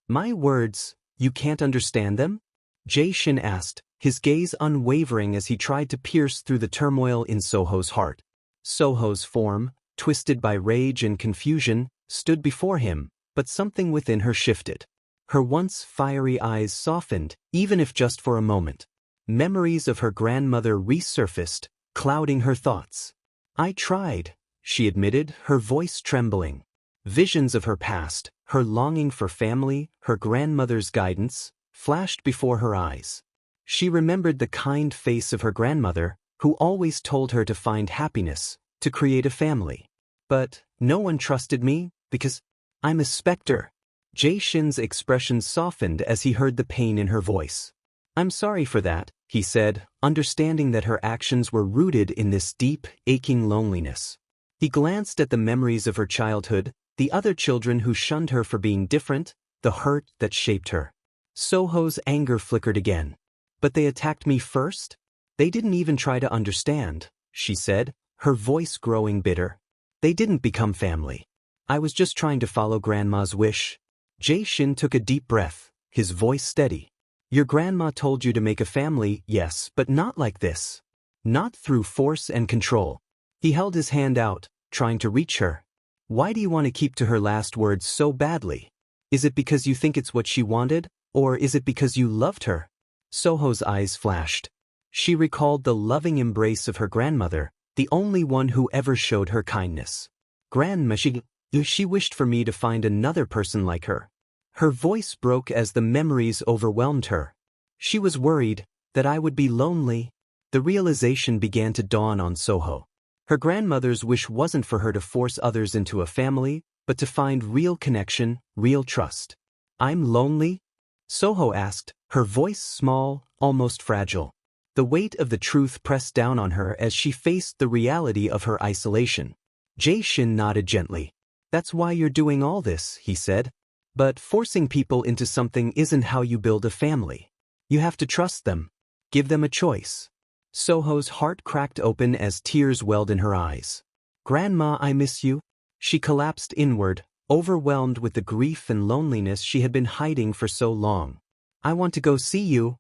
"My words, you can't understand them?" Jaesin asked, his gaze unwavering as he tried to pierce through the turmoil in Soho's heart. Soho's form, twisted by rage and confusion, stood before him, but something within her shifted. Her once fiery eyes softened, even if just for a moment. Memories of her grandmother resurfaced, clouding her thoughts. "I tried," she admitted, her voice trembling. Visions of her past, her longing for family, her grandmother's guidance, flashed before her eyes. She remembered the kind face of her grandmother, who always told her to find happiness, to create a family. "But no one trusted me, because I'm a spectre." Jaesin's expression softened as he heard the pain in her voice. I'm sorry for that, he said, understanding that her actions were rooted in this deep, aching loneliness. He glanced at the memories of her childhood, the other children who shunned her for being different, the hurt that shaped her. Soho's anger flickered again. But they attacked me first? They didn't even try to understand, she said, her voice growing bitter. They didn't become family. I was just trying to follow Grandma's wish. Jae-shin took a deep breath, his voice steady. Your grandma told you to make a family, yes, but not like this. Not through force and control. He held his hand out, trying to reach her. Why do you want to keep to her last words so badly? Is it because you think it's what she wanted, or is it because you loved her? Soho's eyes flashed. She recalled the loving embrace of her grandmother, the only one who ever showed her kindness. Grandma, she wished for me to find another person like her. Her voice broke as the memories overwhelmed her. She was worried that I would be lonely. The realization began to dawn on Soho. Her grandmother's wish wasn't for her to force others into a family, but to find real connection, real trust. I'm lonely? Soho asked, her voice small, almost fragile. The weight of the truth pressed down on her as she faced the reality of her isolation. Jae-shin nodded gently. That's why you're doing all this, he said. But forcing people into something isn't how you build a family. You have to trust them. Give them a choice. Soho's heart cracked open as tears welled in her eyes. Grandma, I miss you. She collapsed inward, overwhelmed with the grief and loneliness she had been hiding for so long. I want to go see you.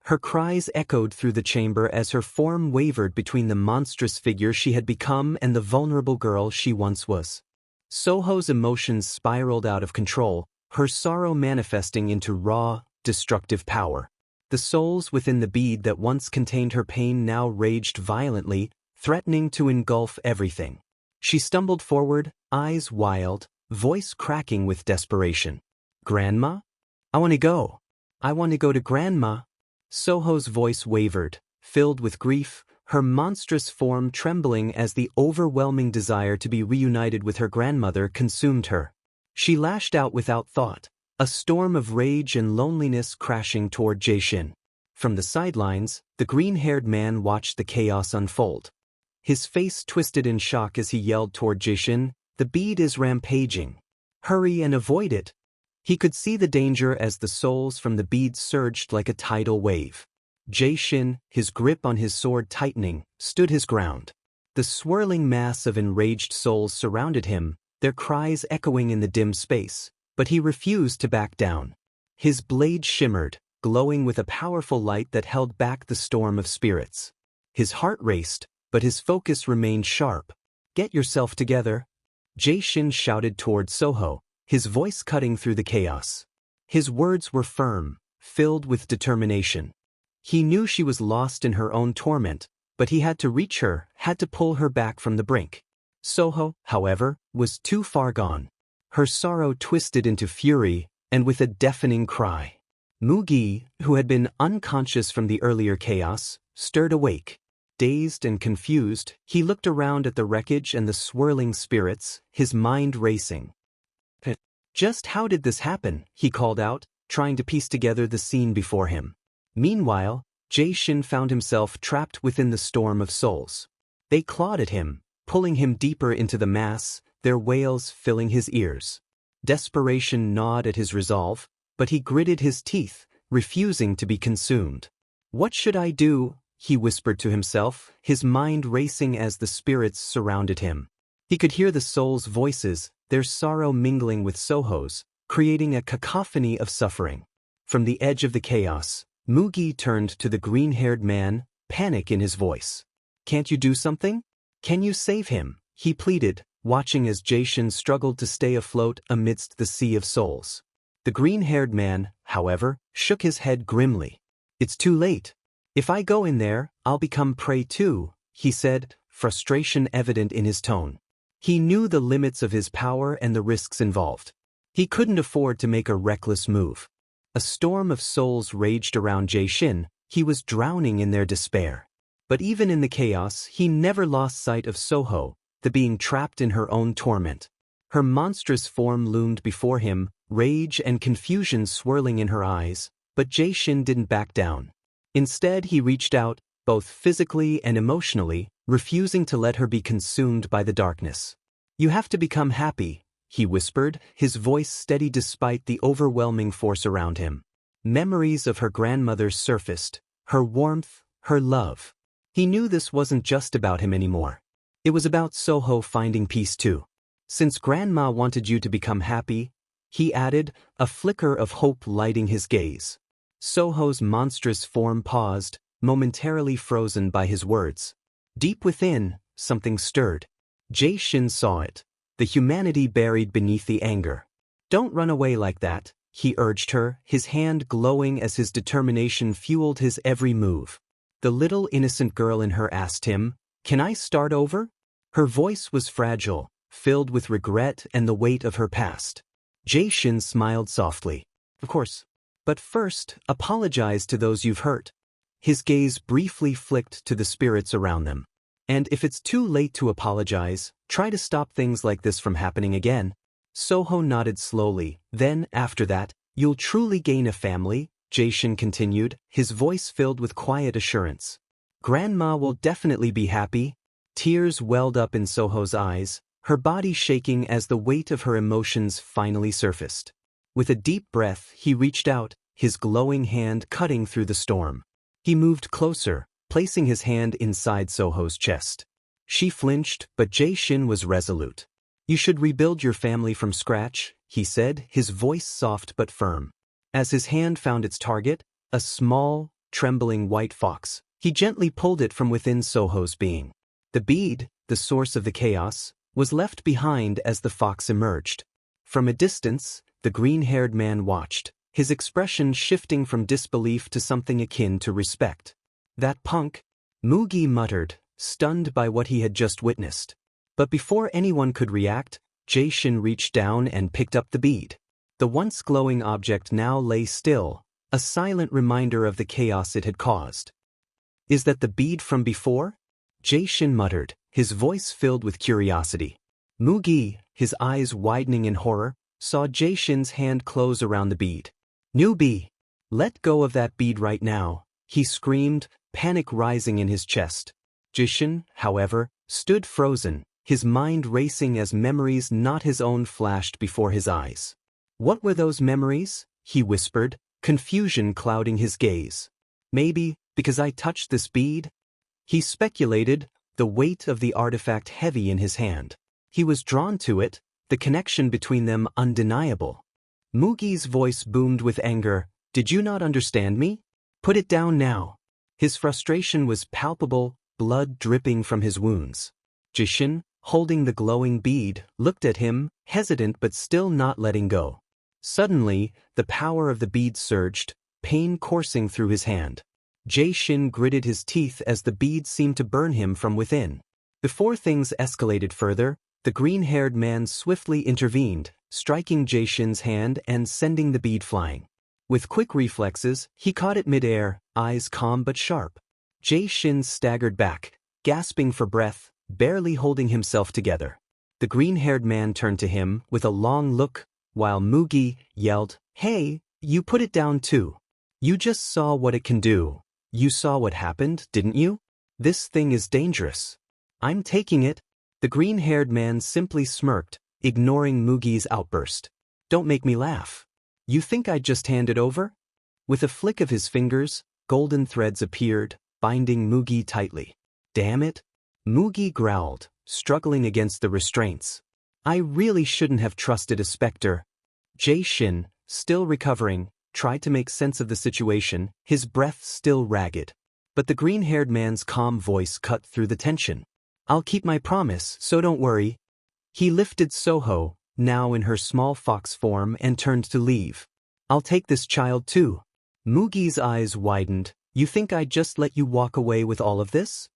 Her cries echoed through the chamber as her form wavered between the monstrous figure she had become and the vulnerable girl she once was. Soho's emotions spiraled out of control, her sorrow manifesting into raw, destructive power. The souls within the bead that once contained her pain now raged violently, threatening to engulf everything. She stumbled forward, eyes wild, voice cracking with desperation. Grandma? I want to go. I want to go to Grandma. Soho's voice wavered, filled with grief, her monstrous form trembling as the overwhelming desire to be reunited with her grandmother consumed her. She lashed out without thought, a storm of rage and loneliness crashing toward Jae-shin. From the sidelines, the green-haired man watched the chaos unfold. His face twisted in shock as he yelled toward Jae-shin, "The bead is rampaging. Hurry and avoid it." He could see the danger as the souls from the bead surged like a tidal wave. Jae-shin, his grip on his sword tightening, stood his ground. The swirling mass of enraged souls surrounded him, their cries echoing in the dim space, but he refused to back down. His blade shimmered, glowing with a powerful light that held back the storm of spirits. His heart raced, but his focus remained sharp. "Get yourself together," Jae-shin shouted toward Soho, his voice cutting through the chaos. His words were firm, filled with determination. He knew she was lost in her own torment, but he had to reach her, had to pull her back from the brink. Soho, however, was too far gone. Her sorrow twisted into fury, and with a deafening cry. Mugi, who had been unconscious from the earlier chaos, stirred awake. Dazed and confused, he looked around at the wreckage and the swirling spirits, his mind racing. "Just how did this happen?" he called out, trying to piece together the scene before him. Meanwhile, Jae-shin found himself trapped within the storm of souls. They clawed at him, pulling him deeper into the mass, their wails filling his ears. Desperation gnawed at his resolve, but he gritted his teeth, refusing to be consumed. "What should I do?" he whispered to himself, his mind racing as the spirits surrounded him. He could hear the souls' voices, their sorrow mingling with Soho's, creating a cacophony of suffering. From the edge of the chaos, Mugi turned to the green-haired man, panic in his voice. "Can't you do something? Can you save him?" he pleaded, watching as Jae-shin struggled to stay afloat amidst the sea of souls. The green-haired man, however, shook his head grimly. "It's too late. If I go in there, I'll become prey too," he said, frustration evident in his tone. He knew the limits of his power and the risks involved. He couldn't afford to make a reckless move. A storm of souls raged around Jae-shin, he was drowning in their despair. But even in the chaos, he never lost sight of Soho, the being trapped in her own torment. Her monstrous form loomed before him, rage and confusion swirling in her eyes, but Jae-shin didn't back down. Instead, he reached out, both physically and emotionally, refusing to let her be consumed by the darkness. "You have to become happy," he whispered, his voice steady despite the overwhelming force around him. Memories of her grandmother surfaced, her warmth, her love. He knew this wasn't just about him anymore. It was about Soho finding peace too. "Since Grandma wanted you to become happy," he added, a flicker of hope lighting his gaze. Soho's monstrous form paused, momentarily frozen by his words. Deep within, something stirred. Jaesin saw it, the humanity buried beneath the anger. "Don't run away like that," he urged her, his hand glowing as his determination fueled his every move. The little innocent girl in her asked him, "Can I start over?" Her voice was fragile, filled with regret and the weight of her past. Jaesin smiled softly. "Of course. But first, apologize to those you've hurt." His gaze briefly flicked to the spirits around them. "And if it's too late to apologize, try to stop things like this from happening again." Soho nodded slowly. "Then, after that, you'll truly gain a family," Jaesin continued, his voice filled with quiet assurance. "Grandma will definitely be happy." Tears welled up in Soho's eyes, her body shaking as the weight of her emotions finally surfaced. With a deep breath, he reached out, his glowing hand cutting through the storm. He moved closer, placing his hand inside Soho's chest. She flinched, but Jaesin was resolute. "You should rebuild your family from scratch," he said, his voice soft but firm. As his hand found its target, a small, trembling white fox, he gently pulled it from within Soho's being. The bead, the source of the chaos, was left behind as the fox emerged. From a distance, the green-haired man watched, his expression shifting from disbelief to something akin to respect. "That punk," Mugi muttered, stunned by what he had just witnessed. But before anyone could react, Jaesin reached down and picked up the bead. The once glowing object now lay still, a silent reminder of the chaos it had caused. "Is that the bead from before?" Jaesin muttered, his voice filled with curiosity. Mugi, his eyes widening in horror, saw Jaesin's hand close around the bead. "Newbie! Let go of that bead right now," he screamed, panic rising in his chest. Jaesin, however, stood frozen, his mind racing as memories not his own flashed before his eyes. "What were those memories?" he whispered, confusion clouding his gaze. "Maybe, because I touched this bead?" He speculated, the weight of the artifact heavy in his hand. He was drawn to it, the connection between them undeniable. Mugi's voice boomed with anger. "Did you not understand me? Put it down now." His frustration was palpable, blood dripping from his wounds. Jaesin, holding the glowing bead, looked at him, hesitant but still not letting go. Suddenly, the power of the bead surged, pain coursing through his hand. Jaesin gritted his teeth as the bead seemed to burn him from within. Before things escalated further, the green-haired man swiftly intervened, striking Jaesin's hand and sending the bead flying. With quick reflexes, he caught it mid-air, eyes calm but sharp. Jaesin staggered back, gasping for breath, barely holding himself together. The green-haired man turned to him with a long look, while Mugi yelled, "Hey, you put it down too. You just saw what it can do. You saw what happened, didn't you? This thing is dangerous. I'm taking it." The green-haired man simply smirked, ignoring Mugi's outburst. "Don't make me laugh. You think I'd just hand it over?" With a flick of his fingers, golden threads appeared, binding Mugi tightly. "Damn it," Mugi growled, struggling against the restraints. "I really shouldn't have trusted a spectre." Jaesin, still recovering, tried to make sense of the situation, his breath still ragged. But the green-haired man's calm voice cut through the tension. "I'll keep my promise, so don't worry." He lifted Soho, now in her small fox form, and turned to leave. "I'll take this child too." Mugi's eyes widened. "You think I'd just let you walk away with all of this?"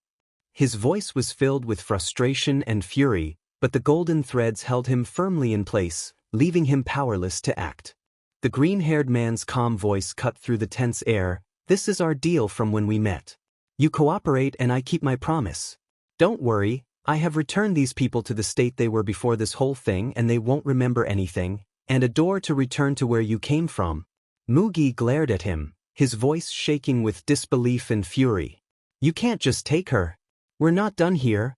His voice was filled with frustration and fury, but the golden threads held him firmly in place, leaving him powerless to act. The green-haired man's calm voice cut through the tense air. "This is our deal from when we met. You cooperate and I keep my promise. Don't worry, I have returned these people to the state they were before this whole thing and they won't remember anything, and a door to return to where you came from." Mugi glared at him, his voice shaking with disbelief and fury. "You can't just take her. We're not done here."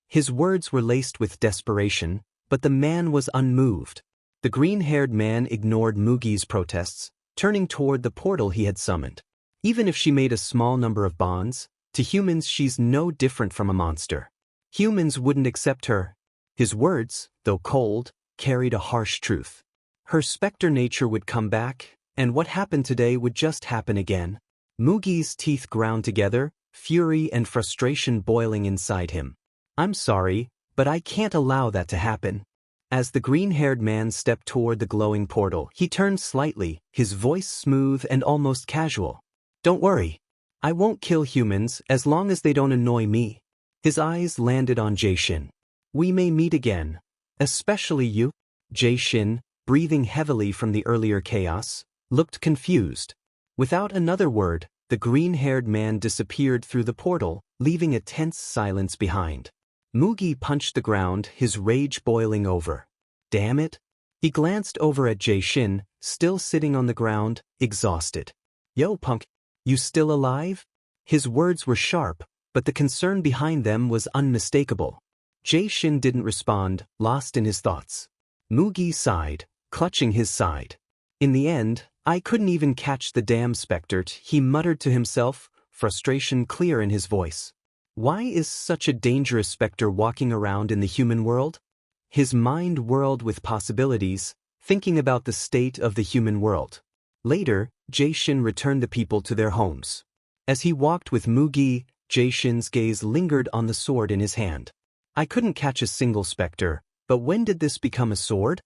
His words were laced with desperation, but the man was unmoved. The green-haired man ignored Mugi's protests, turning toward the portal he had summoned. Even if she made a small number of bonds, to humans she's no different from a monster. Humans wouldn't accept her. His words, though cold, carried a harsh truth. Her spectre nature would come back, and what happened today would just happen again. Mugi's teeth ground together, fury and frustration boiling inside him. "I'm sorry, but I can't allow that to happen." As the green-haired man stepped toward the glowing portal, he turned slightly, his voice smooth and almost casual. "Don't worry. I won't kill humans as long as they don't annoy me." His eyes landed on Jaesin. "We may meet again. Especially you." Jaesin, breathing heavily from the earlier chaos, looked confused. Without another word, the green-haired man disappeared through the portal, leaving a tense silence behind. Mugi punched the ground, his rage boiling over. "Damn it." He glanced over at Jaesin, still sitting on the ground, exhausted. "Yo, punk, you still alive?" His words were sharp, but the concern behind them was unmistakable. Jaesin didn't respond, lost in his thoughts. Mugi sighed, clutching his side. "In the end, I couldn't even catch the damn spectre," he muttered to himself, frustration clear in his voice. Why is such a dangerous spectre walking around in the human world? His mind whirled with possibilities, thinking about the state of the human world. Later, Jaesin returned the people to their homes. As he walked with Mugi, Jaesin's gaze lingered on the sword in his hand. "I couldn't catch a single spectre, but when did this become a sword?"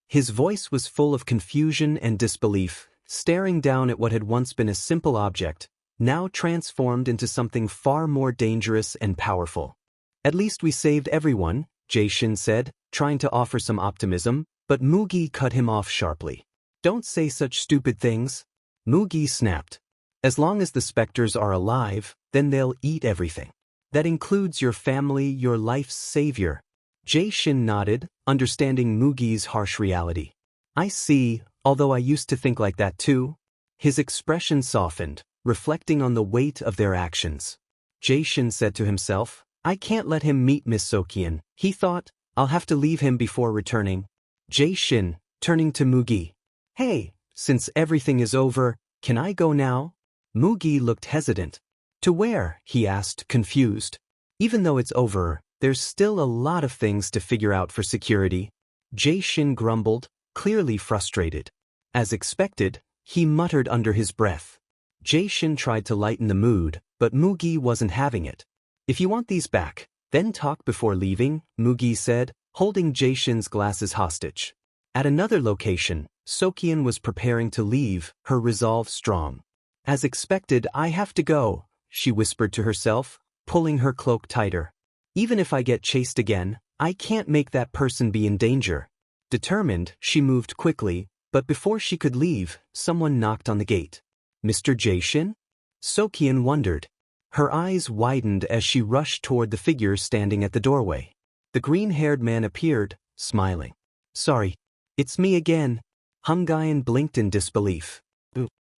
His voice was full of confusion and disbelief, staring down at what had once been a simple object, now transformed into something far more dangerous and powerful. "At least we saved everyone," Jaesin said, trying to offer some optimism, but Mugi cut him off sharply. "Don't say such stupid things." Mugi snapped. "As long as the spectres are alive, then they'll eat everything. That includes your family, your life's savior." Jaesin nodded, understanding Mugi's harsh reality. "I see, although I used to think like that too." His expression softened, reflecting on the weight of their actions. Jaesin said to himself, "I can't let him meet Miss Socheon," he thought. "I'll have to leave him before returning." Jaesin, turning to Mugi. "Hey, since everything is over, can I go now?" Mugi looked hesitant. "To where?" he asked, confused. "Even though it's over, there's still a lot of things to figure out for security." Jaesin grumbled, clearly frustrated. As expected, he muttered under his breath. Jaesin tried to lighten the mood, but Mugi wasn't having it. "If you want these back, then talk before leaving," Mugi said, holding Jaesin's glasses hostage. At another location, Socheon was preparing to leave, her resolve strong. "As expected, I have to go," she whispered to herself, pulling her cloak tighter. "Even if I get chased again, I can't make that person be in danger." Determined, she moved quickly, but before she could leave, someone knocked on the gate. "Mr. Jaesin?" Socheon wondered. Her eyes widened as she rushed toward the figure standing at the doorway. The green-haired man appeared, smiling. "Sorry, it's me again." Geumgwan blinked in disbelief.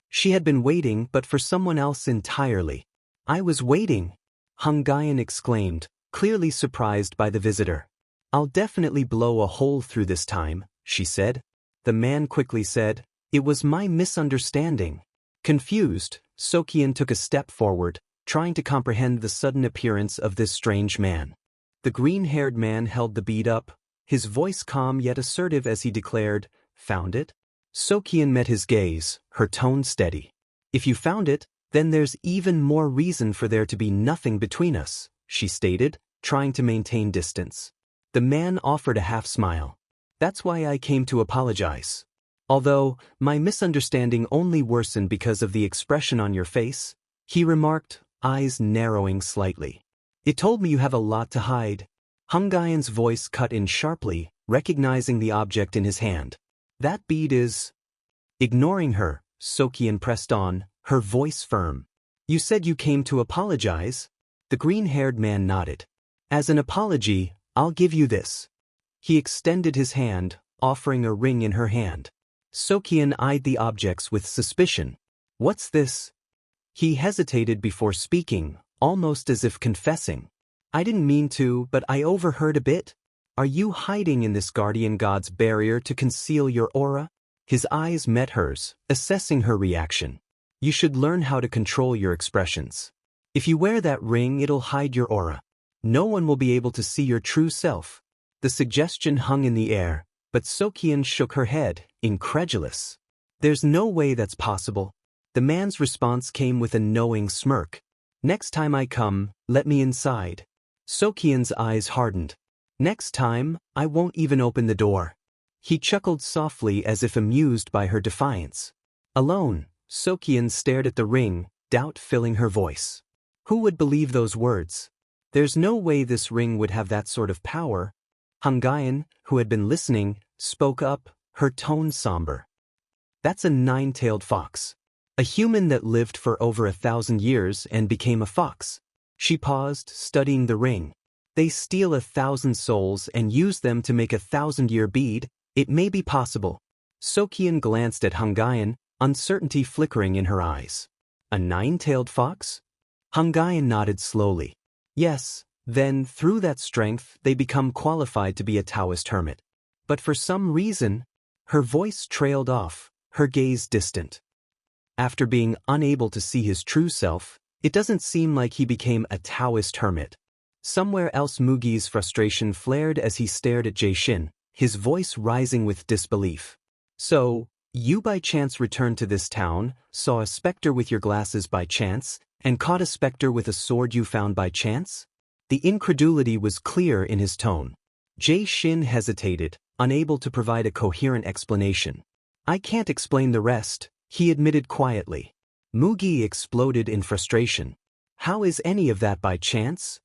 She had been waiting, but for someone else entirely. "I was waiting," Geumgwan exclaimed, clearly surprised by the visitor. "I'll definitely blow a hole through this time," she said. The man quickly said, "It was my misunderstanding." Confused, Socheon took a step forward, trying to comprehend the sudden appearance of this strange man. The green-haired man held the bead up, his voice calm yet assertive as he declared, "Found it?" Socheon met his gaze, her tone steady. "If you found it, then there's even more reason for there to be nothing between us," she stated, trying to maintain distance. The man offered a half-smile. "That's why I came to apologize. Although, my misunderstanding only worsened because of the expression on your face," he remarked, eyes narrowing slightly. "It told me you have a lot to hide." Geumgwan's voice cut in sharply, recognizing the object in his hand. "That bead is—" Ignoring her, Socheon pressed on, her voice firm. "You said you came to apologize?" The green-haired man nodded. "As an apology, I'll give you this." He extended his hand, offering a ring in her hand. Socheon eyed the objects with suspicion. What's this? He hesitated before speaking, almost as if confessing. I didn't mean to, but I overheard a bit. Are you hiding in this guardian god's barrier to conceal your aura? His eyes met hers, assessing her reaction. You should learn how to control your expressions. If you wear that ring, it'll hide your aura. No one will be able to see your true self. The suggestion hung in the air, but Socheon shook her head, incredulous. There's no way that's possible. The man's response came with a knowing smirk. Next time I come, let me inside. Socheon's eyes hardened. Next time, I won't even open the door. He chuckled softly as if amused by her defiance. Alone, Socheon stared at the ring, doubt filling her voice. Who would believe those words? There's no way this ring would have that sort of power. Hangyan, who had been listening, spoke up, her tone somber. That's a nine-tailed fox. A human that lived for over 1,000 years and became a fox. She paused, studying the ring. They steal 1,000 souls and use them to make a 1,000-year bead. It may be possible. Socheon glanced at Hangyan, uncertainty flickering in her eyes. A nine-tailed fox? Hangyan nodded slowly. Yes, then through that strength they become qualified to be a Taoist hermit. But for some reason, her voice trailed off, her gaze distant. After being unable to see his true self, it doesn't seem like he became a Taoist hermit. Somewhere else Mugi's frustration flared as he stared at Jaesin, his voice rising with disbelief. So, you by chance returned to this town, saw a spectre with your glasses by chance, and caught a spectre with a sword you found by chance? The incredulity was clear in his tone. Jaesin hesitated, unable to provide a coherent explanation. I can't explain the rest, he admitted quietly. Mugi exploded in frustration. How is any of that by chance?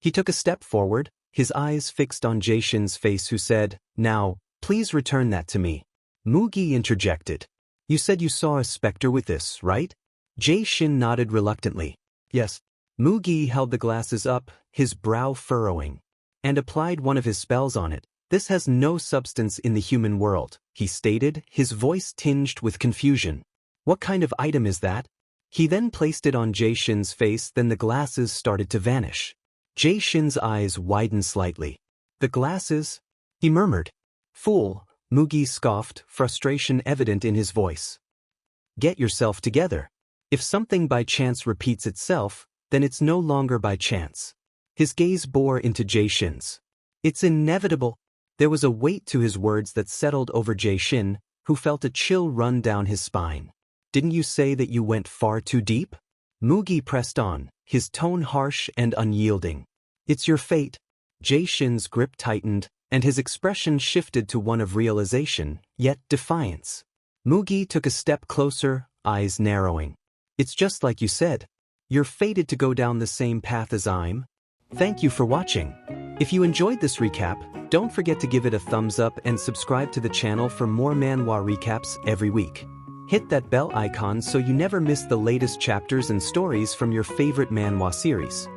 He took a step forward, his eyes fixed on Jaesin's face, who said, Now, please return that to me. Mugi interjected. You said you saw a spectre with this, right? Jaesin nodded reluctantly. Yes. Mugi held the glasses up, his brow furrowing, and applied one of his spells on it. This has no substance in the human world, he stated, his voice tinged with confusion. What kind of item is that? He then placed it on Jaesin's face, then the glasses started to vanish. Jaesin's eyes widened slightly. The glasses? He murmured. Fool, Mugi scoffed, frustration evident in his voice. Get yourself together. If something by chance repeats itself, then it's no longer by chance. His gaze bore into Jaesin's. It's inevitable. There was a weight to his words that settled over Jaesin, who felt a chill run down his spine. Didn't you say that you went far too deep? Mugi pressed on, his tone harsh and unyielding. It's your fate. Jaesin's grip tightened, and his expression shifted to one of realization, yet defiance. Mugi took a step closer, eyes narrowing. It's just like you said. You're fated to go down the same path as I'm. Thank you for watching. If you enjoyed this recap, don't forget to give it a thumbs up and subscribe to the channel for more manhwa recaps every week. Hit that bell icon so you never miss the latest chapters and stories from your favorite manhwa series.